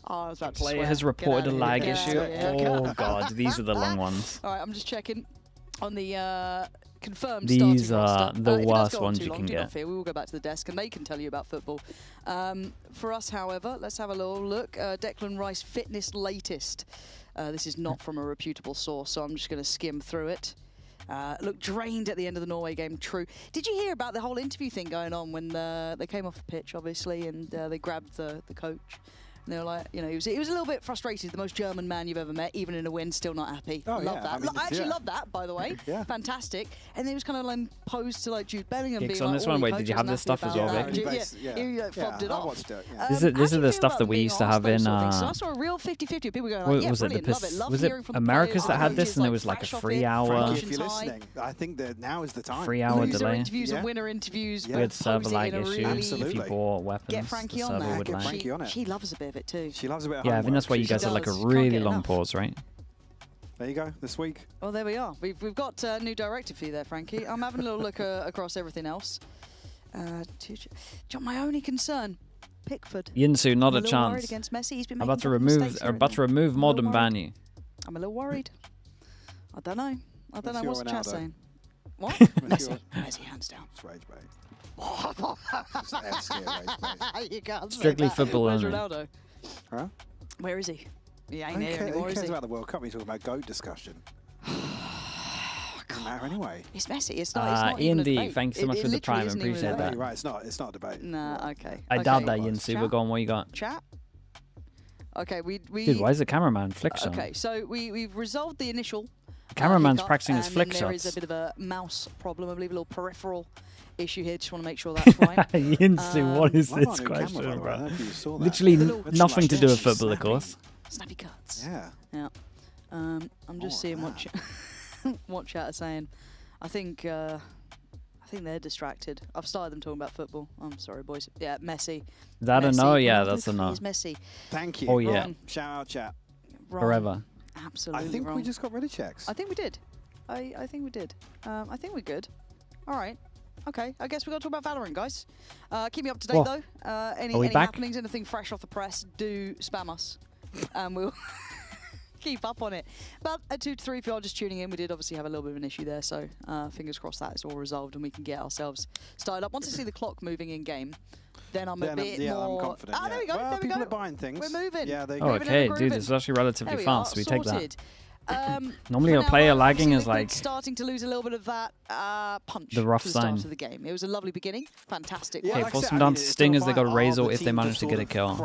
[SPEAKER 21] Oh, I was about to
[SPEAKER 1] Player
[SPEAKER 21] swear.
[SPEAKER 1] has reported a lag issue.
[SPEAKER 21] Oh,
[SPEAKER 1] God, these are the long ones.
[SPEAKER 21] All right, I'm just checking on the confirmed
[SPEAKER 1] These
[SPEAKER 21] starting
[SPEAKER 1] are
[SPEAKER 21] roster.
[SPEAKER 1] the
[SPEAKER 21] If it does
[SPEAKER 1] worst
[SPEAKER 21] go on
[SPEAKER 1] ones
[SPEAKER 21] too
[SPEAKER 1] you
[SPEAKER 21] long,
[SPEAKER 1] can
[SPEAKER 21] do not
[SPEAKER 1] get.
[SPEAKER 21] fear. We will go back to the desk and they can tell you about football. For us, however, let's have a little look. Declan Rice fitness latest. This is not from a reputable source, so I'm just going to skim through it. Looked drained at the end of the Norway game, true. Did you hear about the whole interview thing going on when they came off the pitch, obviously, and they grabbed the coach? And they were like, you know, he was a little bit frustrated. The most German man you've ever met, even in a win, still not happy.
[SPEAKER 22] Oh,
[SPEAKER 21] love that.
[SPEAKER 22] I mean,
[SPEAKER 21] I actually love that, by the way. Fantastic. And he was kind of like posed to like Jude Bellingham
[SPEAKER 1] Kicks
[SPEAKER 21] being
[SPEAKER 1] on
[SPEAKER 21] like,
[SPEAKER 1] this one. Wait,
[SPEAKER 21] coach
[SPEAKER 1] did you have this stuff as well, Vic?
[SPEAKER 21] He fobbed it
[SPEAKER 22] I
[SPEAKER 21] off.
[SPEAKER 22] watched it.
[SPEAKER 1] This is the stuff that we used to have in.
[SPEAKER 21] So I saw a real 50-50. People going like, yeah,
[SPEAKER 1] was it
[SPEAKER 21] brilliant, love it. Love
[SPEAKER 1] was it
[SPEAKER 21] hearing from
[SPEAKER 1] Americas
[SPEAKER 21] the
[SPEAKER 1] that
[SPEAKER 21] players,
[SPEAKER 1] had this, and there was like a 3-hour?
[SPEAKER 22] Frankie, if you're listening, I think that now is the time.
[SPEAKER 1] 3-hour delay.
[SPEAKER 21] interviews and winner interviews.
[SPEAKER 1] We had server lag issue.
[SPEAKER 22] Absolutely.
[SPEAKER 1] If you bought weapons,
[SPEAKER 21] Get Frankie
[SPEAKER 1] the
[SPEAKER 21] on
[SPEAKER 1] server
[SPEAKER 21] there.
[SPEAKER 1] would lag.
[SPEAKER 21] She loves a bit of it too.
[SPEAKER 22] She loves a bit of
[SPEAKER 1] Yeah, I think that's why you guys had like a really long pause, right?
[SPEAKER 22] There you go, this week.
[SPEAKER 21] Well, there we are. We've got a new directive for you there, Frankie. I'm having a little look across everything else. John, my only concern, Pickford.
[SPEAKER 1] Yinsu, not
[SPEAKER 21] I'm
[SPEAKER 1] a
[SPEAKER 21] little
[SPEAKER 1] chance.
[SPEAKER 21] worried against Messi. He's been
[SPEAKER 1] I'm
[SPEAKER 21] making
[SPEAKER 1] about to remove mod and ban you.
[SPEAKER 21] I'm a little worried. I don't know. What's the chat saying? What? Messi, hands down.
[SPEAKER 22] It's rage bait.
[SPEAKER 21] You can't say
[SPEAKER 1] Strictly
[SPEAKER 21] that.
[SPEAKER 1] football
[SPEAKER 21] Where's
[SPEAKER 1] only.
[SPEAKER 21] Ronaldo?
[SPEAKER 22] Huh?
[SPEAKER 21] Where is he? He ain't
[SPEAKER 22] Who
[SPEAKER 21] here anymore, is
[SPEAKER 22] cares
[SPEAKER 21] he?
[SPEAKER 22] about the World Cup? We're talking about GOAT discussion. Doesn't matter anyway.
[SPEAKER 21] It's Messi. It's not
[SPEAKER 1] Ian
[SPEAKER 21] even a
[SPEAKER 1] D,
[SPEAKER 21] debate.
[SPEAKER 1] thanks so much for the prime.
[SPEAKER 21] isn't even a
[SPEAKER 1] Appreciate
[SPEAKER 21] debate.
[SPEAKER 1] that.
[SPEAKER 22] Right, it's not a debate.
[SPEAKER 21] Nah, okay.
[SPEAKER 1] I doubt
[SPEAKER 21] Okay.
[SPEAKER 1] that, Yinsu. But
[SPEAKER 21] Chat?
[SPEAKER 1] go on, what you got?
[SPEAKER 21] Chat? Okay, we
[SPEAKER 1] Dude, why is the cameraman flick shot?
[SPEAKER 21] Okay, so we've resolved the initial
[SPEAKER 1] Cameraman's
[SPEAKER 21] hiccup,
[SPEAKER 1] practicing his
[SPEAKER 21] and
[SPEAKER 1] flick
[SPEAKER 21] then there is a
[SPEAKER 1] shots.
[SPEAKER 21] bit of a mouse problem, I believe, a little peripheral issue here. Just want to make sure that's right.
[SPEAKER 1] Yinsu, what is
[SPEAKER 22] Why
[SPEAKER 1] this
[SPEAKER 22] not a camera,
[SPEAKER 1] question,
[SPEAKER 22] by the way? I
[SPEAKER 1] bro?
[SPEAKER 22] don't know if you saw that.
[SPEAKER 1] Literally
[SPEAKER 22] Little
[SPEAKER 1] nothing to do with
[SPEAKER 22] snappy.
[SPEAKER 1] football, of course.
[SPEAKER 21] Snappy cuts.
[SPEAKER 22] Yeah.
[SPEAKER 21] Yeah. I'm just seeing what chat are saying. I think think they're distracted. I've started them talking about football. I'm sorry, boys. Yeah, Messi.
[SPEAKER 1] That
[SPEAKER 21] Messi.
[SPEAKER 1] a no? Yeah, that's a no.
[SPEAKER 21] He's Messi.
[SPEAKER 22] Thank you.
[SPEAKER 1] Oh, yeah.
[SPEAKER 22] Ron. Shout out, chat.
[SPEAKER 21] Wrong.
[SPEAKER 1] Forever.
[SPEAKER 21] Absolutely
[SPEAKER 22] I think
[SPEAKER 21] wrong.
[SPEAKER 22] we just got ready checks.
[SPEAKER 21] I think we did. I think we did. I think we're good. All right. Okay, I guess we've got to talk about Valorant, guys. Keep me up to date, though. Any happenings, anything fresh off the press, do spam us. And we'll keep up on it. But at 2 to 3, if you're just tuning in, we did obviously have a little bit of an issue there. So fingers crossed that is all resolved and we can get ourselves started up. Once I see the clock moving in-game, then I'm a bit more...
[SPEAKER 22] I'm confident.
[SPEAKER 21] Ah, there we go,
[SPEAKER 22] well,
[SPEAKER 21] there we go.
[SPEAKER 22] people are buying things.
[SPEAKER 21] We're moving.
[SPEAKER 22] Yeah, they
[SPEAKER 1] Oh, okay, dude, this is actually relatively fast. We take that.
[SPEAKER 21] Sorted.
[SPEAKER 1] Normally a player lagging is like
[SPEAKER 21] starting to lose a little bit of that punch.
[SPEAKER 1] the rough
[SPEAKER 21] to the start
[SPEAKER 1] sign.
[SPEAKER 21] of the game. It was a lovely beginning. Fantastic.
[SPEAKER 1] Okay, force them down to Sting as they got Razor if they manage to get a kill.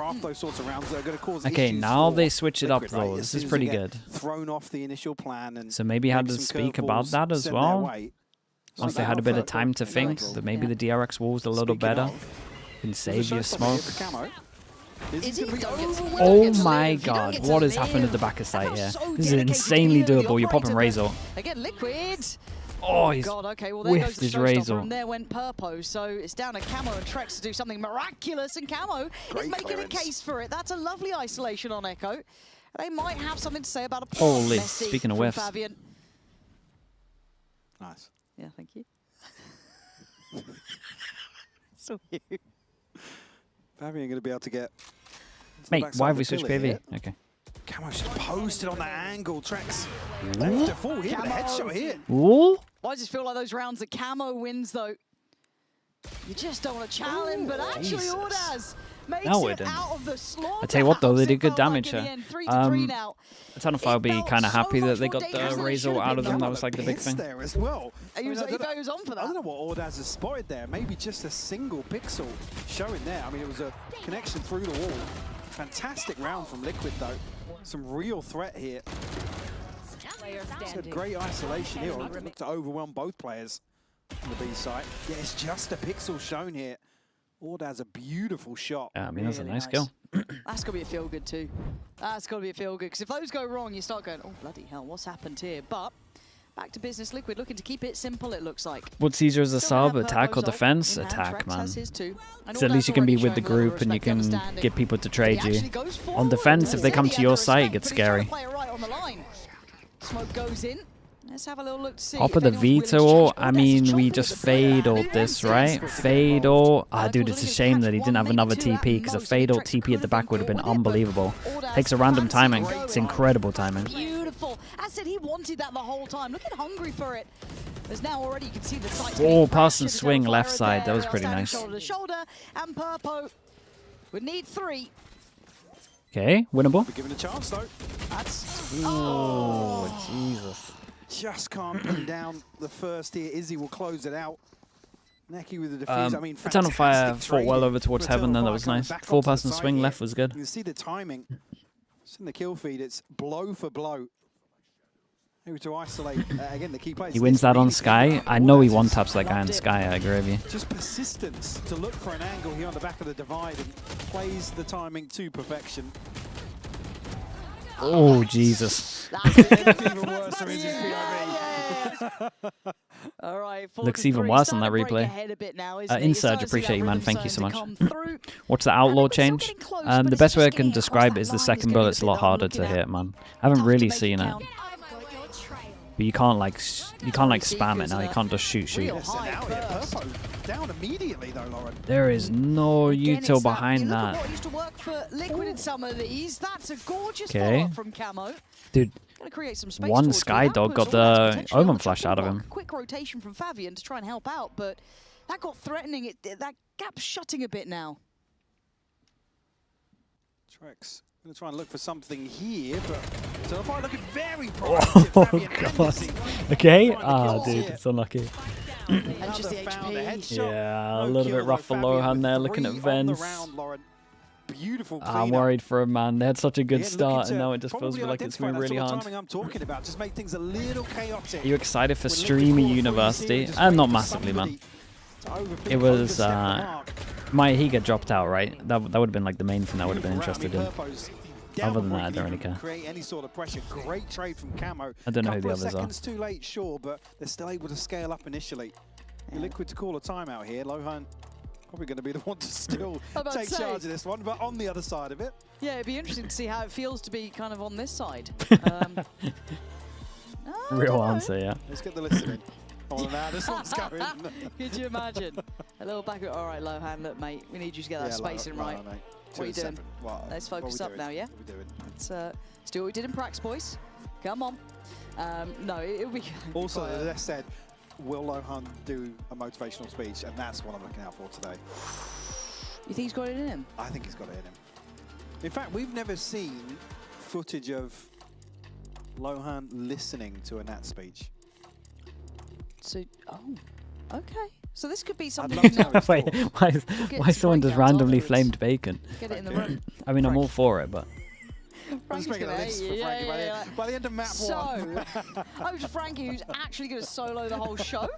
[SPEAKER 1] Okay, now they switch it up though. This is pretty good.
[SPEAKER 22] Thrown off the initial plan and
[SPEAKER 1] so maybe had to speak about that as well. Once they had a bit of time to think, that maybe the DRX wall was a little better. Can save your smoke. Oh my god, what has happened at the back of site here? This is insanely doable. You're popping Razor.
[SPEAKER 21] Again, Liquid.
[SPEAKER 1] Oh, he's
[SPEAKER 21] God, okay, well, there goes
[SPEAKER 1] whiffed
[SPEAKER 21] the
[SPEAKER 1] his
[SPEAKER 21] showstopper,
[SPEAKER 1] Razor.
[SPEAKER 21] and there went Purpo, so it's down to Camo and Trex to do something miraculous, and Camo is making a case for it. That's a lovely isolation on Echo. They might have something to say about a
[SPEAKER 1] Holy,
[SPEAKER 21] Messi
[SPEAKER 1] speaking of
[SPEAKER 21] from
[SPEAKER 1] whiffs.
[SPEAKER 21] Fabian.
[SPEAKER 22] Nice.
[SPEAKER 21] Yeah, thank you. So you.
[SPEAKER 22] Fabian going to be able to get...
[SPEAKER 1] Mate, why have we switched PV? Okay.
[SPEAKER 22] Camo's just posted on that angle. Trex left to full here, but a headshot here.
[SPEAKER 1] Ooh.
[SPEAKER 21] Why does it feel like those rounds that Camo wins, though? You just don't want to challenge, but actually Ordaz makes it out of the slaughter.
[SPEAKER 1] I tell you what, though, they did good damage here.
[SPEAKER 21] Eternify
[SPEAKER 1] will be kind of happy that they got the Razor out of them. That was like the big thing.
[SPEAKER 22] There as well.
[SPEAKER 21] He was on for that.
[SPEAKER 22] I don't know what Ordaz has spotted there. Maybe just a single pixel showing there. I mean, it was a connection through the wall. Fantastic round from Liquid, though. Some real threat here. It's a great isolation here. Look to overwhelm both players on the B side. Yeah, it's just a pixel shown here. Ordaz a beautiful shot.
[SPEAKER 1] Yeah, I mean, that's a nice kill.
[SPEAKER 21] That's got to be a feel-good too. That's got to be a feel-good, because if those go wrong, you start going, oh, bloody hell, what's happened here? But back to business, Liquid looking to keep it simple, it looks like.
[SPEAKER 1] What's easier as a sub, attack or defense? Attack, man. So at least you can be with the group and you can get people to trade you. On defense, if they come to your site, it gets scary.
[SPEAKER 21] Smoke goes in. Let's have a little look to see.
[SPEAKER 1] Top of the veto, I mean, we just fade-ult this, right? Fade-ult. Ah, dude, it's a shame that he didn't have another TP, because a fade-ult TP at the back would have been unbelievable. Takes a random timing. It's incredible timing.
[SPEAKER 21] Beautiful. I said he wanted that the whole time. Looking hungry for it. There's now already, you can see the sight.
[SPEAKER 1] Oh, pass and swing left side. That was pretty nice.
[SPEAKER 21] Shoulder to shoulder, and Purpo would need 3.
[SPEAKER 1] Okay, winnable.
[SPEAKER 22] We're given a chance, though.
[SPEAKER 21] That's...
[SPEAKER 1] Oh, Jesus.
[SPEAKER 22] Just can't pin down the first here. Izzy will close it out. Necky with the defuse. I mean,
[SPEAKER 1] Eternal Fire fought well over towards Heaven, then that was nice. 4-person swing
[SPEAKER 22] here.
[SPEAKER 1] left was good.
[SPEAKER 22] You can see the timing. It's in the kill feed. It's blow for blow. Maybe to isolate, again, the key players.
[SPEAKER 1] He wins that on Sky. I know he one-taps that guy on Sky, I agree with you.
[SPEAKER 22] Just persistence to look for an angle here on the back of the divide and plays the timing to perfection.
[SPEAKER 1] Oh, Jesus.
[SPEAKER 22] Even worse from Izzy's POV.
[SPEAKER 21] All right,
[SPEAKER 1] looks even worse on that replay. Insurge, appreciate you, man. Thank you so much. What's the outlaw change? The best way I can describe it is the second bullet's a lot harder to hit, man. I haven't really seen it. But you can't like spam it now. You can't just shoot.
[SPEAKER 22] Down immediately though, Lauren.
[SPEAKER 1] There is no util behind that.
[SPEAKER 21] What used to work for Liquid in some of these. That's a gorgeous follow from Camo.
[SPEAKER 1] Dude,
[SPEAKER 21] create some space
[SPEAKER 1] one Sky Dog got the Omen flash out of him.
[SPEAKER 21] Quick rotation from Fabian to try and help out, but that got threatening. That gap's shutting a bit now.
[SPEAKER 22] Trex going to try and look for something here, but so far looking very proactive.
[SPEAKER 1] Oh, God. Okay. Ah, dude, it's unlucky.
[SPEAKER 21] And just the HP.
[SPEAKER 1] Yeah, a little bit rough for Lohan there, looking at Vents.
[SPEAKER 22] Beautiful.
[SPEAKER 1] I'm worried for him, man. They had such a good start, and now it just feels like it's going to be really hard.
[SPEAKER 22] I'm talking about. Just make things a little chaotic.
[SPEAKER 1] Are you excited for Streamy University? Not massively, man. It was he got dropped out, right? That would have been like the main thing I would have been interested in. Other than that, I don't really care.
[SPEAKER 22] Create any sort of pressure. Great trade from Camo.
[SPEAKER 1] I don't know who the others are.
[SPEAKER 22] Seconds too late, sure, but they're still able to scale up initially. Liquid to call a timeout here. Lohan probably going to be the one to still take charge of this one, but on the other side of it.
[SPEAKER 21] Yeah, it'd be interesting to see how it feels to be kind of on this side.
[SPEAKER 1] Real answer, yeah.
[SPEAKER 22] Let's get the listening. Oh, now this one's going.
[SPEAKER 21] Could you imagine? A little back. All right, Lohan, look, mate, we need you to get that spacing right. What are you doing? Let's focus up now, yeah?
[SPEAKER 22] What are we doing?
[SPEAKER 21] Let's do what we did in practice, boys. Come on. No, it'll be...
[SPEAKER 22] Also, as I said, will Lohan do a motivational speech? And that's what I'm looking out for today.
[SPEAKER 21] You think he's got it in him?
[SPEAKER 22] I think he's got it in him. In fact, we've never seen footage of Lohan listening to a Nat speech.
[SPEAKER 21] So, okay. So this could be something.
[SPEAKER 1] Wait, why someone just randomly flamed bacon?
[SPEAKER 21] Get it in the room.
[SPEAKER 1] I mean, I'm all for it, but.
[SPEAKER 22] I'm just making a list for Frankie by the end of map one.
[SPEAKER 21] Oh, Frankie, who's actually going to solo the whole show.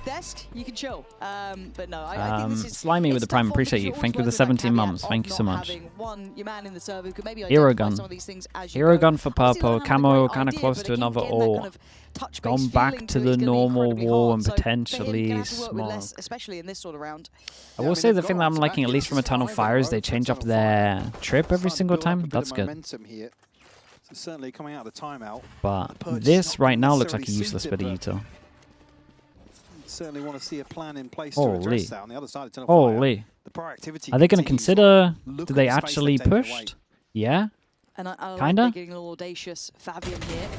[SPEAKER 21] Desk, you can chill. But no, I think this is...
[SPEAKER 1] Slimy with the prime, appreciate you. Thank you for the 17 months. Thank you so much.
[SPEAKER 21] Your man in the server could maybe
[SPEAKER 1] Hero gun.
[SPEAKER 21] some of these things as you
[SPEAKER 1] Hero
[SPEAKER 21] go.
[SPEAKER 1] gun for purple. Camo kind of close to another ore. Gone back to the normal wall and potentially small.
[SPEAKER 21] Especially in this sort of round.
[SPEAKER 1] I will say the thing that I'm liking, at least from Eternal Fire, is they change up their trip every single time. That's good.
[SPEAKER 22] Here. So certainly coming out of the timeout.
[SPEAKER 1] But this right now looks like a useless bit of util.
[SPEAKER 22] Certainly want to see a plan in place to address that on the other side of Eternal
[SPEAKER 1] Fire.
[SPEAKER 22] The proactivity.
[SPEAKER 1] Are they going to consider? Do they actually push? Yeah.
[SPEAKER 21] And I
[SPEAKER 1] kinda.
[SPEAKER 21] Like getting a little audacious. Fabian here.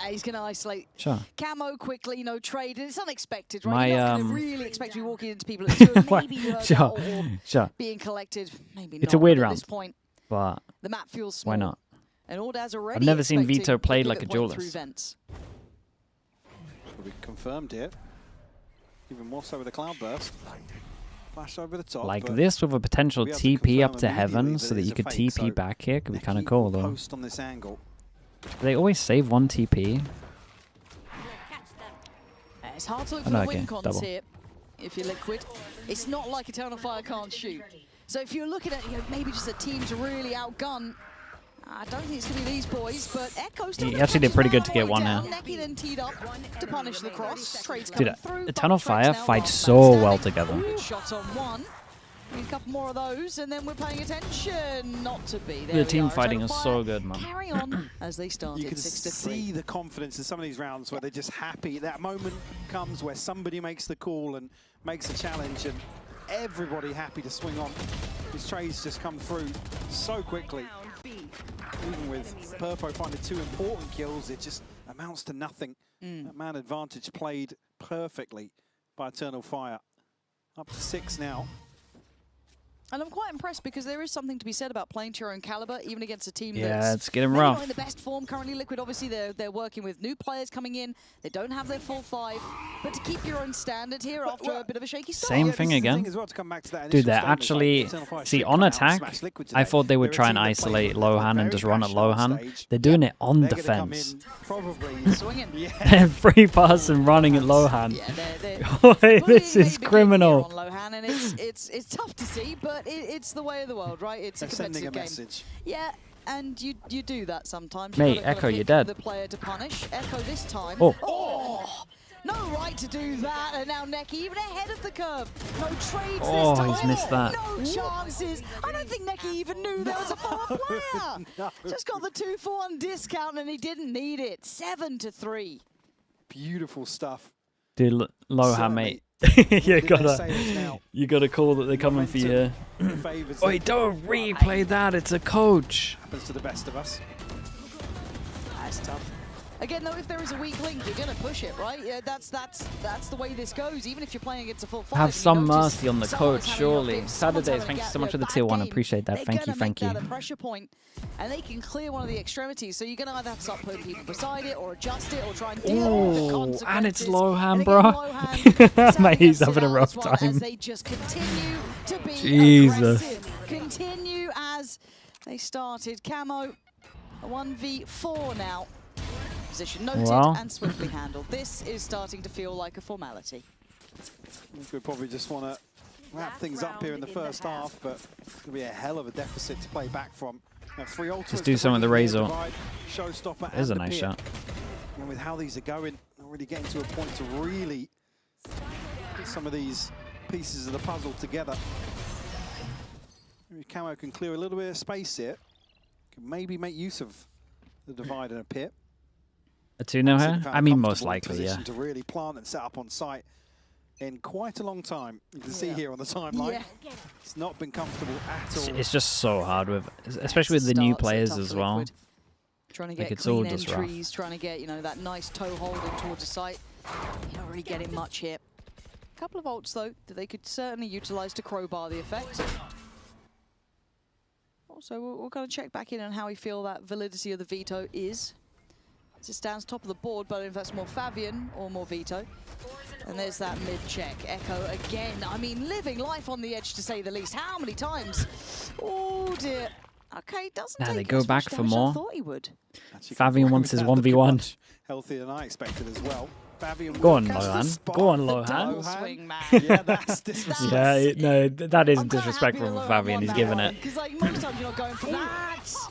[SPEAKER 21] He's going to isolate Camo quickly, you know, trade. It's unexpected, right? You're not going to really expect to be walking into people at 2 and maybe you heard being collected. Maybe not.
[SPEAKER 1] It's a weird round.
[SPEAKER 21] At this point,
[SPEAKER 1] but
[SPEAKER 21] the map feels small.
[SPEAKER 1] why not?
[SPEAKER 21] And Ordaz already
[SPEAKER 1] I've never seen Vito played like a duelist.
[SPEAKER 22] Will be confirmed here. Even more so with the Cloudburst. Flash over the top.
[SPEAKER 1] Like this with a potential TP up to heaven so that you could TP back here could be kind of cool though.
[SPEAKER 22] Post on this angle.
[SPEAKER 1] They always save one TP.
[SPEAKER 21] It's hard to look for the win cons here if you're Liquid. It's not like Eternal Fire can't shoot. So if you're looking at maybe just a team to really outgun, I don't think it's going to be these boys, but Echo still
[SPEAKER 1] he actually did pretty good to get one here.
[SPEAKER 21] Necky then teed up to punish the cross. Trades
[SPEAKER 1] Dude,
[SPEAKER 21] through,
[SPEAKER 1] Eternal Fire fights so well together.
[SPEAKER 21] Good shot on one. A couple more of those, and then we're paying attention. Not to be.
[SPEAKER 1] The team fighting is so good, man.
[SPEAKER 21] Carry on as they start.
[SPEAKER 22] You can see the confidence in some of these rounds where they're just happy. That moment comes where somebody makes the call and makes a challenge, and everybody happy to swing on. These trades just come through so quickly. Even with Purpo finding 2 important kills, it just amounts to nothing. That man advantage played perfectly by Eternal Fire. Up to 6 now.
[SPEAKER 21] And I'm quite impressed because there is something to be said about playing to your own caliber, even against a team
[SPEAKER 1] that's
[SPEAKER 21] it's
[SPEAKER 1] getting rough.
[SPEAKER 21] Not in the best form currently. Liquid, obviously, they're working with new players coming in. They don't have their full 5, but to keep your own standard here after a bit of a shaky start.
[SPEAKER 1] Same thing again. Dude, they're actually... See, on attack, I thought they would try and isolate Lohan and just run at Lohan. They're doing it on defense. They're free pass and running at Lohan. This is criminal.
[SPEAKER 21] On Lohan, and it's tough to see, but it's the way of the world, right? It's a competitive game. Yeah, and you do that sometimes.
[SPEAKER 1] Mate, Echo, you're dead.
[SPEAKER 21] The player to punish. Echo this time.
[SPEAKER 1] Oh.
[SPEAKER 21] No right to do that, and now Necky even ahead of the curve. No trades this
[SPEAKER 1] Oh,
[SPEAKER 21] time.
[SPEAKER 1] he's missed that.
[SPEAKER 21] No chances. I don't think Necky even knew there was a follow-up player. Just got the 2-for-1 discount, and he didn't need it. 7-3.
[SPEAKER 22] Beautiful stuff.
[SPEAKER 1] Dude, Lohan, mate. you gotta call that they're coming for you. Wait, don't replay that. It's a coach.
[SPEAKER 22] Happens to the best of us.
[SPEAKER 21] That's tough. Again, though, if there is a weak link, you're gonna push it, right? Yeah, that's the way this goes. Even if you're playing against a full 5.
[SPEAKER 1] Have some mercy on the coach, surely. Saturdays, thank you so much for the tier 1. Appreciate that. Thank you.
[SPEAKER 21] That a pressure point, and they can clear one of the extremities. So you're gonna either have to start putting people beside it, or adjust it, or try and deal with the consequences.
[SPEAKER 1] And it's Lohan, bro. Mate, he's having a rough time.
[SPEAKER 21] As they just continue to be
[SPEAKER 1] Jesus.
[SPEAKER 21] Continue as they started. Camo, a 1v4 now. Position noted and swiftly handled. This is starting to feel like a formality.
[SPEAKER 22] I think we probably just want to wrap things up here in the first half, but it's going to be a hell of a deficit to play back from. Now, 3 ultras.
[SPEAKER 1] Just do some of the Razor.
[SPEAKER 22] Showstopper.
[SPEAKER 1] There's a nice shot.
[SPEAKER 22] And with how these are going, not really getting to a point to really put some of these pieces of the puzzle together. Maybe Camo can clear a little bit of space here. Can maybe make use of the divide and a pit.
[SPEAKER 1] A 2-0 here? I mean, most likely, yeah.
[SPEAKER 22] To really plant and set up on site in quite a long time. You can see here on the timeline, it's not been comfortable at all.
[SPEAKER 1] It's just so hard with, especially with the new players as well.
[SPEAKER 21] Trying to get clean entries, trying to get, you know, that nice toe holding towards the site. You're not really getting much here. A couple of ults, though, that they could certainly utilize to crowbar the effect. Also, we'll kind of check back in on how we feel that validity of the veto is. As it stands top of the board, but if that's more Fabian or more veto. And there's that mid-check. Echo again. I mean, living life on the edge, to say the least. How many times? Oh, dear. Okay, doesn't take
[SPEAKER 1] they go back for more.
[SPEAKER 21] I thought he would.
[SPEAKER 1] Fabian wants his 1v1.
[SPEAKER 22] Healthier than I expected as well. Fabian
[SPEAKER 1] Go on, Lohan. Go on, Lohan.
[SPEAKER 21] Swing, man.
[SPEAKER 22] Yeah, that's disrespectful.
[SPEAKER 1] Yeah, no, that isn't disrespectful for Fabian. He's giving it.
[SPEAKER 21] Because like most times you're not going for that.
[SPEAKER 22] Face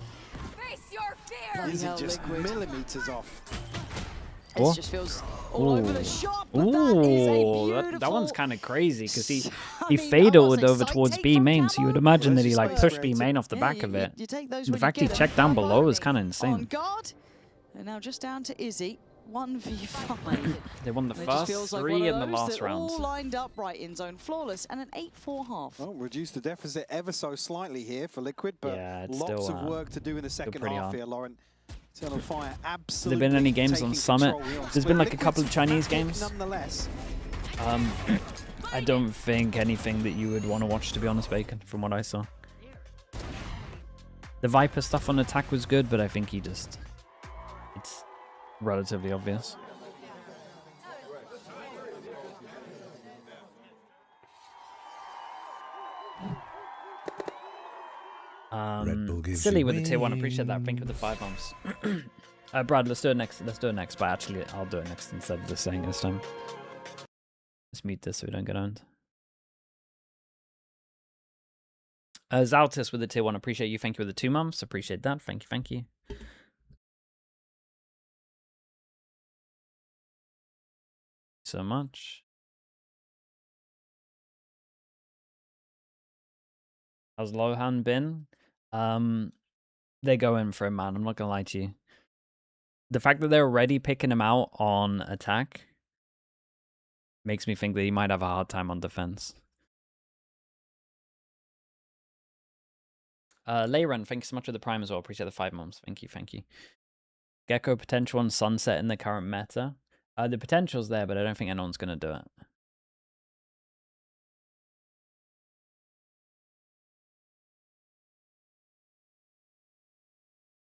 [SPEAKER 22] your fear. Is it just millimeters off?
[SPEAKER 21] It just feels all over the shop.
[SPEAKER 1] That one's kind of crazy because he faded over towards B main, so you would imagine that he like pushed B main off the back of it. The fact he checked down below is kind of insane.
[SPEAKER 21] On guard, and now just down to Izzy. 1v5.
[SPEAKER 1] They won the first 3 in the last round.
[SPEAKER 21] All lined up right in zone, flawless, and an 8-4 half.
[SPEAKER 22] Well, reduced the deficit ever so slightly here for Liquid, but
[SPEAKER 1] it's
[SPEAKER 22] lots
[SPEAKER 1] still,
[SPEAKER 22] of work to do in the second half here, Lauren. Eternal Fire absolutely.
[SPEAKER 1] Have there been any games on Summit? There's been like a couple of Chinese games.
[SPEAKER 22] Nonetheless.
[SPEAKER 1] I don't think anything that you would want to watch, to be honest, Bacon, from what I saw. The Viper stuff on attack was good, but I think it's relatively obvious. Silly with the tier 1, appreciate that. Think of the 5 months. Brad, let's do it next. Let's do it next. But actually, I'll do it next instead of just saying this time. Let's mute this so we don't get owned. Zaltis with the tier 1, appreciate you. Thank you with the 2 months. Appreciate that. Thank you. Thank you. So much. How's Lohan been? They're going for him, man. I'm not gonna lie to you. The fact that they're already picking him out on attack makes me think that he might have a hard time on defense. Leyren, thank you so much for the prime as well. Appreciate the 5 months. Thank you, thank you. Gecko potential on Sunset in the current meta. The potential's there, but I don't think anyone's gonna do it.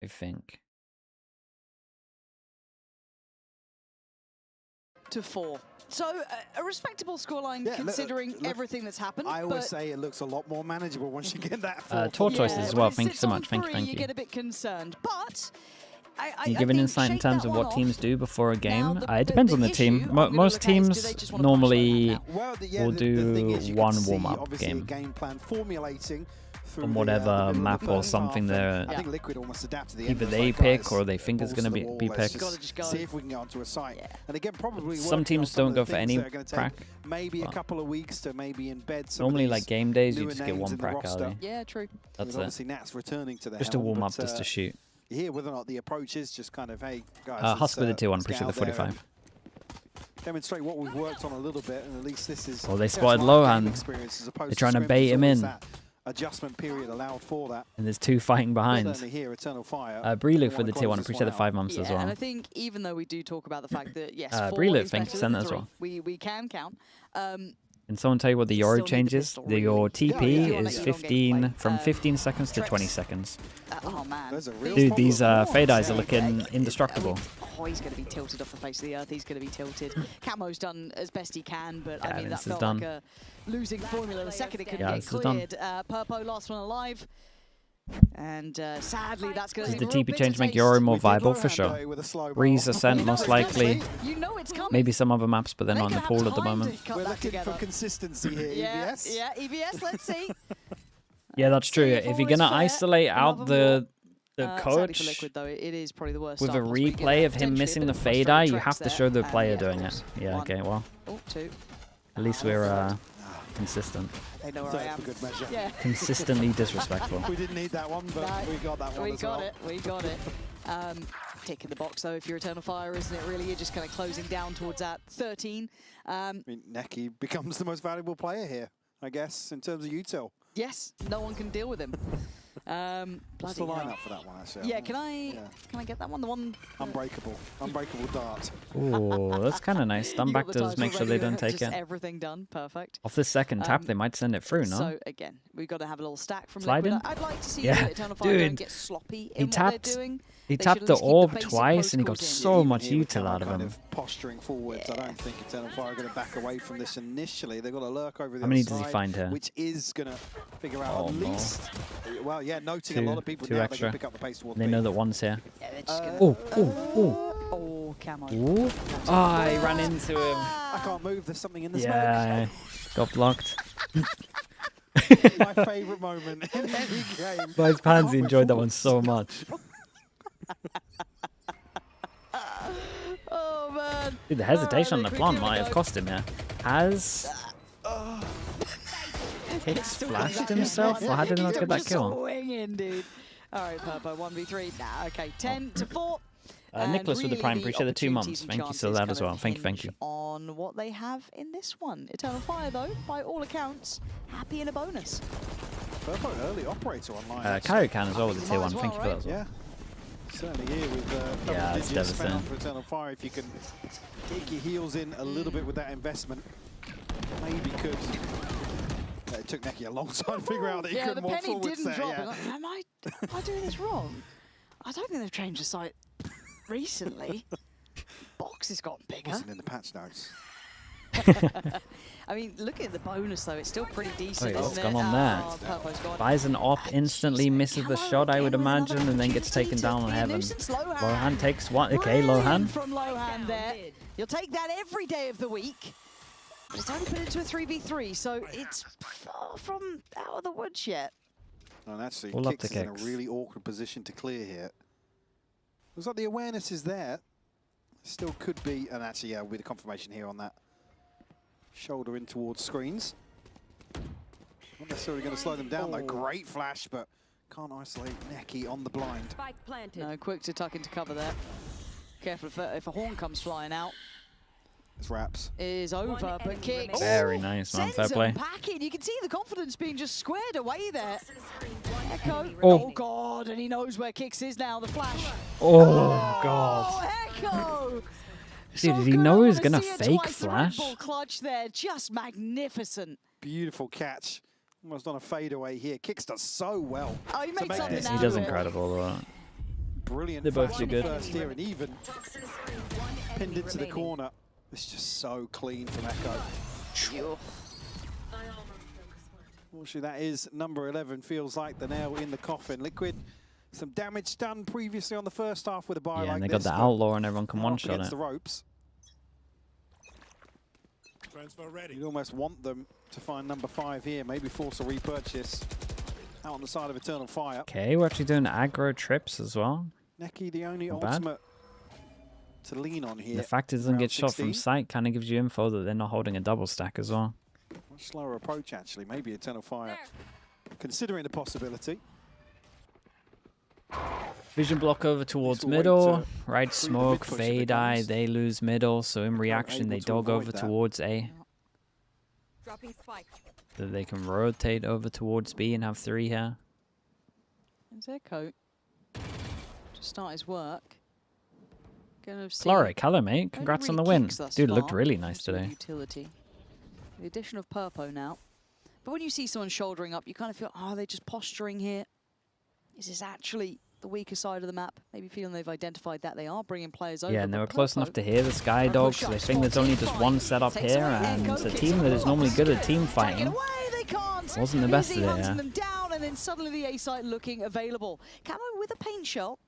[SPEAKER 1] I think.
[SPEAKER 21] To 4. So a respectable scoreline considering everything that's happened.
[SPEAKER 22] I always say it looks a lot more manageable once you get that 4.
[SPEAKER 1] Tortoise as well. Thank you so much. Thank you. Thank you.
[SPEAKER 21] You get a bit concerned, but.
[SPEAKER 1] You give an insight in terms of what teams do before a game? It depends on the team. Most teams normally will do one warm-up game on whatever map or something they're either they pick or they think is going to be picked.
[SPEAKER 22] See if we can get onto a site. And again, probably
[SPEAKER 1] some teams don't go for any prac.
[SPEAKER 22] Maybe a couple of weeks to maybe embed.
[SPEAKER 1] Normally, like game days, you just get one prac early.
[SPEAKER 21] Yeah, true.
[SPEAKER 1] That's
[SPEAKER 22] obviously Nat's returning to the
[SPEAKER 1] just a warm up, just to shoot.
[SPEAKER 22] You hear whether or not the approach is just kind of, hey, guys.
[SPEAKER 1] Husk with the tier 1, appreciate the 45.
[SPEAKER 22] Demonstrate what we've worked on a little bit, and at least this is.
[SPEAKER 1] Well, they spotted Lohan. They're trying to bait him in.
[SPEAKER 22] Adjustment period allowed for that.
[SPEAKER 1] And there's 2 fighting behind.
[SPEAKER 22] Here, Eternal Fire.
[SPEAKER 1] Brelu for the tier 1, appreciate the 5 months as well.
[SPEAKER 21] And I think even though we do talk about the fact that yes,
[SPEAKER 1] Brelu, thanks for sending that as well.
[SPEAKER 21] We can count.
[SPEAKER 1] Can someone tell you what the Euro change is? Your TP is 15 from 15 seconds to 20 seconds.
[SPEAKER 21] Oh man,
[SPEAKER 1] dude, these fade eyes are looking indestructible.
[SPEAKER 21] Oh, he's going to be tilted off the face of the earth. He's going to be tilted. Camo's done as best he can, but I mean that felt like a losing formula the second it couldn't get cleared. Purpo, last one alive. And sadly, that's going to
[SPEAKER 1] Does the TP change make Euro more viable? For sure. Breeze Ascent, most likely.
[SPEAKER 21] You know it's coming.
[SPEAKER 1] Maybe some other maps, but they're not in the pool at the moment.
[SPEAKER 22] We're looking for consistency here, EVS.
[SPEAKER 21] Yeah, EVS, let's see.
[SPEAKER 1] Yeah, that's true. If you're going to isolate out the coach
[SPEAKER 21] for Liquid, though, it is probably the worst
[SPEAKER 1] with a replay of him missing the fade eye, you have to show the player doing it. Yeah, okay, well.
[SPEAKER 21] Oh, 2.
[SPEAKER 1] At least we're consistent.
[SPEAKER 21] They know where I am.
[SPEAKER 22] For good measure.
[SPEAKER 21] Yeah.
[SPEAKER 1] Consistently disrespectful.
[SPEAKER 22] We didn't need that one, but we got that one as well.
[SPEAKER 21] We got it. Tick in the box, though, if you're Eternal Fire, isn't it, really? You're just kind of closing down towards that 13.
[SPEAKER 22] I mean, Neki becomes the most valuable player here, I guess, in terms of util.
[SPEAKER 21] Yes, no one can deal with him.
[SPEAKER 22] What's the lineup for that one, actually?
[SPEAKER 21] Yeah, can I get that one? The one
[SPEAKER 22] Unbreakable dart.
[SPEAKER 1] Oh, that's kind of nice. Stun back does make sure they don't take
[SPEAKER 21] just
[SPEAKER 1] it.
[SPEAKER 21] Everything done, perfect.
[SPEAKER 1] Off the second tap, they might send it through, no?
[SPEAKER 21] So again, we've got to have a little stack from
[SPEAKER 1] Slide
[SPEAKER 21] Liquid.
[SPEAKER 1] in?
[SPEAKER 21] I'd like to see
[SPEAKER 1] Yeah.
[SPEAKER 21] Eternal Fire don't get sloppy in what they're doing.
[SPEAKER 1] He
[SPEAKER 21] They
[SPEAKER 1] tapped
[SPEAKER 21] should
[SPEAKER 1] the
[SPEAKER 21] at least keep
[SPEAKER 1] orb
[SPEAKER 21] basic
[SPEAKER 1] twice, and he got
[SPEAKER 21] protocols in.
[SPEAKER 1] so much
[SPEAKER 22] Even here with
[SPEAKER 1] util out of
[SPEAKER 22] kind
[SPEAKER 1] him.
[SPEAKER 22] Posturing forwards, I don't think Eternal Fire are going to back away from this initially. They've got to lurk over the
[SPEAKER 1] How many
[SPEAKER 22] other
[SPEAKER 1] does he
[SPEAKER 22] side,
[SPEAKER 1] find here?
[SPEAKER 22] which is going to figure out at least. Well, yeah, noting a lot of people
[SPEAKER 1] Two
[SPEAKER 22] now
[SPEAKER 1] extra.
[SPEAKER 22] they can pick up the pace towards
[SPEAKER 1] They
[SPEAKER 22] B.
[SPEAKER 1] know that one's here.
[SPEAKER 21] Yeah, they're just gonna...
[SPEAKER 1] Oh,
[SPEAKER 21] camo.
[SPEAKER 1] Ooh. Oh, he ran into him.
[SPEAKER 22] I can't move. There's something in the
[SPEAKER 1] Yeah, got blocked.
[SPEAKER 22] smoke. My favourite moment in any game.
[SPEAKER 1] Vice Pansy enjoyed that one so much.
[SPEAKER 21] Oh, man.
[SPEAKER 1] Dude, the hesitation on the plant might have cost him, yeah. Has Kicks flashed himself? Or how did he not get that kill?
[SPEAKER 21] Swinging, dude. All right, Purpo, 1v3. Nah, okay, 10-4.
[SPEAKER 1] Nicholas with the Prime, appreciate the 2 months.
[SPEAKER 21] opportunities and
[SPEAKER 1] Thank you so
[SPEAKER 21] chances
[SPEAKER 1] that as
[SPEAKER 21] kind
[SPEAKER 1] well.
[SPEAKER 21] of
[SPEAKER 1] Thank you.
[SPEAKER 21] hinge on what they have in this one. Eternal Fire, though, by all accounts, happy in a bonus.
[SPEAKER 22] Purple early operator online.
[SPEAKER 1] Kaioken as well with the tier 1. Thank you for that as well.
[SPEAKER 22] Yeah. Certainly here with
[SPEAKER 1] Yeah, it's devastating.
[SPEAKER 22] for Eternal Fire. If you can dig your heels in a little bit with that investment, maybe could. It took Neki a long time to figure out that he couldn't walk forwards
[SPEAKER 21] didn't
[SPEAKER 22] there.
[SPEAKER 21] drop.
[SPEAKER 22] Yeah.
[SPEAKER 21] Like, am I doing this wrong? I don't think they've changed the site recently. Box has gotten bigger.
[SPEAKER 22] Wasn't in the patch notes.
[SPEAKER 21] I mean, looking at the bonus, though, it's still pretty decent,
[SPEAKER 1] Wait, what's
[SPEAKER 21] isn't
[SPEAKER 1] gone
[SPEAKER 21] it?
[SPEAKER 1] on there?
[SPEAKER 21] Purpo's got
[SPEAKER 1] Buys an op, instantly misses the shot, I would imagine, and then gets taken down on heaven. Lohan takes one. Okay, Lohan.
[SPEAKER 21] From Lohan there. You'll take that every day of the week. But it's only put into a 3v3, so it's far from out of the woods yet.
[SPEAKER 22] And actually,
[SPEAKER 1] Pull up
[SPEAKER 22] Kicks
[SPEAKER 1] the
[SPEAKER 22] is in a
[SPEAKER 1] Kicks.
[SPEAKER 22] really awkward position to clear here. Looks like the awareness is there. Still could be, and actually, yeah, with the confirmation here on that. Shoulder in towards screens. Not necessarily going to slow them down, though. Great flash, but can't isolate Neki on the blind.
[SPEAKER 21] No, quick to tuck into cover there. Careful if a horn comes flying out.
[SPEAKER 22] It's wraps.
[SPEAKER 21] Is over, but Kicks.
[SPEAKER 1] Very nice, man. Fair
[SPEAKER 21] Sends
[SPEAKER 1] play.
[SPEAKER 21] them packing. You can see the confidence being just squared away there. Echo.
[SPEAKER 1] Oh.
[SPEAKER 21] God, and he knows where Kicks is now. The flash.
[SPEAKER 1] Oh, God.
[SPEAKER 21] Oh, Echo.
[SPEAKER 1] Dude, did he know he was going to fake flash?
[SPEAKER 21] Clutch there, just magnificent.
[SPEAKER 22] Beautiful catch. Almost on a fadeaway here. Kicks does so well.
[SPEAKER 21] Oh, he makes something
[SPEAKER 1] He
[SPEAKER 21] out
[SPEAKER 1] does
[SPEAKER 21] of it.
[SPEAKER 1] incredible, though.
[SPEAKER 22] Brilliant.
[SPEAKER 1] They both
[SPEAKER 22] flash
[SPEAKER 1] do
[SPEAKER 22] on
[SPEAKER 1] good.
[SPEAKER 22] First here, and even pinned into the corner. It's just so clean from Echo. Unfortunately, that is number 11. Feels like the nail in the coffin. Liquid, some damage done previously on the first half with a buy
[SPEAKER 1] Yeah,
[SPEAKER 22] like
[SPEAKER 1] and they
[SPEAKER 22] this,
[SPEAKER 1] got the
[SPEAKER 22] but
[SPEAKER 1] outlaw and everyone can
[SPEAKER 22] now up
[SPEAKER 1] one-shot
[SPEAKER 22] against
[SPEAKER 1] it.
[SPEAKER 22] the ropes. You'd almost want them to find number 5 here, maybe force a repurchase out on the side of Eternal Fire.
[SPEAKER 1] Okay, we're actually doing aggro trips as well.
[SPEAKER 22] Neki, the only
[SPEAKER 1] Not bad.
[SPEAKER 22] ultimate to lean on here.
[SPEAKER 1] The fact it doesn't
[SPEAKER 22] round
[SPEAKER 1] get shot
[SPEAKER 22] 16.
[SPEAKER 1] from sight kind of gives you info that they're not holding a double stack as well.
[SPEAKER 22] Much slower approach, actually. Maybe Eternal Fire considering the possibility.
[SPEAKER 1] Vision block over towards
[SPEAKER 22] Still wait
[SPEAKER 1] middle.
[SPEAKER 22] to
[SPEAKER 1] Right
[SPEAKER 22] through the
[SPEAKER 1] smoke,
[SPEAKER 22] mid push if
[SPEAKER 1] fade
[SPEAKER 22] it
[SPEAKER 1] eye,
[SPEAKER 22] comes.
[SPEAKER 1] they lose middle. So in reaction, they
[SPEAKER 22] able to
[SPEAKER 1] dog
[SPEAKER 22] avoid
[SPEAKER 1] over
[SPEAKER 22] that.
[SPEAKER 1] towards A.
[SPEAKER 9] Dropping spike.
[SPEAKER 1] So they can rotate over towards B and have 3 here.
[SPEAKER 21] There's Echo. Just start his work. Gonna see.
[SPEAKER 1] Flora, color, mate. Congrats on the win. Dude, looked really nice
[SPEAKER 21] Sort of
[SPEAKER 1] today.
[SPEAKER 21] Utility. The addition of Purpo now. But when you see someone shouldering up, you kind of feel, oh, are they just posturing here? Is this actually the weaker side of the map? Maybe feeling they've identified that they are bringing players over.
[SPEAKER 1] Yeah, and they
[SPEAKER 21] but
[SPEAKER 1] were close
[SPEAKER 21] Purpo-
[SPEAKER 1] enough to hear the Sky Dogs, so they think there's only just one setup here, and it's a team that is normally good at team fighting.
[SPEAKER 21] They can't.
[SPEAKER 1] Wasn't the best
[SPEAKER 21] Izzy
[SPEAKER 1] today,
[SPEAKER 21] hunting
[SPEAKER 1] yeah.
[SPEAKER 21] them down, and then suddenly the A site looking available. Camo with a paint shot.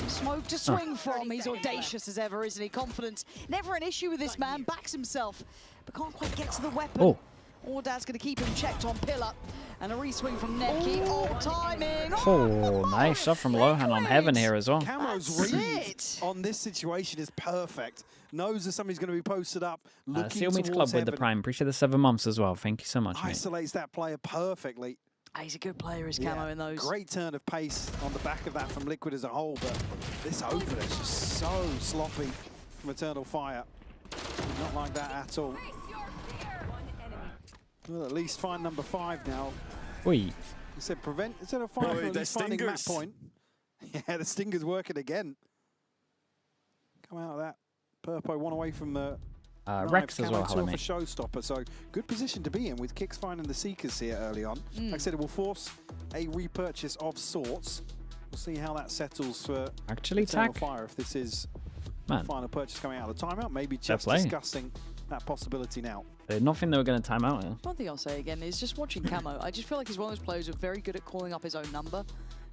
[SPEAKER 21] Smoke to swing from. He's audacious as ever, isn't he? Confidence. Never an issue with this man. Backs himself, but can't quite get to the weapon.
[SPEAKER 1] Oh.
[SPEAKER 21] Ordaz going to keep him checked on Pillar. And a reswing from Neki. Oh, timing!
[SPEAKER 1] Oh, nice shot from Lohan on Heaven here as well.
[SPEAKER 22] Camo's read on this situation is perfect. Knows that somebody's going to be posted up, looking
[SPEAKER 1] Seal Meets Club with the Prime. Appreciate the 7 months as well. Thank you so much, mate.
[SPEAKER 22] Isolates that player perfectly.
[SPEAKER 21] He's a good player, is Camo, in those.
[SPEAKER 22] Great turn of pace on the back of that from Liquid as a whole, but this opener is just so sloppy from Eternal Fire. Not like that at all. Well, at least find number 5 now.
[SPEAKER 1] Oi.
[SPEAKER 22] He said prevent Eternal Fire from at least finding that point. Yeah, the Stinger's working again. Come out of that. Purpo one away from the
[SPEAKER 1] Rex as well,
[SPEAKER 22] for showstopper, so good position to be in with Kicks finding the Seekers here early on. Like I said, it will force a repurchase of sorts. We'll see how that settles for Eternal Fire if this is the final purchase coming out of the timeout. Maybe just discussing that possibility now.
[SPEAKER 1] They did not think they were going to time out here.
[SPEAKER 21] One thing I'll say again is just watching Camo. I just feel like he's one of those players who are very good at calling up his own number.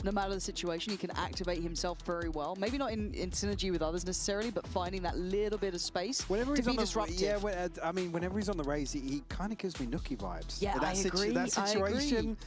[SPEAKER 21] No matter the situation, he can activate himself very well. Maybe not in synergy with others necessarily, but finding that little bit of space to be disruptive.
[SPEAKER 22] Yeah, I mean, whenever he's on the Raze, he kind of gives me Nookie vibes.
[SPEAKER 21] Yeah,
[SPEAKER 22] I agree. That situation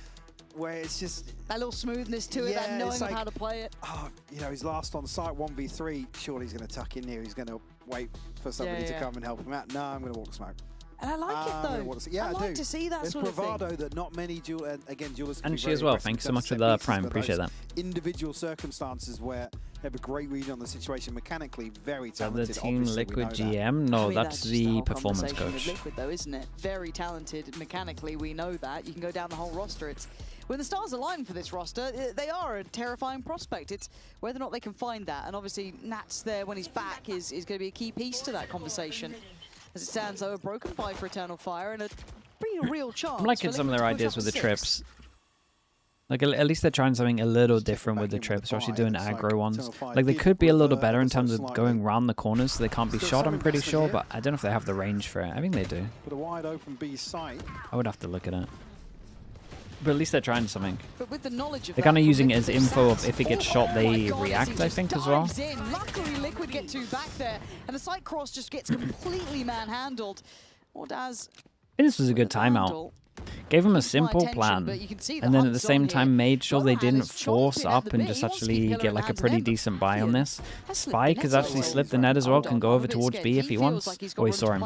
[SPEAKER 22] where it's just...
[SPEAKER 21] that little smoothness to it, that knowing of how to play it.
[SPEAKER 22] Oh, you know, he's last on site, 1v3. Surely he's going to tuck in here. He's going to wait for somebody to come and help him out. No, I'm going to walk smoke.
[SPEAKER 21] And I like it though.
[SPEAKER 22] Yeah,
[SPEAKER 21] I like to see that sort of thing.
[SPEAKER 22] It's bravado that not many duelers
[SPEAKER 1] and she as well. Thank you so much for the Prime. Appreciate that.
[SPEAKER 22] Individual circumstances where they have a great read on the situation mechanically, very talented.
[SPEAKER 1] The Team Liquid GM? No, that's the performance coach.
[SPEAKER 21] Liquid though, isn't it? Very talented mechanically. We know that. You can go down the whole roster. It's when the stars align for this roster, they are a terrifying prospect. It's whether or not they can find that. And obviously, Nat's there when he's back is going to be a key piece to that conversation. As it stands, though, a broken fight for Eternal Fire and a pretty real chance.
[SPEAKER 1] I'm liking some of their ideas with the trips. Like, at least they're trying something a little different with the trips, especially doing aggro ones. Like, they could be a little better in terms of going around the corners so they can't be shot, I'm pretty sure, but I don't know if they have the range for it. I think they do.
[SPEAKER 22] But a wide open B site.
[SPEAKER 1] I would have to look at it. But at least they're trying something.
[SPEAKER 21] But with the knowledge of
[SPEAKER 1] they're kind of using it as info of if it gets shot, they react, I think, as well.
[SPEAKER 21] Luckily, Liquid get 2 back there, and the side cross just gets completely manhandled. Ordaz.
[SPEAKER 1] I think this was a good timeout. Gave him a simple plan, and then at the same time made sure they didn't force up and just actually get like a pretty decent buy on this. Spike has actually slipped the net as well, can go over towards B if he wants. Oh, he saw him.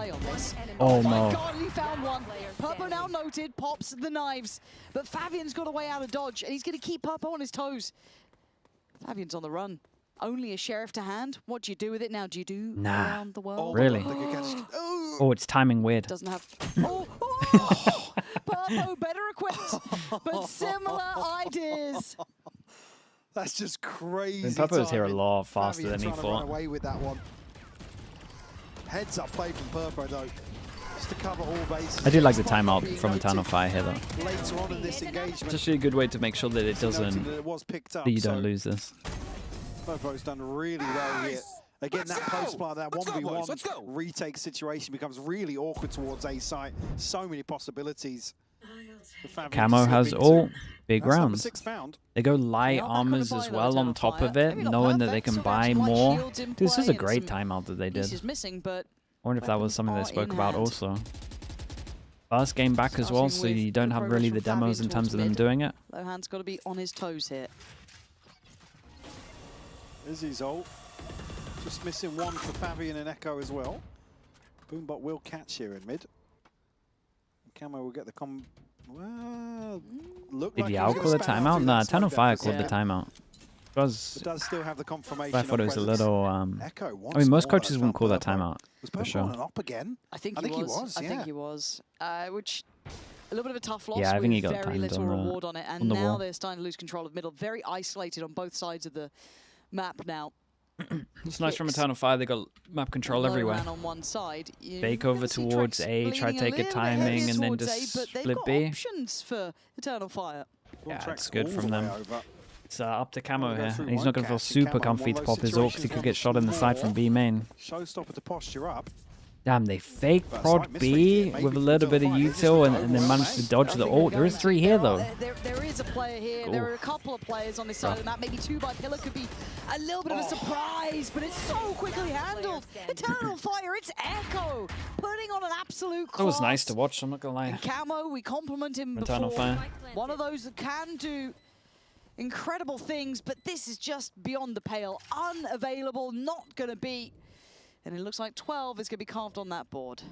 [SPEAKER 1] Oh no.
[SPEAKER 21] God, he found one. Purpo now noted, pops the knives, but Fabian's got a way out of dodge, and he's going to keep Purpo on his toes. Fabian's on the run. Only a sheriff to hand. What do you do with it now? Do you do around the world?
[SPEAKER 1] Really? Oh, it's timing weird.
[SPEAKER 21] Doesn't have... Purpo better equipped, but similar ideas.
[SPEAKER 22] That's just crazy.
[SPEAKER 1] And Purpo's here a lot faster than he thought.
[SPEAKER 22] Run away with that one. Heads up play from Purpo though. Just to cover all bases.
[SPEAKER 1] I do like the timeout from Eternal Fire here though.
[SPEAKER 22] Later on in this engagement.
[SPEAKER 1] It's actually a good way to make sure that it doesn't, that you don't lose this.
[SPEAKER 22] Purpo's done really well here. Again, that post plant, that 1v1 retake situation becomes really awkward towards A site. So many possibilities.
[SPEAKER 1] Camo has all big rounds. They go light armors as well on top of it, knowing that they can buy more. Dude, this is a great timeout that they did. I wonder if that was something they spoke about also. First game back as well, so you don't have really the demos in terms of them doing it.
[SPEAKER 21] Lohan's got to be on his toes here.
[SPEAKER 22] Izzy's ult. Just missing one for Fabian and Echo as well. Boombot will catch here in mid. Camo will get the well, look
[SPEAKER 1] did
[SPEAKER 22] like
[SPEAKER 1] Yao call the timeout? Nah, Eternal Fire called the timeout.
[SPEAKER 22] It does still have the confirmation.
[SPEAKER 1] I thought it was a little. I mean, most coaches wouldn't call that timeout for sure.
[SPEAKER 22] Again?
[SPEAKER 21] I think he was. I think he was. Which a little bit of a tough loss.
[SPEAKER 1] Yeah, I think he got
[SPEAKER 21] very little reward on it, and now they're starting to lose control of middle. Very isolated on both sides of the map now.
[SPEAKER 1] It's nice from Eternal Fire. They got map control everywhere.
[SPEAKER 21] On one side,
[SPEAKER 1] Fake over towards A, try to take a timing, and then just split B.
[SPEAKER 21] Options for Eternal Fire.
[SPEAKER 1] Yeah, it's good from them. It's up to Camo here, and he's not going to feel super comfy to pop his ult because he could get shot in the side from B main.
[SPEAKER 22] Showstopper to posture up.
[SPEAKER 1] Damn, they fake prod B with a little bit of util and then managed to dodge the ult. There is 3 here though.
[SPEAKER 21] There is a player here. There are a couple of players on this side of the map. Maybe 2 by Pillar could be a little bit of a surprise, but it's so quickly handled. Eternal Fire, it's Echo putting on an absolute absolute class.
[SPEAKER 1] That was nice to watch, I'm not gonna lie.
[SPEAKER 21] And Camo, we compliment him
[SPEAKER 1] Eternal
[SPEAKER 21] before.
[SPEAKER 1] Fire.
[SPEAKER 21] One of those that can do incredible things, but this is just beyond the pale. Unavailable, not gonna be. And it looks like 12 is gonna be carved on that board.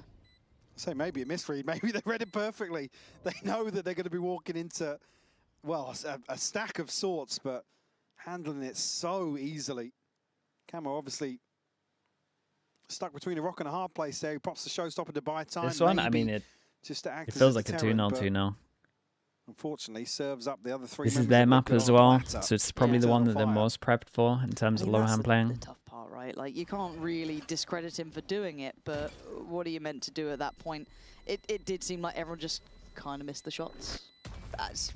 [SPEAKER 22] So maybe a misread, maybe they read it perfectly. They know that they're going to be walking into, well, a stack of sorts, but handling it so easily. Camo obviously stuck between a rock and a hard place there. He pops the showstopper to buy time.
[SPEAKER 1] This one, I mean, it feels like a 2-0, 2-0.
[SPEAKER 22] Unfortunately, serves up the other three.
[SPEAKER 1] This is their map as well, so it's probably the one that they're most prepped for in terms of Lohan playing.
[SPEAKER 21] The tough part, right? Like, you can't really discredit him for doing it, but what are you meant to do at that point? It did seem like everyone just kind of missed the shots. That's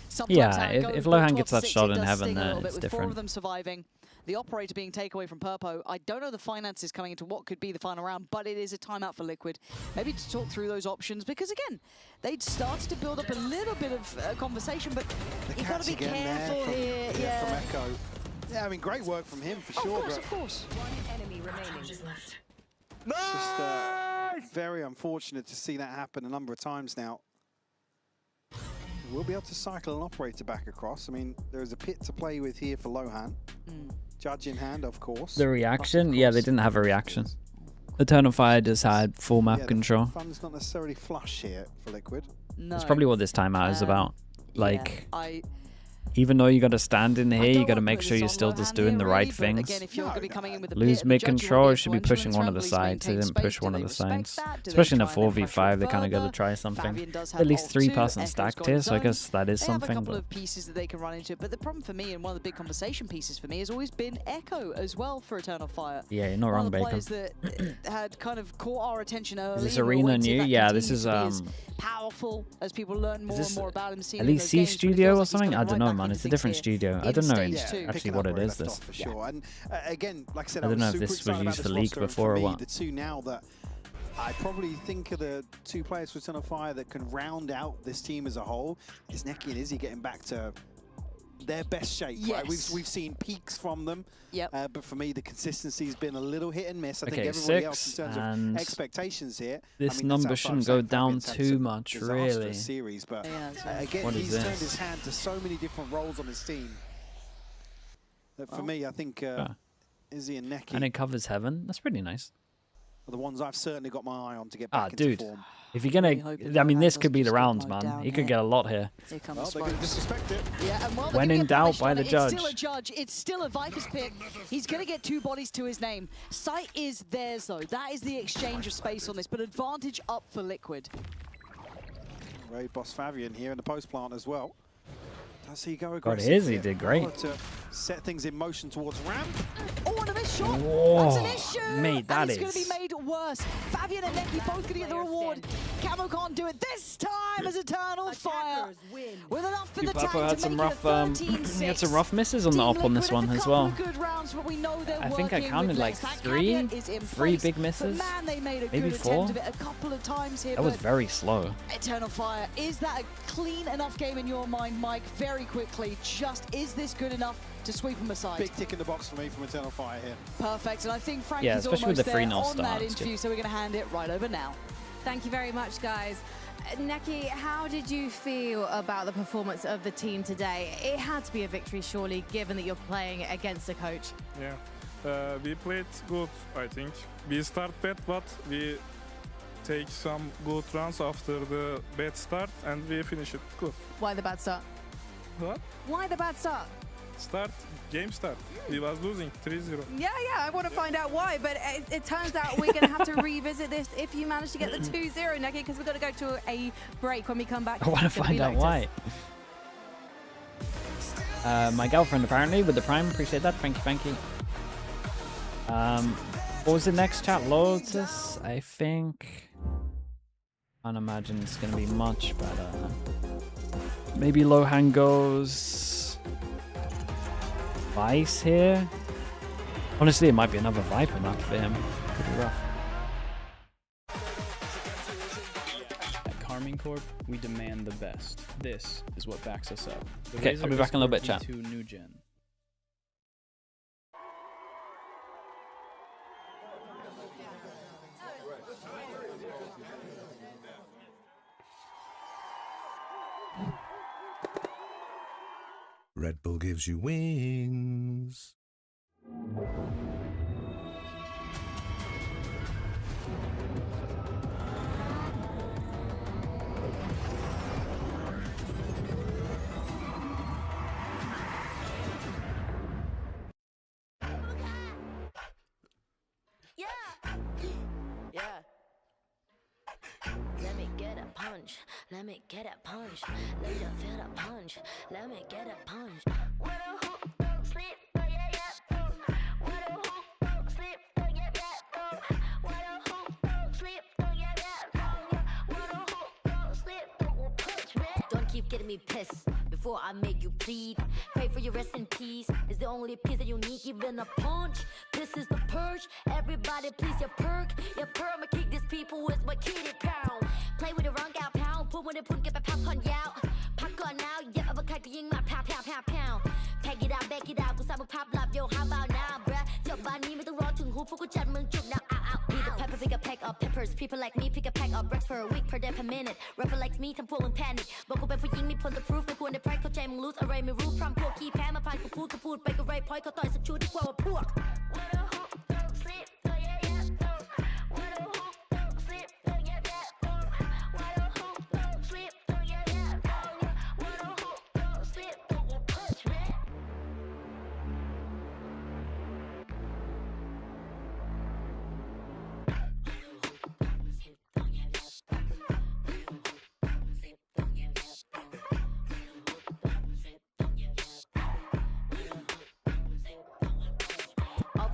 [SPEAKER 21] sometimes how it goes,
[SPEAKER 1] if
[SPEAKER 21] but
[SPEAKER 1] Lohan gets that
[SPEAKER 21] 12-6,
[SPEAKER 1] shot
[SPEAKER 21] it
[SPEAKER 1] in
[SPEAKER 21] does
[SPEAKER 1] heaven,
[SPEAKER 21] sting a
[SPEAKER 1] then
[SPEAKER 21] little bit
[SPEAKER 1] it's
[SPEAKER 21] with
[SPEAKER 1] different.
[SPEAKER 21] 4 of them surviving. The operator being taken away from Purpo. I don't know the finances coming into what could be the final round, but it is a timeout for Liquid. Maybe to talk through those options, because again, they'd started to build up a little bit of conversation, but you've got to be careful here.
[SPEAKER 22] Yeah, from Echo. Yeah, I mean, great work from him for sure.
[SPEAKER 21] Of course.
[SPEAKER 9] One enemy remaining.
[SPEAKER 22] It's just very unfortunate to see that happen a number of times now. We'll be able to cycle an operator back across. I mean, there's a pit to play with here for Lohan. Judge in hand, of course.
[SPEAKER 1] The reaction? Yeah, they didn't have a reaction. Eternal Fire just had full map control.
[SPEAKER 22] Fun's not necessarily flush here for Liquid.
[SPEAKER 21] No.
[SPEAKER 1] That's probably what this timeout is about. Like,
[SPEAKER 21] yeah,
[SPEAKER 1] even though you got to stand in here, you got to make sure you're still just doing the right things.
[SPEAKER 21] Again, if you're going to be coming in with a
[SPEAKER 1] Lose
[SPEAKER 21] pit,
[SPEAKER 1] mid
[SPEAKER 21] the judge
[SPEAKER 1] control,
[SPEAKER 21] will
[SPEAKER 1] or should be pushing one of the sides. They didn't push one of the sides. Especially in a 4v5, they kind of got to try something. At least 3-person stacked here, so I guess that is something.
[SPEAKER 21] They have a couple of pieces that they can run into, but the problem for me, and one of the big conversation pieces for me, has always been Echo as well for Eternal Fire.
[SPEAKER 1] Yeah, you're not wrong, Bacon.
[SPEAKER 21] One of the players that had kind of caught our attention early.
[SPEAKER 1] Is this arena new? Yeah, this is
[SPEAKER 21] powerful as people learn more and more about him.
[SPEAKER 1] Elite C Studio or something? I don't know, man. It's a different studio. I don't know actually what it is. This.
[SPEAKER 22] For sure. And again, like I said,
[SPEAKER 1] I don't know if this was used for League before or what.
[SPEAKER 22] The two now that I probably think are the two players for Eternal Fire that can round out this team as a whole is Neki and Izzy getting back to their best shape.
[SPEAKER 21] Yes.
[SPEAKER 22] Right? We've seen peaks from them, but for me the consistency's been a little hit and miss. I think everybody else in terms of expectations here.
[SPEAKER 1] This number shouldn't go down too much, really.
[SPEAKER 22] Series, but again, he's turned his hand to so many different roles on his team. That for me, I think Izzy and Neki.
[SPEAKER 1] And it covers heaven. That's pretty nice.
[SPEAKER 22] Are the ones I've certainly got my eye on to get back into form.
[SPEAKER 1] If you're gonna, I mean, this could be the rounds, man. He could get a lot here.
[SPEAKER 21] Here comes
[SPEAKER 22] they're going to disrespect it.
[SPEAKER 21] Yeah, and
[SPEAKER 1] when in doubt, by the judge.
[SPEAKER 21] It's still a judge. It's still a Viper's pick. He's going to get 2 bodies to his name. Sight is theirs, though. That is the exchange of space on this, but advantage up for Liquid.
[SPEAKER 22] Raid Boss Fabian here in the post plant as well. Does he go
[SPEAKER 1] God,
[SPEAKER 22] aggressive?
[SPEAKER 1] he did great.
[SPEAKER 22] To set things in motion towards ramp.
[SPEAKER 21] Oh, and a missed shot.
[SPEAKER 1] Whoa.
[SPEAKER 21] That's an issue.
[SPEAKER 1] Mate, that
[SPEAKER 21] and
[SPEAKER 1] is.
[SPEAKER 21] it's going to be made worse. Fabian and Neki both going to get the reward. Camo can't do it this time as Eternal Fire. With enough for the tank
[SPEAKER 1] had
[SPEAKER 21] to
[SPEAKER 1] some
[SPEAKER 21] make
[SPEAKER 1] rough,
[SPEAKER 21] it a 13-6.
[SPEAKER 1] he had some rough misses on the op on this one as well.
[SPEAKER 21] Good rounds, but we know they're
[SPEAKER 1] I think I counted like 3 big misses.
[SPEAKER 21] Man, they made a
[SPEAKER 1] maybe
[SPEAKER 21] good
[SPEAKER 1] 4.
[SPEAKER 21] attempt of it a couple of times here.
[SPEAKER 1] That was very slow.
[SPEAKER 21] Eternal Fire, is that a clean enough game in your mind, Mike? Very quickly, just is this good enough to sweep them aside?
[SPEAKER 22] Big tick in the box for me from Eternal Fire here.
[SPEAKER 21] Perfect, and I think Frank
[SPEAKER 1] Yeah,
[SPEAKER 21] is
[SPEAKER 1] especially
[SPEAKER 21] almost
[SPEAKER 1] with the
[SPEAKER 21] there
[SPEAKER 1] 3-0
[SPEAKER 21] on
[SPEAKER 1] start,
[SPEAKER 21] that
[SPEAKER 1] it's
[SPEAKER 21] interview,
[SPEAKER 1] good.
[SPEAKER 21] so we're going to hand it right over now.
[SPEAKER 13] Thank you very much, guys. Neki, how did you feel about the performance of the team today? It had to be a victory, surely, given that you're playing against a coach.
[SPEAKER 11] Yeah, we played good, I think. We start bad, but we take some good runs after the bad start, and we finish it good.
[SPEAKER 13] Why the bad start?
[SPEAKER 11] What?
[SPEAKER 13] Why the bad start?
[SPEAKER 11] Game start. We was losing 3-0.
[SPEAKER 13] Yeah, I want to find out why, but it turns out we're going to have to revisit this if you manage to get the 2-0, Neki, because we've got to go to a break. When we come back,
[SPEAKER 1] I want to find out why. My girlfriend, apparently, with the Prime. Appreciate that. Thank you. What was the next chat? Lotus, I think. Can't imagine it's going to be much, but maybe Lohan goes Vice here. Honestly, it might be another Viper map for him. Could be rough.
[SPEAKER 12] At Carmine Corp, we demand the best. This is what backs us up.
[SPEAKER 1] Okay, I'll be back in a little bit, chat.
[SPEAKER 12] New gen.
[SPEAKER 19] Red Bull gives you wings.
[SPEAKER 5] Let me get a punch. Let me get a punch. Let you feel the punch. Let me get a punch. What a hook, don't sleep, oh yeah, yeah, oh. What a hook, don't sleep, oh yeah, yeah, oh. What a hook, don't sleep, oh yeah, yeah, oh. What a hook, don't sleep, don't punch me. Don't keep getting me pissed before I make you bleed. Pray for your rest in peace. It's the only peace that you need, even a punch. This is the purge. Everybody please your perk. Your perma kick these people with my kitty pound. Play with the wrong gal pound. Put when they put get the pop on out. Pop on now. Yeah, I'm a kite being my pound, pound, pound, pound. Pack it out, back it out. Cause I'm a pop love. Yo, how about now, bruh? จบบานนี้ไม่ต้องรอถึงหูพวกกูจัดมึงจุก now out, out. Pick a pepper, pick a pack of peppers. People like me pick a pack of bricks for a week per day per minute. Rapper like me ทำพวกมึง panic บอกกูเป็นผู้หญิงมีผลต่อ proof ไม่ควรได้ pride เข้าใจมึง lose อะไรไม่รู้พร้อมพวกขี้แพ้มาผ่านกูพูดไปก็ไร point เขาต่อยสักชุดดีกว่าว่าพวก What a hook, don't sleep, oh yeah, yeah, oh. What a hook, don't sleep, oh yeah, yeah, oh. What a hook, don't sleep, oh yeah, yeah, oh. What a hook, don't sleep, don't punch me.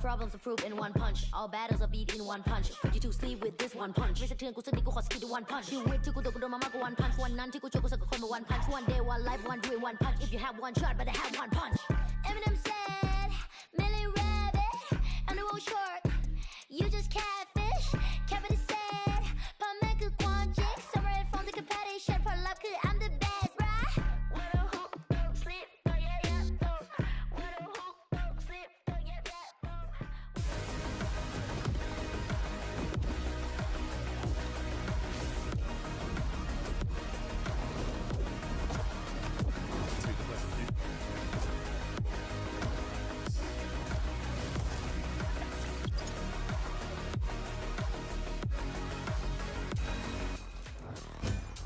[SPEAKER 5] Problems are proved in one punch. All battles are beat in one punch. Put you to sleep with this one punch. ไม่สะเทือนกูสักนิดกูขอสกิดด้วย one punch. Do it ที่กูโดนมามากกว่า one punch. วันนั้นที่กูเจอกูสักคนมา one punch. One day, one life, one dream, one punch. If you have one shot, better have one punch. Eminem said, Millie Rabbit, and the road short. You just catfish. Kevin said, พ่อแม่คือความจริง Separate from the competition. ผลลัพธ์คือ I'm the best, bruh. What a hook, don't sleep, oh yeah, yeah, oh. What a hook, don't sleep, oh yeah, yeah, oh.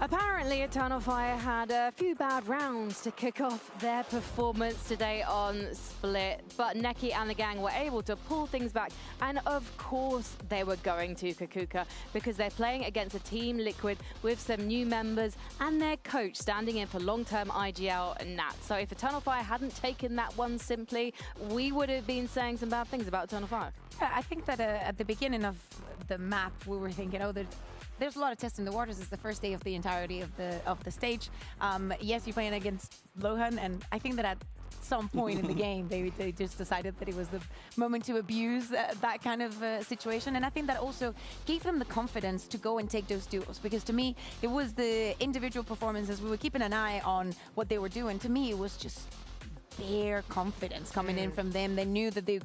[SPEAKER 3] Apparently, Eternal Fire had a few bad rounds to kick off their performance today on Split, but Neki and the gang were able to pull things back, and of course they were going to Kakuka because they're playing against a Team Liquid with some new members and their coach standing in for long-term IGL and Nat. So if Eternal Fire hadn't taken that one simply, we would have been saying some bad things about Eternal Fire.
[SPEAKER 2] Yeah, I think that at the beginning of the map, we were thinking, oh, there's a lot of testing the waters. It's the first day of the entirety of the stage. Yes, you're playing against Lohan, and I think that at some point in the game, they just decided that it was the moment to abuse that kind of situation. And I think that also gave them the confidence to go and take those duels. Because to me, it was the individual performances. We were keeping an eye on what they were doing. To me, it was just bare confidence coming in from them. They knew that they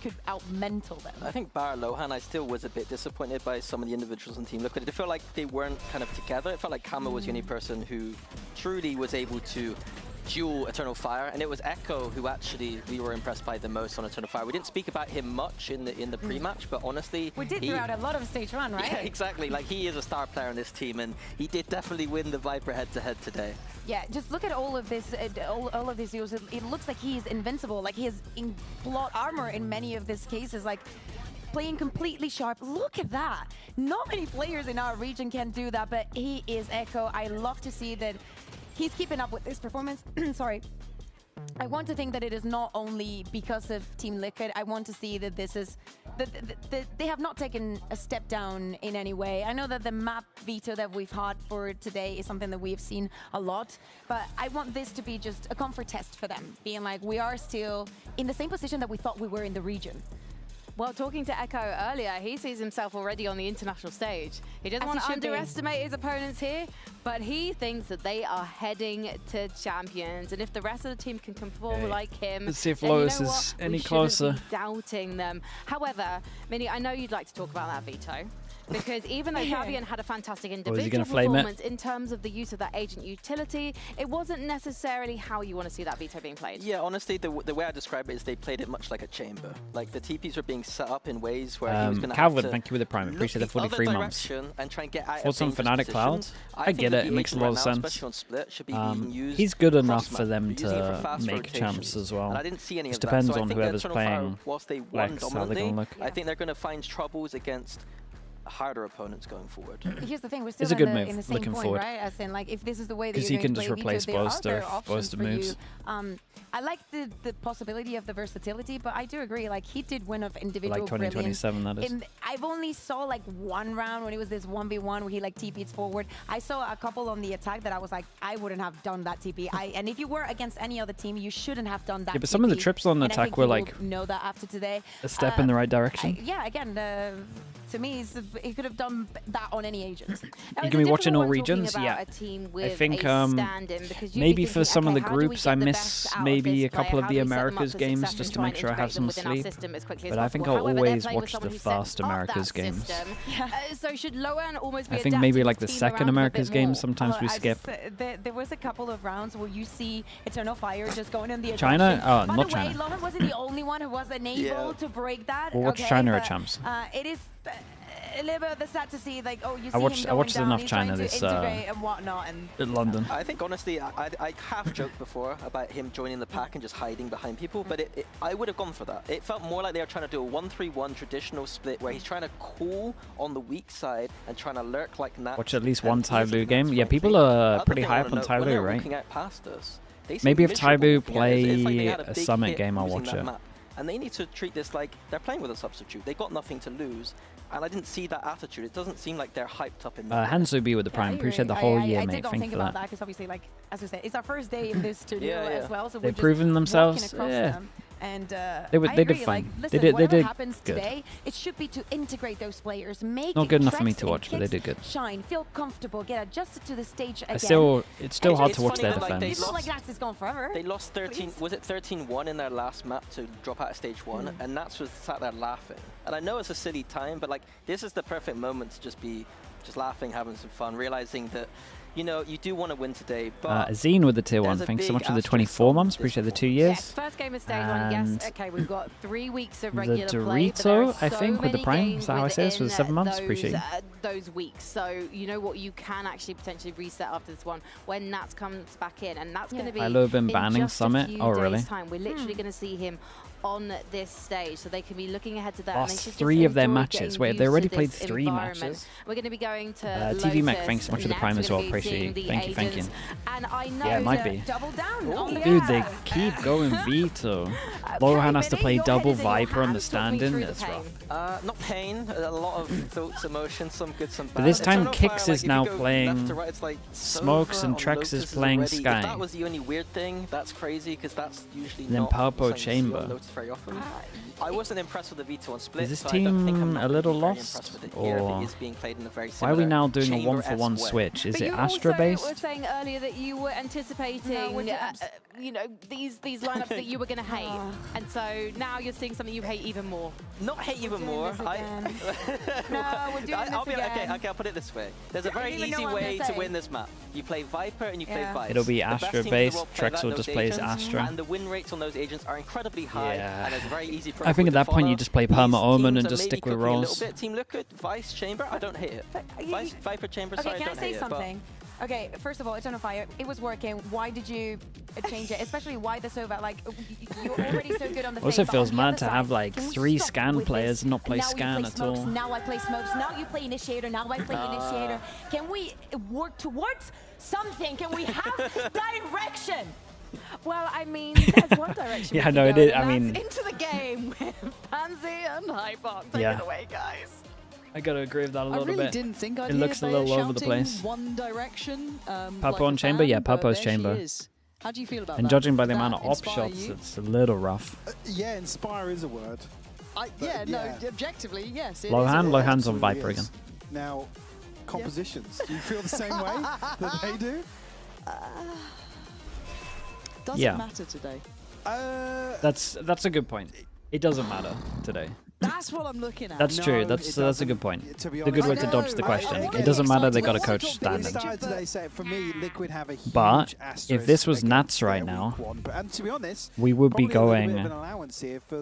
[SPEAKER 2] could out-mental them.
[SPEAKER 4] I think bar Lohan, I still was a bit disappointed by some of the individuals on Team Liquid. It felt like they weren't kind of together. It felt like Kama was the only person who truly was able to duel Eternal Fire, and it was Echo who actually we were impressed by the most on Eternal Fire. We didn't speak about him much in the pre-match, but honestly,
[SPEAKER 2] we did throughout a lot of stage one, right?
[SPEAKER 4] Yeah, exactly. Like, he is a star player on this team, and he did definitely win the Viper head-to-head today.
[SPEAKER 2] Yeah, just look at all of this, all of these duels. It looks like he's invincible. Like, he has plot armor in many of these cases. Like, playing completely sharp. Look at that. Not many players in our region can do that, but he is Echo. I love to see that he's keeping up with this performance. Sorry. I want to think that it is not only because of Team Liquid. I want to see that this is that they have not taken a step down in any way. I know that the map veto that we've had for today is something that we've seen a lot, but I want this to be just a comfort test for them, being like, we are still in the same position that we thought we were in the region.
[SPEAKER 3] Well, talking to Echo earlier, he sees himself already on the international stage. He doesn't want to underestimate his opponents here, but he thinks that they are heading to champions. And if the rest of the team can perform like him,
[SPEAKER 1] let's see if Lois is any closer.
[SPEAKER 3] Doubting them. However, Minnie, I know you'd like to talk about that veto, because even though Fabian had a fantastic
[SPEAKER 1] he
[SPEAKER 3] individual
[SPEAKER 1] gonna flame it?
[SPEAKER 3] performance in terms of the use of that agent utility, it wasn't necessarily how you want to see that veto being played.
[SPEAKER 4] Yeah, honestly, the way I describe it is they played it much like a chamber. Like the TPs were being set up in ways where he was going to
[SPEAKER 1] Calvin,
[SPEAKER 4] have to
[SPEAKER 1] thank you with the prime. Appreciate the 43 months.
[SPEAKER 4] And try and get out
[SPEAKER 1] For some Fnatic Cloud, I get it. It makes a lot of sense.
[SPEAKER 4] Especially on Split, should be being used
[SPEAKER 1] He's good enough for them
[SPEAKER 4] using it for
[SPEAKER 1] to
[SPEAKER 4] fast
[SPEAKER 1] make
[SPEAKER 4] rotations.
[SPEAKER 1] champs as well.
[SPEAKER 4] And I didn't see any
[SPEAKER 1] Just
[SPEAKER 4] of that.
[SPEAKER 1] depends
[SPEAKER 4] So I
[SPEAKER 1] on
[SPEAKER 4] think
[SPEAKER 1] whoever's
[SPEAKER 4] Eternal Fire,
[SPEAKER 1] playing.
[SPEAKER 4] whilst they won
[SPEAKER 1] Lex, how they're
[SPEAKER 4] dominantly,
[SPEAKER 1] gonna look.
[SPEAKER 4] I think they're going to find troubles against harder opponents going forward.
[SPEAKER 2] Here's the thing, we're
[SPEAKER 1] It's
[SPEAKER 2] still
[SPEAKER 1] a good
[SPEAKER 2] in,
[SPEAKER 1] move,
[SPEAKER 2] the same
[SPEAKER 1] looking
[SPEAKER 2] point,
[SPEAKER 1] forward.
[SPEAKER 2] right? As in, like, if this is the way that
[SPEAKER 1] 'Cause
[SPEAKER 2] you're
[SPEAKER 1] he can
[SPEAKER 2] going
[SPEAKER 1] just
[SPEAKER 2] to
[SPEAKER 1] replace
[SPEAKER 2] play Vito,
[SPEAKER 1] both
[SPEAKER 2] there are
[SPEAKER 1] their-
[SPEAKER 2] other
[SPEAKER 1] both
[SPEAKER 2] options
[SPEAKER 1] the
[SPEAKER 2] for
[SPEAKER 1] moves.
[SPEAKER 2] you. I like the possibility of the versatility, but I do agree, like, he did win of individual
[SPEAKER 1] Like 2027, that is.
[SPEAKER 2] I've only saw, like, one round when it was this 1v1 where he, like, TP'd forward. I saw a couple on the attack that I was like, I wouldn't have done that TP. And if you were against any other team, you shouldn't have done that
[SPEAKER 1] Yeah, but
[SPEAKER 2] TP.
[SPEAKER 1] some of the trips on
[SPEAKER 2] And I
[SPEAKER 1] attack
[SPEAKER 2] think
[SPEAKER 1] were,
[SPEAKER 2] you will
[SPEAKER 1] like,
[SPEAKER 2] know that after today.
[SPEAKER 1] a step in the right direction.
[SPEAKER 2] Yeah, again, to me, he could have done that on any agent.
[SPEAKER 1] You can be watching all regions, yeah. I think maybe for some of the groups I miss maybe a couple of the Americas games just to make sure I have some sleep. But I think I'll always watch the fast Americas games.
[SPEAKER 3] So should Loan almost be
[SPEAKER 1] I think maybe like the second Americas game sometimes we skip.
[SPEAKER 2] There was a couple of rounds where you see Eternal Fire just going in the
[SPEAKER 1] China? Oh,
[SPEAKER 2] By
[SPEAKER 1] not
[SPEAKER 2] the way,
[SPEAKER 1] China.
[SPEAKER 2] Lohan wasn't the only one who wasn't able to break that.
[SPEAKER 1] Well, watch China at champs.
[SPEAKER 2] It is a little bit sad to see, like, oh, you see
[SPEAKER 1] I watched
[SPEAKER 2] him going down,
[SPEAKER 1] enough
[SPEAKER 2] he's
[SPEAKER 1] China
[SPEAKER 2] trying to
[SPEAKER 1] this
[SPEAKER 2] integrate and whatnot, and
[SPEAKER 1] in London.
[SPEAKER 4] I think honestly, I have joked before about him joining the pack and just hiding behind people, but I would have gone for that. It felt more like they were trying to do a 1-3-1 traditional split where he's trying to cool on the weak side and trying to lurk like Nat.
[SPEAKER 1] Watch at least one Taibu game. Yeah, people are pretty high up on Taibu, right? Maybe if Taibu play a Summit game, I'll watch it.
[SPEAKER 4] And they need to treat this like they're playing with a substitute. They got nothing to lose. And I didn't see that attitude. It doesn't seem like they're hyped up in that.
[SPEAKER 1] Hansu B with the prime. Appreciate the whole year,
[SPEAKER 2] I
[SPEAKER 1] mate.
[SPEAKER 2] don't
[SPEAKER 1] Thank
[SPEAKER 2] think
[SPEAKER 1] you for
[SPEAKER 2] about
[SPEAKER 1] that.
[SPEAKER 2] that because obviously, like, as we said, it's our first day in this studio as well. So
[SPEAKER 1] They've
[SPEAKER 2] we're just
[SPEAKER 1] proven themselves.
[SPEAKER 2] walking across them. And
[SPEAKER 1] They did
[SPEAKER 2] agree,
[SPEAKER 1] fine.
[SPEAKER 2] like, listen,
[SPEAKER 1] They
[SPEAKER 2] whatever
[SPEAKER 1] did
[SPEAKER 2] happens
[SPEAKER 1] good.
[SPEAKER 2] today, it should be to integrate those players, make
[SPEAKER 1] Not good enough for me
[SPEAKER 2] Trex
[SPEAKER 1] to
[SPEAKER 2] and
[SPEAKER 1] watch, but they did good.
[SPEAKER 2] Shine, feel comfortable, get adjusted to the stage again.
[SPEAKER 1] It's still hard to watch their defense.
[SPEAKER 2] It's not like Nats is gone forever.
[SPEAKER 4] They lost 13. Was it 13-1 in their last map to drop out of stage 1, and Nats was sat there laughing. And I know it's a silly time, but like this is the perfect moment to just be laughing, having some fun, realizing that. You know, you do want to win today, but
[SPEAKER 1] Zine with the tier 1. Thanks so much for the 24 months. Appreciate the 2 years.
[SPEAKER 3] Yes, first game of stage 1, yes. Okay, we've got 3 weeks of regular
[SPEAKER 1] the
[SPEAKER 3] play.
[SPEAKER 1] Dorito, I think, with the prime. Is that how I say it? For the 7 months? Appreciate it.
[SPEAKER 3] Those weeks. So, you know what, you can actually potentially reset after this one when Nats comes back in. And that's going to be
[SPEAKER 1] I've been banning
[SPEAKER 3] in just
[SPEAKER 1] Summit.
[SPEAKER 3] a few
[SPEAKER 1] Oh, really?
[SPEAKER 3] days' time. We're literally going to see him on this stage, so they can be looking ahead to that.
[SPEAKER 1] Lost
[SPEAKER 3] and they should
[SPEAKER 1] 3 of their
[SPEAKER 3] enjoy
[SPEAKER 1] matches.
[SPEAKER 3] getting
[SPEAKER 1] Wait, they
[SPEAKER 3] used
[SPEAKER 1] already
[SPEAKER 3] to
[SPEAKER 1] played
[SPEAKER 3] this
[SPEAKER 1] 3
[SPEAKER 3] environment.
[SPEAKER 1] matches.
[SPEAKER 3] We're going to be going to
[SPEAKER 1] TV Mac,
[SPEAKER 3] Lotus
[SPEAKER 1] thanks so much for the
[SPEAKER 3] next.
[SPEAKER 1] prime
[SPEAKER 3] We're
[SPEAKER 1] as well.
[SPEAKER 3] gonna be
[SPEAKER 1] Appreciate
[SPEAKER 3] seeing
[SPEAKER 1] it.
[SPEAKER 3] the
[SPEAKER 1] Thank you, thank you.
[SPEAKER 3] agents. And I know
[SPEAKER 1] Yeah, it might be.
[SPEAKER 2] Double down on the
[SPEAKER 1] Dude, they keep going Vito. Lohan has to play double Viper on the stand-in. That's rough.
[SPEAKER 4] Not pain. A lot of thoughts, emotions, some good, some bad.
[SPEAKER 1] But this time,
[SPEAKER 4] Eternal Fire,
[SPEAKER 1] Kix
[SPEAKER 4] like,
[SPEAKER 1] is
[SPEAKER 4] if
[SPEAKER 1] now
[SPEAKER 4] you go
[SPEAKER 1] playing
[SPEAKER 4] left to right, it's like
[SPEAKER 1] Smokes, and
[SPEAKER 4] Sova
[SPEAKER 1] Trex
[SPEAKER 4] on
[SPEAKER 1] is
[SPEAKER 4] Lotus
[SPEAKER 1] playing
[SPEAKER 4] already.
[SPEAKER 1] Sky.
[SPEAKER 4] If that was the only weird thing, that's crazy because that's usually
[SPEAKER 1] Then
[SPEAKER 4] not
[SPEAKER 1] Purple
[SPEAKER 4] something you see on
[SPEAKER 1] Chamber.
[SPEAKER 4] Lotus very often. I wasn't impressed with the Veto on Split.
[SPEAKER 1] Is this
[SPEAKER 4] so I don't think I'm
[SPEAKER 1] team
[SPEAKER 4] not
[SPEAKER 1] a little
[SPEAKER 4] very
[SPEAKER 1] lost?
[SPEAKER 4] impressed with it here if
[SPEAKER 1] Or
[SPEAKER 4] it is being played in a very
[SPEAKER 1] why are we now doing a
[SPEAKER 4] chamber-esque
[SPEAKER 1] 1-for-1
[SPEAKER 4] way.
[SPEAKER 1] switch? Is
[SPEAKER 3] But
[SPEAKER 1] it
[SPEAKER 3] you
[SPEAKER 1] Astra
[SPEAKER 3] also
[SPEAKER 1] based?
[SPEAKER 3] were saying earlier that you were anticipating, you know, these lineups that you were going to hate, and so now you're seeing something you hate even more.
[SPEAKER 4] Not hate even more.
[SPEAKER 2] No, we're doing this again.
[SPEAKER 4] Okay, I'll put it this way. There's a very
[SPEAKER 2] even know
[SPEAKER 4] easy
[SPEAKER 2] what I'm
[SPEAKER 4] way
[SPEAKER 2] gonna
[SPEAKER 4] to
[SPEAKER 2] say.
[SPEAKER 4] win this map. You play Viper and you play Vice.
[SPEAKER 1] It'll be
[SPEAKER 4] The best
[SPEAKER 1] Astra
[SPEAKER 4] teams in the
[SPEAKER 1] based.
[SPEAKER 4] world play
[SPEAKER 1] Trex
[SPEAKER 4] that,
[SPEAKER 1] will
[SPEAKER 4] those
[SPEAKER 1] just play as
[SPEAKER 4] agents,
[SPEAKER 1] Astra.
[SPEAKER 4] And the win rates on those agents are incredibly high, and it's very easy.
[SPEAKER 1] I think at that point you just play Perma Omen and just
[SPEAKER 4] Maybe
[SPEAKER 1] stick with
[SPEAKER 4] cooking a little
[SPEAKER 1] rolls.
[SPEAKER 4] bit. Team Liquid, Vice, Chamber, I don't hate it. Viper, Chamber,
[SPEAKER 2] Okay,
[SPEAKER 4] sorry, I
[SPEAKER 2] can I
[SPEAKER 4] don't
[SPEAKER 2] say
[SPEAKER 4] hate it.
[SPEAKER 2] something? Okay, first of all, Eternal Fire, it was working. Why did you change it? Especially why the Sova? Like, you're already so good on the
[SPEAKER 1] Also
[SPEAKER 2] face, but
[SPEAKER 1] feels
[SPEAKER 2] on the
[SPEAKER 1] mad
[SPEAKER 2] other
[SPEAKER 1] to
[SPEAKER 2] side,
[SPEAKER 1] have like
[SPEAKER 2] can we
[SPEAKER 1] 3
[SPEAKER 2] stop
[SPEAKER 1] scan
[SPEAKER 2] with
[SPEAKER 1] players
[SPEAKER 2] this?
[SPEAKER 1] and not play
[SPEAKER 2] Now you
[SPEAKER 1] scan
[SPEAKER 2] play
[SPEAKER 1] at
[SPEAKER 2] Smokes,
[SPEAKER 1] all.
[SPEAKER 2] Now I play Smokes. Now you play Initiator. Now I play Initiator. Can we work towards something? Can we have direction?
[SPEAKER 3] Well, I mean, there's one direction.
[SPEAKER 1] Yeah,
[SPEAKER 3] we
[SPEAKER 1] no,
[SPEAKER 3] can
[SPEAKER 1] it
[SPEAKER 3] go,
[SPEAKER 1] is.
[SPEAKER 3] and
[SPEAKER 1] I mean,
[SPEAKER 3] that's into the game with Pansy and Hypok. Take
[SPEAKER 1] Yeah.
[SPEAKER 3] it away, guys.
[SPEAKER 1] I gotta agree with that a little
[SPEAKER 21] I really
[SPEAKER 1] bit.
[SPEAKER 21] didn't think I'd
[SPEAKER 1] it looks a
[SPEAKER 21] hear
[SPEAKER 1] little
[SPEAKER 21] Bayer
[SPEAKER 1] over the
[SPEAKER 21] shouting
[SPEAKER 1] place.
[SPEAKER 21] One Direction.
[SPEAKER 1] Purple
[SPEAKER 21] like
[SPEAKER 1] on
[SPEAKER 21] a
[SPEAKER 1] Chamber?
[SPEAKER 21] fan,
[SPEAKER 1] Yeah,
[SPEAKER 21] but
[SPEAKER 1] Purple's
[SPEAKER 21] there she
[SPEAKER 1] Chamber.
[SPEAKER 21] is. How do you feel about
[SPEAKER 1] And
[SPEAKER 21] that?
[SPEAKER 1] judging by the
[SPEAKER 21] Does
[SPEAKER 1] amount
[SPEAKER 21] that
[SPEAKER 1] of op
[SPEAKER 21] inspire
[SPEAKER 1] shots,
[SPEAKER 21] you?
[SPEAKER 1] it's a little rough.
[SPEAKER 22] Yeah, inspire is a word.
[SPEAKER 21] Yeah,
[SPEAKER 22] But
[SPEAKER 21] no,
[SPEAKER 22] yeah.
[SPEAKER 21] objectively, yes. It
[SPEAKER 1] Lohan's on
[SPEAKER 22] Absolutely
[SPEAKER 1] Viper
[SPEAKER 22] is.
[SPEAKER 1] again.
[SPEAKER 22] Now, compositions. Do you feel the same way that they do?
[SPEAKER 21] Does
[SPEAKER 1] Yeah.
[SPEAKER 21] it matter today?
[SPEAKER 1] That's a good point. It doesn't matter today.
[SPEAKER 21] That's what I'm looking at.
[SPEAKER 1] That's true. That's a good point. It's a good way to dodge the question. It doesn't matter they got a coach standing. But if this was Nats right now, we would be going,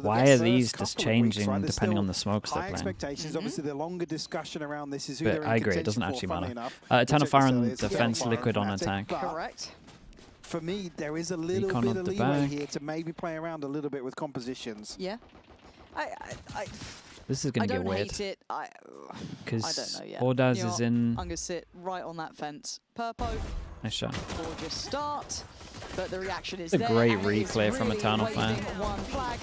[SPEAKER 1] why are these just changing depending on the smokes they're playing?
[SPEAKER 22] Obviously, the longer discussion around this is who
[SPEAKER 1] But I agree, it doesn't actually matter. A ton of fire on defense, Liquid on attack.
[SPEAKER 21] Correct.
[SPEAKER 22] For me, there is a little bit of leeway here to maybe play around a little bit with compositions.
[SPEAKER 21] Yeah.
[SPEAKER 1] This is going to get weird.
[SPEAKER 21] I don't hate it. I don't know yet.
[SPEAKER 1] Ordaz is in.
[SPEAKER 21] I'm going to sit right on that fence. Purpo.
[SPEAKER 1] Nice shot.
[SPEAKER 21] Gorgeous start. But the reaction is
[SPEAKER 1] a great replay from Eternal Fire.
[SPEAKER 21] One flag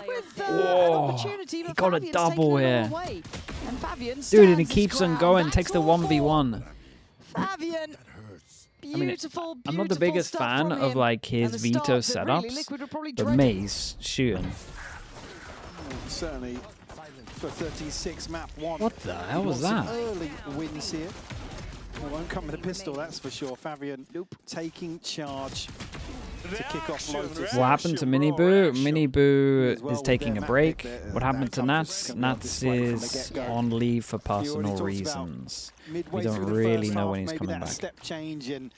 [SPEAKER 21] with
[SPEAKER 1] opportunity, he got a double here.
[SPEAKER 21] And Fabian
[SPEAKER 1] dude, and he keeps on going, takes the 1v1.
[SPEAKER 21] Fabian. Beautiful,
[SPEAKER 1] I'm not the biggest fan of like his veto setups, but May's shooting.
[SPEAKER 22] Certainly for 36 map 1.
[SPEAKER 1] What the hell was that?
[SPEAKER 22] Early wins here. It won't come with a pistol, that's for sure. Fabian taking charge to kick off Lotus.
[SPEAKER 1] What happened to Miniboo? Miniboo is taking a break. What happened to Nats? Nats is on leave for personal reasons. We don't really know when he's coming back.
[SPEAKER 22] Step change in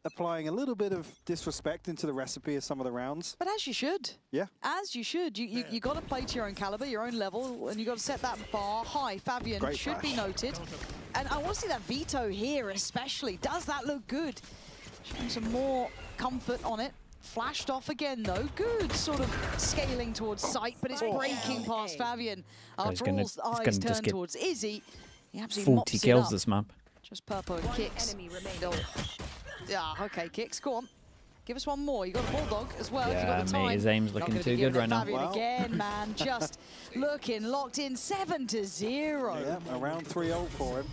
[SPEAKER 22] applying a little bit of disrespect into the recipe of some of the rounds.
[SPEAKER 21] But as you should.
[SPEAKER 22] Yeah.
[SPEAKER 21] As you should. You got to play to your own caliber, your own level, and you got to set that bar high. Fabian should be noted. And I want to see that veto here especially. Does that look good? Showing some more comfort on it. Flashed off again though. Good sort of scaling towards sight, but it's breaking past Fabian. After all eyes turn towards Izzy. He absolutely
[SPEAKER 1] 40 kills this map.
[SPEAKER 21] Just Purpo and kicks. Yeah, okay, kicks. Go on. Give us one more. You got a bulldog as well.
[SPEAKER 1] Yeah,
[SPEAKER 21] if you got the time.
[SPEAKER 1] Mate, his aim's looking too good right now.
[SPEAKER 21] Fabian again, man. Just looking locked in 7-0.
[SPEAKER 22] Yeah, around 3-0 for him.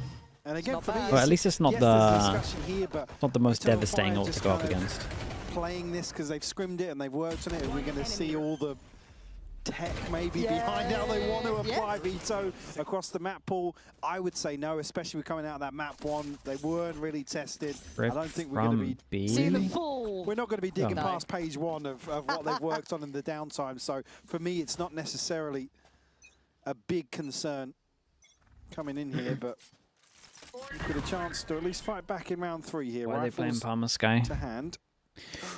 [SPEAKER 22] And again, for me,
[SPEAKER 1] well, at least it's not the most devastating ult to go up against.
[SPEAKER 22] Playing this because they've scrimmed it and they've worked on it. Are we going to see all the tech maybe behind how they want to apply veto across the map pool? I would say no, especially coming out of that map 1. They weren't really tested. I don't think we're going to be we're not going to be digging past page 1 of what they've worked on in the downtime. So for me, it's not necessarily a big concern coming in here, but you could have a chance to at least fight back in round 3 here.
[SPEAKER 1] Why are they playing Palmer Sky?
[SPEAKER 22] To hand.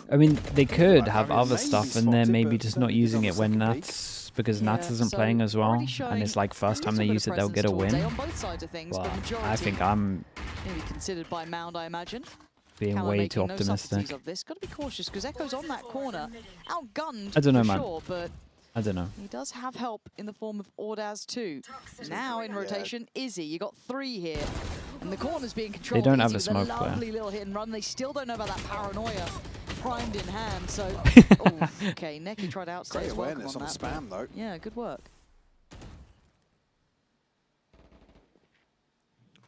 [SPEAKER 1] I mean, they could have other stuff and they're maybe just not using it when Nats, because Nats isn't playing as well, and it's like first time they use it, they'll get a win. Well, I think I'm
[SPEAKER 21] maybe considered by Mound, I imagine.
[SPEAKER 1] Being way too optimistic.
[SPEAKER 21] Of this. Got to be cautious because Echo's on that corner, outgunned.
[SPEAKER 1] I don't know,
[SPEAKER 21] for
[SPEAKER 1] man.
[SPEAKER 21] Sure, but
[SPEAKER 1] I don't know.
[SPEAKER 21] He does have help in the form of Ordaz too. Now in rotation, Izzy. You got 3 here. And the corner's being controlled.
[SPEAKER 1] They don't have a
[SPEAKER 21] Izzy
[SPEAKER 1] smoke
[SPEAKER 21] with a lovely little hit and run. They still don't know about that paranoia primed in hand. So, okay, Neki tried out.
[SPEAKER 22] Great awareness on the spam though.
[SPEAKER 21] Yeah, good work.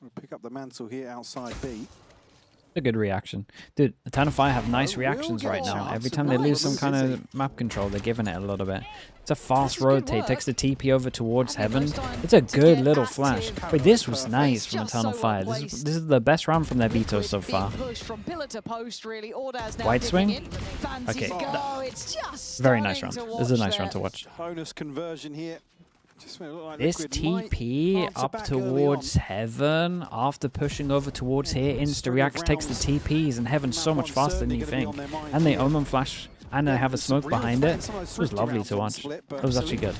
[SPEAKER 22] We'll pick up the mantle here outside B.
[SPEAKER 1] A good reaction. Dude, Eternal Fire have nice reactions right now. Every time they lose some kind of map control, they're giving it a little bit. It's a fast rotate, takes the TP over towards Heaven. It's a good little flash. Wait, this was nice from Eternal Fire. This is the best round from their veto so far. Wide swing? Okay. Very nice round. This is a nice round to watch.
[SPEAKER 22] Bonus conversion here.
[SPEAKER 1] This TP up towards Heaven after pushing over towards here, insta-reacts, takes the TPs, and Heaven's so much faster than you think. And they Omen flash, and they have a smoke behind it. It was lovely to watch. It was actually good.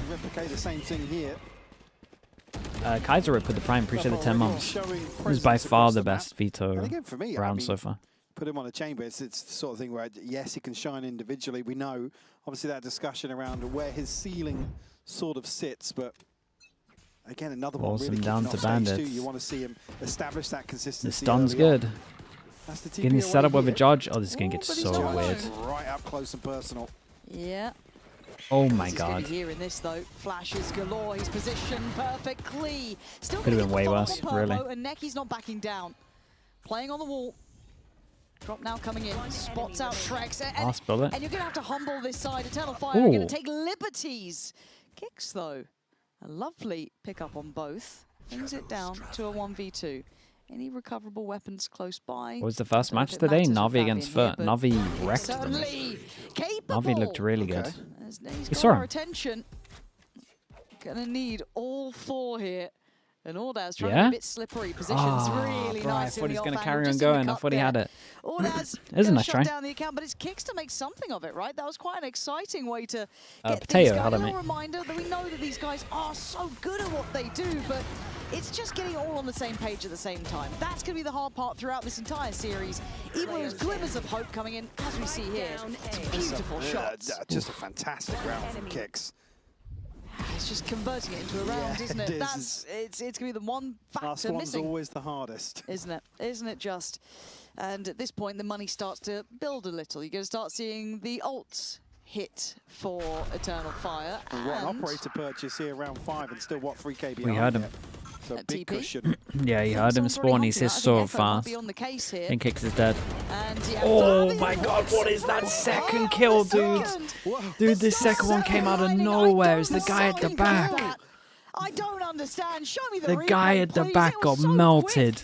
[SPEAKER 1] Kaiser Rip with the Prime, appreciate the 10 months. It was by far the best veto round so far.
[SPEAKER 22] Put him on a chamber, it's the sort of thing where, yes, he can shine individually. We know, obviously, that discussion around where his ceiling sort of sits, but again, another one really
[SPEAKER 1] down to Bandits.
[SPEAKER 22] You want to see him establish that consistency.
[SPEAKER 1] The stun's good. Getting set up with a Judge. Oh, this is going to get so weird.
[SPEAKER 22] Right up close and personal.
[SPEAKER 21] Yeah.
[SPEAKER 1] Oh my god.
[SPEAKER 21] Here in this though, flashes galore. He's positioned perfectly. Still
[SPEAKER 1] could have been way worse, really.
[SPEAKER 21] And Neki's not backing down. Playing on the wall. Drop now coming in, spots out Trex, and you're going to have to humble this side. Eternal Fire are going to take liberties. Kicks though, a lovely pickup on both. Brings it down to a 1v2. Any recoverable weapons close by?
[SPEAKER 1] What was the first match today? Navi against FUT. Navi wrecked them. Navi looked really good.
[SPEAKER 21] He's got our attention. Gonna need all 4 here. And Ordaz trying to be a bit slippery. Positions really
[SPEAKER 1] bro,
[SPEAKER 21] nice.
[SPEAKER 1] I thought he was going to carry on going. I thought he had it.
[SPEAKER 21] Ordaz
[SPEAKER 1] There's a nice
[SPEAKER 21] shut
[SPEAKER 1] try.
[SPEAKER 21] down the account, but it's Kicks to make something of it, right? That was quite an exciting way to get
[SPEAKER 1] Potato,
[SPEAKER 21] things going.
[SPEAKER 1] hello,
[SPEAKER 21] A reminder that we know that these guys are so good at what they do, but it's just getting all on the same page at the same time. That's going to be the hard part throughout this entire series. Even with glimmers of hope coming in, as we see here. Some beautiful shots.
[SPEAKER 22] Just a fantastic round from Kicks.
[SPEAKER 21] It's just converting it into a round, isn't it? It's going to be the one factor
[SPEAKER 22] Last one's
[SPEAKER 21] missing.
[SPEAKER 22] Always the hardest.
[SPEAKER 21] Isn't it? Isn't it just? And at this point, the money starts to build a little. You're going to start seeing the ults hit for Eternal Fire.
[SPEAKER 22] And what an operator purchase here, round 5, and still, what, 3k behind
[SPEAKER 1] We heard him.
[SPEAKER 22] So big cushion.
[SPEAKER 1] Yeah, you heard him spawn. He's his so fast. And Kicks is dead. Oh my god, what is that second kill, dude? Dude, this second one came out of nowhere. It's the guy at the back.
[SPEAKER 21] I don't understand. Show me
[SPEAKER 1] the guy at the back got melted.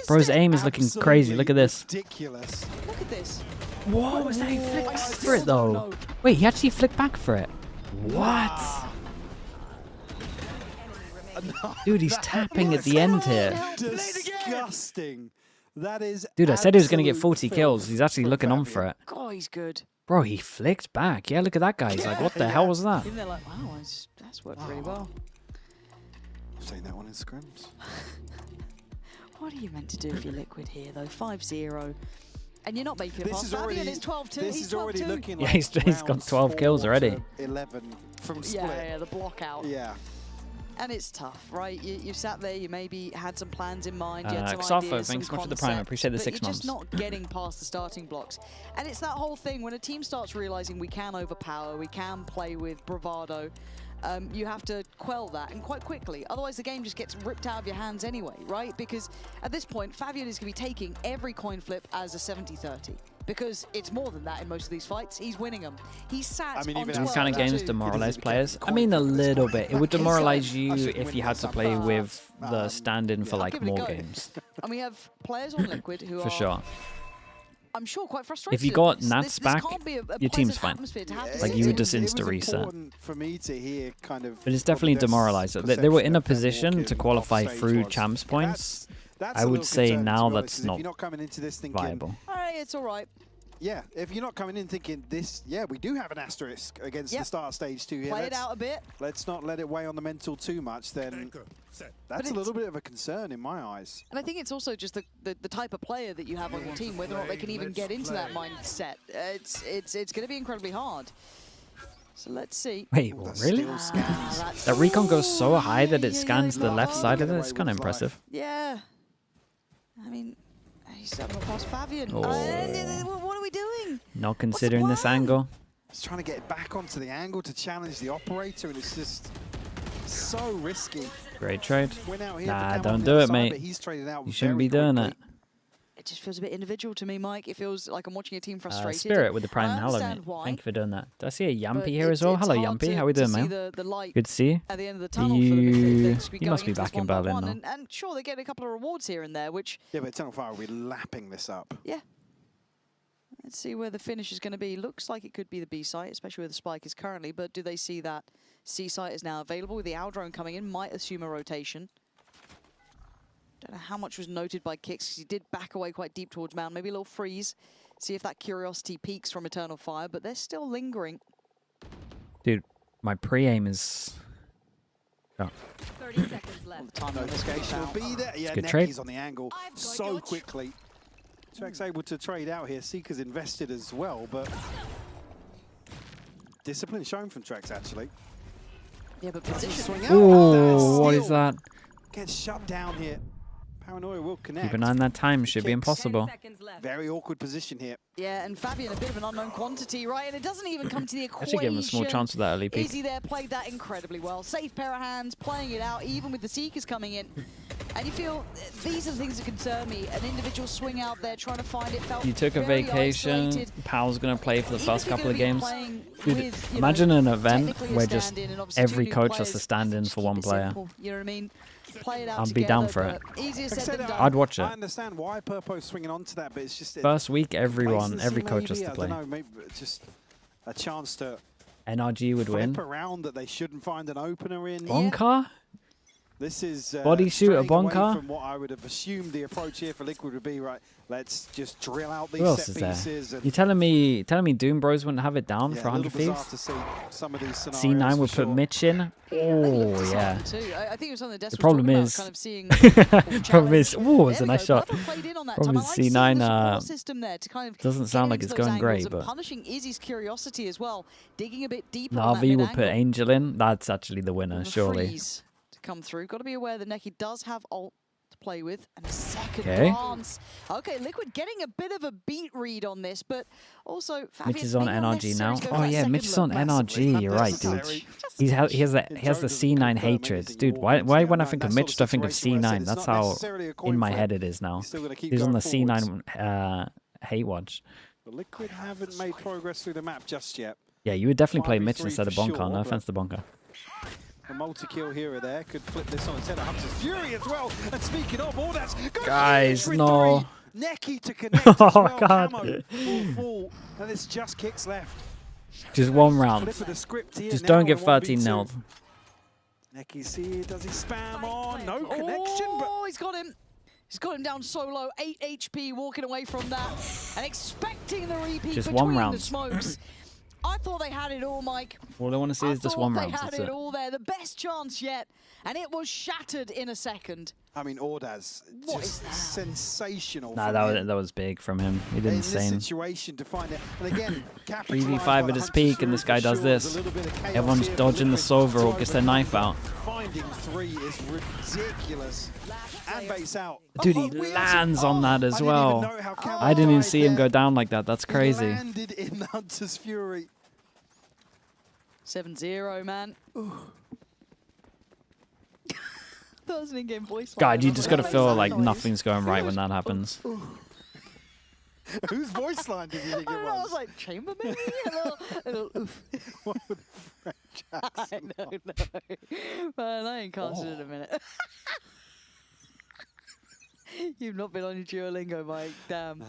[SPEAKER 1] Bro's aim is looking crazy. Look at this.
[SPEAKER 22] Ridiculous.
[SPEAKER 21] Look at this.
[SPEAKER 1] Whoa, was that he flicked back for it though? Wait, he actually flicked back for it. What? Dude, he's tapping at the end here.
[SPEAKER 22] Disgusting. That is.
[SPEAKER 1] Dude, I said he was going to get 40 kills. He's actually looking on for it.
[SPEAKER 21] God, he's good.
[SPEAKER 1] Bro, he flicked back. Yeah, look at that guy. He's like, what the hell was that?
[SPEAKER 21] Even they're like, wow, that's worked really well.
[SPEAKER 22] I've seen that one in scrims.
[SPEAKER 21] What are you meant to do if you're Liquid here, though? 5-0. And you're not making it past Fabian. It's 12-2.
[SPEAKER 22] This is already looking like
[SPEAKER 1] yeah, he's got 12 kills already.
[SPEAKER 22] 11 from split.
[SPEAKER 21] Yeah, the block out.
[SPEAKER 22] Yeah.
[SPEAKER 21] And it's tough, right? You sat there, you maybe had some plans in mind, you had some
[SPEAKER 1] Xafo,
[SPEAKER 21] ideas,
[SPEAKER 1] thanks
[SPEAKER 21] some
[SPEAKER 1] so much for the
[SPEAKER 21] concepts,
[SPEAKER 1] prime. I appreciate the
[SPEAKER 21] but
[SPEAKER 1] 6
[SPEAKER 21] you're
[SPEAKER 1] months.
[SPEAKER 21] just not getting past the starting blocks. And it's that whole thing, when a team starts realizing we can overpower, we can play with bravado, you have to quell that, and quite quickly. Otherwise, the game just gets ripped out of your hands anyway, right? Because at this point, Fabian is going to be taking every coin flip as a 70-30. Because it's more than that in most of these fights. He's winning them. He's sat on 12.
[SPEAKER 1] These kind of games demoralize players. I mean, a little bit. It would demoralize you if you had to play with the stand-in for like more games.
[SPEAKER 21] And we have players on Liquid who
[SPEAKER 1] For sure.
[SPEAKER 21] I'm sure quite frustrated.
[SPEAKER 1] If you got Nats back, your team's fine. Like you would just insta-reset.
[SPEAKER 22] For me to hear kind of.
[SPEAKER 1] But it's definitely demoralized. They were in a position to qualify through champs points. I would say now that's not viable.
[SPEAKER 21] Alright, it's alright.
[SPEAKER 22] Yeah, if you're not coming in thinking this, yeah, we do have an asterisk against the start of stage 2 here.
[SPEAKER 21] Play it out a bit.
[SPEAKER 22] Let's not let it weigh on the mental too much, then that's a little bit of a concern in my eyes.
[SPEAKER 21] And I think it's also just the type of player that you have on your team, whether or not they can even get into that mindset. It's going to be incredibly hard. So let's see.
[SPEAKER 1] Wait, really? That recon goes so high that it scans the left side of it. It's kind of impressive.
[SPEAKER 21] Yeah. I mean, he's setting up past Fabian.
[SPEAKER 1] Oh.
[SPEAKER 21] What are we doing?
[SPEAKER 1] Not considering this angle.
[SPEAKER 22] He's trying to get it back onto the angle to challenge the operator, and it's just so risky.
[SPEAKER 1] Great trade. Nah,
[SPEAKER 22] Cam
[SPEAKER 1] don't
[SPEAKER 22] on
[SPEAKER 1] do
[SPEAKER 22] the
[SPEAKER 1] it,
[SPEAKER 22] other side,
[SPEAKER 1] mate.
[SPEAKER 22] but he's traded out
[SPEAKER 1] You shouldn't
[SPEAKER 22] very
[SPEAKER 1] be doing
[SPEAKER 22] quickly.
[SPEAKER 1] it.
[SPEAKER 21] It just feels a bit individual to me, Mike. It feels like I'm watching a team frustrated.
[SPEAKER 1] Spirit with the prime.
[SPEAKER 21] I
[SPEAKER 1] Hello,
[SPEAKER 21] understand
[SPEAKER 1] mate.
[SPEAKER 21] why,
[SPEAKER 1] Thank you for doing that. Did I see a
[SPEAKER 21] but
[SPEAKER 1] Yampy here as well?
[SPEAKER 21] it's
[SPEAKER 1] Hello,
[SPEAKER 21] hard
[SPEAKER 1] Yampy.
[SPEAKER 21] to-
[SPEAKER 1] How we doing,
[SPEAKER 21] to see
[SPEAKER 1] man?
[SPEAKER 21] the light
[SPEAKER 1] Good to see you.
[SPEAKER 21] at the end of the tunnel for them if they
[SPEAKER 1] You must be back in Berlin now.
[SPEAKER 21] And sure, they get a couple of rewards here and there, which...
[SPEAKER 22] Yeah, but Eternal Fire will be lapping this up.
[SPEAKER 21] Yeah. Let's see where the finish is going to be. Looks like it could be the B site, especially where the spike is currently, but do they see that C site is now available? With the Owl drone coming in, might assume a rotation. Don't know how much was noted by Kicks, because he did back away quite deep towards Mound. Maybe a little freeze. See if that curiosity peaks from Eternal Fire, but they're still lingering.
[SPEAKER 1] Dude, my pre-aim is... Oh.
[SPEAKER 9] 30 seconds left.
[SPEAKER 22] Notification will be there. Yeah,
[SPEAKER 1] good trade.
[SPEAKER 22] Necky's on the angle so quickly. Trek's able to trade out here. Seeker's invested as well, but discipline shown from Trex actually.
[SPEAKER 21] Yeah, but position.
[SPEAKER 22] Swing out.
[SPEAKER 1] Ooh, what is that?
[SPEAKER 22] Gets shut down here. Paranoia will connect.
[SPEAKER 1] Keep an eye on that time. Should be impossible.
[SPEAKER 22] Very awkward position here.
[SPEAKER 21] Yeah, and Fabian, a bit of an unknown quantity, right? And it doesn't even come to the equation.
[SPEAKER 1] Actually gave him a small chance with that early peek.
[SPEAKER 21] Easy there, played that incredibly well. Safe pair of hands, playing it out, even with the Seekers coming in. And you feel, these are the things that concern me. An individual swing out there, trying to find it, felt
[SPEAKER 1] You took a
[SPEAKER 21] very
[SPEAKER 1] vacation.
[SPEAKER 21] isolated.
[SPEAKER 1] Pal's going to play for the
[SPEAKER 21] Even
[SPEAKER 1] first
[SPEAKER 21] if you're
[SPEAKER 1] couple of
[SPEAKER 21] gonna be
[SPEAKER 1] games.
[SPEAKER 21] playing
[SPEAKER 1] Dude,
[SPEAKER 21] with,
[SPEAKER 1] imagine an event
[SPEAKER 21] technically a
[SPEAKER 1] where just
[SPEAKER 21] stand-in and obviously
[SPEAKER 1] every
[SPEAKER 21] two new
[SPEAKER 1] coach has to
[SPEAKER 21] players.
[SPEAKER 1] stand in for one
[SPEAKER 21] Keep it
[SPEAKER 1] player.
[SPEAKER 21] simple, you know what I mean? Play it out
[SPEAKER 1] I'd be down for
[SPEAKER 21] together,
[SPEAKER 1] it.
[SPEAKER 21] but easier
[SPEAKER 22] Like I
[SPEAKER 21] said
[SPEAKER 22] said,
[SPEAKER 21] than done.
[SPEAKER 1] I'd watch it.
[SPEAKER 22] I understand why Purpo's swinging onto that, but it's just
[SPEAKER 1] First week, every
[SPEAKER 22] complacency
[SPEAKER 1] coach has
[SPEAKER 22] maybe,
[SPEAKER 1] to play.
[SPEAKER 22] I don't know, maybe just a chance to
[SPEAKER 1] NRG would win.
[SPEAKER 22] Around that they shouldn't find an opener in.
[SPEAKER 1] Bonka?
[SPEAKER 22] This is
[SPEAKER 1] bodysuit a Bonka?
[SPEAKER 22] from what I would have assumed the approach here for Liquid would be, right, let's just drill out these
[SPEAKER 1] Who else
[SPEAKER 22] set
[SPEAKER 1] is
[SPEAKER 22] pieces.
[SPEAKER 1] there? You telling me Doom Bros wouldn't have it down for 100 Thieves?
[SPEAKER 22] To see some of these
[SPEAKER 1] C9 would put Mitch in. Oh yeah.
[SPEAKER 21] I think it was on the
[SPEAKER 1] problem is,
[SPEAKER 21] kind of seeing
[SPEAKER 1] problem is, oh, it's a nice shot. Problem is C9 doesn't sound like it's going great, but
[SPEAKER 21] punishing Izzy's curiosity as well, digging a bit deeper.
[SPEAKER 1] NAVI will put Angel in. That's actually the winner, surely.
[SPEAKER 21] Come through. Got to be aware that Neki does have ult to play with, and a second glance. Okay, Liquid getting a bit of a beat read on this, but also
[SPEAKER 1] Mitch is on NRG now. Oh yeah, Mitch is on NRG. You're right, dude. He has the C9 hatred, dude. Why when I think of Mitch, do I think of C9? That's how in my head it is now. He's on the C9 hate watch.
[SPEAKER 22] The Liquid haven't made progress through the map just yet.
[SPEAKER 1] Yeah, you would definitely play Mitch instead of Bonka. No offense to Bonka.
[SPEAKER 22] A multi-kill here or there could flip this on its head. Hunter's Fury as well. And speaking of all that,
[SPEAKER 1] guys, no.
[SPEAKER 22] Neki to connect as well.
[SPEAKER 1] Oh god.
[SPEAKER 22] Full. And it's just kicks left.
[SPEAKER 1] Just one round. Just don't get 13-0.
[SPEAKER 22] Neki see, does he spam on? No connection.
[SPEAKER 21] Oh, he's got him. He's got him down so low. 8 HP walking away from that. And expecting the repeat
[SPEAKER 1] just
[SPEAKER 21] between
[SPEAKER 1] one round.
[SPEAKER 21] The smokes. I thought they had it all, Mike.
[SPEAKER 1] All I want to see is just one round.
[SPEAKER 21] They had it all there, the best chance yet, and it was shattered in a second.
[SPEAKER 22] I mean, Ordaz, just sensational.
[SPEAKER 1] Nah, that was big from him. He did insane.
[SPEAKER 22] In this situation to find it, and again,
[SPEAKER 1] 3v5 at his peak, and this guy does this. Everyone's dodging the Sova or gets their knife out.
[SPEAKER 22] Finding 3 is ridiculous. And base out.
[SPEAKER 1] Dude, he lands on that as well. I didn't even see him go down like that. That's crazy.
[SPEAKER 22] He landed in Hunter's Fury.
[SPEAKER 21] 7-0, man. That was an in-game voice.
[SPEAKER 1] God, you just got to feel like nothing's going right when that happens.
[SPEAKER 22] Whose voice line did you think it was?
[SPEAKER 21] I was like, Chamber maybe? a little oof.
[SPEAKER 22] What would French accent?
[SPEAKER 21] I don't know. Man, I ain't casted in a minute. You've not been on your Duolingo, Mike. Damn.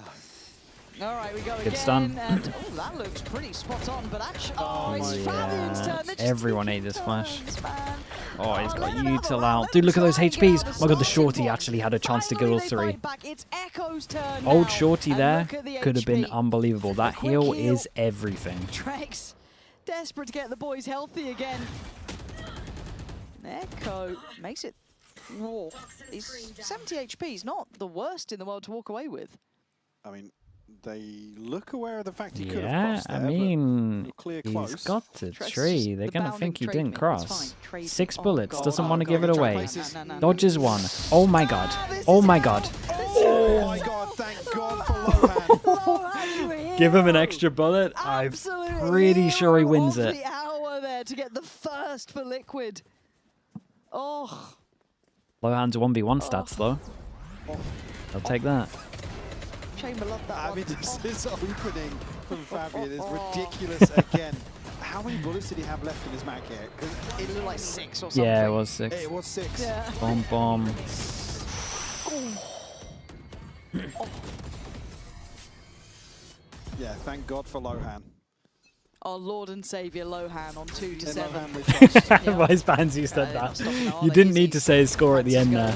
[SPEAKER 21] All right, we go again.
[SPEAKER 1] Good stun.
[SPEAKER 21] And, oh, that looks pretty spot on, but actually, it's Fabian's turn.
[SPEAKER 1] Everyone ate this flash. Oh, he's got util out. Dude, look at those HPs. Oh my god, the shorty actually had a chance to get all 3. Old shorty there could have been unbelievable. That heal is everything.
[SPEAKER 21] Trex, desperate to get the boys healthy again. Echo makes it. Whoa, he's 70 HP. He's not the worst in the world to walk away with.
[SPEAKER 22] I mean, they look aware of the fact he could have crossed there,
[SPEAKER 1] I mean, he's got the tree. They're going to think he didn't cross. 6 bullets, doesn't want to give it away. Dodges 1. Oh my god. Oh my god.
[SPEAKER 22] Oh my god, thank god for Lohan.
[SPEAKER 1] Give him an extra bullet. I'm pretty sure he wins it.
[SPEAKER 21] The hour there to get the first for Liquid. Oh.
[SPEAKER 1] Lohan's 1v1 stats though. I'll take that.
[SPEAKER 21] Chamber loved that
[SPEAKER 22] I mean, this opening from Fabian is ridiculous again. How many bullets did he have left in his mag here?
[SPEAKER 21] It looked like 6 or something.
[SPEAKER 1] Yeah, it was 6.
[SPEAKER 22] It was 6.
[SPEAKER 21] Yeah.
[SPEAKER 1] Bomb, bomb.
[SPEAKER 22] Yeah, thank God for Lohan.
[SPEAKER 21] Our Lord and Saviour Lohan on 2-7.
[SPEAKER 1] Vice Pansy said that. You didn't need to say his score at the end there.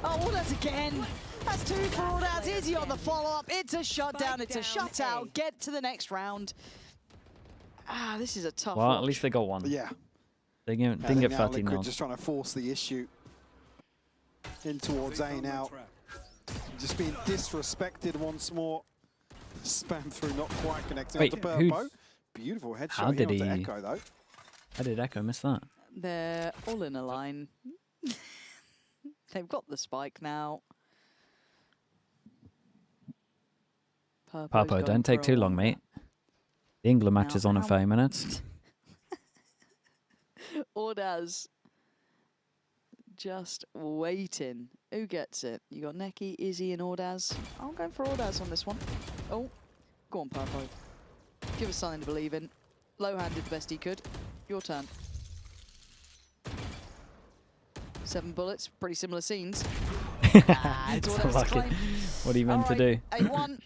[SPEAKER 21] Oh, that's again. That's 2 for Ordaz. Izzy on the follow-up. It's a shutdown. It's a shutout. Get to the next round. Ah, this is a tough
[SPEAKER 1] Well,
[SPEAKER 21] watch.
[SPEAKER 1] at least they got 1.
[SPEAKER 22] Yeah.
[SPEAKER 1] They didn't get 13
[SPEAKER 22] Liquid just trying to force the issue in towards A now. Just being disrespected once more. Spam through, not quite connecting onto Purpo. Beautiful headshot.
[SPEAKER 1] How did he?
[SPEAKER 22] Echo, though.
[SPEAKER 1] How did Echo miss that?
[SPEAKER 21] They're all in a line. They've got the spike now.
[SPEAKER 1] Papo, don't take too long, mate. The England match is on in 5 minutes.
[SPEAKER 21] Ordaz just waiting. Who gets it? You got Neki, Izzy, and Ordaz. I'm going for Ordaz on this one. Oh, go on, Papo. Give us something to believe in. Lohan did the best he could. Your turn. 7 bullets, pretty similar scenes.
[SPEAKER 1] What are you meant to do?
[SPEAKER 21] 8-1.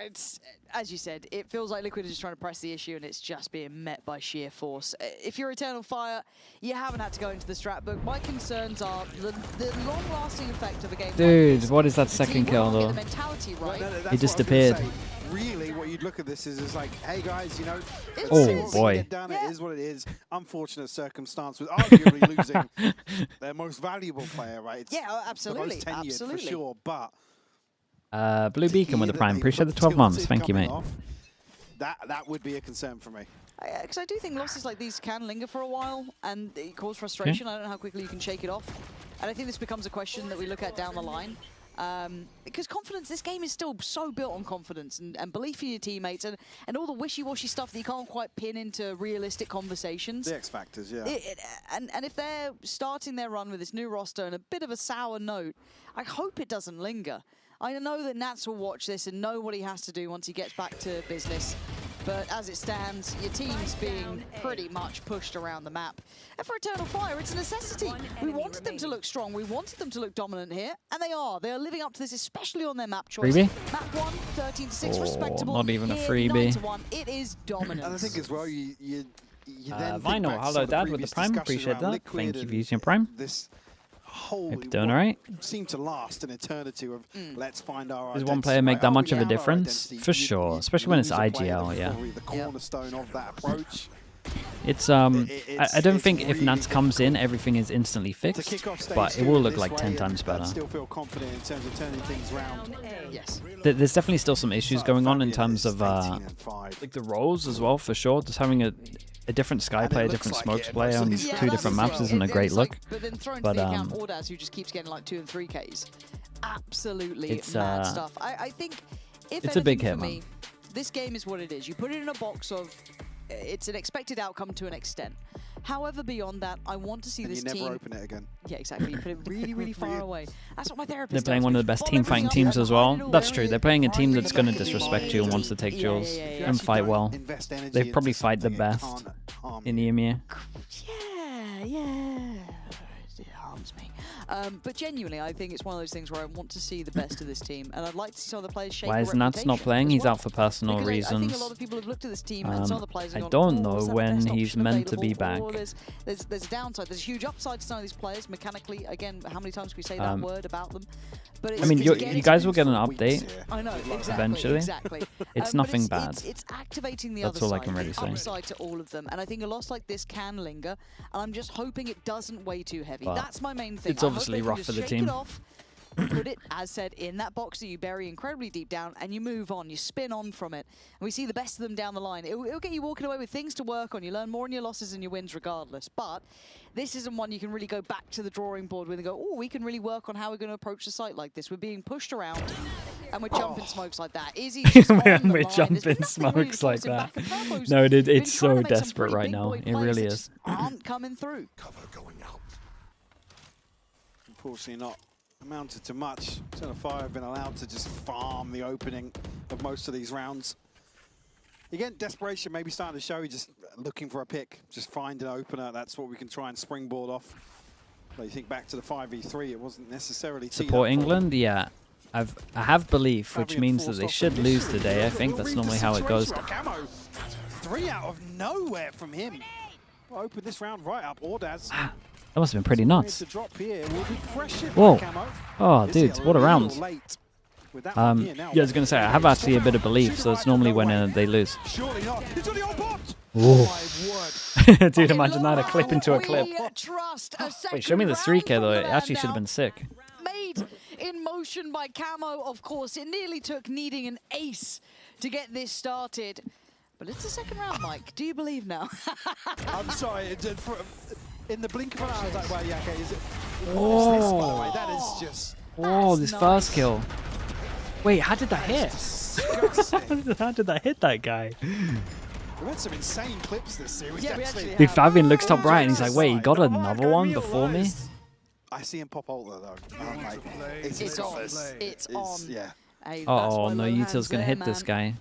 [SPEAKER 21] It's, as you said, it feels like Liquid is just trying to press the issue and it's just being met by sheer force. If you're Eternal Fire, you haven't had to go into the strat book. My concerns are the long-lasting effect of a game.
[SPEAKER 1] Dude, what is that second kill though?
[SPEAKER 21] Right.
[SPEAKER 1] He disappeared.
[SPEAKER 22] Really, what you'd look at this is like, hey guys, you know,
[SPEAKER 1] oh boy,
[SPEAKER 22] it is what it is. Unfortunate circumstance with arguably losing their most valuable player, right? It's
[SPEAKER 21] absolutely,
[SPEAKER 22] the most tenured for sure, but.
[SPEAKER 1] Blue Beacon with the Prime. Appreciate the 12 months. Thank you, mate.
[SPEAKER 22] That would be a concern for me.
[SPEAKER 21] Because I do think losses like these can linger for a while and it cause frustration. I don't know how quickly you can shake it off. And I think this becomes a question that we look at down the line. Because confidence, this game is still so built on confidence and belief in your teammates and all the wishy-washy stuff that you can't quite pin into realistic conversations.
[SPEAKER 22] The X factors, yeah.
[SPEAKER 21] And if they're starting their run with this new roster and a bit of a sour note, I hope it doesn't linger. I know that Nats will watch this and know what he has to do once he gets back to business. But as it stands, your team's being pretty much pushed around the map. And for Eternal Fire, it's a necessity. We wanted them to look strong. We wanted them to look dominant here. And they are. They are living up to this, especially on their map choice.
[SPEAKER 1] Freebie?
[SPEAKER 21] Map 1, 13-6, respectable.
[SPEAKER 1] Not even a
[SPEAKER 21] Here,
[SPEAKER 1] freebie.
[SPEAKER 21] 9-1. It is dominant.
[SPEAKER 22] And I think as well, you then
[SPEAKER 1] Vinyl, hello Dad with the Prime. Appreciate that. Thank you for using Prime.
[SPEAKER 22] This whole
[SPEAKER 1] doing all right.
[SPEAKER 22] Seemed to last an eternity of let's find our.
[SPEAKER 1] Does one player make that much of a difference? For sure, especially when it's IGL. Yeah.
[SPEAKER 22] The cornerstone of that approach.
[SPEAKER 1] It's I don't think if Nats comes in, everything is instantly fixed, but it will look like 10 times better.
[SPEAKER 22] Still feel confident in terms of turning things around.
[SPEAKER 21] Yes.
[SPEAKER 1] There's definitely still some issues going on in terms of like the roles as well, for sure. Just having a different Sky player, different Smokes player on 2 different maps isn't a great look.
[SPEAKER 21] But then throw into the account Ordaz, who just keeps getting like 2 and 3 Ks. Absolutely mad stuff. I think if
[SPEAKER 1] it's a big hit,
[SPEAKER 21] me, this game is what it is. You put it in a box of it's an expected outcome to an extent. However, beyond that, I want to see this team.
[SPEAKER 22] You never open it again.
[SPEAKER 21] Yeah, exactly. You put it really, really far away. That's what my therapist
[SPEAKER 1] They're playing one of the best team fighting teams as well. That's true. They're playing a team that's going to disrespect you and wants to take duels and fight well. They probably fight the best in the EMEA.
[SPEAKER 21] Yeah. It harms me. But genuinely, I think it's one of those things where I want to see the best of this team, and I'd like to see some of the players shape.
[SPEAKER 1] Why is Nats not playing? He's out for personal reasons.
[SPEAKER 21] I think a lot of people have looked at this team and some of the players have
[SPEAKER 1] I
[SPEAKER 21] gone,
[SPEAKER 1] don't know when he's meant to be back.
[SPEAKER 21] There's a downside. There's a huge upside to some of these players mechanically. Again, how many times can we say that word about them? But
[SPEAKER 1] I mean, you guys will get an update.
[SPEAKER 21] I know,
[SPEAKER 1] eventually.
[SPEAKER 21] Exactly.
[SPEAKER 1] It's nothing bad.
[SPEAKER 21] It's activating the
[SPEAKER 1] That's
[SPEAKER 21] other
[SPEAKER 1] all I
[SPEAKER 21] side,
[SPEAKER 1] can really say.
[SPEAKER 21] upside to all of them. And I think a loss like this can linger. And I'm just hoping it doesn't weigh too heavy.
[SPEAKER 1] But
[SPEAKER 21] that's my main thing.
[SPEAKER 1] It's obviously rough for the team.
[SPEAKER 21] Put it, as said, in that box that you bury incredibly deep down, and you move on, you spin on from it. And we see the best of them down the line. It'll get you walking away with things to work on. You learn more in your losses and your wins regardless. But this isn't one you can really go back to the drawing board with and go, oh, we can really work on how we're going to approach the site like this. We're being pushed around, and we're jumping smokes like that. Izzy's just
[SPEAKER 1] we're jumping smokes like that. No, it's so desperate right now. It really is.
[SPEAKER 21] Aren't coming through.
[SPEAKER 22] Cover going out. Unfortunately not amounted to much. Eternal Fire have been allowed to just farm the opening of most of these rounds. Again, desperation maybe starting to show. You're just looking for a pick, just find an opener. That's what we can try and springboard off. But you think back to the 5v3, it wasn't necessarily
[SPEAKER 1] support England. Yeah, I have belief, which means that they should lose today. I think that's normally how it goes.
[SPEAKER 22] 3 out of nowhere from him. We'll open this round right up. Ordaz.
[SPEAKER 1] That must have been pretty nuts.
[SPEAKER 22] Whoa.
[SPEAKER 1] Oh, dude, what a round. Yeah, I was going to say, I have actually a bit of belief, so it's normally when they lose. Dude, imagine that, a clip into a clip. Wait, show me the 3K though, it actually should have been sick.
[SPEAKER 21] Made in motion by Camo, of course. It nearly took needing an ace to get this started. But it's the second round, Mike. Do you believe now?
[SPEAKER 22] I'm sorry, in the blink of an eye, I was like, well, yeah, okay, is it?
[SPEAKER 1] Oh,
[SPEAKER 22] this, by the way? That is just...
[SPEAKER 1] Oh, this first kill. Wait, how did that hit? How did that hit that guy?
[SPEAKER 22] We had some insane clips this series, actually.
[SPEAKER 1] Dude, Fabian looks top right and he's like, wait, he got another one before me?
[SPEAKER 22] I see him pop ult though. Like,
[SPEAKER 21] it's on. It's on.
[SPEAKER 22] Yeah.
[SPEAKER 21] Hey,
[SPEAKER 1] oh, no, Util's going to hit this guy.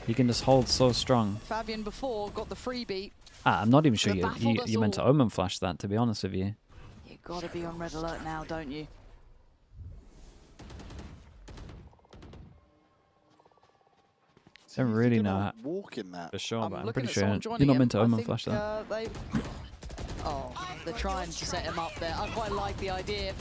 [SPEAKER 1] He can just hold so strong.
[SPEAKER 21] Fabian before got the freebie.
[SPEAKER 1] I'm not even sure you meant to Omen flash that, to be honest with you.
[SPEAKER 21] You gotta be on red alert now, don't you?
[SPEAKER 1] Don't really know how.
[SPEAKER 22] Walk in that.
[SPEAKER 1] For sure, but I'm
[SPEAKER 21] looking
[SPEAKER 1] pretty
[SPEAKER 21] at
[SPEAKER 1] sure
[SPEAKER 21] someone
[SPEAKER 1] you're
[SPEAKER 21] joining
[SPEAKER 1] not
[SPEAKER 21] him.
[SPEAKER 1] meant to
[SPEAKER 21] I
[SPEAKER 1] Omen
[SPEAKER 21] think,
[SPEAKER 1] flash that.
[SPEAKER 21] Oh, they're trying to set him up there. I quite like the idea.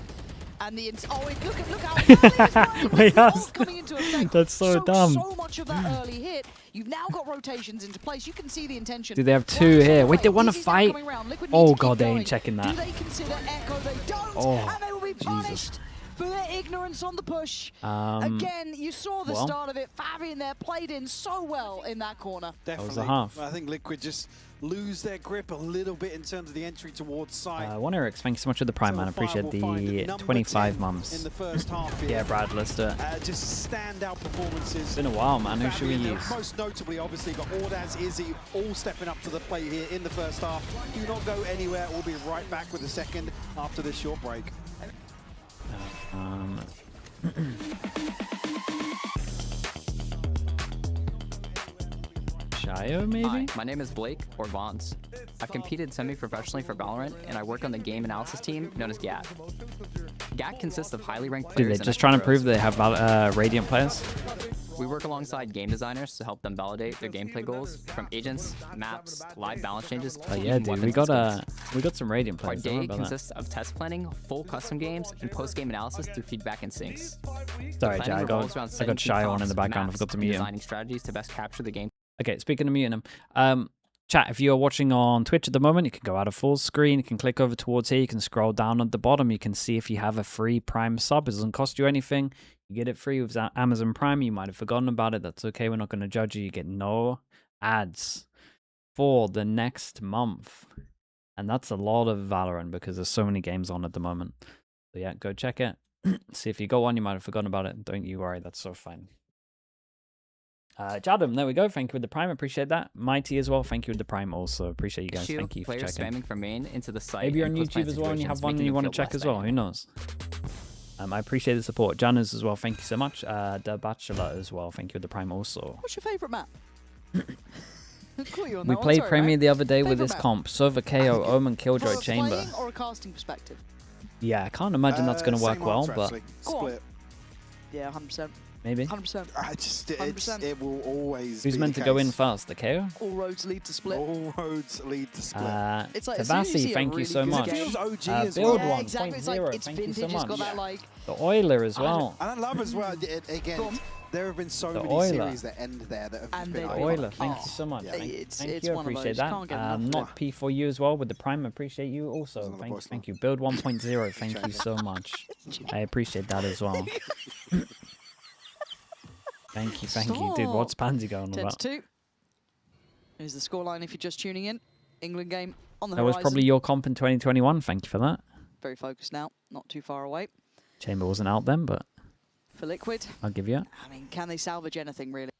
[SPEAKER 21] And the look how
[SPEAKER 1] Wait,
[SPEAKER 21] coming into effect.
[SPEAKER 1] that's so dumb.
[SPEAKER 21] So much of that early hit. You've now got rotations into place. You can see the intention.
[SPEAKER 1] Do they have two here? Wait, they want to fight? Oh god, they ain't checking that.
[SPEAKER 21] Do they consider Echo? They don't. And they will be punished for their ignorance on the push. Again, you saw the start of it. Fabian there played in so well in that corner.
[SPEAKER 22] Definitely.
[SPEAKER 1] That was a half.
[SPEAKER 22] I think Liquid just lose their grip a little bit in terms of the entry towards site.
[SPEAKER 1] One Eric, thank you so much for the Prime, man. I appreciate the 25 mums.
[SPEAKER 22] In the first half here.
[SPEAKER 1] Yeah, Brad, let's do it.
[SPEAKER 22] Just standout performances.
[SPEAKER 1] It's been a while, man. Who should we use?
[SPEAKER 22] Most notably, obviously, got Ordaz, Izzy, all stepping up to the plate here in the first half. Do not go anywhere. We'll be right back with the second after this short break.
[SPEAKER 1] Shio, maybe?
[SPEAKER 7] Hi, my name is Blake, or Vance. I've competed semi-professionally for Valorant, and I work on the game analysis team known as GAT. GAT consists of highly ranked players.
[SPEAKER 1] Dude, they're just trying to prove they have Radiant players?
[SPEAKER 7] We work alongside game designers to help them validate their gameplay goals, from agents, maps, live balance changes.
[SPEAKER 1] Oh yeah, dude, we got some Radiant players.
[SPEAKER 7] Our day consists of test planning, full custom games, and post-game analysis through feedback and syncs.
[SPEAKER 1] Sorry, Jay, I got Shio on in the background. I forgot to mute him.
[SPEAKER 7] Designing strategies to best capture the game.
[SPEAKER 1] Okay, speaking of muting him, chat, if you're watching on Twitch at the moment, you can go out of full screen. You can click over towards here. You can scroll down at the bottom. You can see if you have a free Prime sub. It doesn't cost you anything. You get it free with Amazon Prime. You might have forgotten about it. That's okay. We're not going to judge you. You get no ads for the next month. And that's a lot of Valorant because there's so many games on at the moment. So yeah, go check it. See if you got one. You might have forgotten about it. Don't you worry. That's so fine. Jadam, there we go. Thank you with the Prime. Appreciate that. Mighty as well. Thank you with the Prime also. Appreciate you guys. Thank you for checking.
[SPEAKER 7] Spamming from main into the site.
[SPEAKER 1] Maybe you're on YouTube as well and you have one and you want to check as well. Who knows? I appreciate the support. Janice as well. Thank you so much. The Bachelor as well. Thank you with the Prime also.
[SPEAKER 21] What's your favourite map?
[SPEAKER 1] We played Premier the other day with this comp. Sova, KO, Omen, Killjoy, Chamber.
[SPEAKER 21] Or a casting perspective?
[SPEAKER 1] Yeah, I can't imagine that's going to work well, but...
[SPEAKER 22] Split.
[SPEAKER 21] Yeah, 100%.
[SPEAKER 1] Maybe.
[SPEAKER 21] 100%.
[SPEAKER 22] It will always
[SPEAKER 1] Who's
[SPEAKER 22] be
[SPEAKER 1] meant
[SPEAKER 22] the
[SPEAKER 1] to go
[SPEAKER 22] case.
[SPEAKER 1] in first? The KO?
[SPEAKER 21] All roads lead to split.
[SPEAKER 22] All roads lead to split.
[SPEAKER 21] It's like
[SPEAKER 1] Tabassi, thank you so much.
[SPEAKER 22] It feels OG as
[SPEAKER 1] Build
[SPEAKER 22] well.
[SPEAKER 1] 1.0, thank you so much.
[SPEAKER 21] Got that, like...
[SPEAKER 1] The Oiler as well.
[SPEAKER 22] And I love as well, again, there have been so many series that end there that have been
[SPEAKER 1] The Oiler, thank you so much. Thank you, I appreciate that. Not P4U as well with the Prime, appreciate you also. Thank you. Build 1.0, thank you so much. I appreciate that as well. Thank you. Dude, what's Pansy going on about?
[SPEAKER 21] 10-2. Here's the scoreline if you're just tuning in. England game on the
[SPEAKER 1] That
[SPEAKER 21] horizon.
[SPEAKER 1] was probably your comp in 2021. Thank you for that.
[SPEAKER 21] Very focused now, not too far away.
[SPEAKER 1] Chamber wasn't out then, but
[SPEAKER 21] for Liquid,
[SPEAKER 1] I'll give you that.
[SPEAKER 21] I mean, can they salvage anything, really?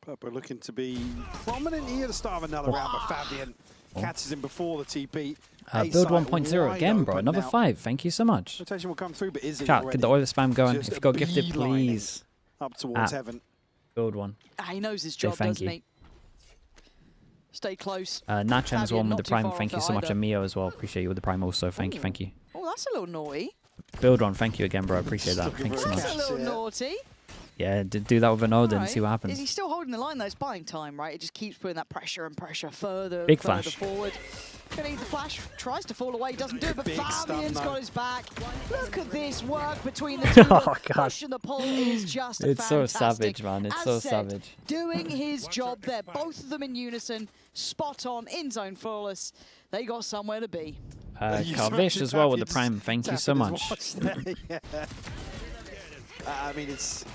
[SPEAKER 22] Purple looking to be prominent here at the start of another round, but Fabian catches him before the TP.
[SPEAKER 1] Build 1.0 again, bro. Another 5. Thank you so much.
[SPEAKER 22] Rotation will come through, but is it
[SPEAKER 1] Chat, get the Oiler spam going. If you got gifted,
[SPEAKER 22] beelining
[SPEAKER 1] please.
[SPEAKER 22] Up towards heaven.
[SPEAKER 1] Build one.
[SPEAKER 21] He knows his job, doesn't he? Stay close.
[SPEAKER 1] Nachem as well with the Prime. Thank you so much.
[SPEAKER 21] Either.
[SPEAKER 1] And Mio as well. Appreciate you with the Prime also. Thank you.
[SPEAKER 21] Oh, that's a little naughty.
[SPEAKER 1] Build one. Thank you again, bro. Appreciate that. Thank you so much.
[SPEAKER 21] That's a little naughty.
[SPEAKER 1] Yeah, do that with an Odin and see what happens.
[SPEAKER 21] Is he still holding the line though? It's buying time, right? It just keeps putting that pressure and pressure further,
[SPEAKER 1] Big
[SPEAKER 21] further
[SPEAKER 1] flash.
[SPEAKER 21] forward. Gonna need the flash, tries to fall away, doesn't do it, but Fabian's got his back. Look at this work between the two.
[SPEAKER 1] Oh,
[SPEAKER 21] The push and the pull is just
[SPEAKER 1] It's
[SPEAKER 21] fantastic.
[SPEAKER 1] so savage, man. It's
[SPEAKER 21] As
[SPEAKER 1] so
[SPEAKER 21] said,
[SPEAKER 1] savage.
[SPEAKER 21] Doing his job there, both of them in unison, spot on, in zone flawless. They got somewhere to be.
[SPEAKER 1] Calvish as well with the Prime. Thank you so much.
[SPEAKER 22] I mean, it's...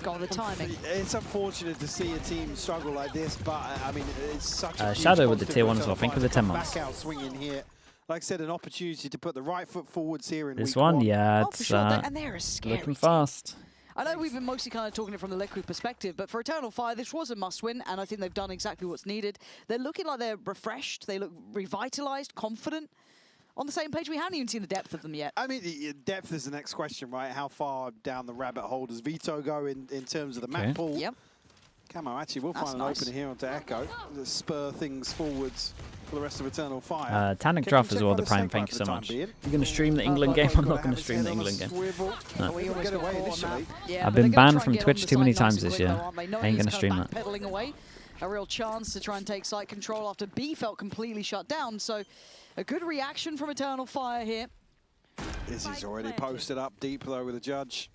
[SPEAKER 21] Got the timing.
[SPEAKER 22] It's unfortunate to see a team struggle like this, but I mean, it's such a
[SPEAKER 1] Shadow with the tier 1 as well. Thank you for the 10 months.
[SPEAKER 22] Back out swinging here. Like I said, an opportunity to put the right foot forwards here in
[SPEAKER 1] This
[SPEAKER 22] week
[SPEAKER 1] one,
[SPEAKER 22] one.
[SPEAKER 1] yeah,
[SPEAKER 21] For
[SPEAKER 1] it's
[SPEAKER 21] sure. And they're a scary
[SPEAKER 1] looking
[SPEAKER 21] team.
[SPEAKER 1] fast.
[SPEAKER 21] I know we've been mostly kind of talking it from the Liquid perspective, but for Eternal Fire, this was a must-win, and I think they've done exactly what's needed. They're looking like they're refreshed. They look revitalized, confident. On the same page, we haven't even seen the depth of them yet.
[SPEAKER 22] I mean, the depth is the next question, right? How far down the rabbit hole does Vito go in terms of the map pool?
[SPEAKER 21] Yep.
[SPEAKER 22] Camo actually will find an opener here onto Echo to spur things forwards for the rest of Eternal Fire.
[SPEAKER 1] Tannic Draft as well, the Prime, thank you so much. You're going to stream the England game? I'm not going to stream the England game. No. I've been banned from Twitch too many times this year. I ain't going to stream that.
[SPEAKER 21] Away. A real chance to try and take site control after B felt completely shut down. So a good reaction from Eternal Fire here.
[SPEAKER 22] Izzy's already posted up deep though with the judge.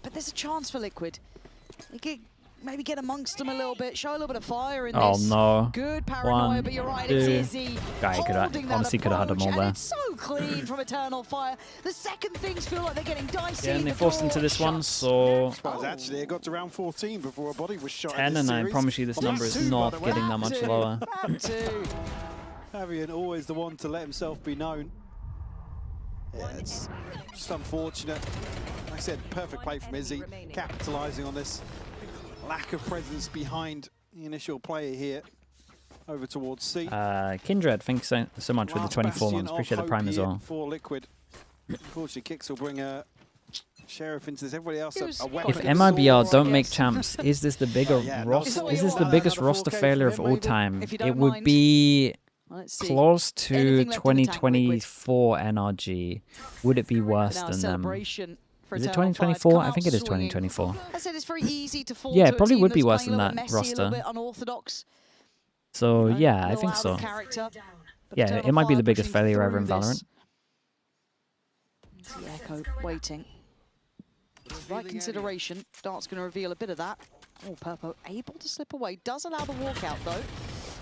[SPEAKER 21] But there's a chance for Liquid. They could maybe get amongst them a little bit, show a little bit of fire in
[SPEAKER 1] this.
[SPEAKER 21] No. Good paranoia, but you're right, it's Izzy.
[SPEAKER 1] Guy honestly could have had them all there.
[SPEAKER 21] It's so clean from Eternal Fire. The second things feel like they're getting dicey.
[SPEAKER 1] Yeah, and they forced into this one, so...
[SPEAKER 22] Actually, it got to round 14 before a body was shot
[SPEAKER 1] 10, and I promise you this number is not getting that much lower.
[SPEAKER 22] Fabian always the one to let himself be known. Yeah, it's just unfortunate. Like I said, perfect play from Izzy, capitalising on this lack of presence behind the initial player here. Over towards C.
[SPEAKER 1] Kindred, thanks so much for the 24 months. Appreciate the Prime as well.
[SPEAKER 22] For Liquid. Unfortunately, Kicks will bring a Sheriff into this. Everybody else a
[SPEAKER 1] If MIBR don't make champs, is this the biggest roster failure of all time? It would be close to 2024 NRG. Would it be worse than them? Is it 2024? I think it is 2024.
[SPEAKER 21] I said it's very easy to fall
[SPEAKER 1] yeah, it probably would be worse than that roster. So yeah, I think so. Yeah, it might be the biggest failure ever in Valorant.
[SPEAKER 21] Echo waiting. Right consideration. Dart's going to reveal a bit of that. Oh, Purpo able to slip away. Does allow the walkout though.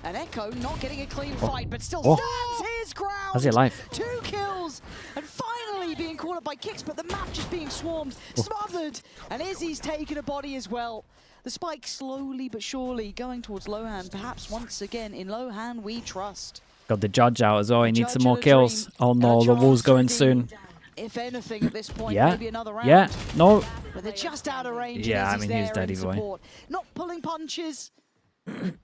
[SPEAKER 21] And Echo not getting a clean fight, but still stands his ground.
[SPEAKER 1] How's he alive?
[SPEAKER 21] 2 kills. And finally being caught up by Kicks, but the map just being swarmed, smothered. And Izzy's taken a body as well. The spike slowly but surely going towards Lohan. Perhaps once again in Lohan we trust.
[SPEAKER 1] Got the judge out as well. He needs some more kills. Oh no, the wall's going soon.
[SPEAKER 21] If anything at this point, maybe another round.
[SPEAKER 1] Yeah, no.
[SPEAKER 21] But they're just out of range.
[SPEAKER 1] Yeah, I mean, he's dead either way.
[SPEAKER 21] Not pulling punches.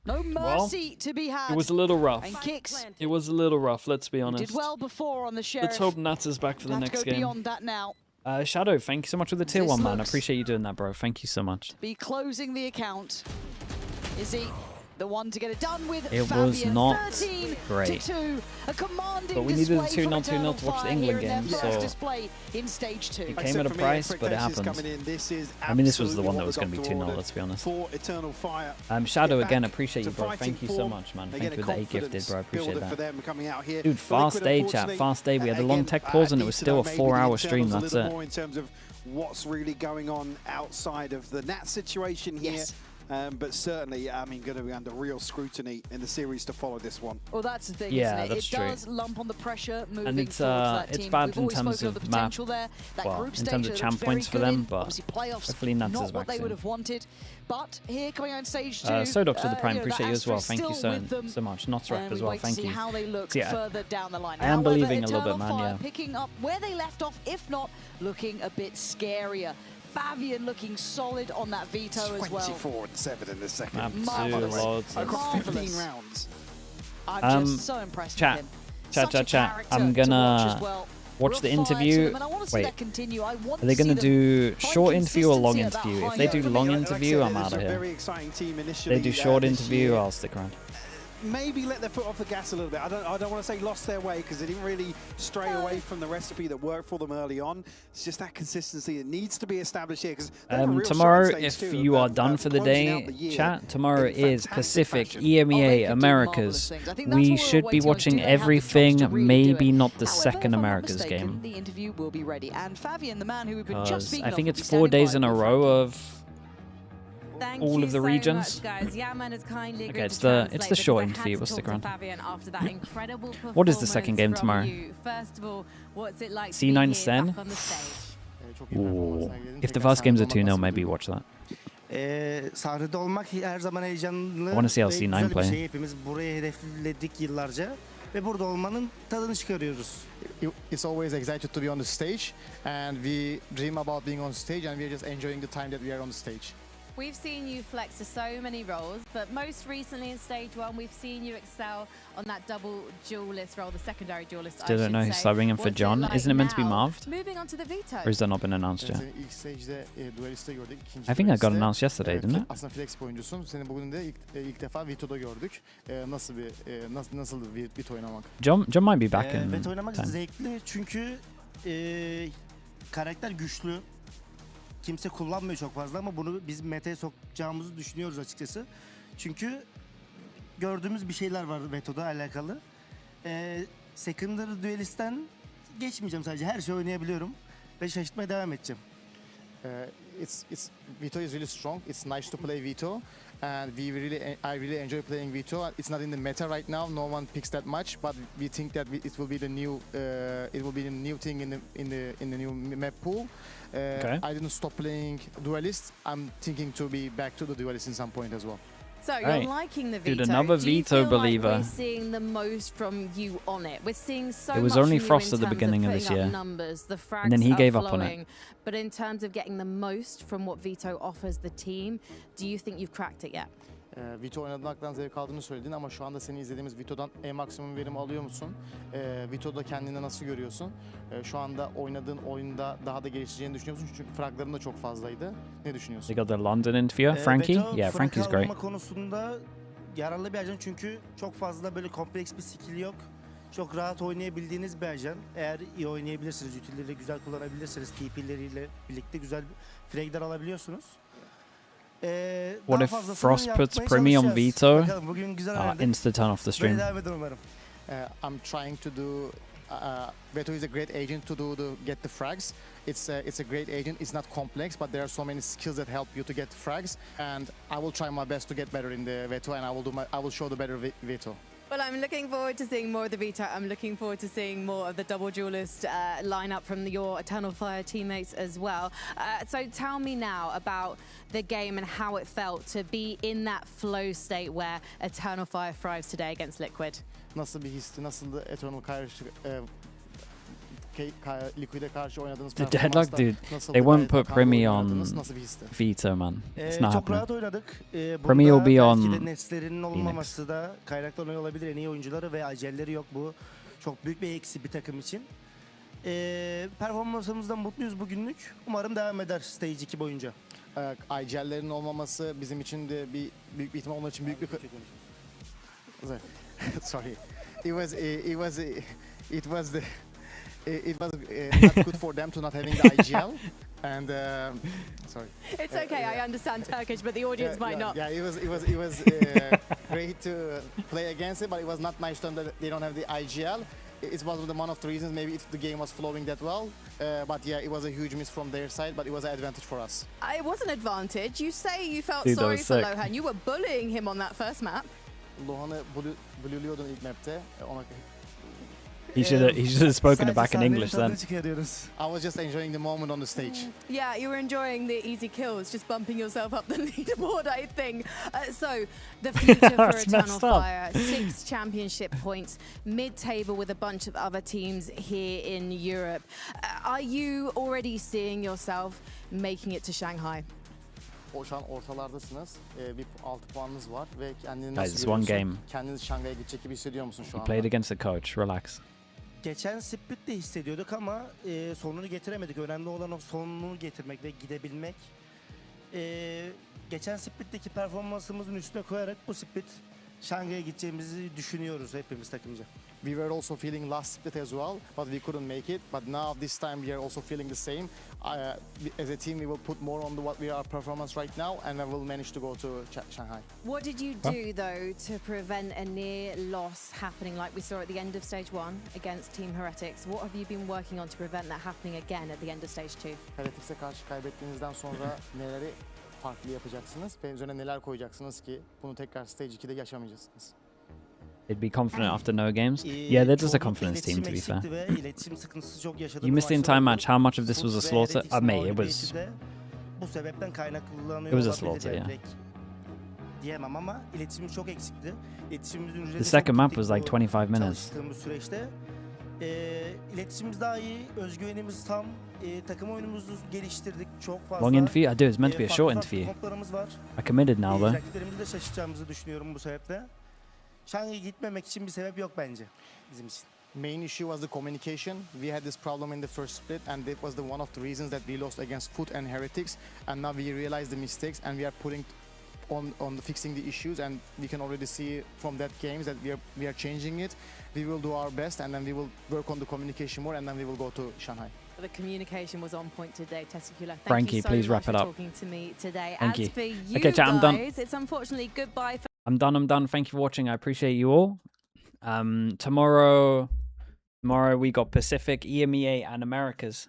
[SPEAKER 21] No mercy to be had.
[SPEAKER 1] It was a little rough.
[SPEAKER 21] And Kicks.
[SPEAKER 1] It was a little rough, let's be honest.
[SPEAKER 21] Did well before on the Sheriff.
[SPEAKER 1] Let's hope Nats is back for the next game.
[SPEAKER 21] Beyond that now.
[SPEAKER 1] Shadow, thank you so much for the tier 1, man. I appreciate you doing that, bro. Thank you so much.
[SPEAKER 21] Be closing the account. Is he the one to get it done with?
[SPEAKER 1] It
[SPEAKER 21] Fabian,
[SPEAKER 1] was not
[SPEAKER 21] 13
[SPEAKER 1] great.
[SPEAKER 21] To 2. A commanding
[SPEAKER 1] but we needed a 2-0 to watch the England
[SPEAKER 21] game,
[SPEAKER 1] so
[SPEAKER 21] display in stage 2.
[SPEAKER 1] It came at a price, but it happened. I mean, this was the one that was going to be 2-0, let's be honest. Shadow, again, appreciate you, bro. Thank you so much, man. Thank you for the 8 gifted, bro. I appreciate that. Dude, fast day, chat. Fast day. We had a long tech pause, and it was still a 4-hour stream. That's it.
[SPEAKER 22] In terms of what's really going on outside of the Nat situation here. But certainly, I mean, going to be under real scrutiny in the series to follow this one.
[SPEAKER 21] Well, that's the thing,
[SPEAKER 1] yeah,
[SPEAKER 21] isn't it?
[SPEAKER 1] That's
[SPEAKER 21] it does lump on the pressure moving
[SPEAKER 1] and it's,
[SPEAKER 21] that
[SPEAKER 1] it's
[SPEAKER 21] team.
[SPEAKER 1] bad
[SPEAKER 21] We've
[SPEAKER 1] in terms of map, well, in terms of champ points for them, but hopefully Nats is back
[SPEAKER 21] what they would have wanted. But here, coming on stage 2,
[SPEAKER 1] Sodox with the Prime, appreciate you as well. Thank you so much. Notrap as well, thank you.
[SPEAKER 21] How they look further down the line.
[SPEAKER 1] I am believing a little bit, man, yeah.
[SPEAKER 21] Picking up where they left off, if not, looking a bit scarier. Fabian looking solid on that veto as well.
[SPEAKER 22] 24-7 in the second.
[SPEAKER 21] Marvelous.
[SPEAKER 22] Across 15 rounds.
[SPEAKER 21] I'm just so impressed with him.
[SPEAKER 1] Chat. I'm gonna watch the interview. Wait, are they gonna do short interview or long interview? If they do long interview, I'm out of here. If they do short interview, I'll stick around.
[SPEAKER 22] Maybe let their foot off the gas a little bit. I don't want to say lost their way because they didn't really stray away from the recipe that worked for them early on. It's just that consistency that needs to be established here. Because
[SPEAKER 1] tomorrow, if you are done for the day, chat, tomorrow is Pacific, EMEA, Americas. We should be watching everything, maybe not the second Americas game.
[SPEAKER 21] The interview will be ready. And Fabian, the man who we've been just speaking
[SPEAKER 1] I think it's 4 days in a row of all of the regions. Okay, it's the short interview. We'll stick around. What is the second game tomorrow? C9 Sen? Ooh. If the first game's a 2-0, maybe watch that.
[SPEAKER 8] Sahnede olmak her zaman heyecanlı.
[SPEAKER 1] I want to see how C9 play.
[SPEAKER 8] Hepimiz buraya hedefledik yıllarca ve burada olmanın tadını çıkarıyoruz.
[SPEAKER 10] It's always excited to be on the stage, and we dream about being on stage, and we're just enjoying the time that we are on the stage.
[SPEAKER 13] We've seen you flex to so many roles, but most recently in stage 1, we've seen you excel on that double duelist role, the secondary duelist.
[SPEAKER 1] Still don't know who's subbing in for John. Like isn't it meant to be Marved?
[SPEAKER 13] Moving on to the veto.
[SPEAKER 1] Or has that not been announced yet? I think I got announced yesterday, didn't it?
[SPEAKER 10] Aslında flex bir oyuncusun. Seni bugün de ilk defa Vito'da gördük. Nasıl bir Vito oynamak?
[SPEAKER 1] John might be back in
[SPEAKER 8] Vito oynamak
[SPEAKER 1] 10.
[SPEAKER 8] zevkli çünkü karakter güçlü. Kimse kullanmıyor çok fazla ama bunu biz meta'ya sokacağımızı düşünüyoruz açıkçası. Çünkü gördüğümüz bir şeyler var Veto'da alakalı. Secondary Duelist'ten geçmeyeceğim sadece. Her şey oynayabiliyorum ve şaşırtmaya devam edeceğim.
[SPEAKER 10] Vito is really strong. It's nice to play Vito, and I really enjoy playing Vito. It's not in the meta right now. No one picks that much, but we think that it will be the new thing in the new map pool.
[SPEAKER 1] Okay.
[SPEAKER 10] I didn't stop playing Duelist. I'm thinking to be back to the Duelist in some point as well.
[SPEAKER 13] So you're liking the veto.
[SPEAKER 1] Dude, another
[SPEAKER 13] Do you
[SPEAKER 1] veto
[SPEAKER 13] feel
[SPEAKER 1] believer.
[SPEAKER 13] Like we're seeing the most from you on it. We're seeing so
[SPEAKER 1] It was
[SPEAKER 13] much
[SPEAKER 1] only
[SPEAKER 13] from
[SPEAKER 1] Frost
[SPEAKER 13] you
[SPEAKER 1] at
[SPEAKER 13] in
[SPEAKER 1] the
[SPEAKER 13] terms
[SPEAKER 1] beginning of
[SPEAKER 13] putting
[SPEAKER 1] this
[SPEAKER 13] up
[SPEAKER 1] year.
[SPEAKER 13] numbers, the frags
[SPEAKER 1] And then he
[SPEAKER 13] are
[SPEAKER 1] gave up on
[SPEAKER 13] flowing.
[SPEAKER 1] it.
[SPEAKER 13] But in terms of getting the most from what Vito offers the team, do you think you've cracked it yet?
[SPEAKER 10] Vito oynamaktan zevk aldığını söyledin ama şu anda seni izlediğimiz Vito'dan maksimum verim alıyor musun? Vito'da kendini nasıl görüyorsun? Şu anda oynadığın oyunda daha da gelişeceğini düşünüyor musun? Çünkü fragların da çok fazlaydı. Ne düşünüyorsun?
[SPEAKER 1] They got the London interview. Frankie?
[SPEAKER 8] Veto,
[SPEAKER 1] Yeah, Frankie's
[SPEAKER 8] frag
[SPEAKER 1] great.
[SPEAKER 8] alma konusunda yararlı bir ajan çünkü çok fazla böyle kompleks bir skill yok. Çok rahat oynayabildiğiniz bir ajan. Eğer iyi oynayabilirsiniz, utilleri güzel kullanabilirsiniz, TP'leriyle birlikte güzel fraglar alabiliyorsunuz.
[SPEAKER 1] What if Frost puts Primi on Vito? Insta turn off the stream.
[SPEAKER 10] I'm trying to do. Veto is a great agent to get the frags. It's a great agent. It's not complex, but there are so many skills that help you to get frags. And I will try my best to get better in the Veto, and I will show the better Veto.
[SPEAKER 13] Well, I'm looking forward to seeing more of the veto. I'm looking forward to seeing more of the double duelist lineup from your Eternal Fire teammates as well. So tell me now about the game and how it felt to be in that flow state where Eternal Fire thrives today against Liquid.
[SPEAKER 10] Nasıl bir histi? Nasıldı Eternal Liquid'e karşı oynadığınız
[SPEAKER 1] The deadlock, dude. They won't put Primi on Vito, man. It's not
[SPEAKER 8] çok rahat
[SPEAKER 1] happening.
[SPEAKER 8] oynadık.
[SPEAKER 1] Primi will be on
[SPEAKER 8] belki de Nestlerinin olmaması da kaynaklanıyor olabilir. En iyi oyuncuları ve acelleri yok. Bu çok büyük bir eksi bir takım için. Performansımızdan mutluyuz bugünlük. Umarım devam eder Stage 2 boyunca.
[SPEAKER 10] IGL'lerin olmaması bizim için de büyük bir ihtimal onlar için büyük bir sorry. It was not good for them to not having the IGL. And sorry.
[SPEAKER 13] It's okay. I understand Turkish, but the audience might not.
[SPEAKER 10] Yeah, it was great to play against it, but it was not nice to them that they don't have the IGL. It was one of the reasons maybe if the game was flowing that well. But yeah, it was a huge miss from their side, but it was an advantage for us.
[SPEAKER 13] It was an advantage. You say you felt
[SPEAKER 1] Dude,
[SPEAKER 13] sorry for
[SPEAKER 1] sick.
[SPEAKER 13] Lohan. You were bullying him on that first map.
[SPEAKER 10] Lohan'ı buluyordun ilk map'te.
[SPEAKER 1] He should have spoken back in English then.
[SPEAKER 10] I was just enjoying the moment on the stage.
[SPEAKER 13] Yeah, you were enjoying the easy kills, just bumping yourself up the leaderboard, I think. So, the future for Eternal Fire, 6 championship points, mid-table with a bunch of other teams here in Europe. Are you already seeing yourself making it to Shanghai?
[SPEAKER 10] Şu an ortalardasınız. Bir 6 puanınız var ve kendini
[SPEAKER 1] Guys,
[SPEAKER 10] nasıl
[SPEAKER 1] it's one
[SPEAKER 10] görüyorsun?
[SPEAKER 1] game.
[SPEAKER 10] Kendiniz Şangay'a gidecek gibi hissediyor musun şu
[SPEAKER 1] You
[SPEAKER 10] anda?
[SPEAKER 1] played against the coach. Relax.
[SPEAKER 8] Geçen split'te hissediyorduk ama sonunu getiremedik. Önemli olan o sonunu getirmek ve gidebilmek. Geçen split'teki performansımızın üstüne koyarak bu split Şangay'a gideceğimizi düşünüyoruz hepimiz takımca.
[SPEAKER 10] We were also feeling last split as well, but we couldn't make it. But now this time we are also feeling the same. As a team, we will put more on what we are performance right now, and we will manage to go to Shanghai.
[SPEAKER 13] What did you do though to prevent a near loss happening like we saw at the end of stage 1 against Team Heretics? What have you been working on to prevent that happening again at the end of stage 2?
[SPEAKER 10] Heretics'e karşı kaybettiğinizden sonra neleri farklı yapacaksınız ve üzerine neler koyacaksınız ki bunu tekrar stage 2'de yaşamayacaksınız?
[SPEAKER 1] They'd be confident after no games. Yeah, they're just a confidence team, to be fair. You missed the entire match. How much of this was a slaughter? Mate, it was.
[SPEAKER 8] Bu sebepten kaynaklanıyor.
[SPEAKER 1] It was a slaughter, yeah.
[SPEAKER 8] Diyemem ama iletişimimiz çok eksikti. İletişimimizin
[SPEAKER 1] The second map was like 25 minutes.
[SPEAKER 8] Süreçte İletişimimiz daha iyi, özgüvenimiz tam, takım oyunumuzu geliştirdik çok fazla.
[SPEAKER 1] Long interview? I do. It's meant to be a short interview.
[SPEAKER 8] Komplarımız var.
[SPEAKER 1] I committed now though.
[SPEAKER 8] Rakiplerimizi de şaşırtacağımızı düşünüyorum bu sebeple. Şangay'a gitmemek için bir sebep yok bence bizim için.
[SPEAKER 10] Main issue was the communication. We had this problem in the first split, and it was one of the reasons that we lost against FUT and Heretics. And now we realize the mistakes, and we are putting on fixing the issues, and we can already see from that games that we are changing it. We will do our best, and then we will work on the communication more, and then we will go to Shanghai.
[SPEAKER 13] The communication was on point today, Testicular.
[SPEAKER 1] Frankie,
[SPEAKER 13] you so
[SPEAKER 1] please
[SPEAKER 13] much
[SPEAKER 1] wrap it
[SPEAKER 13] for
[SPEAKER 1] up.
[SPEAKER 13] talking to me today.
[SPEAKER 1] Thank
[SPEAKER 13] As
[SPEAKER 1] you.
[SPEAKER 13] for you
[SPEAKER 1] Okay, chat, I'm done.
[SPEAKER 13] it's unfortunately goodbye for
[SPEAKER 1] I'm done. Thank you for watching. I appreciate you all. Tomorrow we got Pacific, EMEA, and Americas.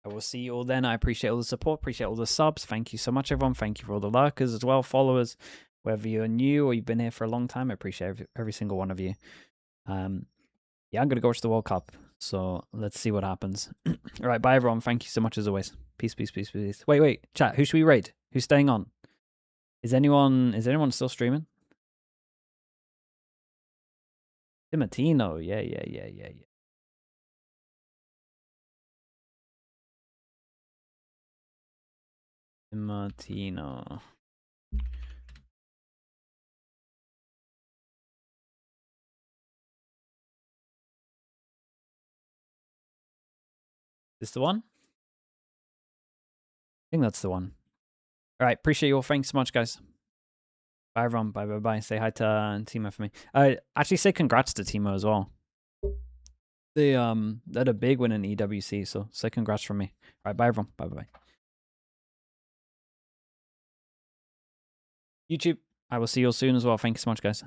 [SPEAKER 1] I will see you all then. I appreciate all the support, appreciate all the subs. Thank you so much, everyone. Thank you for all the lurkers as well, followers. Whether you're new or you've been here for a long time, I appreciate every single one of you. Yeah, I'm going to go watch the World Cup. So let's see what happens. All right, bye, everyone. Thank you so much as always. Peace, peace, peace, peace. Wait. Chat, who should we raid? Who's staying on? Is anyone still streaming? Timatino. Yeah. Timatino. This the one? I think that's the one. All right, appreciate you all. Thanks so much, guys. Bye, everyone. Bye. Say hi to Timo for me. Actually, say congrats to Timo as well. They had a big win in EWC, so say congrats from me. All right, bye, everyone. Bye. YouTube, I will see you all soon as well. Thank you so much, guys.